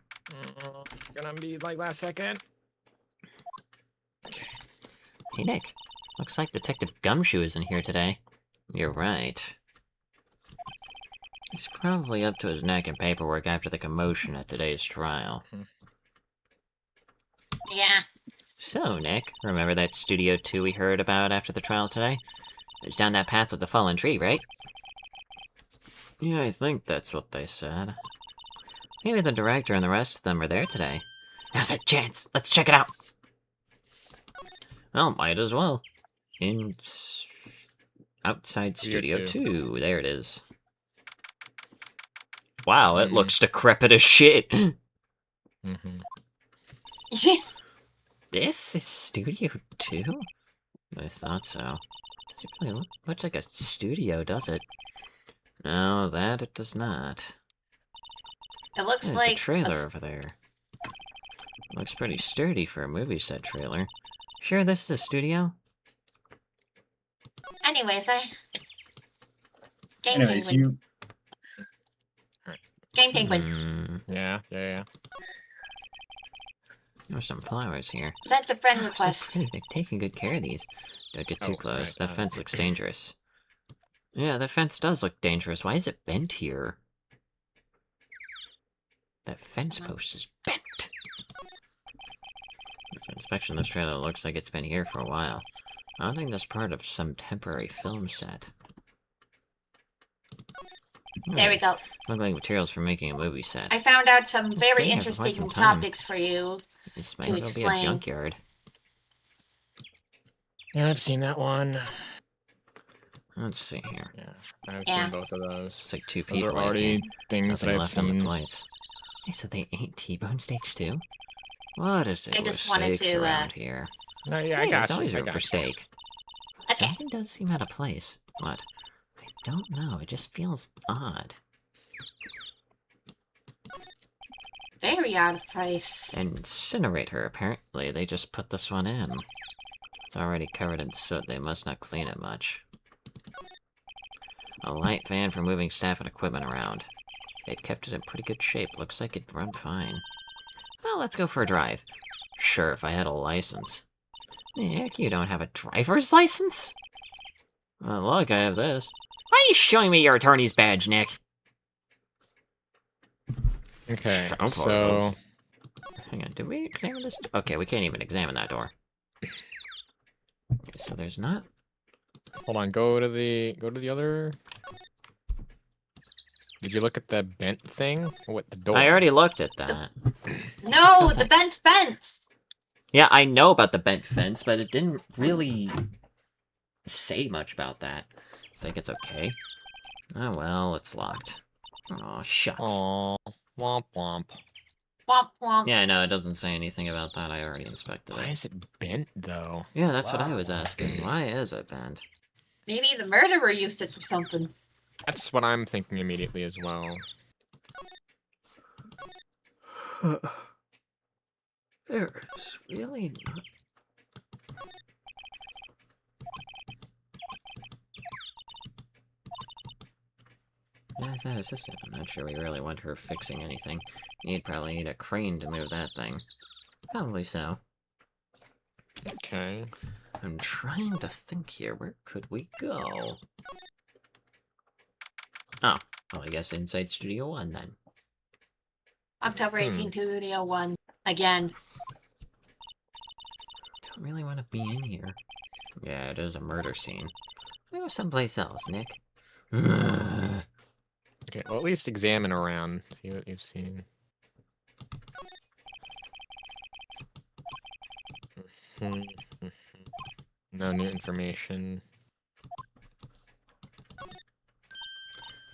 Gonna be like last second. Hey, Nick. Looks like Detective Gumshoe is in here today. You're right. He's probably up to his neck in paperwork after the commotion at today's trial. Yeah. So, Nick, remember that Studio 2 we heard about after the trial today? It's down that path with the fallen tree, right? Yeah, I think that's what they said. Maybe the director and the rest of them are there today. Now's our chance! Let's check it out! Well, might as well. Outside Studio 2. There it is. Wow, it looks decrepit as shit! This is Studio 2? I thought so. Does it really look much like a studio, does it? No, that it does not. It looks There's like a trailer over there. Looks pretty sturdy for a movie set trailer. Sure this is a studio? Anyways, Game Anyways, Penguin. you... Game Penguin. Yeah. There's some flowers here. That's a friend So request. pretty. They're taking good care of these. Don't get too close. right, That fence looks dangerous. Yeah, that fence does look dangerous. Why is it bent here? That fence post is bent. This inspection of this trailer looks like it's been here for a while. I don't think that's part of some temporary film set. There we go. Look like materials for making a movie set. I found out some very Sitting here for quite interesting some time. topics for you. This to might as well be a explain. junkyard. Yeah, I've seen that one. Let's see here. Yeah, I've Yeah. seen both of those. It's like 2 Those people are in already here. things Nothing that I've left on the seen. plates. Hey, so they ate T-bone steaks too? What is it I with just wanted steaks to, around here? No, yeah, Hey, I got there's you. always I room got for you. steak. Okay. Something does seem out of place. What? I don't know. It just feels odd. Very out of place. Incinerator, apparently. They just put this one in. It's already covered in soot. They must not clean it much. A light fan for moving staff and equipment around. They've kept it in pretty good shape. Looks like it'd run fine. Well, let's go for a drive. Sure, if I had a license. Nick, you don't have a driver's license? Well, look, I have this. Why are you showing me your attorney's badge, Nick? Okay, Oh, so... Hang on, did we examine this? Okay, we can't even examine that door. Okay, so there's not... Hold on, go to the other... Did you look at the bent thing? Or what, the door? I already looked at that. No, the bent fence! Yeah, I know about the bent fence, but it didn't really say much about that. I think it's okay. Oh well, it's locked. Oh shucks. Aww, womp womp. Womp womp. Yeah, I know, it doesn't say anything about that. I already inspected Why it. is it bent, though? Yeah, that's what I was asking. Why is it bent? Maybe the murderer used it for something. That's what I'm thinking immediately as well. There's really not... Yeah, it's that assistant. I'm not sure we really want her fixing anything. You'd probably need a crane to move that thing. Probably so. Okay. I'm trying to think here. Where could we go? Oh, well, I guess inside Studio 1 then. October 18th, 2001. Again. Don't really want to be in here. Yeah, it is a murder scene. Go someplace else, Nick. Okay, well, at least examine around. See what you've seen. No new information.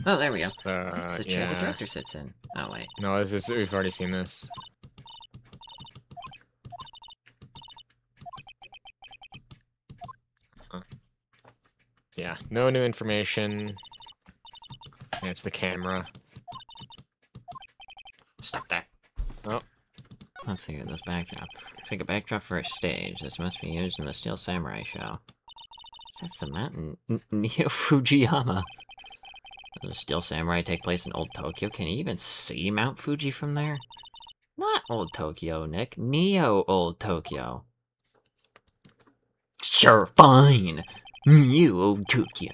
Oh, there we go. That's the chair the yeah. director sits in. Oh, wait. No, this is, we've already seen this. Huh. Yeah, no new information. Yeah, it's the camera. Stop that. Oh. Let's see this backdrop. Looks like a backdrop for a stage. This must be used in the Steel Samurai show. That's the mountain. Neo Fujiyama. Does the Steel Samurai take place in Old Tokyo? Can you even see Mount Fuji from there? Not Old Tokyo, Nick. Neo Old Tokyo. Sure, fine. Neo Old Tokyo.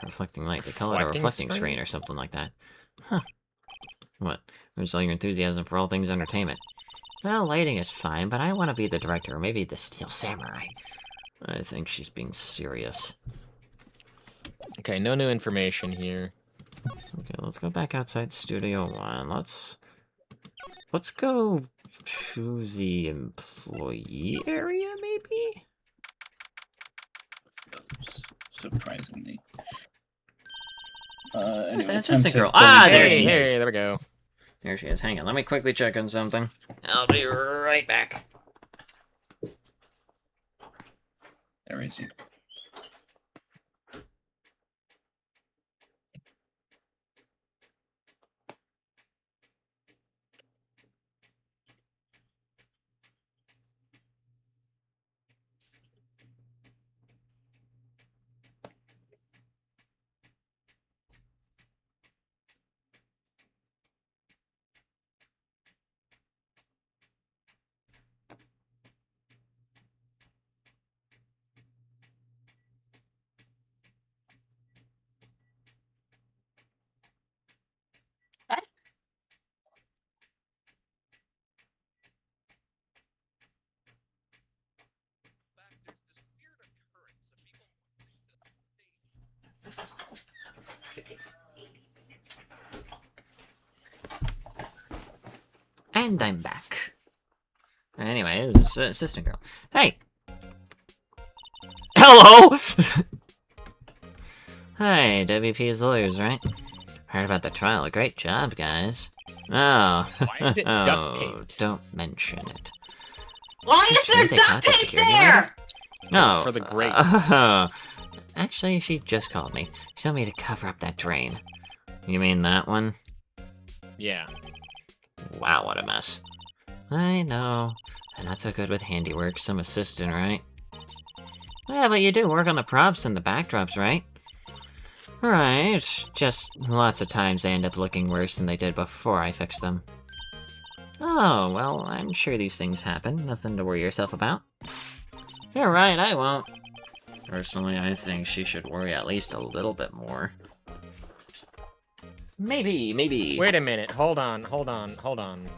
Reflecting light. They call it a reflecting screen or something like that. Huh. What? Where's all your enthusiasm for all things entertainment? Well, lighting is fine, but I want to be the director, or maybe the Steel Samurai. I think she's being serious. Okay, no new information here. Okay, let's go back outside Studio 1. Let's go to the employee area, maybe? Surprisingly. Where's Anyway, the assistant time to girl? Ah, delete there it. she is. Hey, there we go. There she is. Hang on, let me quickly check on something. I'll be right back. There is you. And I'm back. Anyway, this is assistant girl. Hey! hello! Hi, WP's lawyers, right? Heard about the trial. Great job, guys. Oh. Why is it duct taped? Don't mention it. Why is there They duct caught the tape security there? ladder? No. It's for the grate. Actually, she just called me. She told me to cover up that drain. You mean that one? Yeah. Wow, what a mess. I know. I'm not so good with handiwork. Some assistant, right? Yeah, but you do work on the props and the backdrops, right? Right. Just lots of times they end up looking worse than they did before I fixed them. Oh, well, I'm sure these things happen. Nothing to worry yourself about. You're right, I won't. Personally, I think she should worry at least a little bit more. Maybe. Wait a minute. Hold on.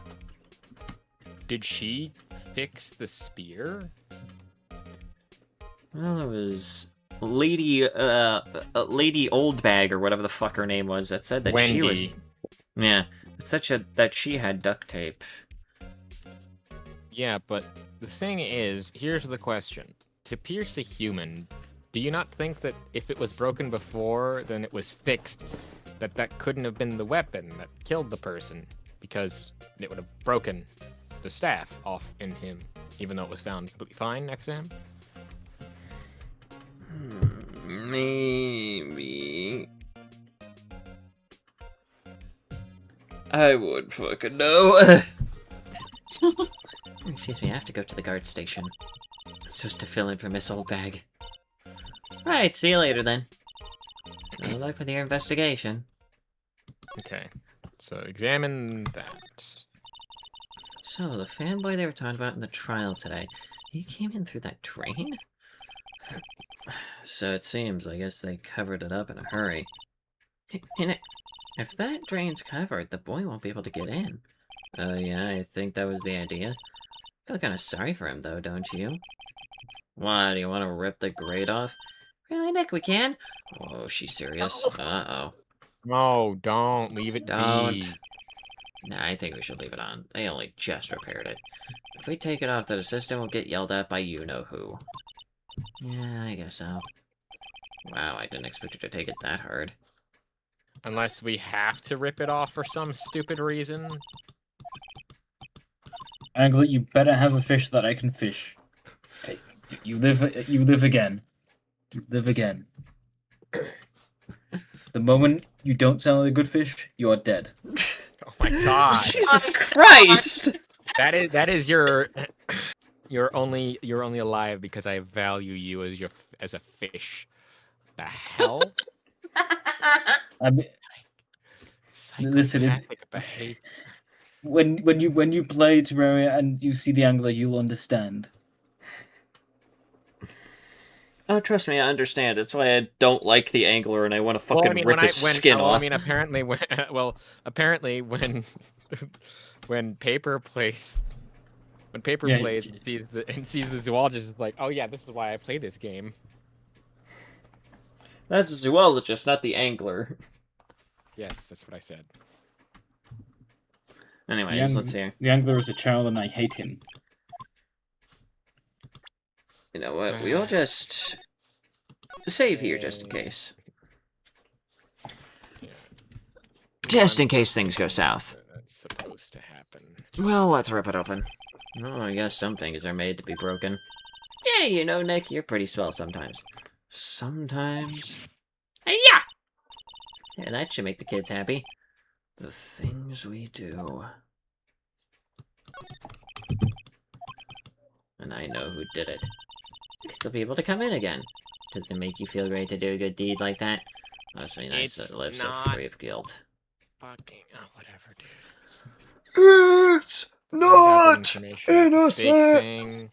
Did she fix the spear? Well, it was Lady Oldbag or whatever the fuck her name was that said that Wendy. she was. Yeah, that she had duct tape. Yeah, but the thing is, here's the question. To pierce a human, do you not think that if it was broken before, then it was fixed, that couldn't have been the weapon that killed the person? Because it would have broken the staff off in him, even though it was found completely fine next to him? Maybe. I would fucking know. Excuse me, I have to go to the guard station. I'm supposed to fill in for Miss Oldbag. Right, see you later then. Good luck with your investigation. Okay, so examine that. So, the fanboy they were talking about in the trial today, he came in through that drain? So it seems, I guess they covered it up in a hurry. And if that drain's covered, the boy won't be able to get in. Yeah, I think that was the idea. I feel kind of sorry for him, though, don't you? Why, do you want to rip the grate off? Really, Nick, we can? Whoa, she's serious. Uh-oh. No, don't. Leave it Don't. be. Nah, I think we should leave it on. They only just repaired it. If we take it off, the assistant will get yelled at by you-know-who. Yeah, I guess so. Wow, I didn't expect you to take it that hard. Unless we have to rip it off for some stupid reason. Angler, you better have a fish that I can fish. Okay, you live again. You live again. The moment you don't sell a good fish, you're dead. Oh my god. Jesus Christ! That is your you're only alive because I value you as a fish. The hell? I mean, listen, Psychopathic behavior. when you play Terraria and you see the angler, you'll understand. Oh, trust me, I understand. It's why I don't like the angler and I want to fucking rip his skin off. I mean, apparently when Paper plays and sees the zoologist, is like, oh yeah, this is why I play this game. That's a zoologist, not the angler. Yes, that's what I said. Anyways, let's hear. The angler is a child and I hate him. You know what? We'll just save here just in case. Just in case things go south. That's supposed to happen. Well, let's rip it open. Oh, I guess some things are made to be broken. Yeah, you know, Nick, you're pretty swell sometimes. Sometimes. Hey-ya! Yeah, that should make the kids happy. The things we do. And I know who did it. You'll still be able to come in again. Does it make you feel great to do a good deed like that? Must be nice to live so free of guilt. Fucking whatever, dude. It's not innocent.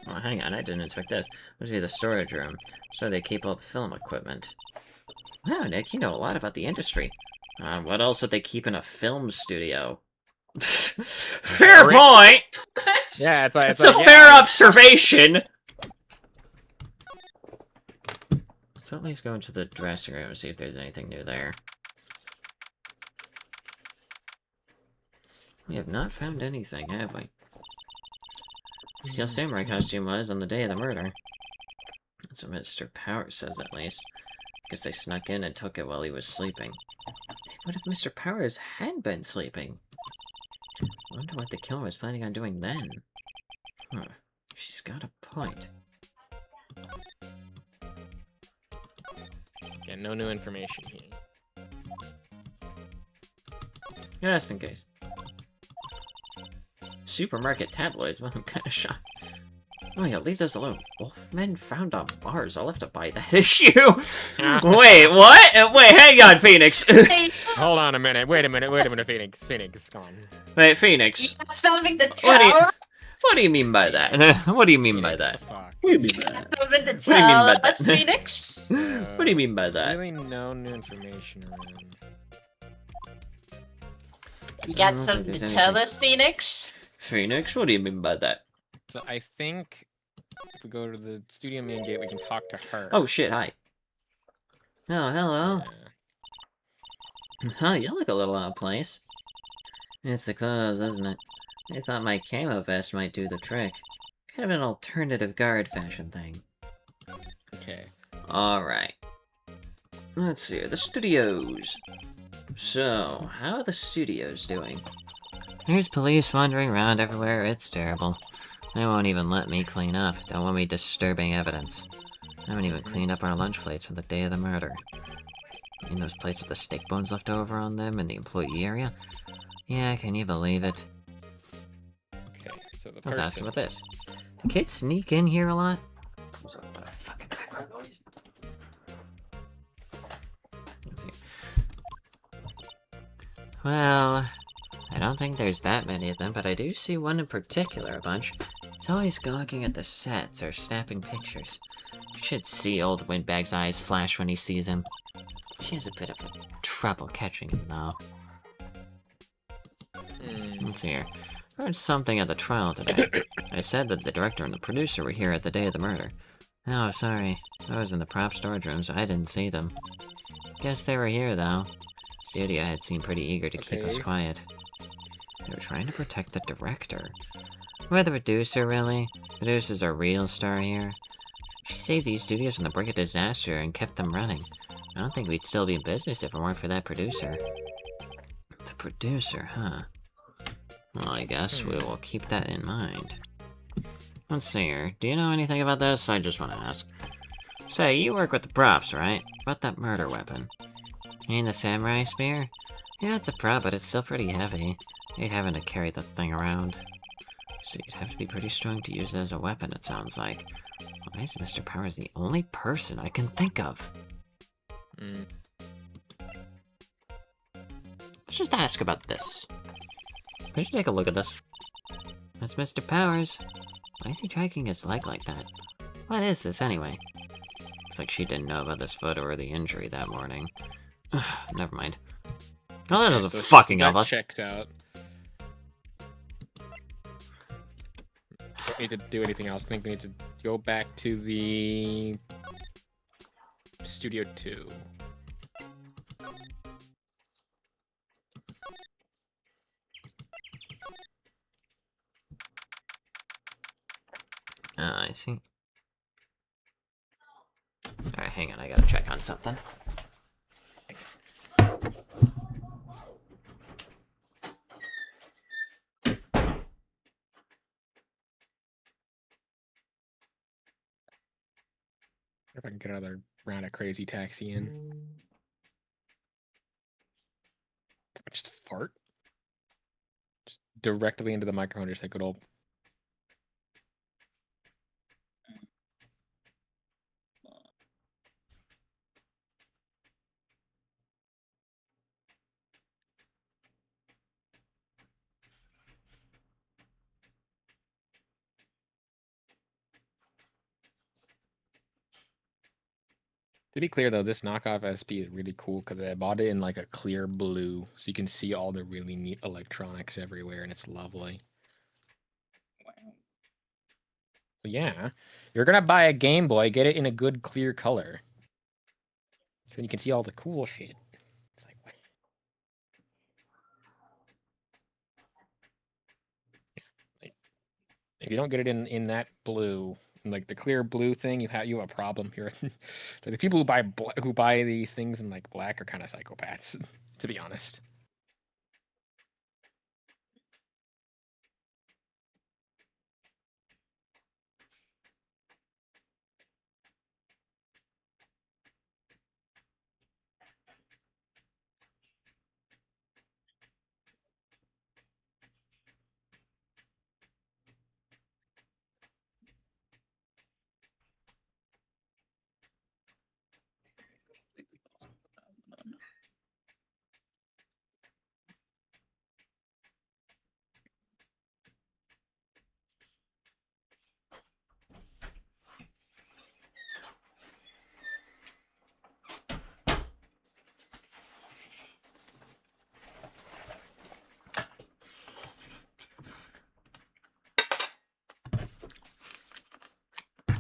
Oh, hang on, I didn't inspect this. Must be the storage room. So they keep all the film equipment. Wow, Nick, you know a lot about the industry. What else would they keep in a film studio? Fair point! Yeah, it's a fair observation! Let's at least go into the dressing room and see if there's anything new there. We have not found anything, have we? Steel samurai costume was on the day of the murder. That's what Mr. Powers says, at least. Guess they snuck in and took it while he was sleeping. What if Mr. Powers had been sleeping? I wonder what the killer was planning on doing then. Huh. She's got a point. Yeah, no new information here. Just in case. Supermarket tabloids? Well, I'm kind of shocked. Oh yeah, leave us alone. Wolfmen found on bars. I'll have to buy that issue. Wait, what? Wait, hang on, Phoenix. Hold on a minute. Wait a minute, Phoenix. Phoenix, come on. Wait, Phoenix. Filming the tower. What do you mean by that? What do you mean by that? What do you mean by that? Filming the What do you mean by tower, that? Phoenix. What do you mean by that? Really no new information around. You got I don't something think to there's tell anything. us, Phoenix? Phoenix, what do you mean by that? So I think if we go to the studio main gate, we can talk to her. Oh shit, hi. Oh, hello. Huh, you look a little out of place. It's the clothes, isn't it? I thought my camo vest might do the trick. Kind of an alternative guard fashion thing. Okay. Alright. Let's see, the studios. So, how are the studios doing? There's police wandering around everywhere, it's terrible. They won't even let me clean up, don't want me disturbing evidence. I haven't even cleaned up our lunch plates from the day of the murder. In those plates with the steak bones left over on them in the employee area? Yeah, can you believe it? Okay, so the Let's ask person... about this. Do kids sneak in here a lot? There's a lot of fucking background noise. Let's see. Well, I don't think there's that many of them, but I do see one in particular a bunch. It's always gawking at the sets or snapping pictures. You should see old Windbag's eyes flash when he sees him. She has a bit of trouble catching him, though. Let's see here. I heard something at the trial today. I said that the director and the producer were here at the day of the murder. Oh, sorry. I was in the prop storage room, so I didn't see them. Guess they were here, though. Studio had seemed pretty eager to keep us Okay. quiet. They were trying to protect the director. Or the producer, really? The producer's a real star here. She saved these studios from the brink of disaster and kept them running. I don't think we'd still be in business if it weren't for that producer. The producer, huh? Well, I guess we will keep that in mind. Let's see here. Do you know anything about this? I just want to ask. Say, you work with the props, right? About that murder weapon. You mean the samurai spear? Yeah, it's a prop, but it's still pretty heavy. You'd having to carry the thing around. So you'd have to be pretty strong to use it as a weapon, it sounds like. Why is Mr. Powers the only person I can think of? Let's just ask about this. We should take a look at this. That's Mr. Powers. Why is he dragging his leg like that? What is this, anyway? Looks like she didn't know about this photo or the injury that morning. Never mind. Well, that doesn't So fucking that help us. checks out. Don't need to do anything else. I think we need to go back to the Studio 2. I see. Alright, hang on, I gotta check on something. If I can get another round of Crazy Taxi in. Just fart. Just directly into the microphone, just like good old. To be clear though, this knockoff SP is really cool because I bought it in like a clear blue, so you can see all the really neat electronics everywhere, and it's lovely. Well, yeah, you're gonna buy a Game Boy, get it in a good clear color, so you can see all the cool shit. It's like, If you don't get it in that blue, like the clear blue thing, you have a problem here. So the people who buy these things in like black are kind of psychopaths, to be honest.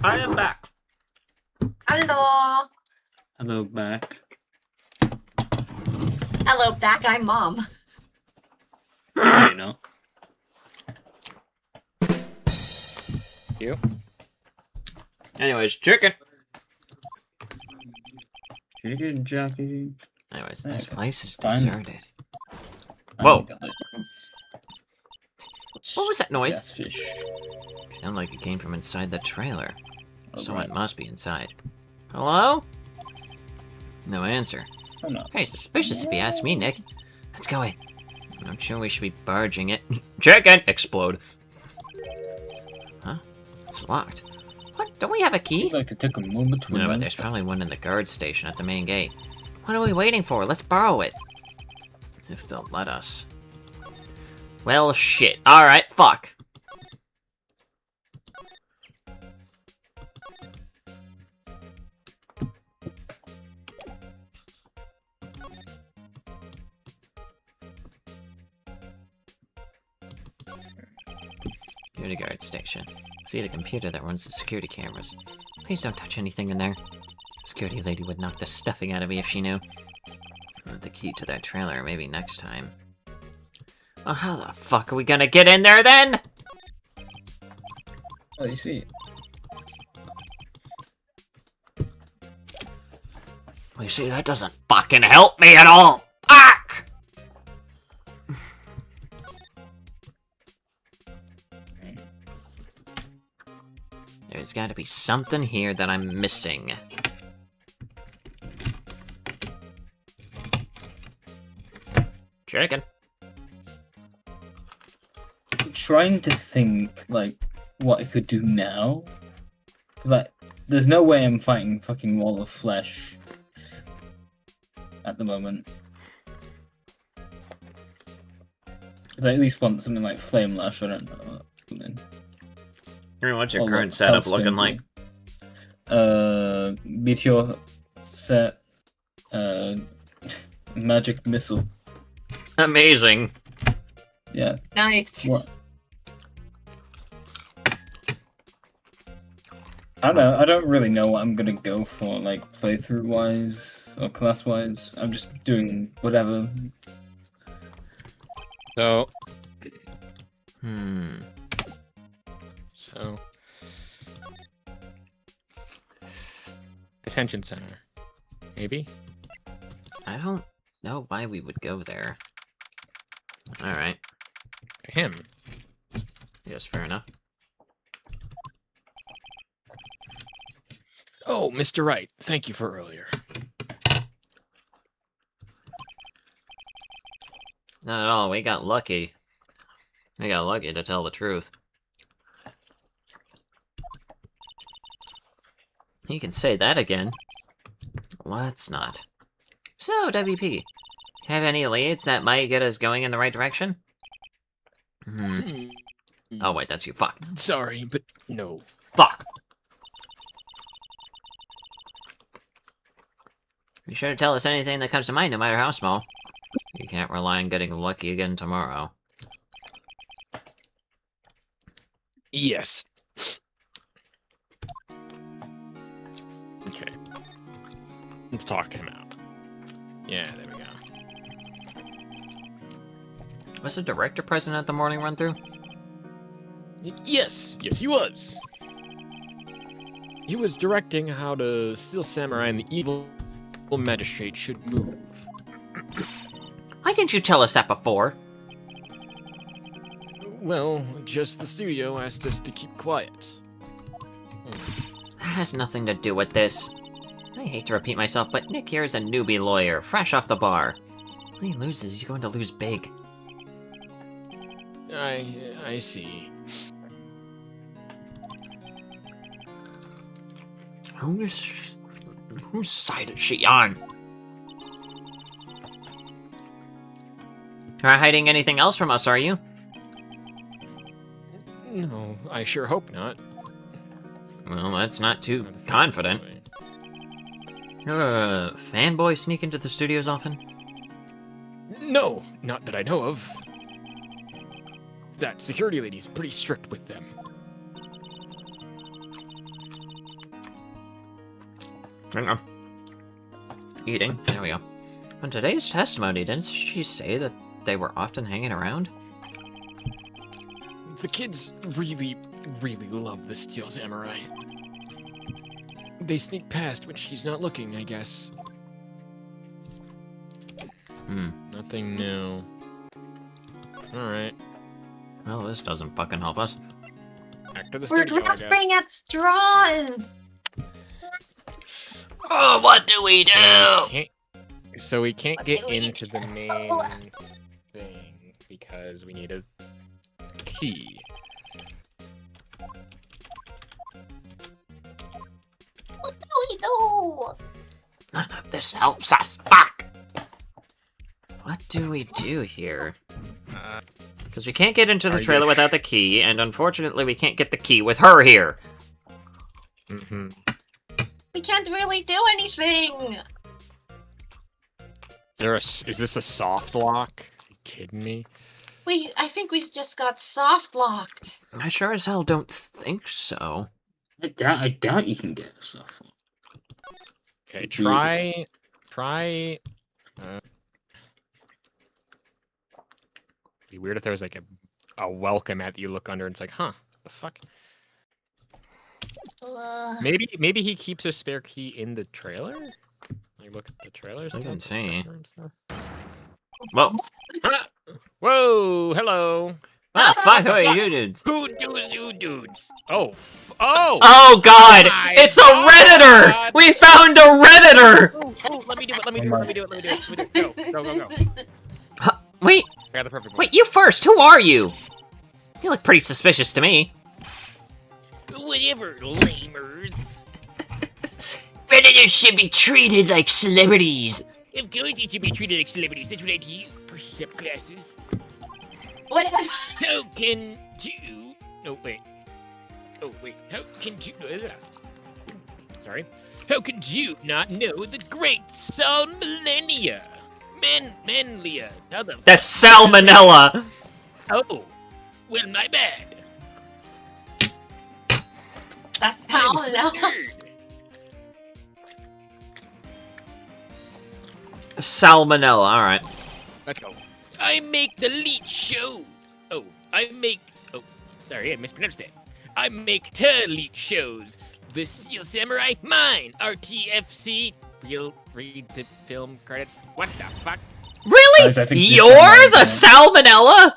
I am back. Hello. Hello, back. Hello, back. I'm Mom. You know. You. Anyways, chicken. Chicken jockey. Anyways, this place is Fine. deserted. I Whoa. got it. What was that noise? Gas fish. Sounded like it came from inside the trailer. Oh, Someone right. must be inside. Hello? No answer. Oh, no. Very suspicious if you ask me, Nick. Let's go in. I'm not sure we should be barging it. Chicken! Explode. Huh? It's locked. What? Don't we have a key? I'd like to take a moment to No, but announce there's that- probably one in the guard station at the main gate. What are we waiting for? Let's borrow it. If they'll let us. Well, shit. Alright, fuck. Security guard station. See the computer that runs the security cameras. Please don't touch anything in there. Security lady would knock the stuffing out of me if she knew. I want the key to that trailer, maybe next time. Oh, how the fuck are we gonna get in there then? Oh, you see. Well, you see, that doesn't fucking help me at all. Fuck! There's gotta be something here that I'm missing. Chicken. Trying to think, like, what I could do now. 'Cause, like, there's no way I'm fighting fucking Wall of Flesh at the moment. 'Cause I at least want something like Flame Lash, I don't know. Something. What's your Or, current like, setup Hellstone looking like? Meteor set, Magic Missile. Amazing. Yeah. Nice. What? I don't know. I don't really know what I'm gonna go for, like playthrough wise or class wise. I'm just doing whatever. So. So. Detention center. Maybe? I don't know why we would go there. Alright. Him. Yes, fair enough. Oh, Mr. Wright, thank you for earlier. Not at all, we got lucky. We got lucky, to tell the truth. You can say that again. Let's not. So, WP, have any leads that might get us going in the right direction? Oh wait, that's you. Fuck. Sorry, but no. Fuck! Be sure to tell us anything that comes to mind, no matter how small. You can't rely on getting lucky again tomorrow. Yes. Okay. Let's talk him out. Yeah, there we go. Was the director present at the morning run-through? Yes, he was. He was directing how the Steel Samurai and the evil magistrate should move. Why didn't you tell us that before? Well, just the studio asked us to keep quiet. That has nothing to do with this. I hate to repeat myself, but Nick here is a newbie lawyer, fresh off the bar. When he loses, he's going to lose big. I see. Whose side is she on? You're not hiding anything else from us, are you? No, I sure hope not. Well, that's not too confident. Fanboy sneak into the studios often? No, not that I know of. That security lady's pretty strict with them. Hang on. Eating. There we go. On today's testimony, didn't she say that they were often hanging around? The kids really love the Steel Samurai. They sneak past when she's not looking, I guess. Nothing new. Alright. Well, this doesn't fucking help us. Back to the We're studio, I guess. grasping at straws! Oh, what do we do? So we can't get Okay, into the main thing because we need a key. What do we do? None of this helps us. Fuck! What do we do here? Because we can't get into the trailer without the key, and unfortunately we can't get the key with her here. Mm-hmm. We can't really do anything! Is this a soft lock? Are you kidding me? I think we just got soft locked. I sure as hell don't think so. I doubt you can get a soft lock. Okay, try. It'd be weird if there was like a welcome at you look under and it's like, huh, the fuck? Maybe he keeps a spare key in the trailer? Like look at the trailers. I can see. Stuff. Whoa. Ah! Whoa, hello. Ah, fuck, who are you dudes? Who does you dudes? Oh, oh! Oh god! My It's a God. Redditor! We found a Redditor! Oh, let me do it. Go. Wait, I got the perfect voice. wait, you first! Who are you? You look pretty suspicious to me. Whatever, lamers. Redditors should be treated like celebrities. Of course they should be treated like celebrities. That's what I do. Percept classes. What? How can you... Oh, wait. How can you... Sorry. How could you not know the great Salmonella? Manlia. How the That's fuck- salmonella. Oh. Well, my bad. That's I'm how so now. nerd. Salmonella, alright. Let's go. I make the lead show. Oh, sorry, I mispronounced it. I make lead shows. The Steel Samurai, mine. RTFC. Read the film credits. What the fuck? Really? Guys, I think this You're is the salmonella?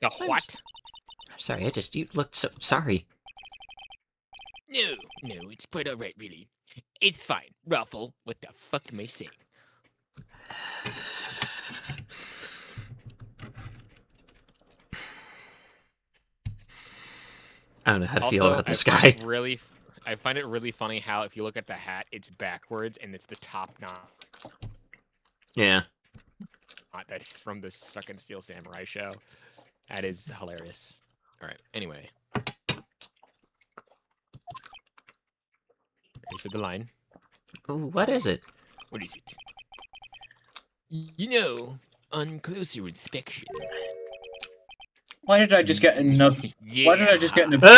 The what? Sorry, you looked so sorry. No, it's quite alright, really. It's fine. Ruffle, what the fuck am I saying? I don't know how to feel Also, about this I guy. find it really funny how if you look at the hat, it's backwards and it's the top knot. Yeah. That's from this fucking Steel Samurai show. That is hilarious. Alright, anyway. You said the line. Ooh, what is it? What is it? You know, on closer inspection. Why did I just get enough? Yeah. Why did I just get enough? Put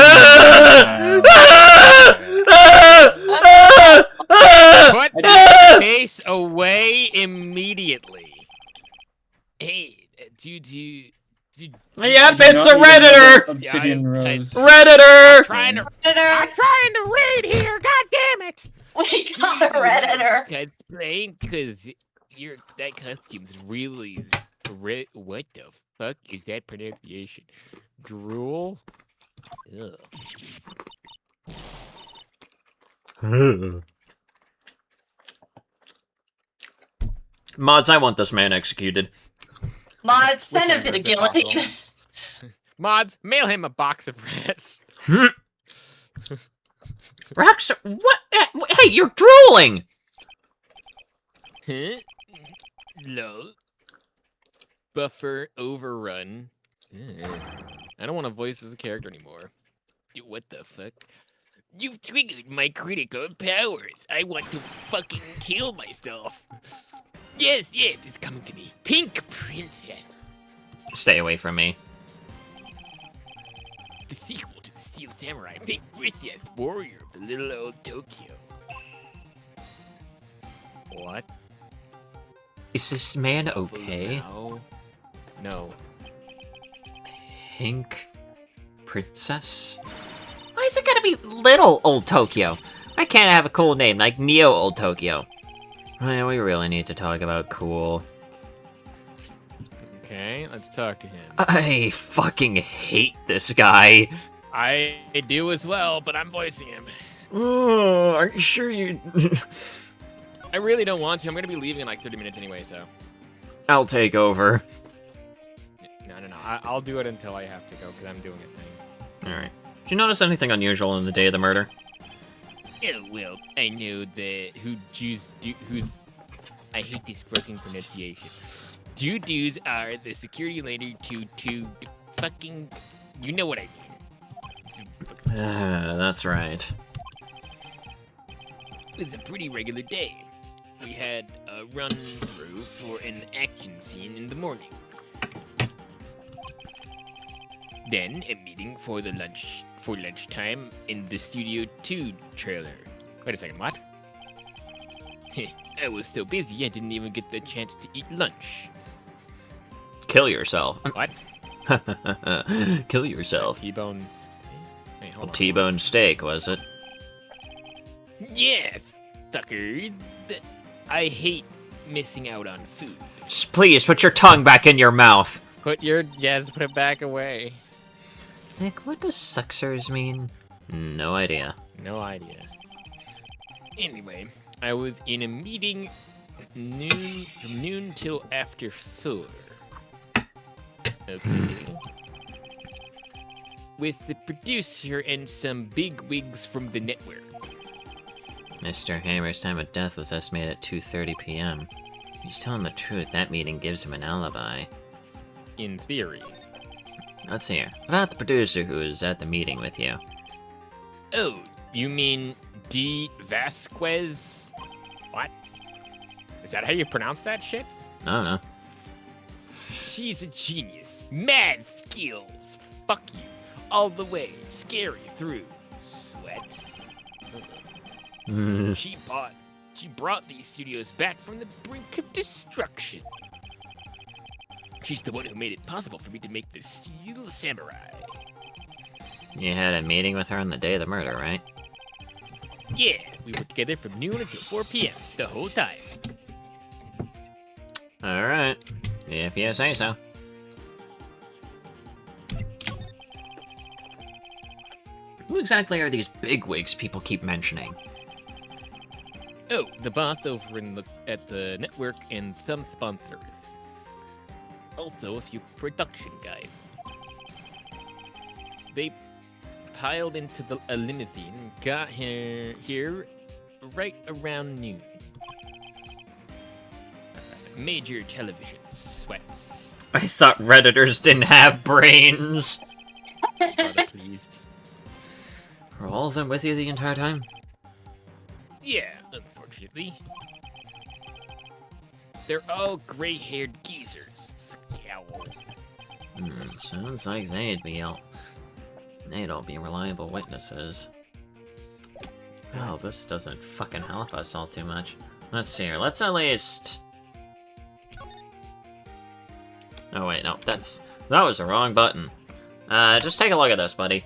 that face away immediately. Hey, do Yep, it's a Redditor! Obsidian Rose. Redditor! I'm trying to read here, god damn it! We got a Redditor. Because that costume's really... What the fuck is that pronunciation? Drool? Ugh. Mods, I want this man executed. Mods, send him to the guillotine. Mods, mail him a box of rats. Rex, what? Hey, you're drooling! Huh? Lol. Buffer overrun. I don't want to voice as a character anymore. What the fuck? You've triggered my critical powers. I want to fucking kill myself. Yes, it's coming to me. Pink Princess. Stay away from me. The sequel to the Steel Samurai. Pink Princess, warrior of the little old Tokyo. What? Is this man okay? No. Pink Princess? Why is it gotta be little old Tokyo? I can't have a cool name like Neo Old Tokyo. Man, we really need to talk about cool. Okay, let's talk to him. I fucking hate this guy. I do as well, but I'm voicing him. Oh, are you sure you... I really don't want to. I'm gonna be leaving in like 30 minutes anyway, so. I'll take over. No. I'll do it until I have to go, because I'm doing a thing. Alright. Did you notice anything unusual in the day of the murder? Oh, well, I know that who's... I hate this fucking pronunciation. Two dudes are the security lady to fucking... You know what I mean. That's right. It was a pretty regular day. We had a run-through for an action scene in the morning. Then a meeting for lunchtime in the Studio 2 trailer. Wait a second, what? I was so busy I didn't even get the chance to eat lunch. Kill yourself. What? Kill yourself. T-bone steak? Wait, hold on. T-bone steak, was it? Yes, sucker. I hate missing out on food. Please, put your tongue back in your mouth. Put it back away. Nick, what does suxers mean? No idea. No idea. Anyway, I was in a meeting from noon till after 4. Okay. With the producer and some big wigs from the network. Mr. Hamer's time of death was estimated at 2:30 p.m. He's telling the truth. That meeting gives him an alibi. In theory. Let's hear. About the producer who was at the meeting with you. Oh, you mean D. Vasquez? What? Is that how you pronounce that shit? I don't know. She's a genius. Mad skills. Fuck you. All the way. Scary through. Sweats. She brought these studios back from the brink of destruction. She's the one who made it possible for me to make the Steel Samurai. You had a meeting with her on the day of the murder, right? Yeah, we were together from noon until 4 p.m. the whole time. Alright. If you say so. Who exactly are these bigwigs people keep mentioning? Oh, the boss over at the network and some sponsors. Also, a few production guys. They piled into a limousine and got here right around noon. Major television sweats. I thought Redditors didn't have brains! Rather pleased. Were all of them with you the entire time? Yeah, unfortunately. They're all gray-haired geezers. Scowl. Sounds like they'd all be reliable witnesses. Well, this doesn't fucking help us all too much. Let's see here. Let's at least... Oh wait, no, that's That was the wrong button. Just take a look at this, buddy.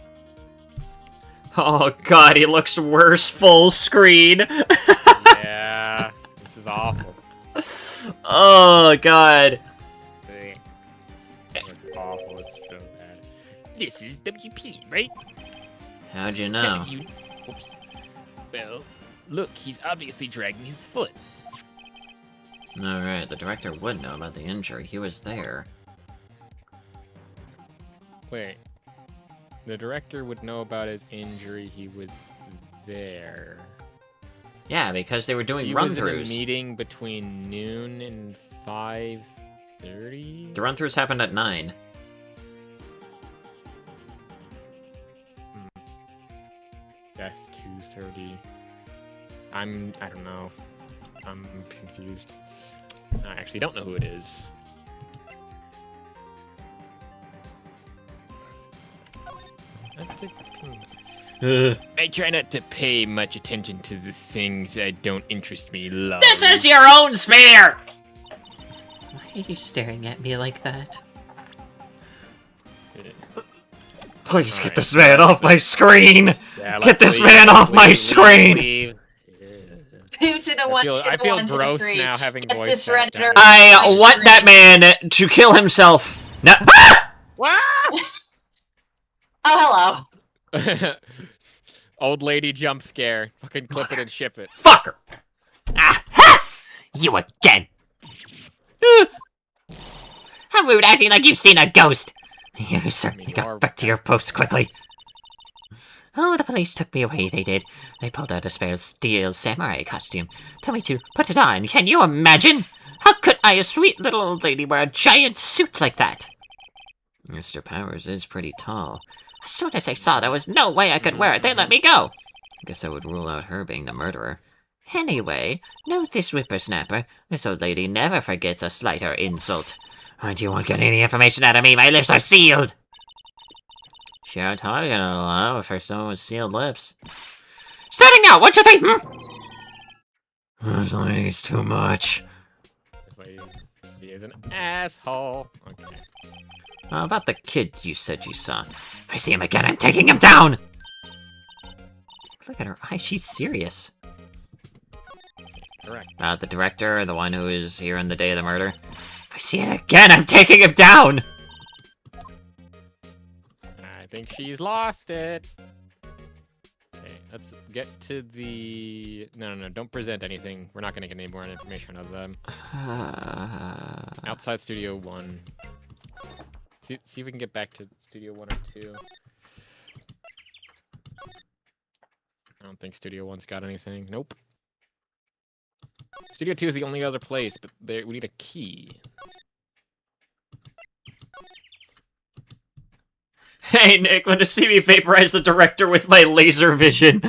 Oh god, he looks worse full screen. Yeah, this is awful. Oh god. It's awful, it's so bad. This is WP, right? How'd you know? Oops. Well, look, he's obviously dragging his foot. Alright, the director would know about the injury. He was there. Wait. The director would know about his injury. He was there. Yeah, because they were doing He run-throughs. was in a meeting between noon and 5:30. The run-throughs happened at 9. That's 2:30. I don't know. I'm confused. I actually don't know who it is. I try not to pay much attention to the things that don't interest me. This is your own spear! Why are you staring at me like that? Please get this man off my screen! Get this man off my screen! Who to the one? I feel gross now having Get voice this acting. Redditor I off my want screen. that man to kill himself. No. Oh, hello. Old lady jump scare. Fucking clip it and ship it. Fucker! Ah-ha! You again! How rude, acting like you've seen a ghost! You certainly got back to your post quickly. Oh, the police took me away, they did. They pulled out a spare steel samurai costume. Told me to put it on. Can you imagine? How could I, a sweet little old lady, wear a giant suit like that? Mr. Powers is pretty tall. As soon as I saw there was no way I could wear it, they let me go. I guess I would rule out her being the murderer. Anyway, know this whippersnapper. This old lady never forgets a slight or insult. And you won't get any information out of me. My lips are sealed. Sure, talking a lot for someone with sealed lips. Starting now! 1, 2, 3! This lady's too much. This lady is an asshole. Okay. How about the kid you said you saw? If I see him again, I'm taking him down! Look at her eyes, she's serious. Correct. The director, the one who is here on the day of the murder. If I see it again, I'm taking him down! I think she's lost it. Okay, let's get to the... No, don't present anything. We're not going to get any more information of them. Outside Studio 1. See if we can get back to Studio 1 or 2. I don't think Studio 1's got anything. Nope. Studio 2 is the only other place, but we need a key. Hey, Nick, want to see me vaporize the director with my laser vision?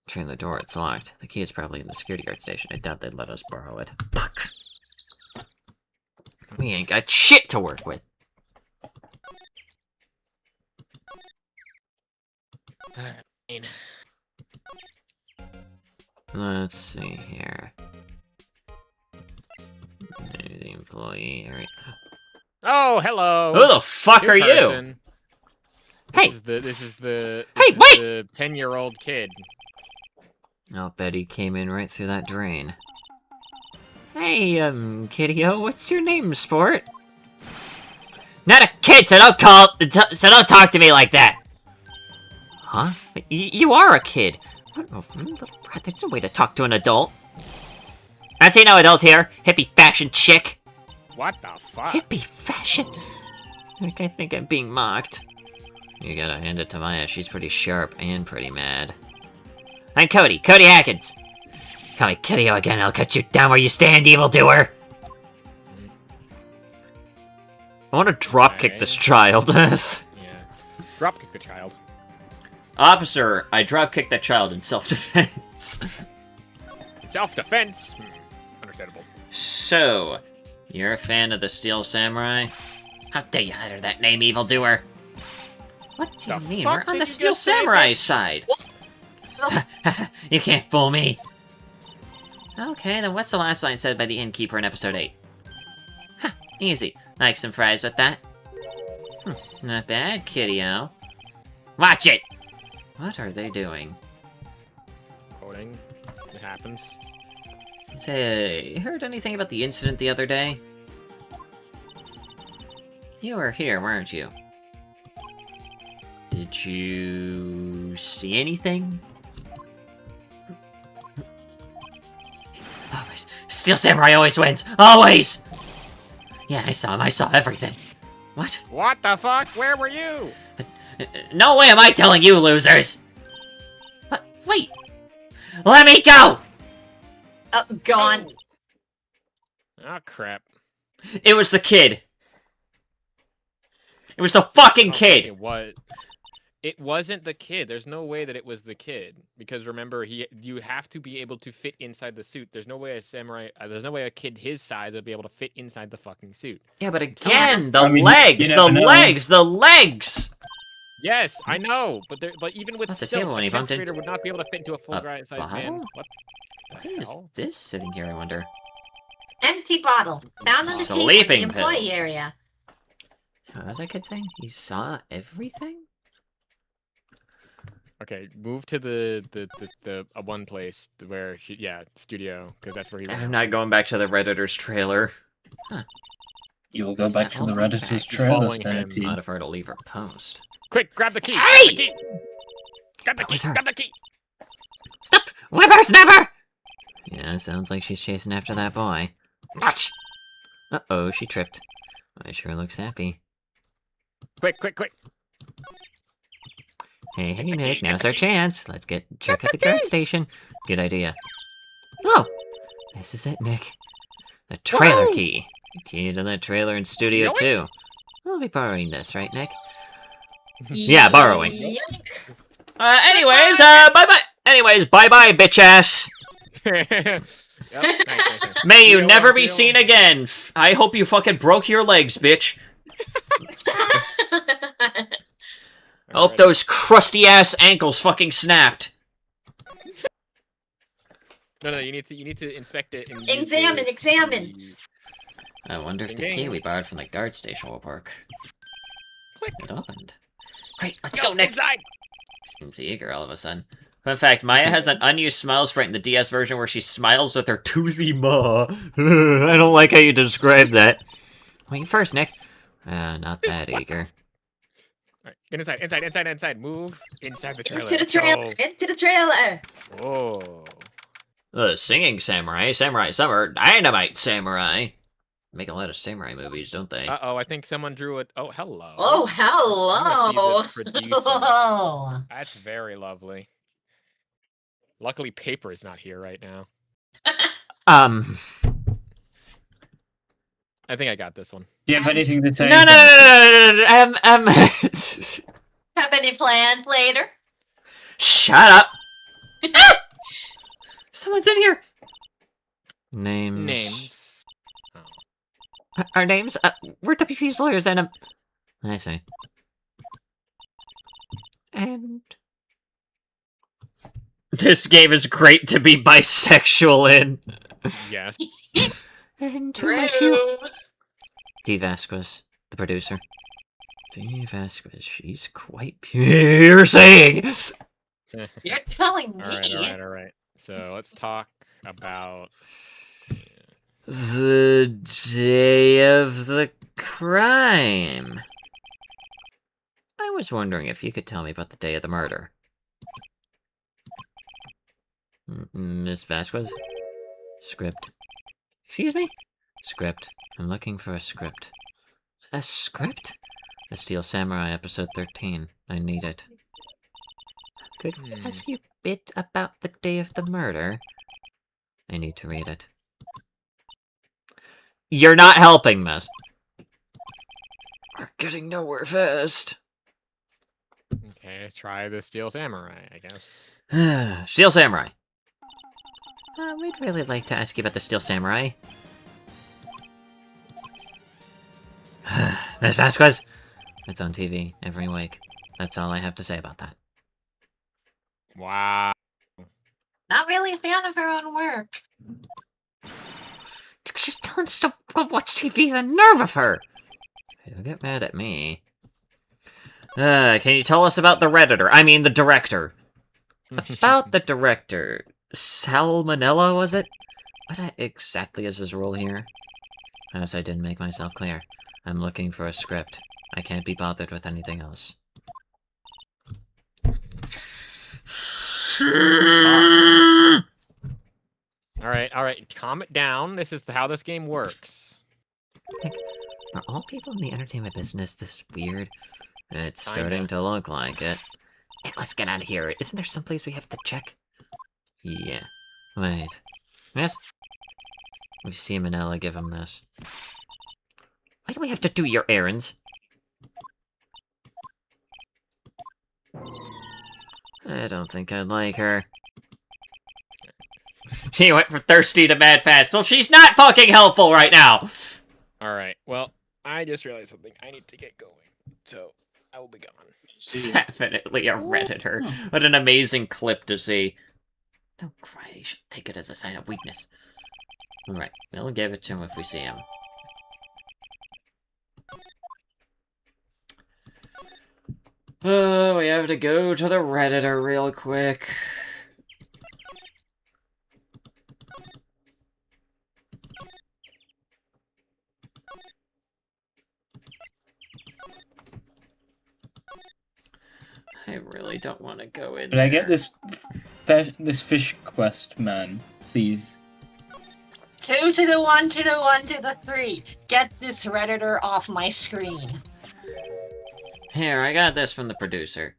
Try the door, it's locked. The key is probably in the security guard station. I doubt they'd let us borrow it. Fuck. We ain't got shit to work with. Let's see here. The employee area. Oh, hello. Who the fuck are you? Person. Hey. This is the Hey, wait! the 10-year-old kid. I'll bet he came in right through that drain. Hey, kiddo, what's your name, sport? Not a kid, so don't talk to me like that! Huh? You are a kid! What a little brat, that's no way to talk to an adult. I see no adults here, hippie fashion chick! What the fuck? Hippie fashion? Like, I think I'm being mocked. You gotta hand it to Maya, she's pretty sharp and pretty mad. I'm Cody Hackins! Call me Kiddo again, I'll cut you down where you stand, evildoer! I want to dropkick this child. Yeah. Dropkick the child. Officer, I dropkicked that child in self-defense. Self-defense? Understandable. So, you're a fan of the Steel Samurai? How dare you utter that name, evildoer? What do you mean? We're on the Steel Samurai side. You can't fool me. Okay, then what's the last line said by the innkeeper in episode 8? Huh, easy. Like some fries with that? Not bad, kiddo. Watch it! What are they doing? Quoting. It happens. Say, heard anything about the incident the other day? You were here, weren't you? Did you see anything? Always. Steel Samurai always wins! Always! Yeah, I saw him. I saw everything. What? What the fuck? Where were you? No way am I telling you, losers! But, wait! Let me go! Oh, gone. Oh, crap. It was the kid. It was the fucking kid! It was. It wasn't the kid. There's no way that it was the kid. Because remember, you have to be able to fit inside the suit. There's no way a samurai, there's no way a kid his size would be able to fit inside the fucking suit. Yeah, but again, the I mean, legs, you the never know. legs, the legs! Yes, I know, but even with That's the stilts, table when a he 10th bumped into- grader would not be able to fit into a full-size man. bottle? What What the is hell? this sitting here, I wonder? Empty bottle. Found on the table in the Sleeping employee pills. area. What was that kid saying? He saw everything? Okay, move to the one place where studio, because that's where he. I'm not going back to the Redditor's trailer. You will go Where's back that to the one? Redditor's He's trailer, following him. Vanity. Not if I were to leave her post. Quick, grab the key! Hey! Grab the key! Grab the That was key! her. Grab the key! Stop! Whippersnapper! Yeah, sounds like she's chasing after that boy. Watch! Uh-oh, she tripped. I sure looks happy. Quick, quick, quick! Hey, Get the Nick, key, now's get our the key. chance. Let's check at the guard station. Good idea. Oh! This is it, Nick. The trailer Whoa! key. Key to the trailer and studio, know it? too. We'll be borrowing this, right, Nick? Yeah, borrowing. Anyways, bye-bye. Anyways, bye-bye, bitch-ass. Yep, nice. May you Deal, never be deal. seen again. I hope you fucking broke your legs, bitch. I hope Alright. those crusty-ass ankles fucking snapped. No, you need to inspect it. And Examine, examine. I wonder if the Ding, key ding. we borrowed from the guard station will work. Click. It opened. Great, let's go, Nick! Inside. Seems eager all of a sudden. Fun fact, Maya has an unused smile sprite in the DS version where she smiles with her toothy maw. I don't like how you describe that. Wait first, Nick. Not that eager. Alright, get inside. Move inside the trailer. Into the trailer. Into the trailer. Oh. The singing samurai, Samurai Summer, Dynamite Samurai. Make a lot of samurai movies, don't they? Uh-oh, I think someone drew it. Oh, hello. Oh, hello. I'm gonna see the producer. Oh. That's very lovely. Luckily, paper is not here right now. I think I got this one. Do you have anything to say? No. Have any plans later? Shut up. Ah! Someone's in here. Names. Names. Our names? We're WP's lawyers and I see. And... This game is great to be bisexual in. Yes. And to let you... Rude. D. Vasquez, the producer. D. Vasquez, she's quite piercing. You're telling me. All right. So let's talk about The day of the crime. I was wondering if you could tell me about the day of the murder. Miss Vasquez? Script. Excuse me? Script. I'm looking for a script. A script? The Steel Samurai, episode 13. I need it. Could we ask you a bit about the day of the murder? I need to read it. You're not helping, miss. We're getting nowhere fast. Okay, try the Steel Samurai, I guess. Steel Samurai. We'd really like to ask you about the Steel Samurai. Miss Vasquez? It's on TV every week. That's all I have to say about that. Wow. Not really a fan of her own work. She's telling us to go watch TV, the nerve of her! Don't get mad at me. Can you tell us about the Redditor? I mean, the director. About the director. Salmonella, was it? What exactly is his role here? Perhaps I didn't make myself clear. I'm looking for a script. I can't be bothered with anything else. Alright, calm it down. This is how this game works. Are all people in the entertainment business this weird? It's starting to look like it. Hey, let's get out of here. Isn't there someplace we have to check? Yeah. Wait. Yes? We've seen Manila give him this. Why do we have to do your errands? I don't think I'd like her. She went from thirsty to mad fast. Well, she's not fucking helpful right now! Alright, well, I just realized something. I need to get going. So, I will be gone. Definitely a Redditor. What an amazing clip to see. Don't cry, you should take it as a sign of weakness. Alright, we'll give it to him if we see him. Oh, we have to go to the Redditor real quick. I really don't want to go in But there. I get this fish quest, man. Please. 2 to the 1 to the 1 to the 3. Get this Redditor off my screen. Here, I got this from the producer.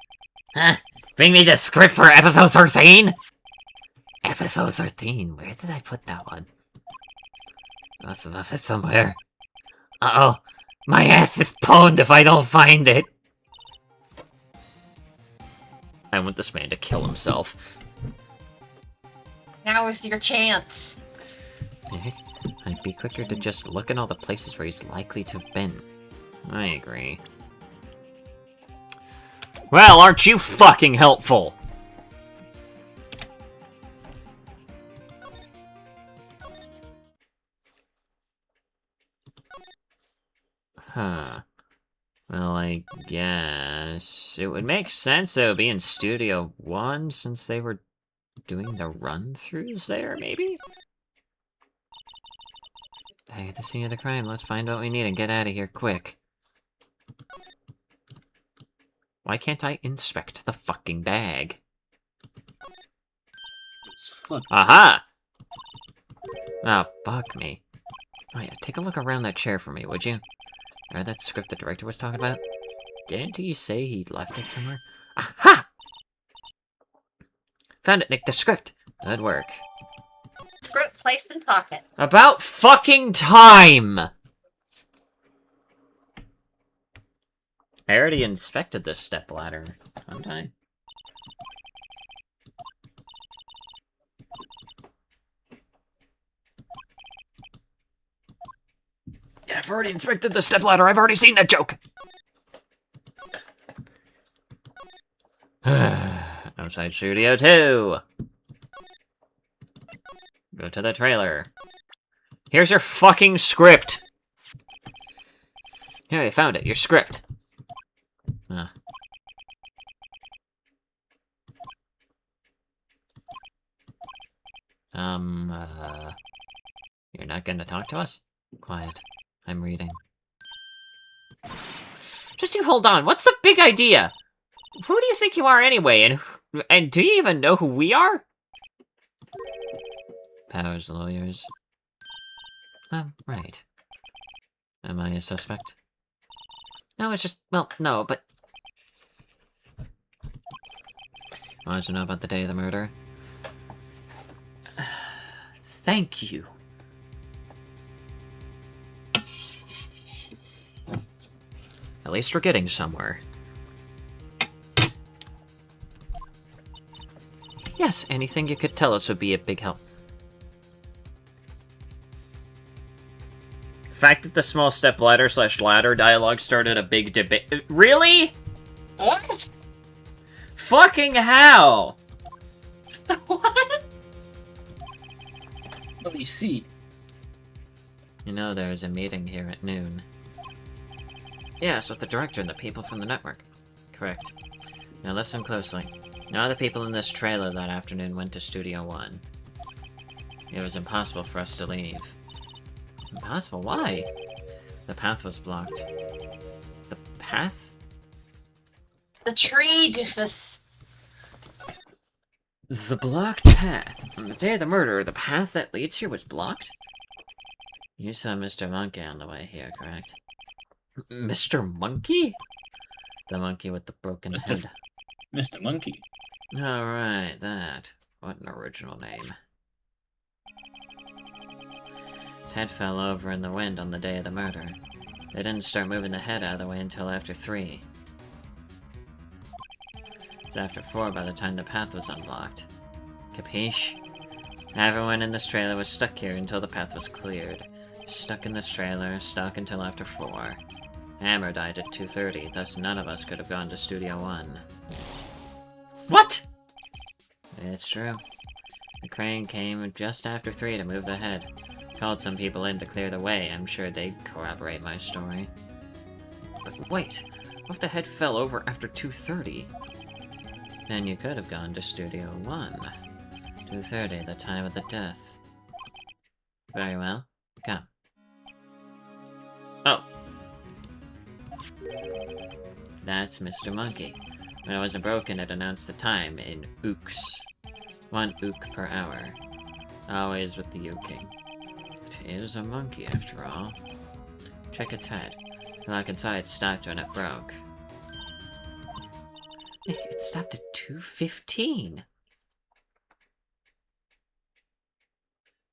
Huh? Bring me the script for episode 13? Episode 13? Where did I put that one? Must have left it somewhere. Uh-oh. My ass is pwned if I don't find it. I want this man to kill himself. Now is your chance. I'd be quicker to just look at all the places where he's likely to have been. I agree. Well, aren't you fucking helpful? Huh. Well, I guess it would make sense that it would be in Studio 1 since they were doing the run-throughs there, maybe? Hey, at the scene of the crime, let's find what we need and get out of here quick. Why can't I inspect the fucking bag? Aha! Ah, fuck me. Right, take a look around that chair for me, would you? Or that script the director was talking about? Didn't he say he left it somewhere? Aha! Found it, Nick, the script. Good work. Script placed in pocket. About fucking time! I already inspected this stepladder, haven't I? Yeah, I've already inspected the stepladder. I've already seen that joke. Outside Studio 2. Go to the trailer. Here's your fucking script. Here, I found it. Your script. You're not gonna talk to us? Quiet. I'm reading. Just you hold on. What's the big idea? Who do you think you are anyway? And do you even know who we are? Powers lawyers. Right. Am I a suspect? No, it's just, well, no, but... Wanted to know about the day of the murder? Thank you. At least we're getting somewhere. Yes, anything you could tell us would be a big help. The fact that the small step ladder / ladder dialogue started a big debate. Really? What? Fucking how? What? What do you see? You know there's a meeting here at noon. Yes, with the director and the people from the network. Correct. Now listen closely. None of the people in this trailer that afternoon went to Studio 1. It was impossible for us to leave. Impossible? Why? The path was blocked. The path? The tree, doofus. The blocked path. On the day of the murder, the path that leads here was blocked? You saw Mr. Monkey on the way here, correct? Mr. Monkey? The monkey with the broken head. Mr. Monkey. Alright, that. What an original name. His head fell over in the wind on the day of the murder. They didn't start moving the head out of the way until after 3. It was after 4 by the time the path was unblocked. Capiche? Everyone in this trailer was stuck here until the path was cleared. Stuck in this trailer, stuck until after 4. Hammer died at 2:30, thus none of us could have gone to Studio 1. What?! It's true. The crane came just after 3 to move the head. Called some people in to clear the way. I'm sure they'd corroborate my story. But wait, what if the head fell over after 2:30? Then you could have gone to Studio 1. 2:30, the time of the death. Very well. Come. Oh. That's Mr. Monkey. When it wasn't broken, it announced the time in ooks. 1 ook per hour. Always with the ooking. It is a monkey, after all. Check its head. The lock inside stopped when it broke. It stopped at 2:15.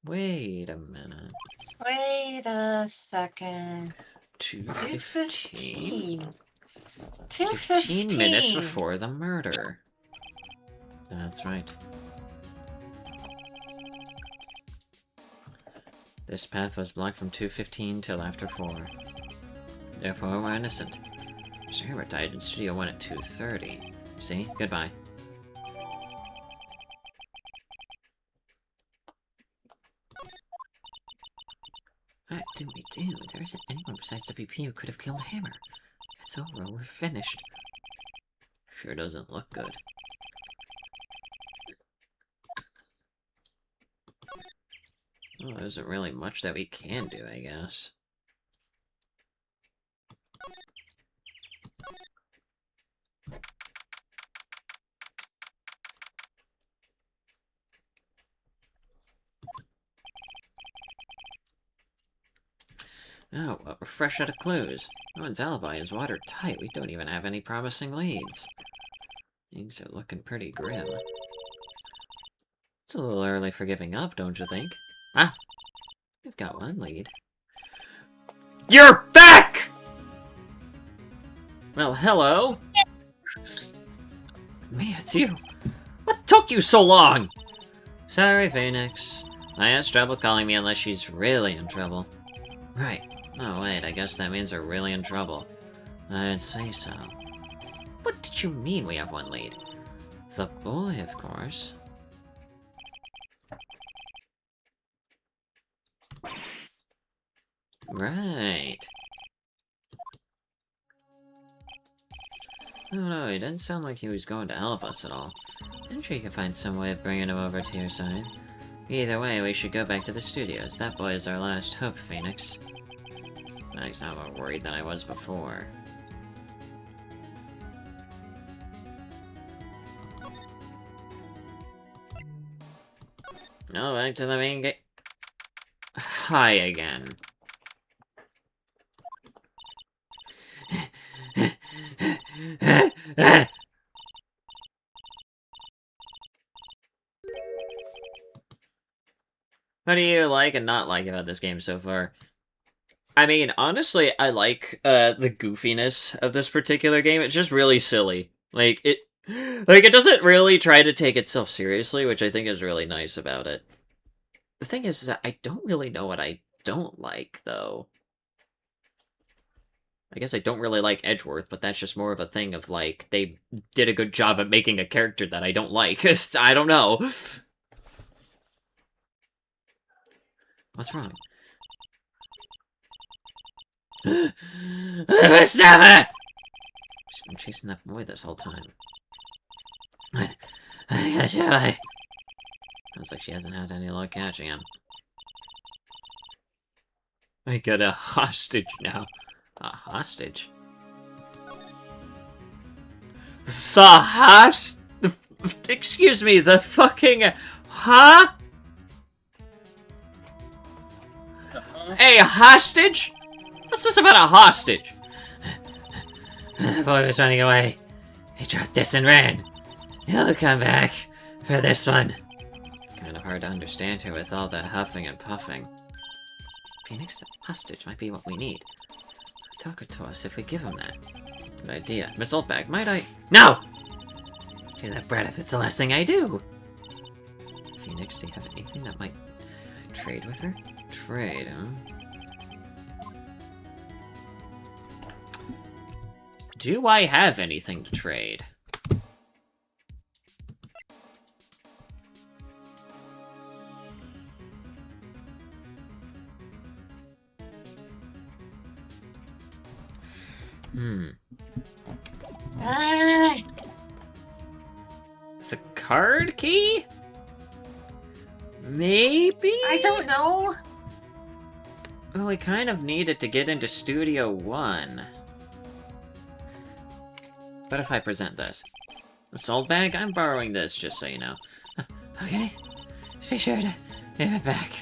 Wait a minute. Wait a second. 2:15? 2:15. 15 minutes before the murder. That's right. This path was blocked from 2:15 till after 4. Therefore, we're innocent. Mr. Herbert died in Studio 1 at 2:30. See? Goodbye. What did we do? There isn't anyone besides WP who could have killed Hammer. It's over. We're finished. Sure doesn't look good. Well, there isn't really much that we can do, I guess. Oh, well, we're fresh out of clues. No one's alibi is watertight. We don't even have any promising leads. Things are looking pretty grim. It's a little early for giving up, don't you think? Ah! We've got one lead. You're back! Well, hello? Me, it's you. What took you so long? Sorry, Phoenix. I has trouble calling me unless she's really in trouble. Right. Oh, wait, I guess that means we're really in trouble. I didn't say so. What did you mean we have one lead? The boy, of course. Right. Oh no, he didn't sound like he was going to help us at all. I'm sure you can find some way of bringing him over to your side. Either way, we should go back to the studios. That boy is our last hope, Phoenix. Thanks, I'm more worried than I was before. No, back to the main gate. Hi again. What do you like and not like about this game so far? I mean, honestly, I like the goofiness of this particular game. It's just really silly. It doesn't really try to take itself seriously, which I think is really nice about it. The thing is that I don't really know what I don't like, though. I guess I don't really like Edgeworth, but that's just more of a thing of, like, they did a good job at making a character that I don't like. I don't know. What's wrong? What's never? She's been chasing that boy this whole time. Sounds like she hasn't had any luck catching him. I got a hostage now. A hostage? Excuse me, the fucking... Huh? A hostage? What's this about a hostage? The boy was running away. He dropped this and ran. He'll come back for this one. Kind of hard to understand here with all the huffing and puffing. Phoenix, the hostage might be what we need. Talk to us if we give him that. Good idea. Miss Oldbag, might I? No! Hear that brat if it's the last thing I do! Phoenix, do you have anything that might trade with her? Trade, huh? Do I have anything to trade? The card key? Maybe? I don't know. Well, we kind of need it to get into Studio 1. But if I present this? A soul bag? I'm borrowing this, just so you know. Okay. Be sure to give it back.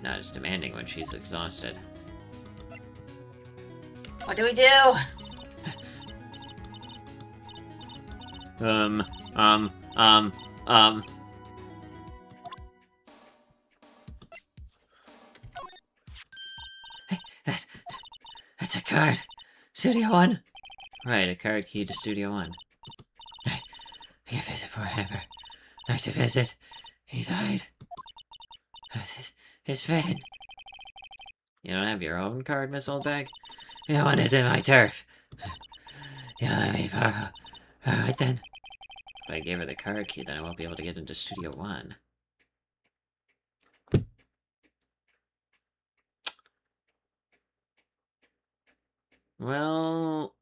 Not as demanding when she's exhausted. What do we do? Hey, that's a card. Studio 1. Right, a card key to Studio 1. I can visit poor Hammer. Like to visit. He died. That's his fan. You don't have your own card, Miss Oldbag? Your one is in my turf. You'll let me borrow. Alright then. If I gave her the card key, then I won't be able to get into Studio 1. Well,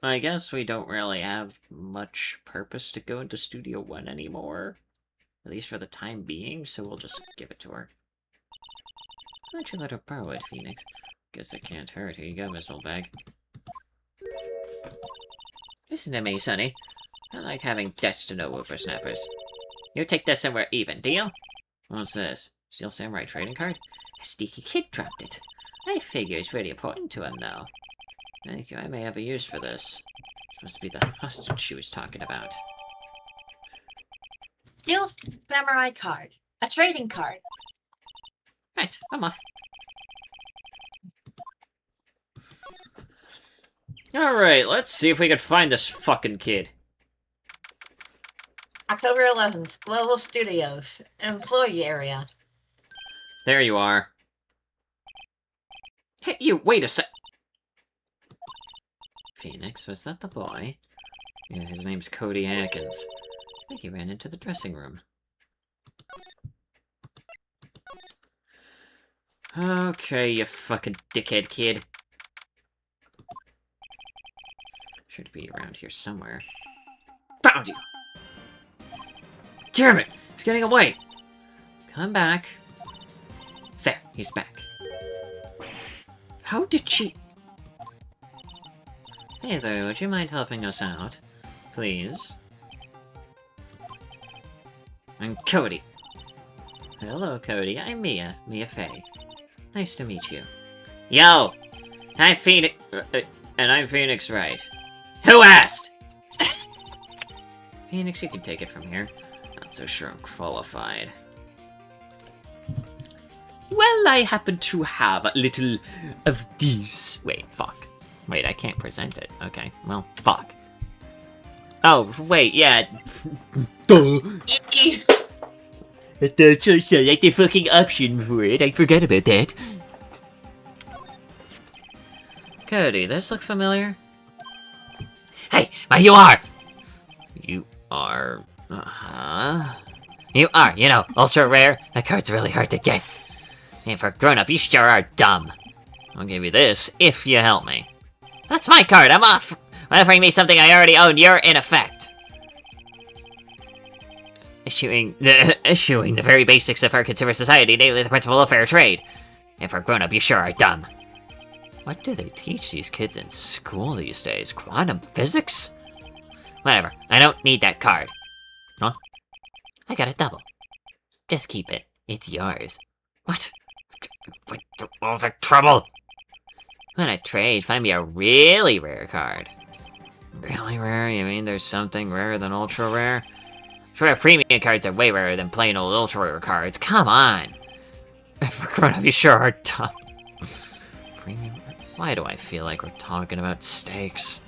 I guess we don't really have much purpose to go into Studio 1 anymore. At least for the time being, so we'll just give it to her. Why don't you let her borrow it, Phoenix? Guess it can't hurt. Here you go, Miss Oldbag. Listen to me, Sonny. I like having debts to no whippersnappers. You take this and we're even, deal? What's this? Steel Samurai trading card? A sneaky kid dropped it. I figure it's really important to him, though. I think I may have a use for this. This must be the hostage she was talking about. Steel Samurai card. A trading card. Right, I'm off. Alright, let's see if we can find this fucking kid. October 11th, Global Studios, employee area. There you are. Hey, you, wait a sec. Phoenix, was that the boy? Yeah, his name's Cody Atkins. I think he ran into the dressing room. Okay, you fucking dickhead kid. Should be around here somewhere. Found you! Damn it! It's getting away! Come back. There, he's back. How did she... Hey there, would you mind helping us out? Please? I'm Cody. Hello, Cody. I'm Mia. Mia Fey. Nice to meet you. Yo! I'm Phoenix... and I'm Phoenix Wright. Who asked? Phoenix, you can take it from here. Not so sure I'm qualified. Well, I happen to have a little of this. Wait, fuck. Wait, I can't present it. Okay, well, fuck. Oh, wait, yeah. Duh. I thought you said like the fucking option for it. I forgot about that. Cody, this look familiar? Hey, but you are! You are... You are, you know, ultra rare. That card's really hard to get. And for grown-up, you sure are dumb. I'll give you this if you help me. That's my card, I'm off! Offering me something I already own, you're in effect. Issuing the very basics of our consumer society, namely the principle of fair trade. And for grown-up, you sure are dumb. What do they teach these kids in school these days? Quantum physics? Whatever, I don't need that card. Huh? I got a double. Just keep it. It's yours. What? Wait, all the trouble? When I trade, find me a really rare card. Really rare? You mean there's something rarer than ultra rare? Sure, premium cards are way rarer than plain old ultra rare cards. Come on! For grown-up, you sure are dumb. Premium? Why do I feel like we're talking about steaks?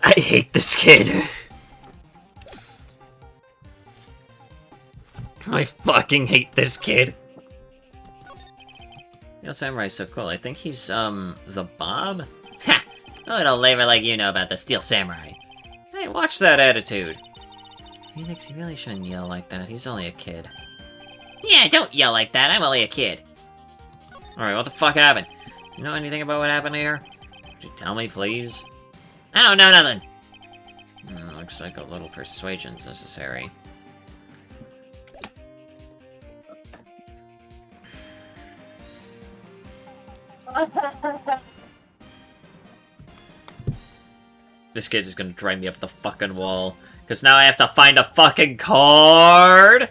I hate this kid. I fucking hate this kid. Yo, Samurai's so cool. I think he's, the Bob? Ha! Oh, little labor like you know about the Steel Samurai. Hey, watch that attitude. Phoenix, he really shouldn't yell like that. He's only a kid. Yeah, don't yell like that. I'm only a kid. Alright, what the fuck happened? You know anything about what happened here? Could you tell me, please? I don't know nothing. Looks like a little persuasion's necessary. This kid is gonna drive me up the fucking wall. Because now I have to find a fucking card!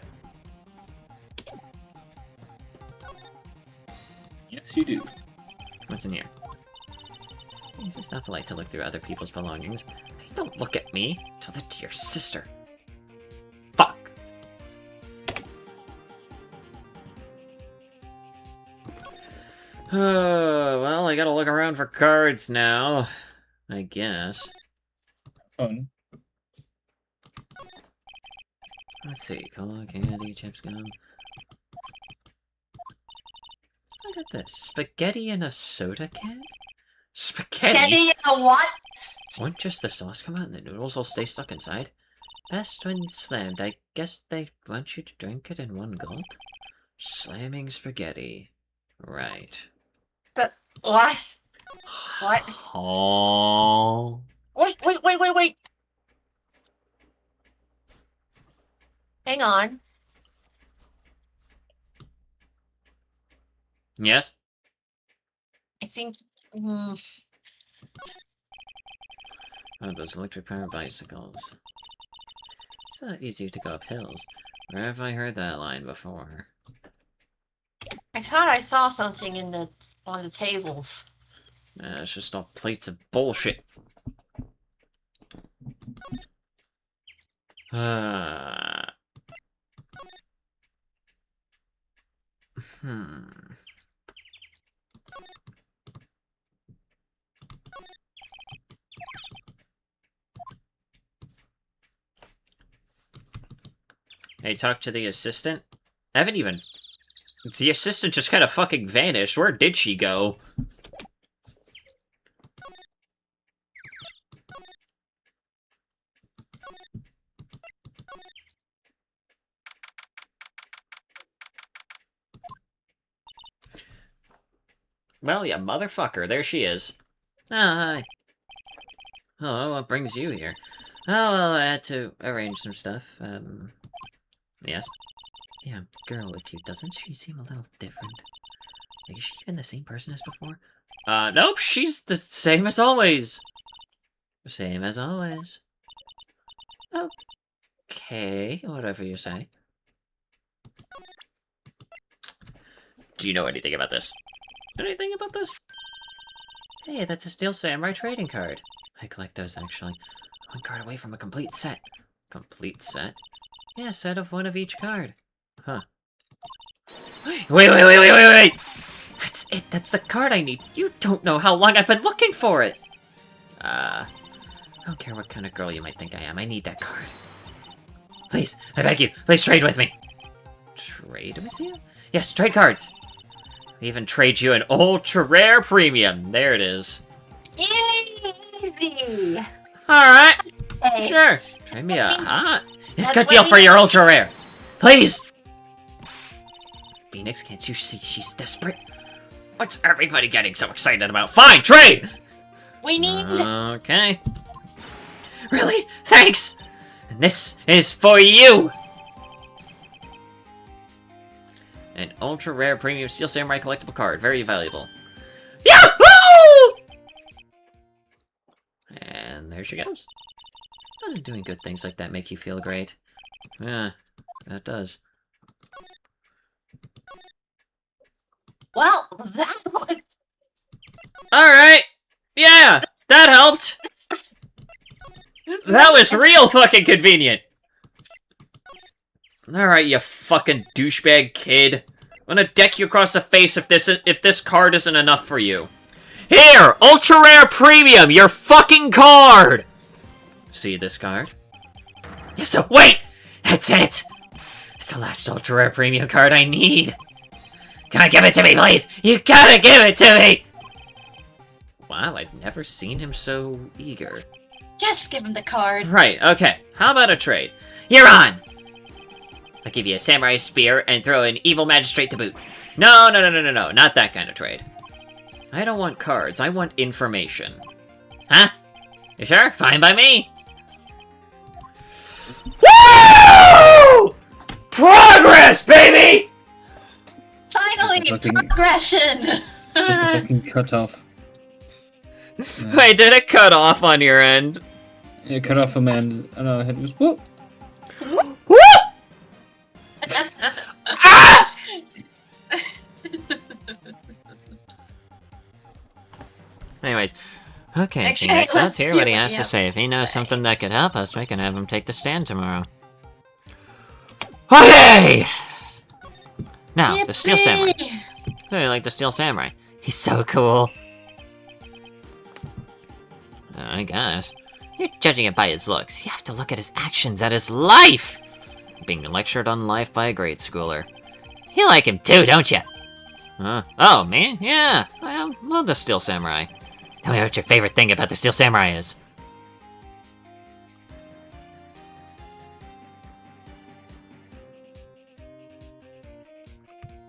Yes, you do. What's in here? Is this not polite to look through other people's belongings? Hey, don't look at me. Tell that to your sister. Fuck! Well, I gotta look around for cards now. I guess. Fun. Let's see. Cola, candy, chips, gum. I got this. Spaghetti in a soda can? Spaghetti? Spaghetti and what? Won't just the sauce come out and the noodles will stay stuck inside? Best when slammed. I guess they want you to drink it in one gulp? Slamming spaghetti. Right. But what? What? Oh. Wait. Hang on. Yes? I think... Oh, those electric-powered bicycles. It's not easy to go up hills. Where have I heard that line before? I thought I saw something in the on the tables. It's just all plates of bullshit. Hey, talk to the assistant? I haven't even... The assistant just kind of fucking vanished. Where did she go? Well, yeah, motherfucker. There she is. Ah, hi. Hello, what brings you here? Oh, well, I had to arrange some stuff. Yes? Yeah, girl with you, doesn't she seem a little different? Like, is she even the same person as before? Nope, she's the same as always. Same as always. Okay, whatever you say. Do you know anything about this? Anything about this? Hey, that's a Steel Samurai trading card. I collect those, actually. One card away from a complete set. Complete set? Yeah, set of one of each card. Huh. Wait! That's it, that's the card I need. You don't know how long I've been looking for it! I don't care what kind of girl you might think I am, I need that card. Please, I beg you, please trade with me! Trade with you? Yes, trade cards! I even trade you an ultra rare premium. There it is. Easy! Alright, Hey, sure. Trade me a hot. It's a That's good what deal we for your need. ultra rare. Please! Phoenix, can't you see she's desperate? What's everybody getting so excited about? Fine, trade! we need... Okay. Really? Thanks! And this is for you! An ultra rare premium Steel Samurai collectible card. Very valuable. Yahoo! And there she goes. Doesn't doing good things like that make you feel great? Yeah, that does. Well, that was... Alright! Yeah! That helped! That was real fucking convenient! Alright, you fucking douchebag kid. I'm gonna deck you across the face if this card isn't enough for you. Here! Ultra Rare Premium! Your fucking card! See this card? Yes, so wait! That's it! It's the last Ultra Rare Premium card I need! Can I give it to me, please? You gotta give it to me! Wow, I've never seen him so eager. Just give him the card. Right, okay. How about a trade? You're on! I'll give you a samurai spear and throw an evil magistrate to boot. No, not that kind of trade. I don't want cards, I want information. Huh? You sure? Fine by me. Woo! Progress, baby! Finally, Fucking- progression! Just a fucking cut off. Wait, did it cut off on your end? It cut off from my end, and our head was whoop. Woo! Ah! Anyways, okay, Okay, Phoenix, let's let's hear what he hear what has he to has say. to If he knows say. something that could help us, we can have him take the stand tomorrow. Okay! Now, the Steel Samurai. Hey, like the Steel Samurai. He's so cool. I guess. You're judging it by his looks. You have to look at his actions, at his life! Being lectured on life by a grade schooler. You like him too, don't you? Oh, me? Yeah, I love the Steel Samurai. Tell me what your favorite thing about the Steel Samurai is.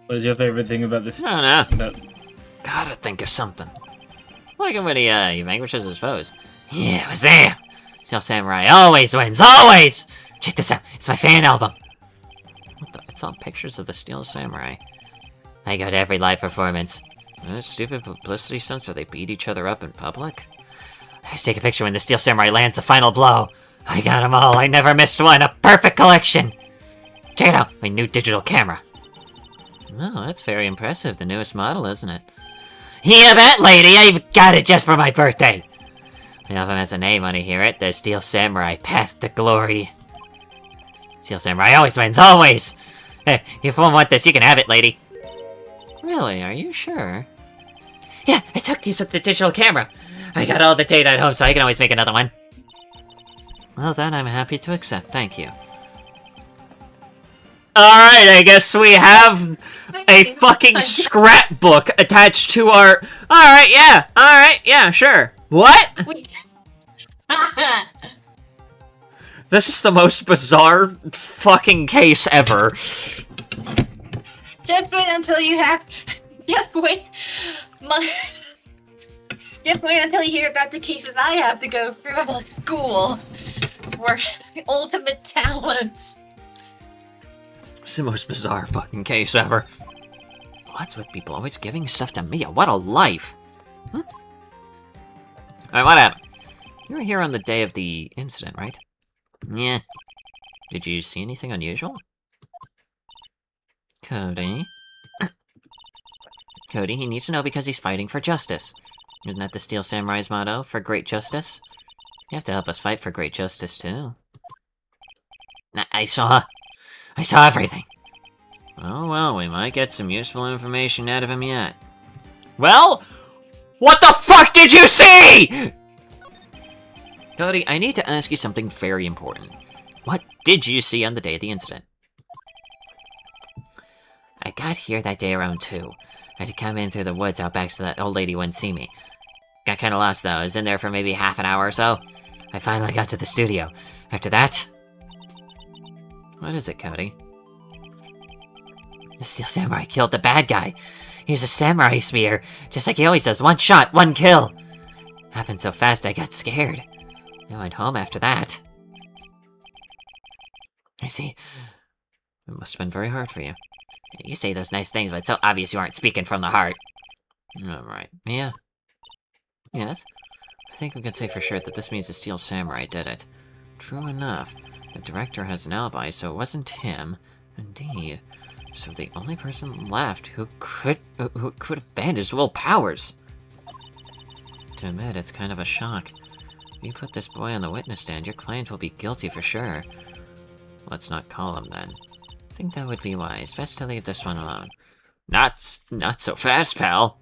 What is your favorite thing about this? I don't know. About... Gotta think of something. Like him when he vanquishes his foes. Yeah, it was there! Steel Samurai always wins, always! Check this out, it's my fan album! What the? It's all pictures of the Steel Samurai. I go to every live performance. Stupid publicity stunts where they beat each other up in public? I just take a picture when the Steel Samurai lands the final blow. I got them all, I never missed one, a perfect collection! Check it out, my new digital camera. Oh, that's very impressive, the newest model, isn't it? Yeah, that lady, I've got it just for my birthday! I know if him has a name when I hear it, the Steel Samurai, path to glory. Steel Samurai always wins, always! Hey, if you want this, you can have it, lady. Really, are you sure? Yeah, I took these with the digital camera. I got all the data at home, so I can always make another one. Well, then I'm happy to accept, thank you. Alright, I guess we have a fucking scrapbook attached to our... Alright, yeah, sure. What? This is the most bizarre fucking case ever. Just wait until you have... Just wait... Just wait until you hear about the cases I have to go through at school for ultimate talents. It's the most bizarre fucking case ever. What's with people always giving stuff to Mia? What a life! Alright, what happened? You were here on the day of the incident, right? Yeah. Did you see anything unusual? Cody? Cody, he needs to know because he's fighting for justice. Isn't that the Steel Samurai's motto? For great justice? You have to help us fight for great justice, too. I saw everything. Oh well, we might get some useful information out of him yet. Well, what the fuck did you see? Cody, I need to ask you something very important. What did you see on the day of the incident? I got here that day around 2. I had to come in through the woods out back so that old lady wouldn't see me. Got kinda lost though. I was in there for maybe half an hour or so. I finally got to the studio. After that... What is it, Cody? The Steel Samurai killed the bad guy. He used a samurai spear, just like he always does. 1 shot, 1 kill. Happened so fast I got scared. I went home after that. I see. It must have been very hard for you. You say those nice things, but it's so obvious you aren't speaking from the heart. Alright. Yeah. Yes? I think we can say for sure that this means the Steel Samurai did it. True enough. The director has an alibi, so it wasn't him. Indeed. So the only person left who could have banned his will powers. To admit, it's kind of a shock. If you put this boy on the witness stand, your client will be guilty for sure. Let's not call him then. I think that would be wise. Best to leave this one alone. Not so fast, pal.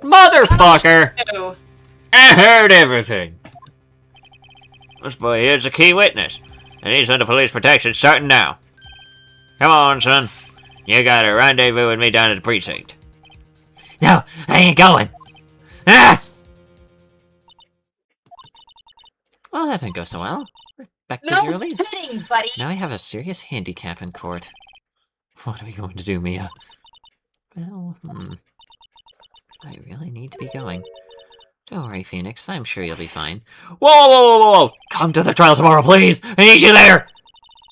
Motherfucker! Oh, I heard everything. This boy here's a key witness, and he's under police protection starting now. Come on, son. You got a rendezvous with me down at the precinct. No, I ain't going. Ah! Well, that didn't go so well. We're back to no 0 leads. kidding, buddy. Now I have a serious handicap in court. What are we going to do, Mia? Well, I really need to be going. Don't worry, Phoenix. I'm sure you'll be fine. Whoa, whoa, whoa, whoa, whoa! Come to the trial tomorrow, please! I need you there!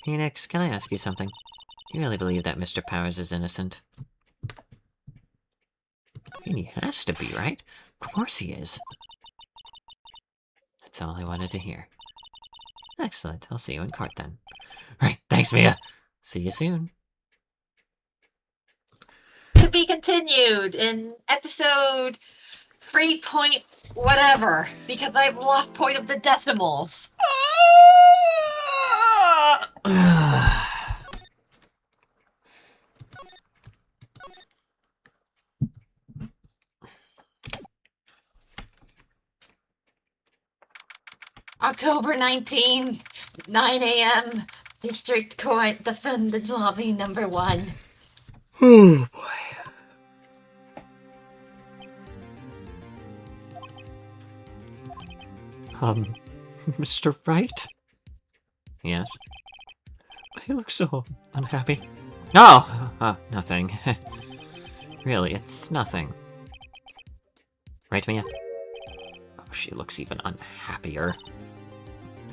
Phoenix, can I ask you something? Do you really believe that Mr. Powers is innocent? I mean, he has to be, right? Of course he is. That's all I wanted to hear. Excellent. I'll see you in court then. Right, thanks, Mia. See you soon. To be continued in episode 3 point whatever, because I've lost point of the decimals. October 19, 9 a.m., District Court, Defendant Lobby number 1. Oh, boy. Mr. Wright? Yes? You look so unhappy. No! Nothing. Really, it's nothing. Right, Mia? Oh, she looks even unhappier.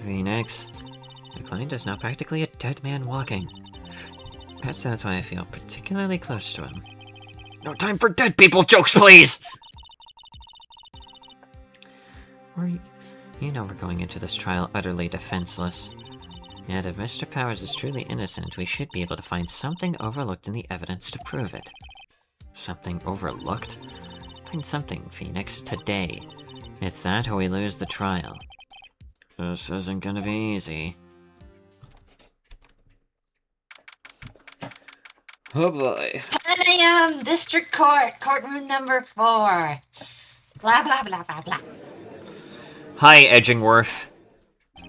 Phoenix, my client is now practically a dead man walking. Perhaps that's why I feel particularly close to him. No time for dead people jokes, please! You know we're going into this trial utterly defenseless. Yet if Mr. Powers is truly innocent, we should be able to find something overlooked in the evidence to prove it. Something overlooked? Find something, Phoenix, today. It's that or we lose the trial. This isn't gonna be easy. Oh boy. 10 a.m. District Court, courtroom number 4. Blah, blah, blah, blah, blah. Hi, Edgingworth.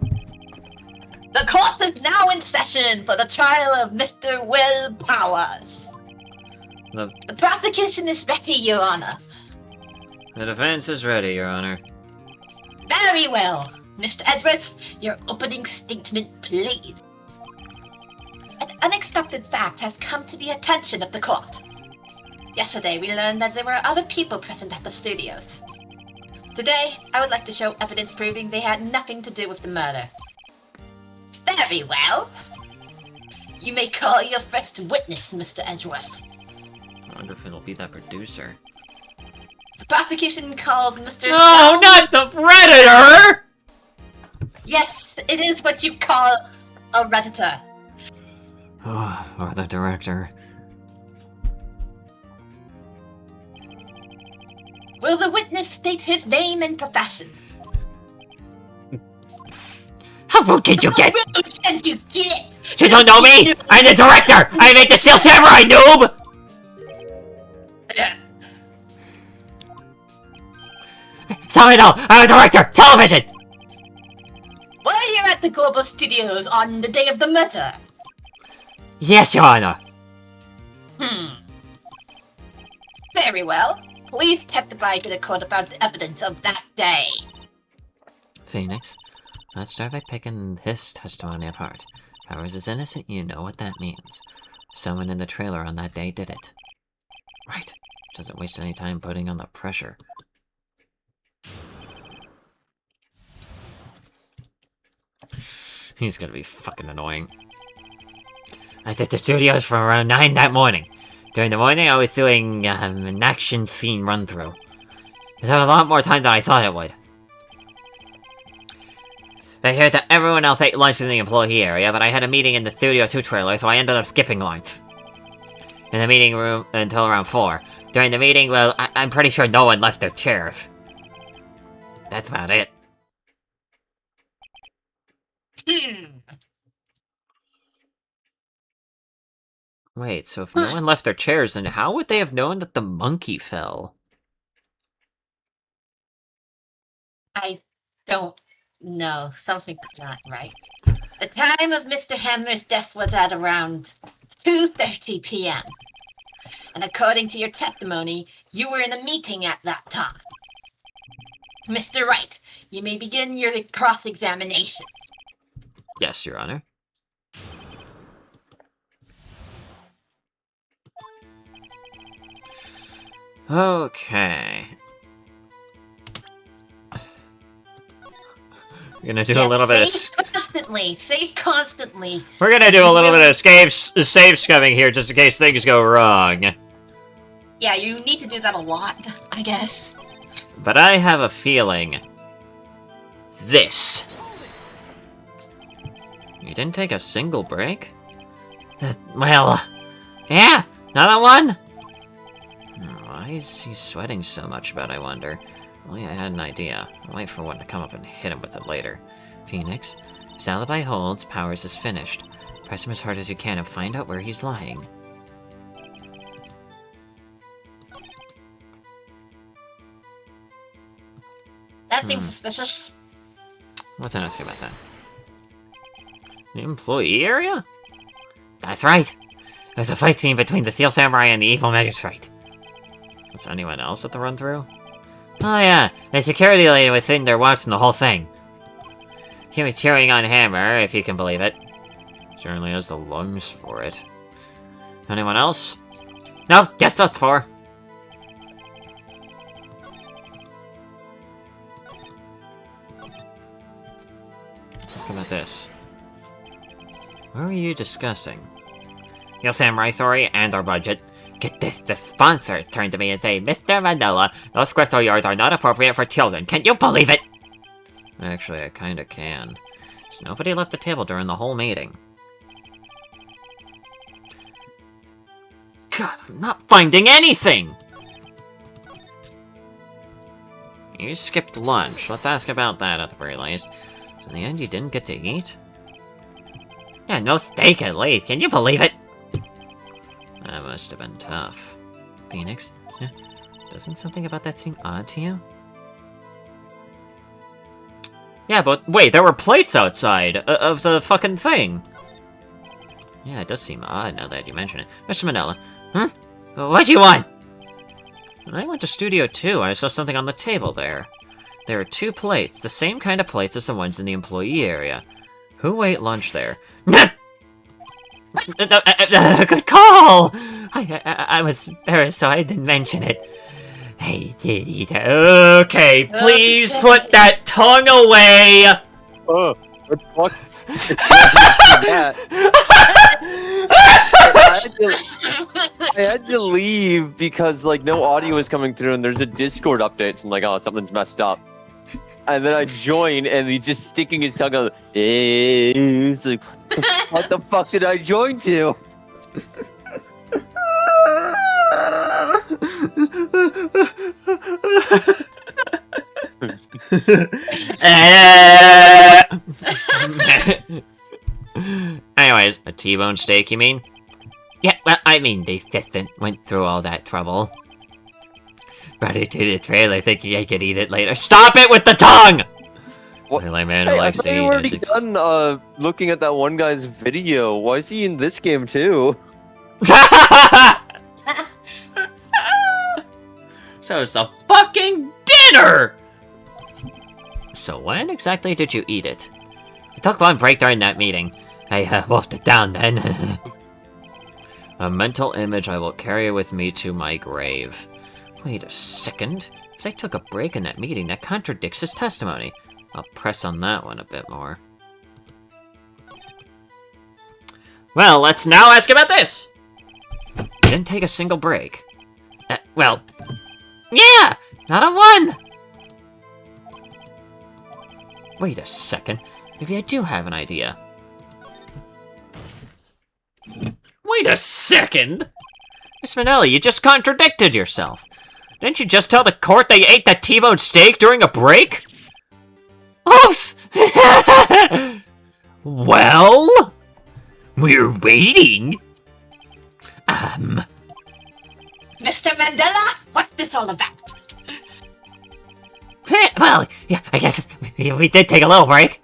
The court is now in session for the trial of Mr. Will Powers. The prosecution is ready, Your Honor. The defense is ready, Your Honor. Very well. Mr. Edwards, your opening statement, please. An unexpected fact has come to the attention of the court. Yesterday, we learned that there were other people present at the studios. Today, I would like to show evidence proving they had nothing to do with the murder. Very well. You may call your first witness, Mr. Edgeworth. I wonder if it'll be that producer. The prosecution calls Mr. No, not the Redditor! Yes, it is what you call a Redditor. Oh, or the director. Will the witness state his name and profession? How rude can you get? How rude can you get? You don't know me! I'm the director! I made the Steel Samurai, noob! Sorry, no! I'm a director! Television! Were you at the Global Studios on the day of the murder? Yes, Your Honor. Very well. Please testify to the court about the evidence of that day. Phoenix, let's start by picking his testimony apart. Powers is innocent, you know what that means. Someone in the trailer on that day did it. Right. Doesn't waste any time putting on the pressure. He's gonna be fucking annoying. I was at the studios from around 9 that morning. During the morning, I was doing an action scene run-through. It took a lot more time than I thought it would. I heard that everyone else ate lunch in the employee area, but I had a meeting in the Studio 2 trailer, so I ended up skipping lunch. In the meeting room until around 4. During the meeting, well, I'm pretty sure no one left their chairs. That's about it. Wait, so if no one left their chairs, then how would they have known that the monkey fell? I don't know. Something's not right. The time of Mr. Hammer's death was at around 2:30 p.m. And according to your testimony, you were in a meeting at that time. Mr. Wright, you may begin your cross-examination. Yes, Your Honor. Okay. We're gonna do a little bit of... Save constantly. We're gonna do a little bit of save scumming here, just in case things go wrong. Yeah, you need to do that a lot, I guess. But I have a feeling... this. You didn't take a single break? Well... yeah, another one? Why is he sweating so much about, I wonder? Well, yeah, I had an idea. I'll wait for one to come up and hit him with it later. Phoenix, his alibi holds, Powers is finished. Press him as hard as you can and find out where he's lying. That seems suspicious. Let's ask about that. The employee area? That's right! There's a fight scene between the Steel Samurai and the evil magistrate. Was anyone else at the run-through? Oh yeah, the security lady was sitting there watching the whole thing. She was cheering on Hammer, if you can believe it. Certainly has the lungs for it. Anyone else? No, just those four. Let's go about this. What were you discussing? Your samurai story and our budget. Get this, the sponsor turned to me and said, Mr. Vanilla, those scripts of yours are not appropriate for children. Can you believe it? Actually, I kinda can. Just nobody left the table during the whole meeting. God, I'm not finding anything! You skipped lunch. Let's ask about that at the very least. So in the end, you didn't get to eat? Yeah, no steak at least. Can you believe it? That must have been tough. Phoenix? Yeah. Doesn't something about that seem odd to you? Yeah, but wait, there were plates outside of the fucking thing. Yeah, it does seem odd now that you mention it. Mr. Manila, huh? What do you want? When I went to Studio 2, I saw something on the table there. There are 2 plates, the same kind of plates as the ones in the employee area. Who ate lunch there? Good call! I was embarrassed, so I didn't mention it. I did eat it. Okay, please put that tongue away! Oh, what the fuck? I had to leave because, like, no audio was coming through and there's a Discord update, so I'm like, oh, something's messed up. And then I join, and he's just sticking his tongue out. He's like, what the fuck did I join to? Anyways, a T-bone steak, you mean? Yeah, well, I mean, they just went through all that trouble. Brought it to the trailer thinking I could eat it later. Stop it with the tongue! What? Well, man Hey, likes I thought to you eat already it. done looking at that one guy's video. Why is he in this game too? So it's a fucking dinner! So when exactly did you eat it? I took one break during that meeting. I wolfed it down then. A mental image I will carry with me to my grave. Wait a second. If they took a break in that meeting, that contradicts his testimony. I'll press on that one a bit more. Well, let's now ask about this! You didn't take a single break. Well, yeah! Not a one! Wait a second. Maybe I do have an idea. Wait a second! Miss Manelli, you just contradicted yourself. Didn't you just tell the court they ate that T-bone steak during a break? Oops! Well? We're waiting. Mr. Mandela, what's this all about? Well, yeah, I guess we did take a little break.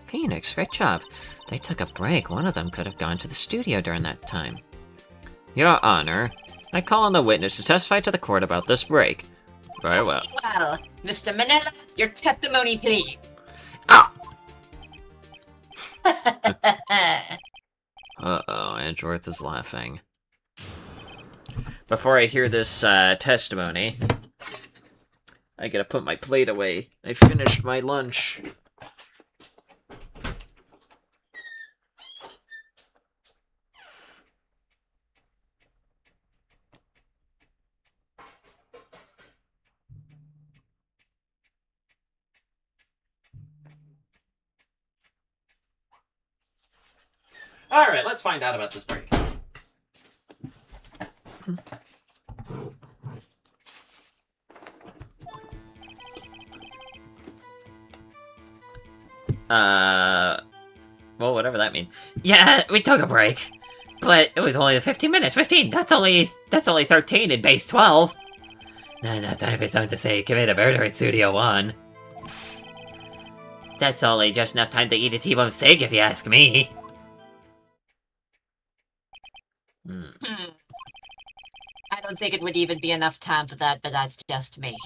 Phoenix, great job. They took a break. One of them could have gone to the studio during that time. Your Honor, I call on the witness to testify to the court about this break. Very well. Well, Mr. Manila, your testimony, please. Ah! Uh-oh, Edgeworth is laughing. Before I hear this testimony, I gotta put my plate away. I finished my lunch. Alright, let's find out about this break. Well, whatever that means. Yeah, we took a break. But it was only 15 minutes. 15! That's only 13 in base 12. Not enough time for someone to say commit a murder in Studio 1. That's only just enough time to eat a T-bone steak if you ask me. I don't think it would even be enough time for that, but that's just me.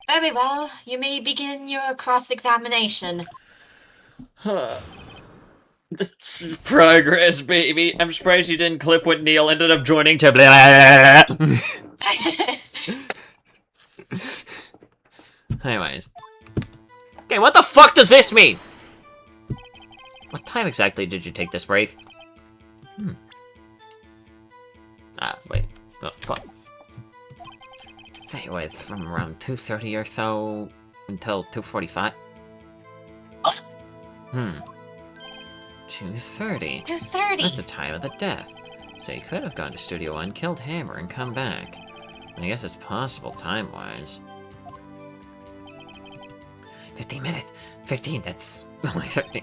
Very well, you may begin your cross-examination. Progress, baby. I'm surprised you didn't clip what Neil ended up joining to blah. Anyways. Okay, what the fuck does this mean? What time exactly did you take this break? Wait. Oh, fuck. Say it was from around 2:30 or so until 2:45. 2:30. 2:30. That's the time of the death. So you could have gone to Studio 1, killed Hammer, and come back. I guess it's possible time-wise. 15 minutes. 15, that's only 30.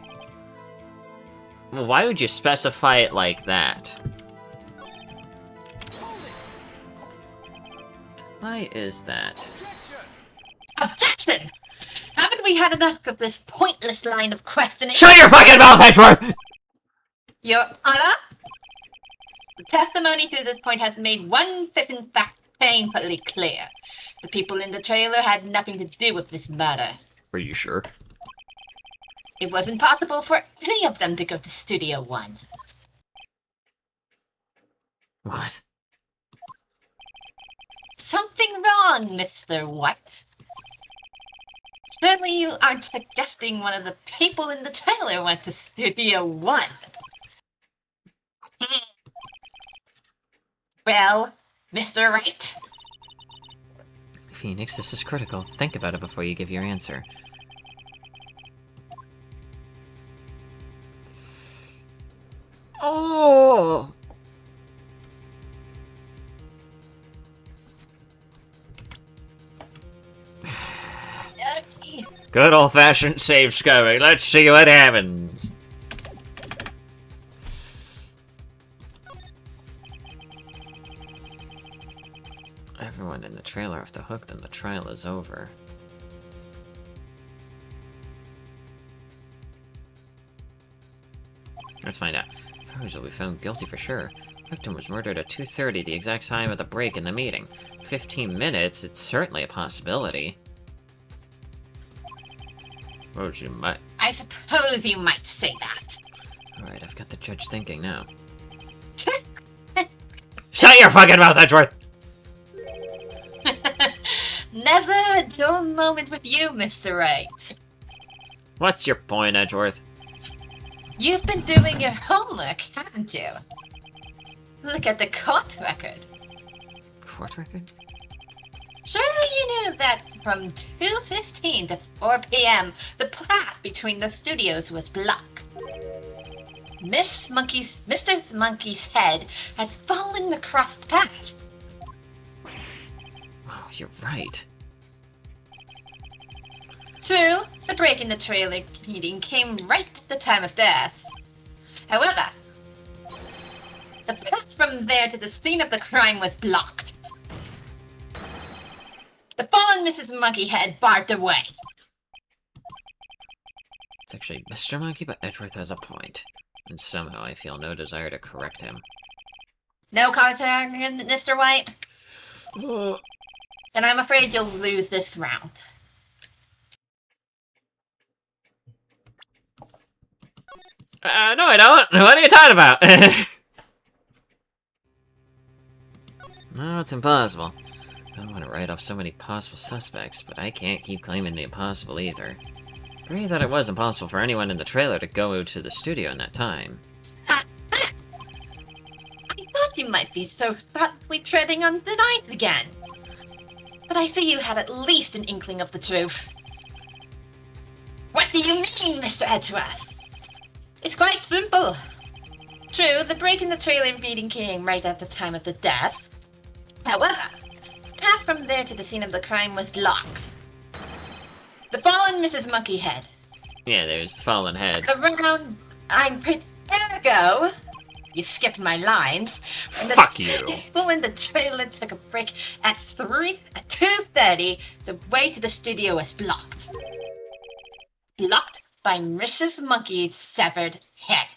Well, why would you specify it like that? Why is that? Objection! Haven't we had enough of this pointless line of questioning? Shut your fucking mouth, Edgeworth! Your Honor? The testimony to this point has made one certain fact painfully clear. The people in the trailer had nothing to do with this murder. Are you sure? It wasn't possible for any of them to go to Studio 1. What? Something wrong, Mr. White. Certainly you aren't suggesting one of the people in the trailer went to Studio 1. Well, Mr. Wright? Phoenix, this is critical. Think about it before you give your answer. Oh! Good old-fashioned safe scumming. Let's see what happens. Everyone in the trailer off the hook, then the trial is over. Let's find out. Rose will be found guilty for sure. Victim was murdered at 2:30, the exact time of the break in the meeting. 15 minutes? It's certainly a possibility. Oh, she might. I suppose you might say that. Alright, I've got the judge thinking now. Shut your fucking mouth, Edgeworth! Never a dull moment with you, Mr. Wright. What's your point, Edgeworth? You've been doing your homework, haven't you? Look at the court record. Court record? Surely you knew that from 2:15 to 4 p.m., the path between the studios was blocked. Mr. Monkey's head had fallen across the path. Oh, you're right. True, the break in the trailer meeting came right at the time of death. However, the path from there to the scene of the crime was blocked. The fallen Mrs. Monkeyhead barred the way. It's actually Mr. Monkey, but Edgeworth has a point. And somehow I feel no desire to correct him. No contact, Mr. White? Then I'm afraid you'll lose this round. No I don't! What are you talking about? No, it's impossible. I don't want to write off so many possible suspects, but I can't keep claiming the impossible either. I agree that it was impossible for anyone in the trailer to go to the studio in that time. I thought you might be so thoughtfully treading on thin ice again. But I see you had at least an inkling of the truth. What do you mean, Mr. Edgeworth? It's quite simple. True, the break in the trailer meeting came right at the time of the death. However, the path from there to the scene of the crime was blocked. The fallen Mrs. Monkeyhead. Yeah, there's the fallen head. Around, ergo, you skipped my lines. Fuck you. People in the trailer took a break at 2:30. The way to the studio was blocked. Blocked by Mrs. Monkey's severed head.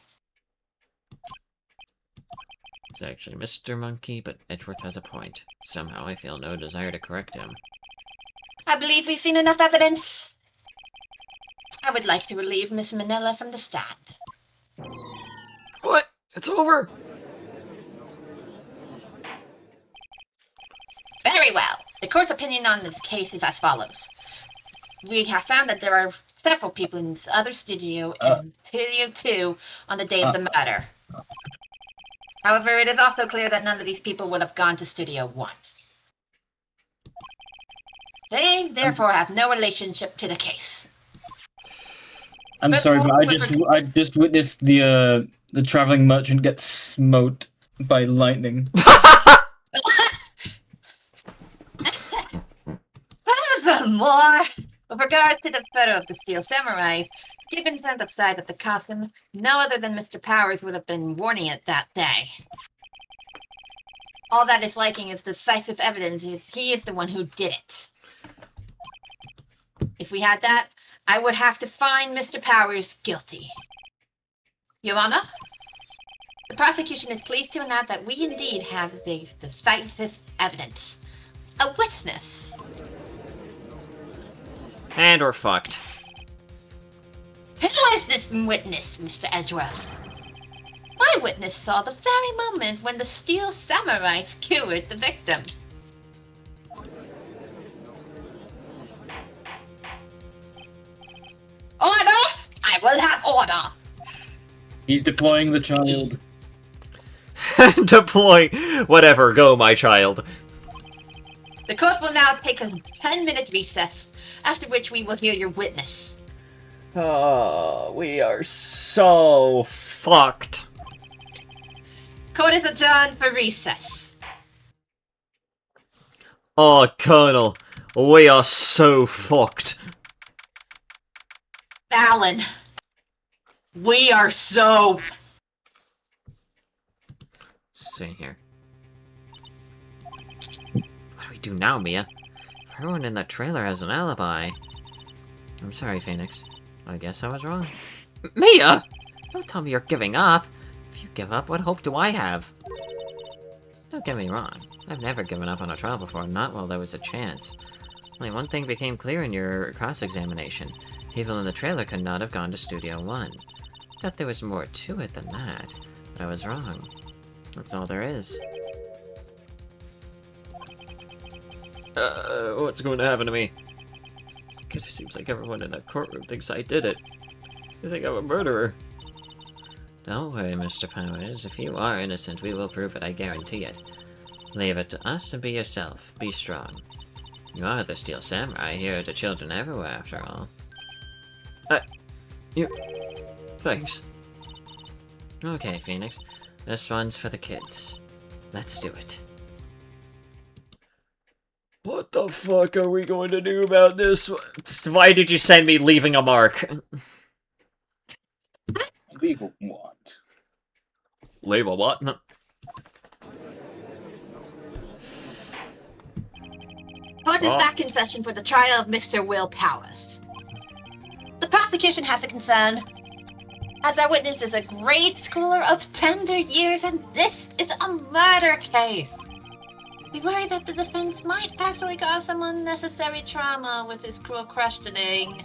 It's actually Mr. Monkey, but Edgeworth has a point. Somehow I feel no desire to correct him. I believe we've seen enough evidence. I would like to relieve Miss Manila from the stand. What? It's over! Very well. The court's opinion on this case is as follows. We have found that there are several people in this other studio in Studio 2 on the day of the murder. However, it is also clear that none of these people would have gone to Studio 1. They, therefore, have no relationship to the case. I'm sorry, but I just witnessed the traveling merchant get smote by lightning. Furthermore, with regard to the photo of the Steel Samurais, given the size of the costume, no other than Mr. Powers would have been warning it that day. All that is lacking is decisive evidence is he is the one who did it. If we had that, I would have to find Mr. Powers guilty. Your Honor, the prosecution is pleased to announce that we indeed have the decisive evidence. A witness. And we're fucked. Who is this witness, Mr. Edgeworth? My witness saw the very moment when the Steel Samurai skewered the victim. Order! I will have order! He's deploying the child. Deploy. Whatever, go, my child. The court will now take a 10-minute recess, after which we will hear your witness. Oh, we are so fucked. Court is adjourned for recess. Oh, Colonel, we are so fucked. Alan, we are so... Let's see here. What do we do now, Mia? Everyone in that trailer has an alibi. I'm sorry, Phoenix. I guess I was wrong. Mia! Don't tell me you're giving up. If you give up, what hope do I have? Don't get me wrong. I've never given up on a trial before, not while there was a chance. Only one thing became clear in your cross-examination. People in the trailer could not have gone to Studio 1. Thought there was more to it than that, but I was wrong. That's all there is. What's going to happen to me? It seems like everyone in that courtroom thinks I did it. They think I'm a murderer. Don't worry, Mr. Powers. If you are innocent, we will prove it, I guarantee it. Leave it to us and be yourself. Be strong. You are the Steel Samurai, hero to children everywhere, after all. Thanks. Okay, Phoenix. This one's for the kids. Let's do it. What the fuck are we going to do about this? Why did you send me leaving a mark? Leave a what? Leave a what? No. Court is back in session for the trial of Mr. Will Powers. The prosecution has a concern, as our witness is a grade schooler of tender years, and this is a murder case. We worry that the defense might actually cause some unnecessary trauma with his cruel questioning.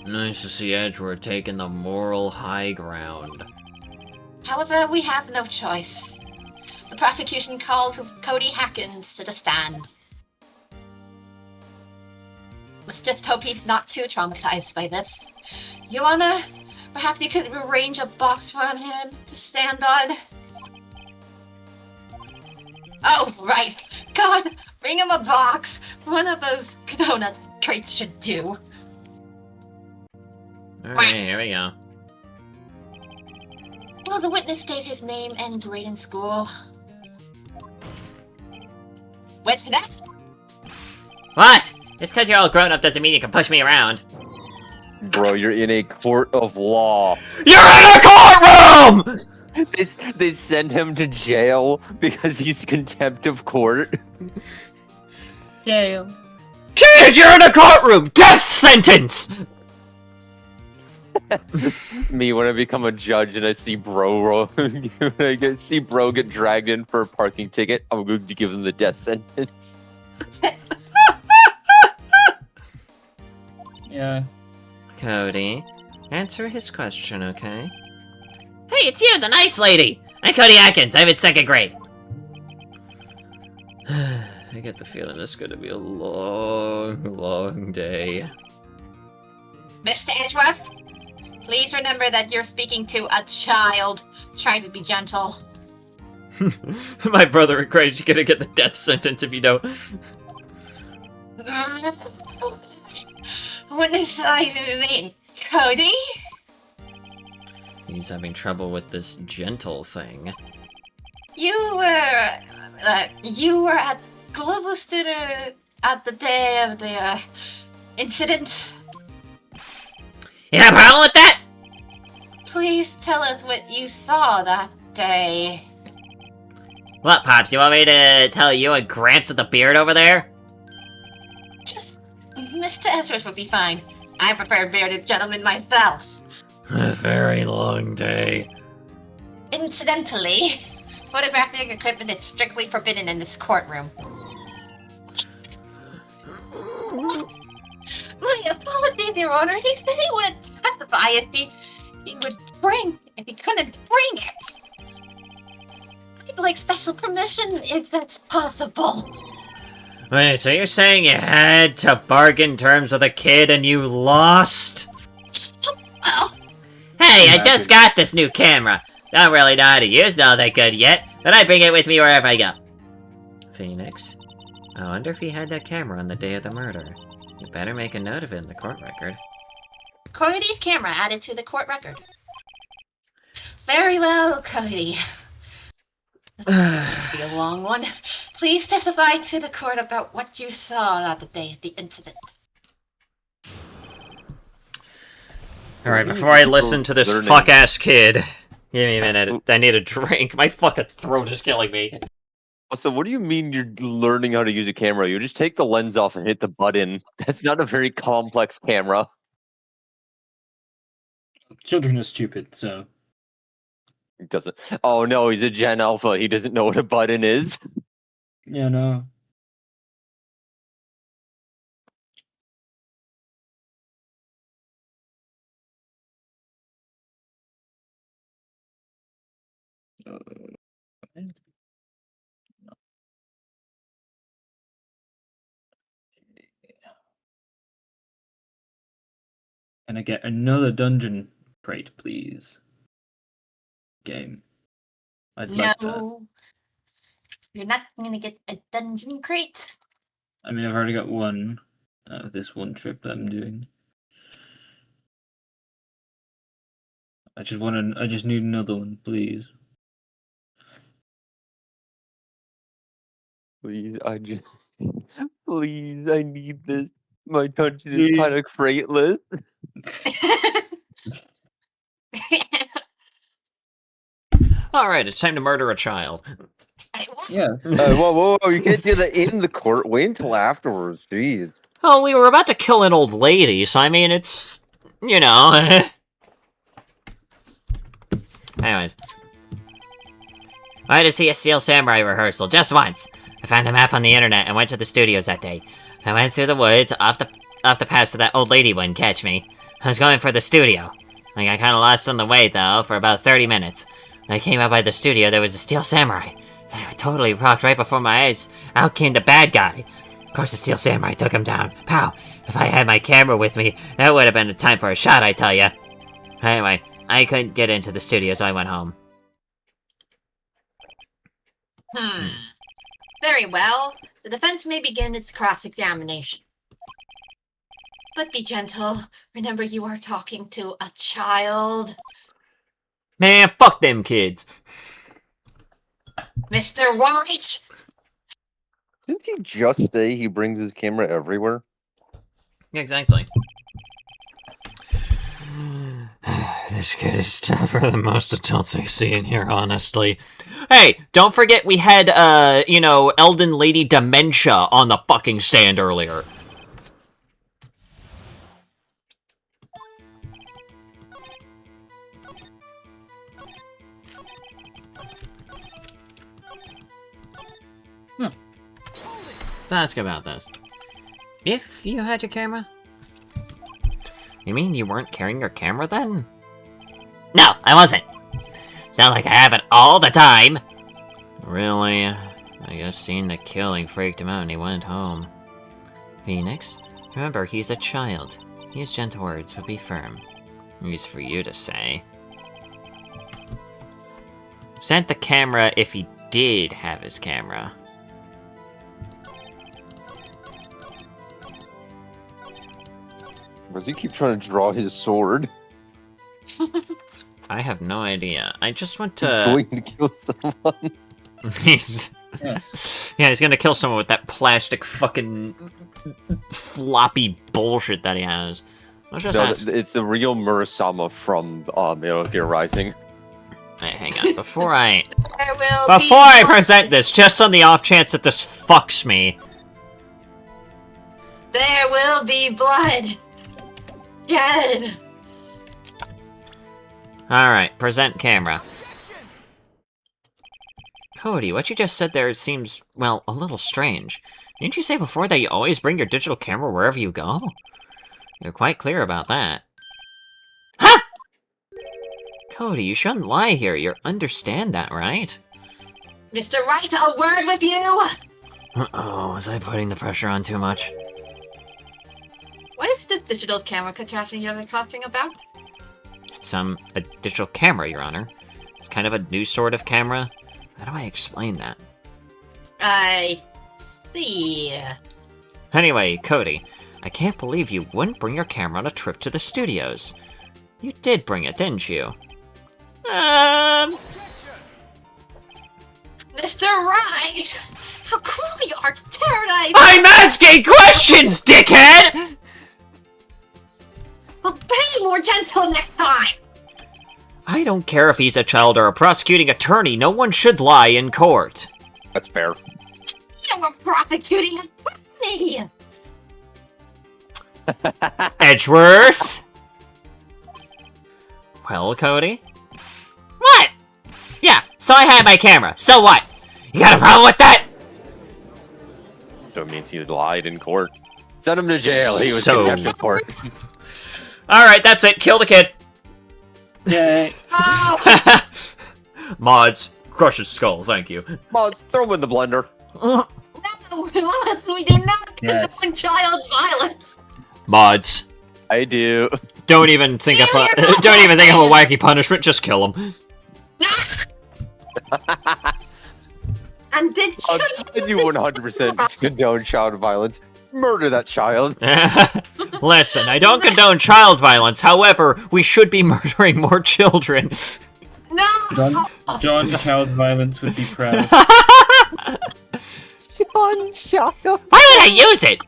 Nice to see Edgeworth taking the moral high ground. However, we have no choice. The prosecution calls Cody Hackins to the stand. Let's just hope he's not too traumatized by this. Your Honor, perhaps you could arrange a box for him to stand on? Oh, right. God, bring him a box. One of those donut crates should do. Alright, here we go. Will the witness state his name and grade in school? What's next? What? Just because you're all grown up doesn't mean you can push me around. Bro, you're in a court of law. You're in a courtroom! They send him to jail because he's contempt of court. Jail. Kid, you're in a courtroom! Death sentence! Me, when I become a judge and I see bro get dragged in for a parking ticket, I'm going to give him the death sentence. Yeah. Cody, answer his question, okay? Hey, it's you, the nice lady! I'm Cody Atkins, I'm in 2nd grade. I get the feeling this is gonna be a long, long day. Mr. Edgeworth, please remember that you're speaking to a child. Try to be gentle. My brother and Craig's gonna get the death sentence if you don't. What does I mean, Cody? He's having trouble with this gentle thing. You were at Global Studio at the day of the incident. You have a problem with that? Please tell us what you saw that day. What, Pops? You want me to tell you and Gramps with the beard over there? Just Mr. Edgeworth would be fine. I prefer bearded gentlemen myself. A very long day. Incidentally, photographing equipment is strictly forbidden in this courtroom. My apologies, Your Honor. He said he wouldn't testify if he couldn't bring it. I'd like special permission if that's possible. Wait, so you're saying you had to bargain terms with a kid and you lost? Oh. Hey, I just got this new camera. Don't really know how to use it all that good yet, but I bring it with me wherever I go. Phoenix, I wonder if he had that camera on the day of the murder. You better make a note of it in the court record. Cody's camera added to the court record. Very well, Cody. This is going to be a long one. Please testify to the court about what you saw on the day of the incident. Alright, before I listen to this fuck-ass kid, give me a minute. I need a drink. My fucking throat is killing me. So what do you mean you're learning how to use a camera? You just take the lens off and hit the button. That's not a very complex camera. Children are stupid, so He doesn't. Oh no, he's a Gen Alpha. He doesn't know what a button is. Yeah, no. Can I get another dungeon crate, please? Game. I'd like that. No, you're not gonna get a dungeon crate. I mean, I've already got one out of this one trip that I'm doing. I just need another one, please. Please, please, I need this. My dungeon is kind of crateless. Alright, it's time to murder a child. Yeah. Whoa, you can't do that in the court. Wait until afterwards, jeez. Oh, we were about to kill an old lady, so I mean, it's... you know... Anyways. I had to see a Steel Samurai rehearsal, just once. I found a map on the internet and went to the studios that day. I went through the woods, off the path so that old lady wouldn't catch me. I was going for the studio. I got kinda lost on the way, though, for about 30 minutes. When I came out by the studio, there was a Steel Samurai. I totally rocked right before my eyes. Out came the bad guy. Of course, the Steel Samurai took him down. Pow! If I had my camera with me, that would have been a time for a shot, I tell ya. Anyway, I couldn't get into the studio, so I went home. Very well. The defense may begin its cross-examination. But be gentle. Remember, you are talking to a child. Man, fuck them kids. Mr. White! Didn't he just say he brings his camera everywhere? Yeah, exactly. This kid is tougher than most adults I see in here, honestly. Hey, don't forget we had, Elden Lady Dementia on the fucking stand earlier. Ask about this. If you had your camera? You mean you weren't carrying your camera then? No, I wasn't. It's not like I have it all the time. Really? I guess seeing the killing freaked him out and he went home. Phoenix, remember he's a child. Use gentle words, but be firm. Use for you to say. Sent the camera if he did have his camera. Does he keep trying to draw his sword? I have no idea. I just went to... He's going to kill someone. he's gonna kill someone with that plastic fucking floppy bullshit that he has. It's the real Murasama from Metal Gear Rising. Hey, hang on. Before I present this, just on the off chance that this fucks me. There will be blood. Dead. Alright, present camera. Cody, what you just said there seems, well, a little strange. Didn't you say before that you always bring your digital camera wherever you go? You're quite clear about that. Ha! Cody, you shouldn't lie here. You understand that, right? Mr. Wright, a word with you! Uh-oh, was I putting the pressure on too much? What is this digital camera contraption you're talking about? It's, a digital camera, Your Honor. It's kind of a new sort of camera. How do I explain that? I see. Anyway, Cody, I can't believe you wouldn't bring your camera on a trip to the studios. You did bring it, didn't you? Mr. Wright! How cruel you are to terrorize! I'm asking questions, dickhead! Well, be more gentle next time! I don't care if he's a child or a prosecuting attorney, no one should lie in court. That's fair. You were prosecuting a pussy! Edgeworth? Well, Cody? What? So I had my camera. So what? You got a problem with that? So it means he lied in court. Send him to jail. He was So- contempt of court. Alright, that's it. Kill the kid. Yay. Oh, Mods. Crush his skull, thank you. Mods, throw him in the blender. no, we do not Yes. condone child violence. Mods. I do. Don't even think of a wacky punishment, just kill him. And did I do 100% condone child violence. Murder that child. Listen, I don't condone child violence, however, we should be murdering more children. No! John child violence would be proud. John child. Why would I use it?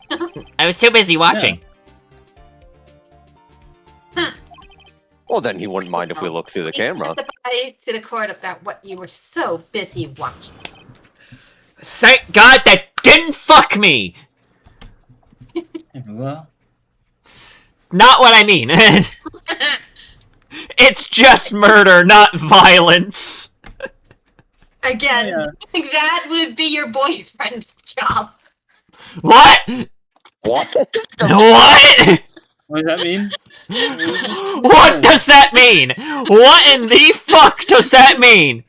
I was too busy watching. Well, then he wouldn't mind if we look through the camera. Testify to the court about what you were so busy watching. Thank God that didn't fuck me! Well, Not what I mean. It's just murder, not violence. Again, Yeah. that would be your boyfriend's job. What? What? What? what does that mean? What does that mean? What in the fuck does that mean?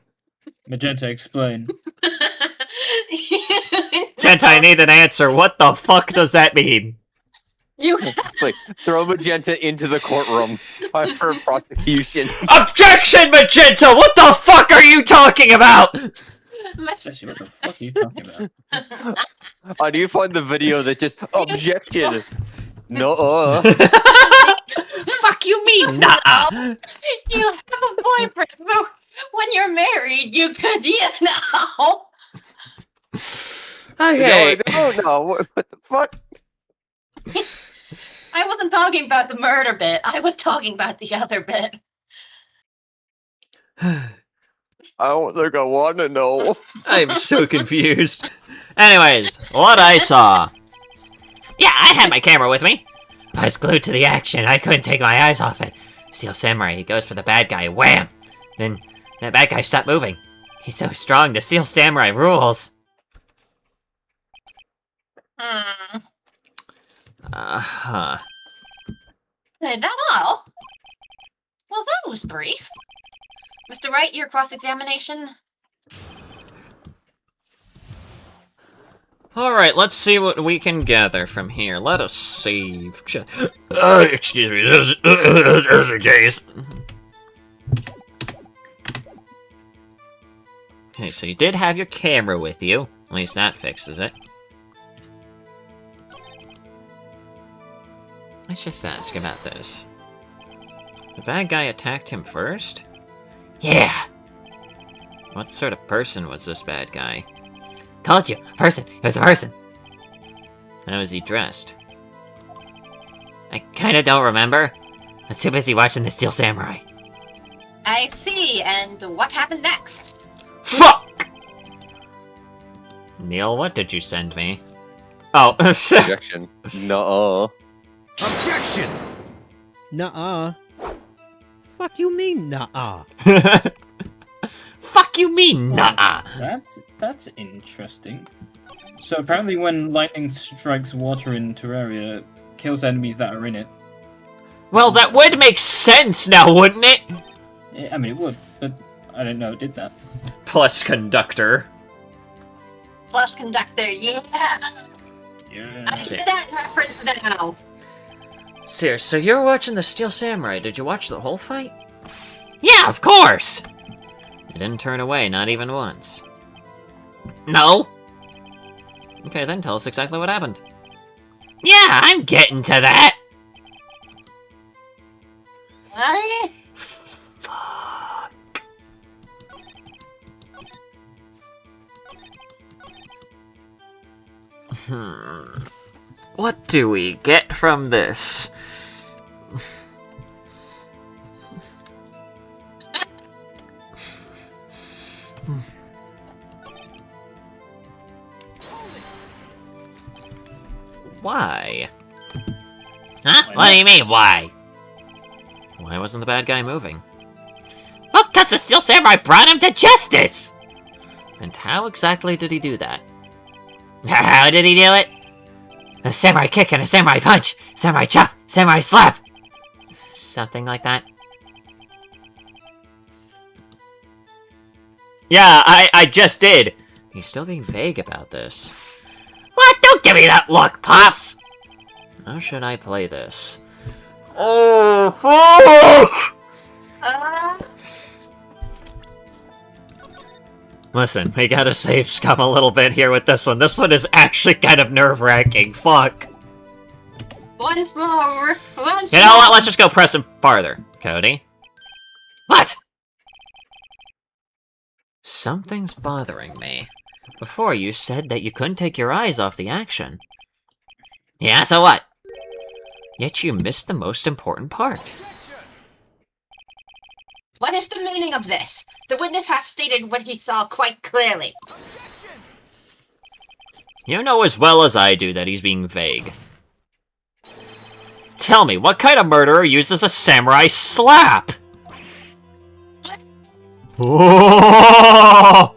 Magenta, explain. Genta, I need an answer. What the fuck does that mean? You Like, throw Magenta into the courtroom for prosecution. Objection, Magenta! What the fuck are you talking about? Jesse, what the fuck are you talking about? How do you find the video that just objection? No. Fuck you mean, nah. You have a boyfriend, but when you're married, you could, Okay. No, I don't know. What the fuck? I wasn't talking about the murder bit. I was talking about the other bit. I don't think I want to know. I'm so confused. Anyways, what I saw. Yeah, I had my camera with me. I was glued to the action. I couldn't take my eyes off it. Steel Samurai, he goes for the bad guy. Wham! Then that bad guy stopped moving. He's so strong. The Steel Samurai rules. Hmm. Uh-huh. Is that all? Well, that was brief. Mr. Wright, your cross-examination? Alright, let's see what we can gather from here. Let us save. Excuse me, just in case. Okay, so you did have your camera with you. At least that fixes it. Let's just ask about this. The bad guy attacked him first? Yeah! What sort of person was this bad guy? Told you! Person! It was a person! How was he dressed? I kinda don't remember. I was too busy watching the Steel Samurai. I see, and what happened next? Fuck! Neil, what did you send me? Oh. Objection. No. Objection! Nuh-uh. Fuck you mean, nuh-uh? Fuck you mean, nah. That's interesting. So apparently when lightning strikes water in Terraria, it kills enemies that are in it. Well, that would make sense now, wouldn't it? I mean, it would, but I didn't know it did that. Plus conductor. Plus conductor, yeah! Yeah. I see that reference now! Sir, so you're watching the Steel Samurai. Did you watch the whole fight? Yeah, of course! You didn't turn away, not even once. No? Okay, then tell us exactly what happened. Yeah, I'm getting to that! Fuck. What do we get from this? Why? Huh? What do you mean, why? Why wasn't the bad guy moving? Well, 'cause because the Steel Samurai brought him to justice! And how exactly did he do that? How did he do it? A samurai kick and a samurai punch, samurai chop, samurai slap. Something like that. Yeah, I just did. He's still being vague about this. What? Don't give me that look, Pops! How should I play this? Oh, fuck! Listen, we gotta save Scum a little bit here with this one. This one is actually kind of nerve-wracking. Fuck. Once more. You know what? Let's just go press him farther, Cody. What? Something's bothering me. Before, you said that you couldn't take your eyes off the action. Yeah, so what? Yet you missed the most important part. What is the meaning of this? The witness has stated what he saw quite clearly. You know as well as I do that he's being vague. Tell me, what kind of murderer uses a samurai slap? Oh!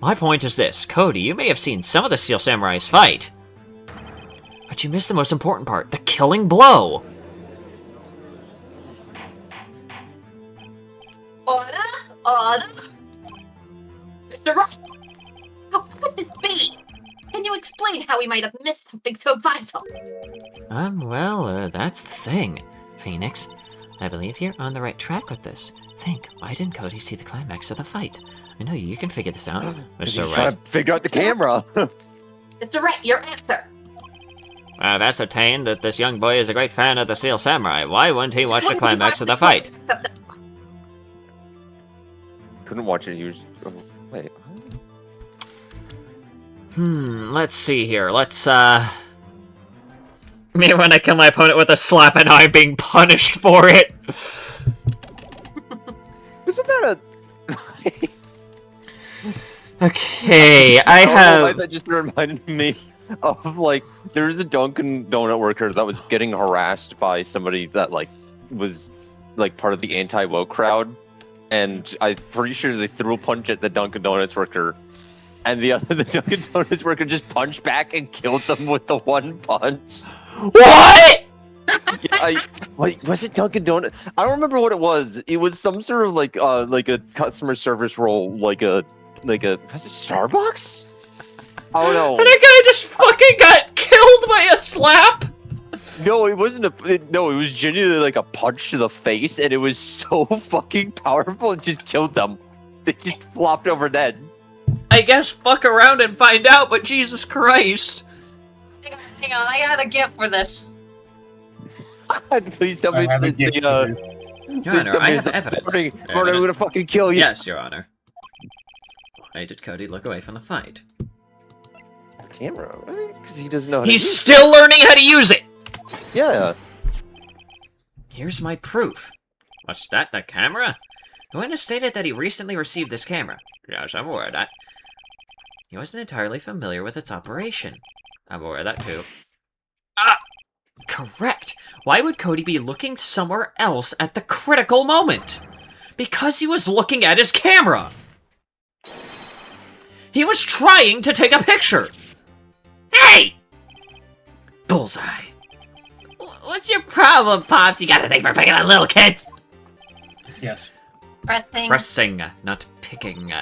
My point is this, Cody, you may have seen some of the Steel Samurais fight, but you missed the most important part, the killing blow. Order? Mr. Rock, how could this be? Can you explain how we might have missed something so vital? Well, that's the thing. Phoenix, I believe you're on the right track with this. Think, why didn't Cody see the climax of the fight? I know you can figure this out, Mr. Wright. Trying to figure out the camera. Mr. Wright, your answer. I've ascertained that this young boy is a great fan of the Steel Samurai. Why wouldn't he watch the climax of the fight? Couldn't watch it. He was. Oh, wait. Let's see here. Let's, Me when I kill my opponent with a slap and I'm being punished for it. Isn't that a... Okay, I have... That just reminded me of, like, there was a Dunkin' Donut worker that was getting harassed by somebody that, like, was, like, part of the anti-woke crowd. And I'm pretty sure they threw a punch at the Dunkin' Donuts worker. And the Dunkin' Donuts worker just punched back and killed them with the one punch. What?! Yeah, was it Dunkin' Donuts? I don't remember what it was. It was some sort of like a customer service role, like a was it Starbucks? I don't know. And a guy just fucking got killed by a slap. No, it wasn't it was genuinely like a punch to the face, and it was so fucking powerful it just killed them. They just flopped over dead. I guess fuck around and find out, but Jesus Christ. Hang on, I got a gift for this. Please tell me Your Honor, I have evidence. I'm gonna fucking kill you. Yes, Your Honor. Why did Cody look away from the fight? Camera, because he doesn't know how to He's use still learning how to use it! Yeah. Here's my proof. What's that, the camera? The witness stated that he recently received this camera. Yes, I'm aware of that. He wasn't entirely familiar with its operation. I'm aware of that too. Correct! Why would Cody be looking somewhere else at the critical moment? Because he was looking at his camera! He was trying to take a picture! Hey! Bullseye. What's your problem, Pops? You got a thing for picking on little kids? Yes. Pressing, not picking.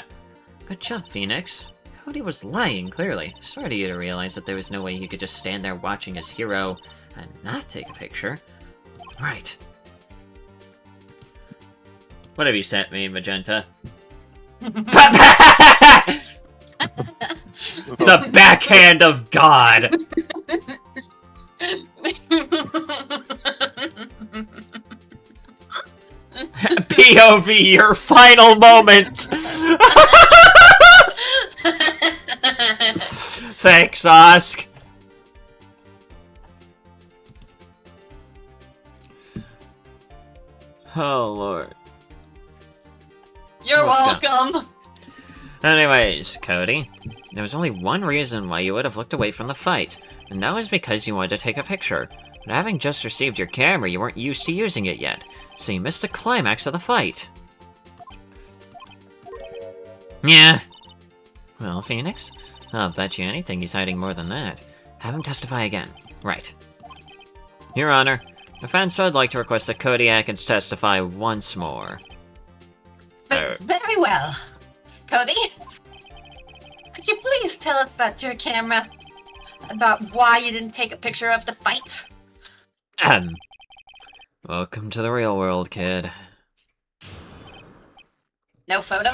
Good job, Phoenix. Cody was lying, clearly. Sorry to you to realize that there was no way he could just stand there watching his hero and not take a picture. Right. What have you sent me, Magenta? The backhand of God! POV, your final moment! Thanks, Osk. Oh, Lord. You're Let's go. welcome. Anyways, Cody, there was only one reason why you would have looked away from the fight, and that was because you wanted to take a picture. But having just received your camera, you weren't used to using it yet, so you missed the climax of the fight. Yeah. Well, Phoenix, I'll bet you anything he's hiding more than that. Have him testify again. Right. Your Honor, defense would like to request that Cody Atkins testify once more. Very well. Cody, could you please tell us about your camera? About why you didn't take a picture of the fight? Welcome to the real world, kid. No photo?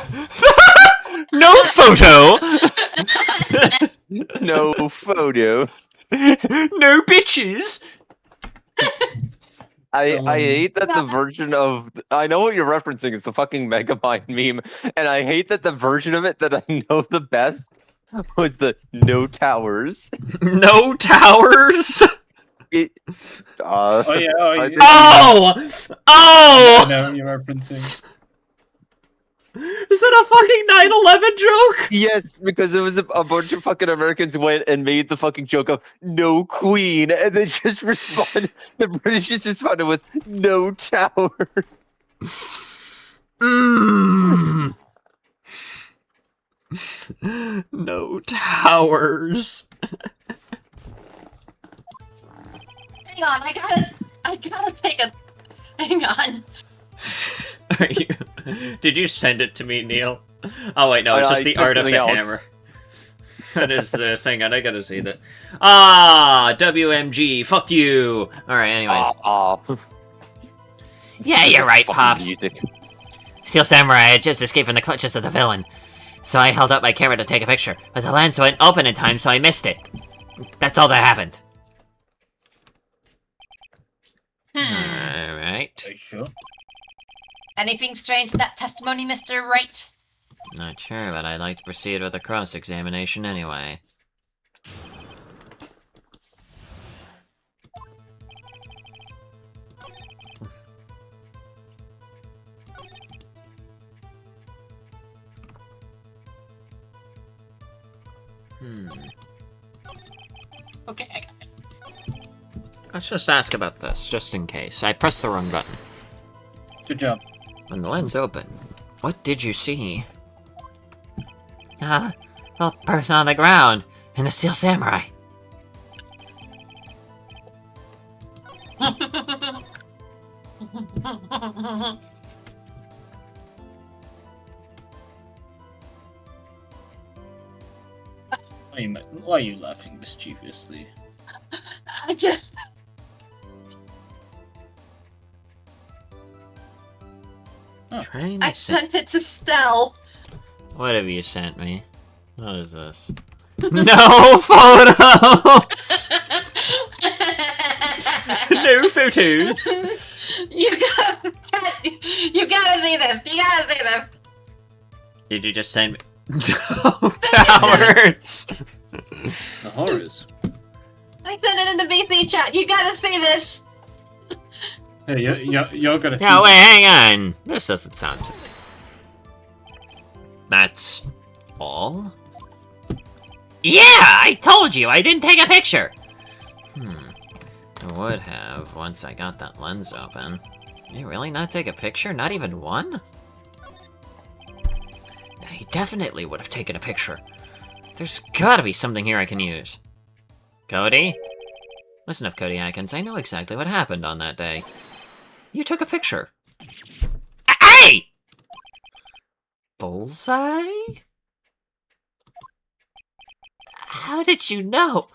No photo! No photo. No bitches! I hate that the version of... I know what you're referencing, it's the fucking Megamind meme, and I hate that the version of it that I know the best was the no towers. No towers? Oh yeah, Oh! I know what you're referencing. Is that a fucking 9/11 joke? Yes, because it was a bunch of fucking Americans who went and made the fucking joke of no queen, and they just responded. The British just responded with no tower. No towers. Hang on, I gotta take a... Hang on. Did you send it to me, Neil? Oh wait, no, it's just the art of the hammer. That is this. Hang on, I gotta see that. WMG, fuck you! Alright, anyways. Yeah, you're right, Pops. Music. Steel Samurai had just escaped from the clutches of the villain. So I held up my camera to take a picture, but the lens went open in time, so I missed it. That's all that happened. Alright. Are you sure? Anything strange to that testimony, Mr. Wright? Not sure, but I'd like to proceed with a cross-examination anyway. Okay, I got it. Let's just ask about this, just in case. I pressed the wrong button. Good job. When the lens opened, what did you see? A person on the ground, in the Steel Samurai. Why are you laughing mischievously? I just... I sent it to Stell. What have you sent me? What is this? No photos! No photos! You gotta see this! You gotta see this! Did you just send me... No towers! The horrors. I sent it in the BC chat. You gotta see this! Hey, you're gonna see. No, wait, hang on. This doesn't sound to me. That's all? Yeah, I told you I didn't take a picture. I would have once I got that lens open. Did you really not take a picture? Not even one? He definitely would have taken a picture. There's gotta be something here I can use. Cody? Listen up, Cody Atkins. I know exactly what happened on that day. You took a picture. Hey! Bullseye? How did you know?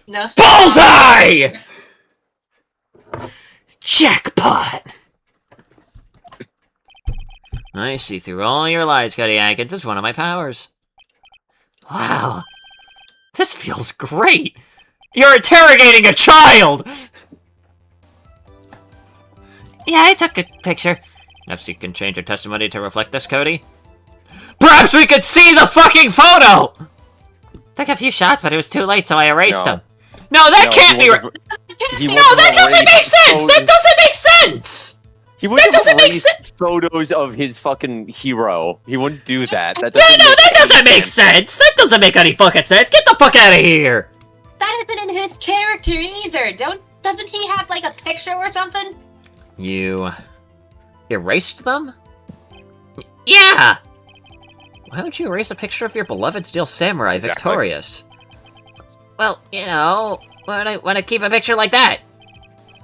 No. Bullseye! Jackpot! I see through all your lies, Cody Atkins. It's one of my powers. Wow. This feels great. You're interrogating a child! Yeah, I took a picture. Perhaps you can change your testimony to reflect this, Cody? Perhaps we could see the fucking photo! Took a few shots, but it was too late, so I erased them. No, that can't be right. No, that doesn't make sense! That doesn't make sense! That doesn't make sense! Photos of his fucking hero. He wouldn't do that. That doesn't make sense! That doesn't make any fucking sense! Get the fuck out of here! That isn't in his character either. Doesn't he have like a picture or something? You erased them? Yeah! Why would you erase a picture of your beloved Steel Samurai victorious? Well, you know, when I keep a picture like that.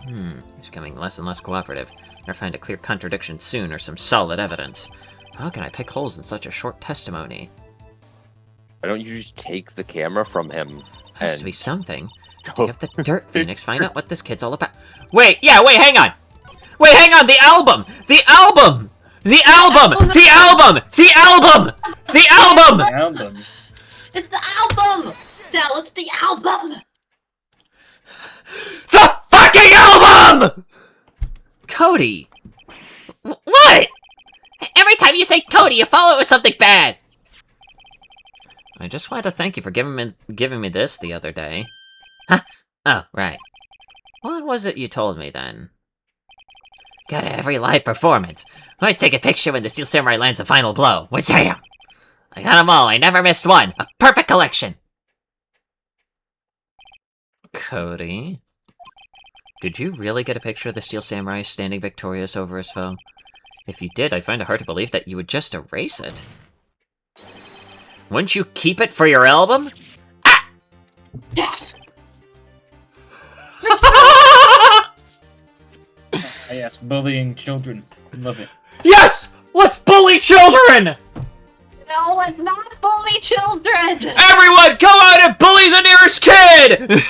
He's becoming less and less cooperative. Better find a clear contradiction soon or some solid evidence. How can I pick holes in such a short testimony? Why don't you just take the camera from him? Has to be something. Dig up the dirt, Phoenix. Find out what this kid's all about. Wait, hang on! Wait, hang on! The album! The album! The album! The album! The album! The album! The album. It's the album! Sal, it's the album! The fucking album! Cody! What? Every time you say Cody, you follow it with something bad! I just wanted to thank you for giving me this the other day. Huh? Oh, right. What was it you told me then? Got every live performance. Always take a picture when the Steel Samurai lands the final blow. Wazam! I got them all. I never missed one. A perfect collection. Cody? Did you really get a picture of the Steel Samurai standing victorious over his foe? If you did, I find it hard to believe that you would just erase it. Wouldn't you keep it for your album? Ah! Yes, bullying children. Love it. Yes! Let's bully children! No, let's not bully children! Everyone, go out and bully the nearest kid!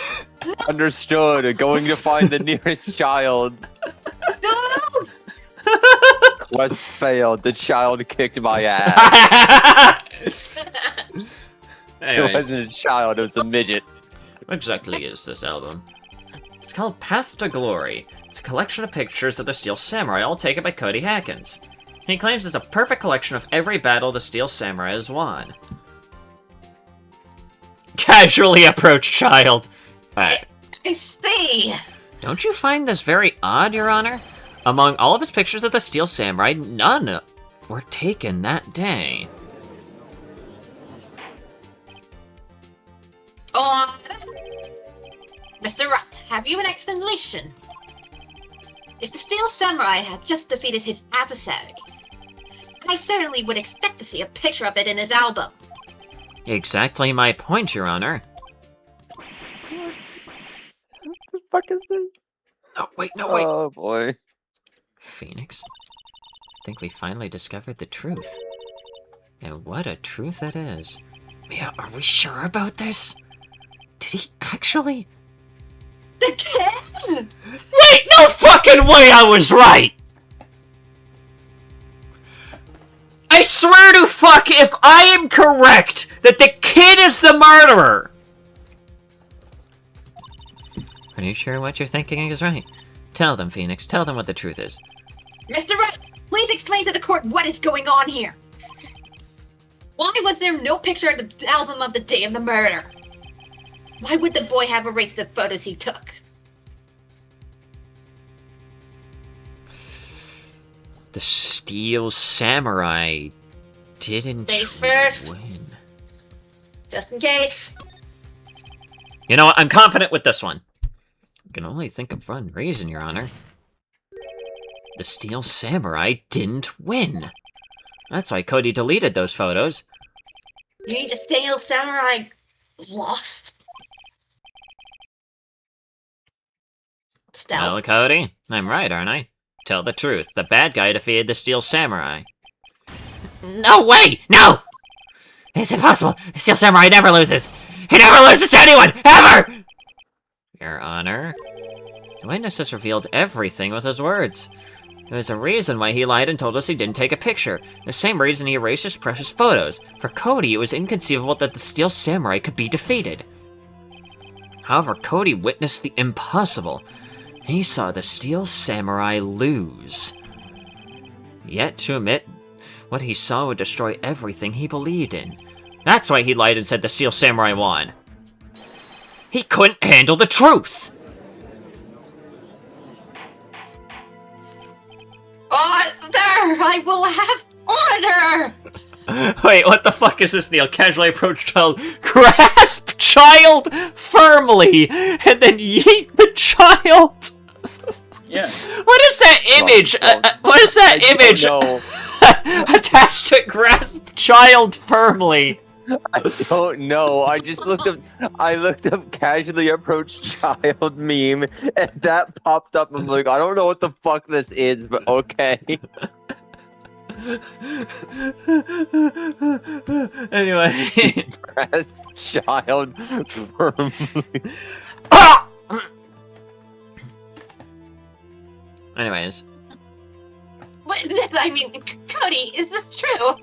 Understood. Going to find the nearest child. No! Quest failed. The child kicked my ass. Anyway. It wasn't a child, it was a midget. What exactly is this album? It's called Path to Glory. It's a collection of pictures of the Steel Samurai, all taken by Cody Hackins. He claims it's a perfect collection of every battle the Steel Samurai has won. Casually approached child. I see. Don't you find this very odd, Your Honor? Among all of his pictures of the Steel Samurai, none were taken that day. Mr. Wright, have you an explanation? If the Steel Samurai had just defeated his adversary, I certainly would expect to see a picture of it in his album. Exactly my point, Your Honor. What the fuck is this? No, wait. Oh, boy. Phoenix, I think we finally discovered the truth. And what a truth it is. Mia, are we sure about this? Did he actually? The kid? Wait, no fucking way I was right! I swear to fuck if I am correct that the kid is the murderer! Are you sure what you're thinking is right? Tell them, Phoenix. Tell them what the truth is. Mr. Wright, please explain to the court what is going on here. Why was there no picture of the album of the day of the murder? Why would the boy have erased the photos he took? The Steel Samurai didn't Stay first. win. Just in case. You know what? I'm confident with this one. I can only think of one reason, Your Honor. The Steel Samurai didn't win. That's why Cody deleted those photos. You mean the Steel Samurai lost? Stealth. Well, Cody, I'm right, aren't I? Tell the truth. The bad guy defeated the Steel Samurai. No way! No! It's impossible! The Steel Samurai never loses! He never loses to anyone! Ever! Your Honor, the witness has revealed everything with his words. There's a reason why he lied and told us he didn't take a picture. The same reason he erased his precious photos. For Cody, it was inconceivable that the Steel Samurai could be defeated. However, Cody witnessed the impossible. He saw the Steel Samurai lose. Yet to admit what he saw would destroy everything he believed in. That's why he lied and said the Steel Samurai won. He couldn't handle the truth! Order! I will have order! Wait, what the fuck is this, Neil? Casually approach child, grasp child firmly, and then yeet the child! Yeah. What is that image? What is that image? Attached to grasp child firmly. I don't know. I just looked up. I looked up casually approach child meme, and that popped up. I'm like, I don't know what the fuck this is, but okay. Anyway, grasp child firmly. Anyways. I mean, Cody, is this true?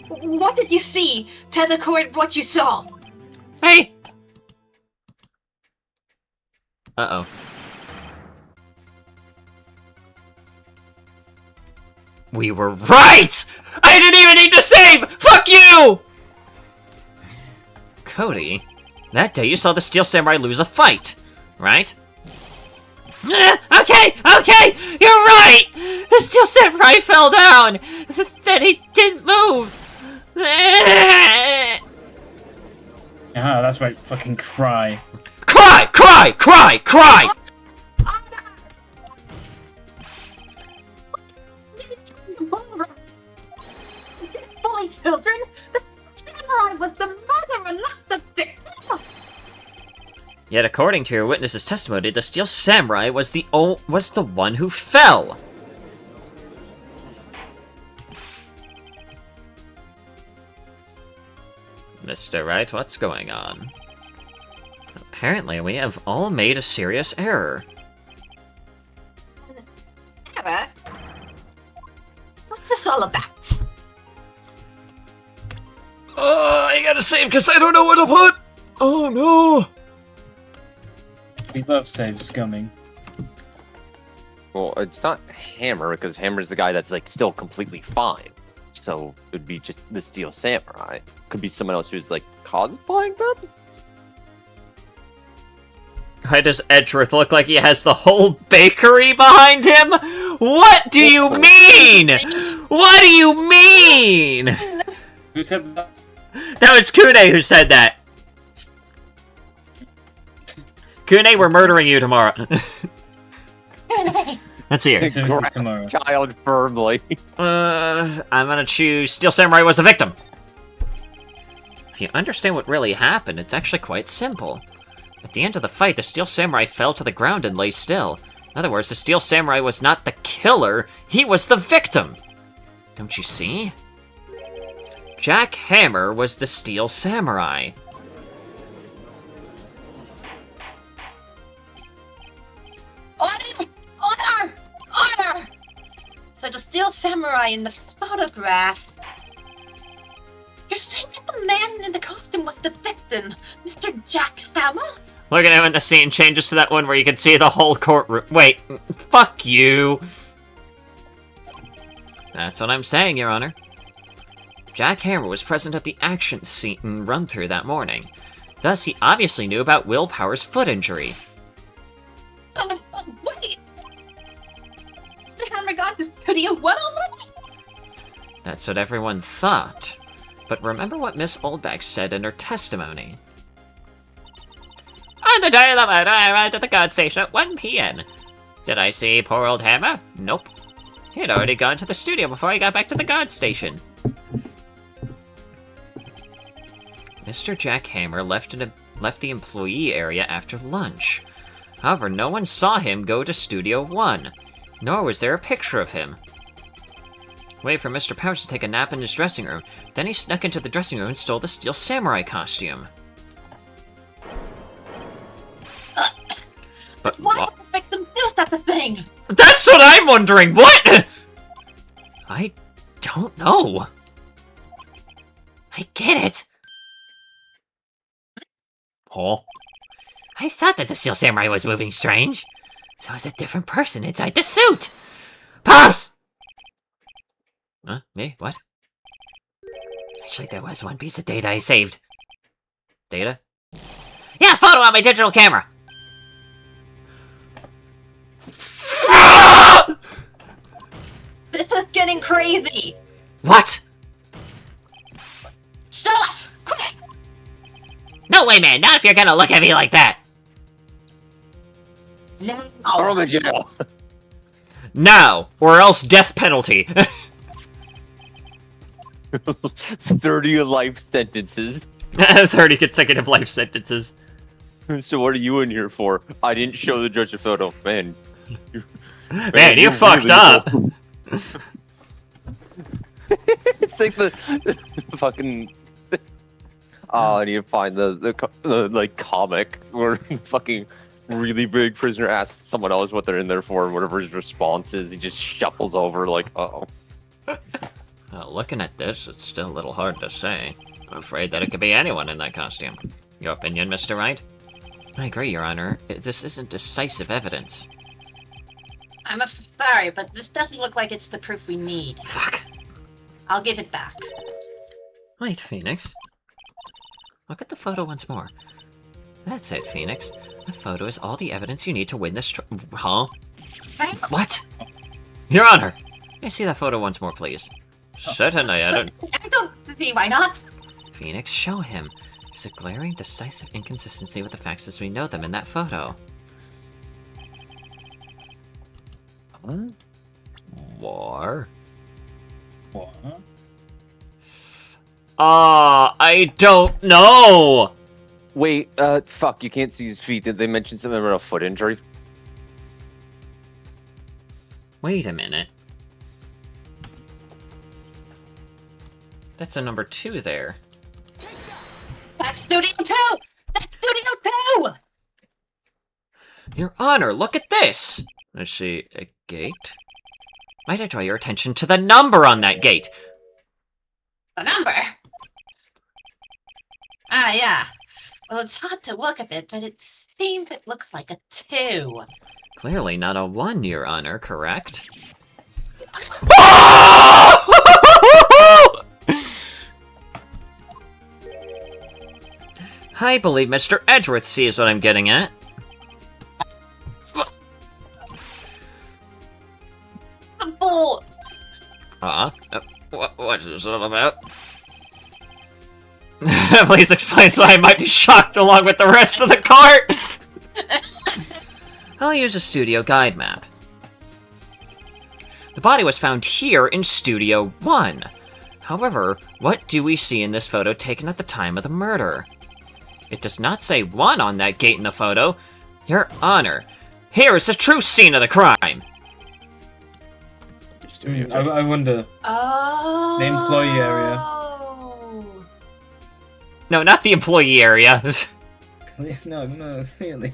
What did you see? Tell the court what you saw. Hey! Uh-oh. We were right! I didn't even need to save! Fuck you! Cody, that day you saw the Steel Samurai lose a fight, right? Okay, you're right! The Steel Samurai fell down! Then he didn't move! Ah, that's right, fucking cry. Cry! Bully children! The samurai was the mother and not the victim! Yet according to your witness's testimony, the Steel Samurai was the one who fell! Mr. Wright, what's going on? Apparently, we have all made a serious error. Error? What's this all about? I gotta save because I don't know what to put! Oh no! We love saves coming. Well, it's not Hammer, because Hammer's the guy that's, like, still completely fine. So, it would be just the Steel Samurai. Could be someone else who's, like, cosplaying them? Why does Edgeworth look like he has the whole bakery behind him? What do you mean? What do you mean? Who said that? That was Kune who said that. Kune, we're murdering you tomorrow. Let's see here. Child firmly. I'm gonna choose Steel Samurai was the victim. If you understand what really happened, it's actually quite simple. At the end of the fight, the Steel Samurai fell to the ground and lay still. In other words, the Steel Samurai was not the killer, he was the victim! Don't you see? Jack Hammer was the Steel Samurai. Order! So the Steel Samurai in the photograph... You're saying that the man in the costume was the victim, Mr. Jack Hammer? Look at him when the scene changes to that one where you can see the whole courtroom. Wait, fuck you. That's what I'm saying, Your Honor. Jack Hammer was present at the action scene run-through that morning. Thus, he obviously knew about Will Power's foot injury. Wait! Mr. Hammer got this video what already? That's what everyone thought. But remember what Miss Oldback said in her testimony. On the day of the murder, I arrived at the guard station at 1 p.m. Did I see poor old Hammer? Nope. He had already gone to the studio before I got back to the guard station. Mr. Jack Hammer left the employee area after lunch. However, no one saw him go to Studio 1, nor was there a picture of him. Waited for Mr. Pouch to take a nap in his dressing room, then he snuck into the dressing room and stole the Steel Samurai costume. But why would the victim do such a thing? That's what I'm wondering! What?! I don't know. I get it. Oh. I thought that the Steel Samurai was moving strange. So it's a different person inside the suit. Pops! Huh? Me? What? Actually, there was one piece of data I saved. Data? Yeah, photo on my digital camera! This is getting crazy! What? Show us! Quick! No way, man! Not if you're gonna look at me like that! Now! Throw him in jail. Now, or else death penalty. 30 life sentences. 30 consecutive life sentences. So what are you in here for? I didn't show the judge a photo. Man, Man, you fucked really up. It's like the fucking. Oh, I need to find the like comic where fucking really big prisoner asks someone else what they're in there for, and whatever his response is, he just shuffles over like, uh-oh. Well, looking at this, it's still a little hard to say. I'm afraid that it could be anyone in that costume. Your opinion, Mr. Wright? I agree, Your Honor. This isn't decisive evidence. I'm sorry, but this doesn't look like it's the proof we need. Fuck. I'll give it back. Wait, Phoenix. Look at the photo once more. That's it, Phoenix. The photo is all the evidence you need to win this Huh? What? Your Honor! May I see that photo once more, please? Certainly, I don't see why not. Phoenix, show him. There's a glaring, decisive inconsistency with the facts as we know them in that photo. War? What? I don't know! Wait, fuck, you can't see his feet. Did they mention something about a foot injury? Wait a minute. That's a number 2 there. That's Studio 2! That's Studio 2! Your Honor, look at this! Let's see, a gate? Might I draw your attention to the number on that gate? The number? Ah, yeah. Well, it's hard to look at it, but it seems it looks like a 2. Clearly not a 1, Your Honor, correct? I believe Mr. Edgeworth sees what I'm getting at. The bull! What is this all about? Please explain so I might be shocked along with the rest of the cart! I'll use a studio guide map. The body was found here in Studio 1. However, what do we see in this photo taken at the time of the murder? It does not say 1 on that gate in the photo. Your Honor, here is the true scene of the crime! I wonder. Oh. The employee area. No, not the employee area. No, really.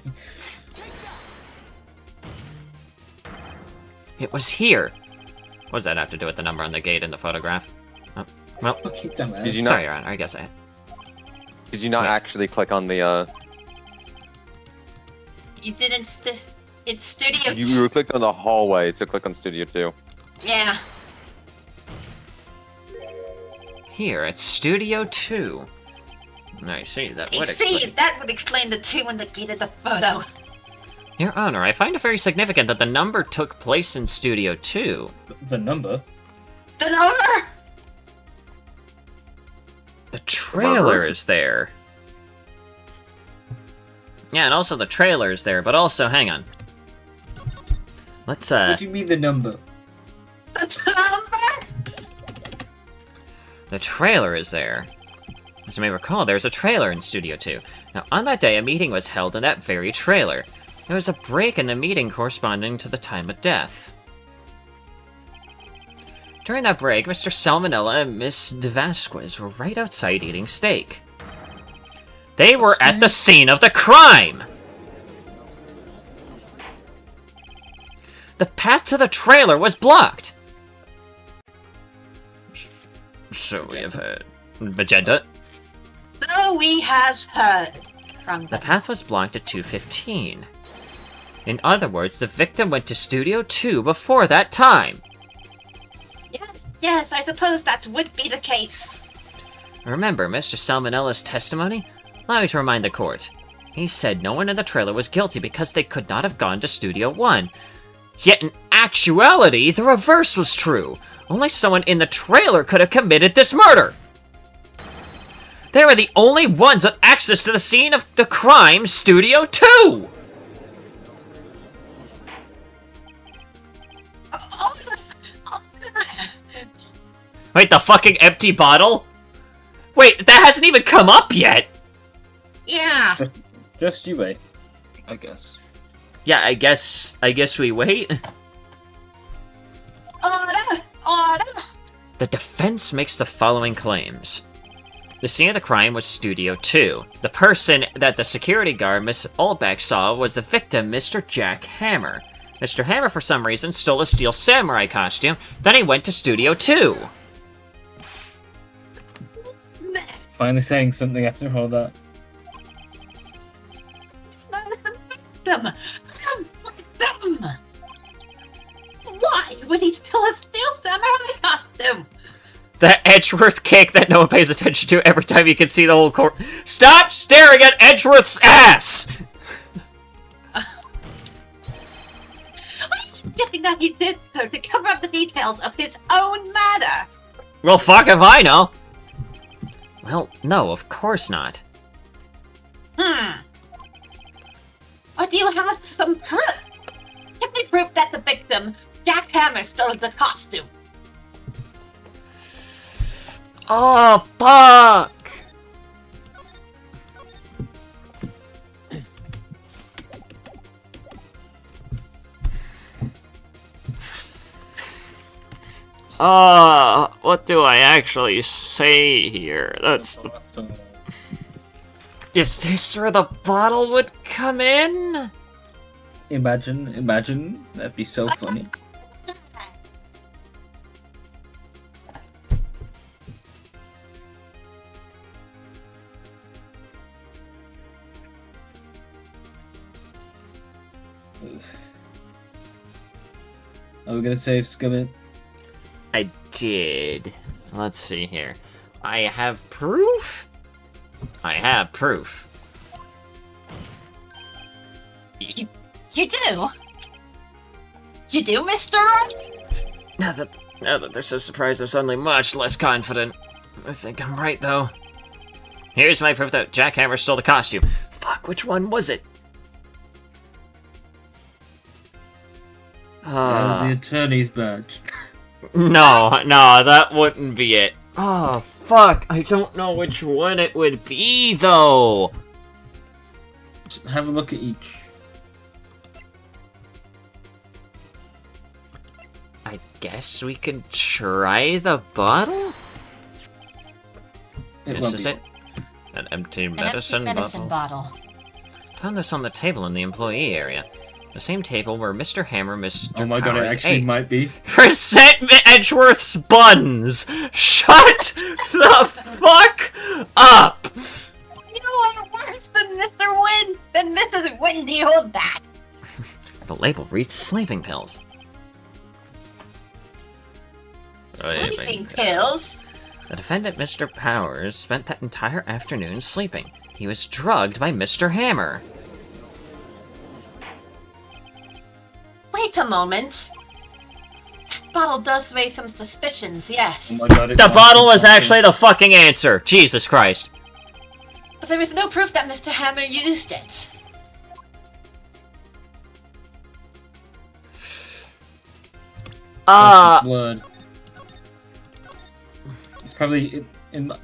It was here. What does that have to do with the number on the gate in the photograph? Oh, well, Did you not? sorry, Your Honor, I guess I... Did you not actually click on the? You didn't. It's Studio. You were clicked on the hallway, so click on Studio 2. Yeah. Here, at Studio 2. I see, that would explain... that would explain the 2 on the gate of the photo. Your Honor, I find it very significant that the number took place in Studio 2. The number? The number? The trailer is there. Yeah, and also the trailer is there, but also, hang on. Let's, What do you mean the number? The number? The trailer is there. As you may recall, there's a trailer in Studio 2. Now, on that day, a meeting was held in that very trailer. There was a break in the meeting corresponding to the time of death. During that break, Mr. Salmonella and Miss De Vasquez were right outside eating steak. They were at the scene of the crime! The path to the trailer was blocked! So we have heard. Magenta? So we has heard from The path was blocked at 2:15. In other words, the victim went to Studio 2 before that time. Yes, I suppose that would be the case. Remember Mr. Salmonella's testimony? Allow me to remind the court. He said no one in the trailer was guilty because they could not have gone to Studio 1. Yet in actuality, the reverse was true. Only someone in the trailer could have committed this murder. They were the only ones with access to the scene of the crime, Studio 2! Wait, the fucking empty bottle? Wait, that hasn't even come up yet! Yeah. Just you wait, I guess. Yeah, I guess we wait. Order! The defense makes the following claims. The scene of the crime was Studio 2. The person that the security guard, Miss Olbeck, saw was the victim, Mr. Jack Hammer. Mr. Hammer, for some reason, stole a steel samurai costume, then he went to Studio 2. Finally saying something after all that. Why would he steal a steel samurai costume? That Edgeworth cake that no one pays attention to every time you can see the whole court. Stop staring at Edgeworth's ass! Getting that he did so to cover up the details of his own murder. Well, fuck if I know. Well, no, of course not. Or do you have some proof? Give me proof that the victim, Jack Hammer, stole the costume. Oh, fuck! What do I actually say here? That's the... Is this where the bottle would come in? Imagine. That'd be so funny. Are we gonna save Scummit? I did. Let's see here. I have proof? I have proof. You do? You do, Mr. Wright? Now that they're so surprised, I'm suddenly much less confident. I think I'm right, though. Here's my proof that Jack Hammer stole the costume. Fuck, which one was it? The attorney's badge. No, that wouldn't be it. Oh, fuck, I don't know which one it would be, though. Just have a look at each. I guess we could try the bottle? This is it. An empty medicine bottle. Found this on the table in the employee area. The same table where Mr. Hammer, Mr. Oh my god, it actually ate. might be. Present Edgeworth's buns! Shut the fuck up! You are worse than Mr. Wynn! Than Mrs. Wynn, do you hold that? The label reads sleeping pills. Sleeping pills? The defendant, Mr. Powers, spent that entire afternoon sleeping. He was drugged by Mr. Hammer. Wait a moment. That bottle does raise some suspicions, yes. Oh my god, The bottle was actually the fucking answer! Jesus Christ. But there is no proof that Mr. Hammer used it. Blood. It's probably...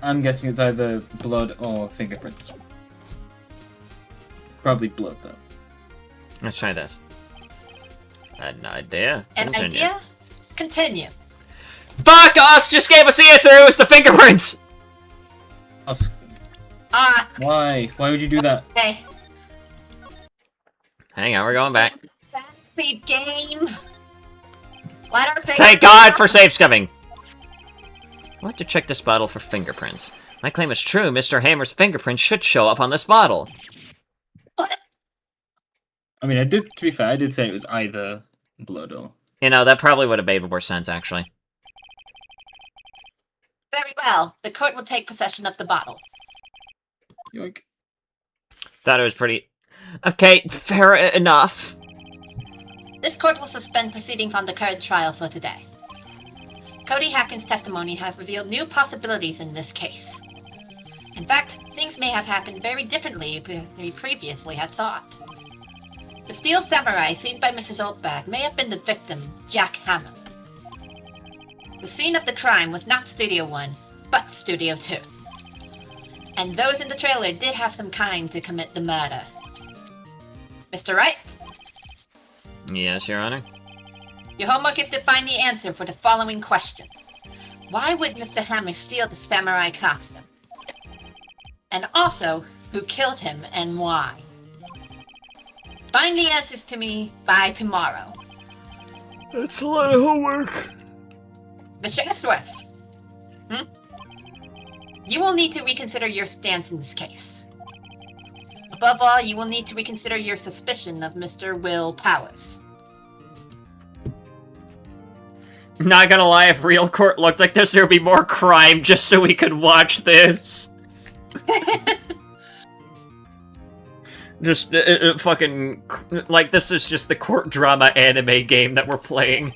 I'm guessing it's either blood or fingerprints. Probably blood, though. Let's try this. An idea? An idea? Continue. Fuck us! Just gave us the answer! It was the fingerprints! Why? Why would you do that? Okay. Hang on, we're going back. Fancy game. Let our Thank God for safe scumming! I want to check this bottle for fingerprints. My claim is true. Mr. Hammer's fingerprints should show up on this bottle. What? I mean, to be fair, I did say it was either blood or... You know, that probably would have made more sense, actually. Very well. The court will take possession of the bottle. Yoink. Thought it was pretty... Okay, fair enough. This court will suspend proceedings on the current trial for today. Cody Hacken's testimony has revealed new possibilities in this case. In fact, things may have happened very differently than we previously had thought. The steel samurai seen by Mrs. Oldbag may have been the victim, Jack Hammer. The scene of the crime was not Studio 1, but Studio 2. And those in the trailer did have some kind to commit the murder. Mr. Wright? Yes, Your Honor? Your homework is to find the answer for the following questions. Why would Mr. Hammer steal the samurai costume? And also, who killed him and why? Find the answers to me by tomorrow. That's a lot of homework. Mr. Epsworth, you will need to reconsider your stance in this case. Above all, you will need to reconsider your suspicion of Mr. Will Powers. Not gonna lie, if real court looked like this, there would be more crime just so we could watch this. Just fucking like this is just the court drama anime game that we're playing.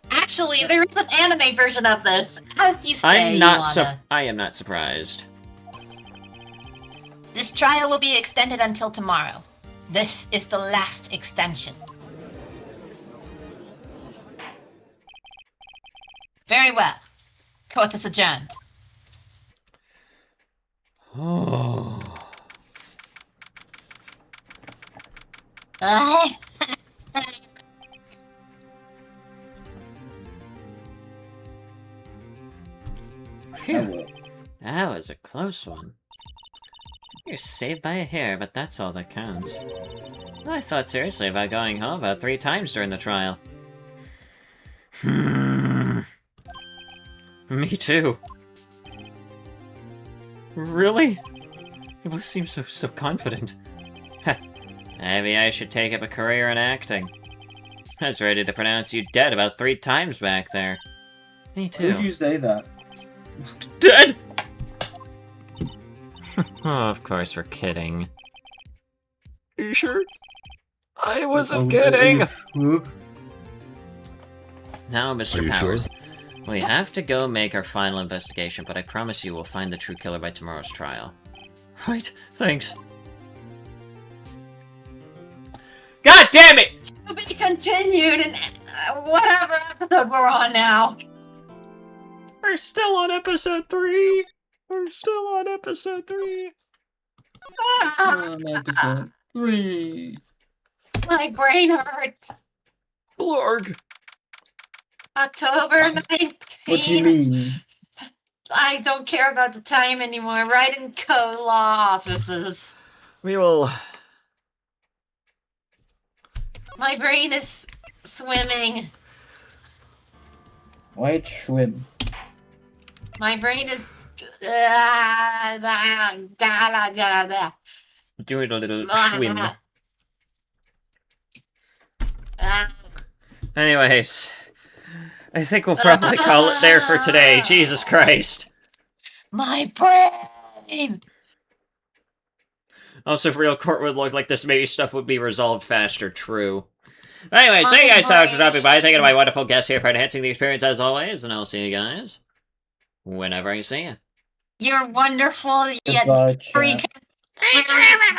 Actually, there is an anime version of this. As you say, I am not surprised. This trial will be extended until tomorrow. This is the last extension. Very well. Court is adjourned. Oh. Phew. That was a close one. You're saved by a hair, but that's all that counts. I thought seriously about going home about 3 times during the trial. Me too. Really? You both seem so confident. Maybe I should take up a career in acting. I was ready to pronounce you dead about 3 times back there. Me too. Who'd you say that? Dead! Oh, of course we're kidding. Are you sure? I wasn't kidding! Now, Mr. Powers, we have to go make our final investigation, but I promise you we'll find the true killer by tomorrow's trial. Right, thanks. God damn it! To be continued in whatever episode we're on now. We're still on episode 3. We're still on episode 3. On episode 3. My brain hurts. Blarg. October 19th. What do you mean? I don't care about the time anymore. Right in co-law offices. We will... My brain is swimming. Why'd swim? My brain is... doing a little swim. Anyways, I think we'll probably call it there for today. Jesus Christ. My brain! Also, if real court would look like this, maybe stuff would be resolved faster, true. Anyway, thank you guys so much for dropping by. Thank you to my wonderful guests here for enhancing the experience as always, and I'll see you guys whenever I see you. You're wonderful, yet Goodbye, freak. chat. Information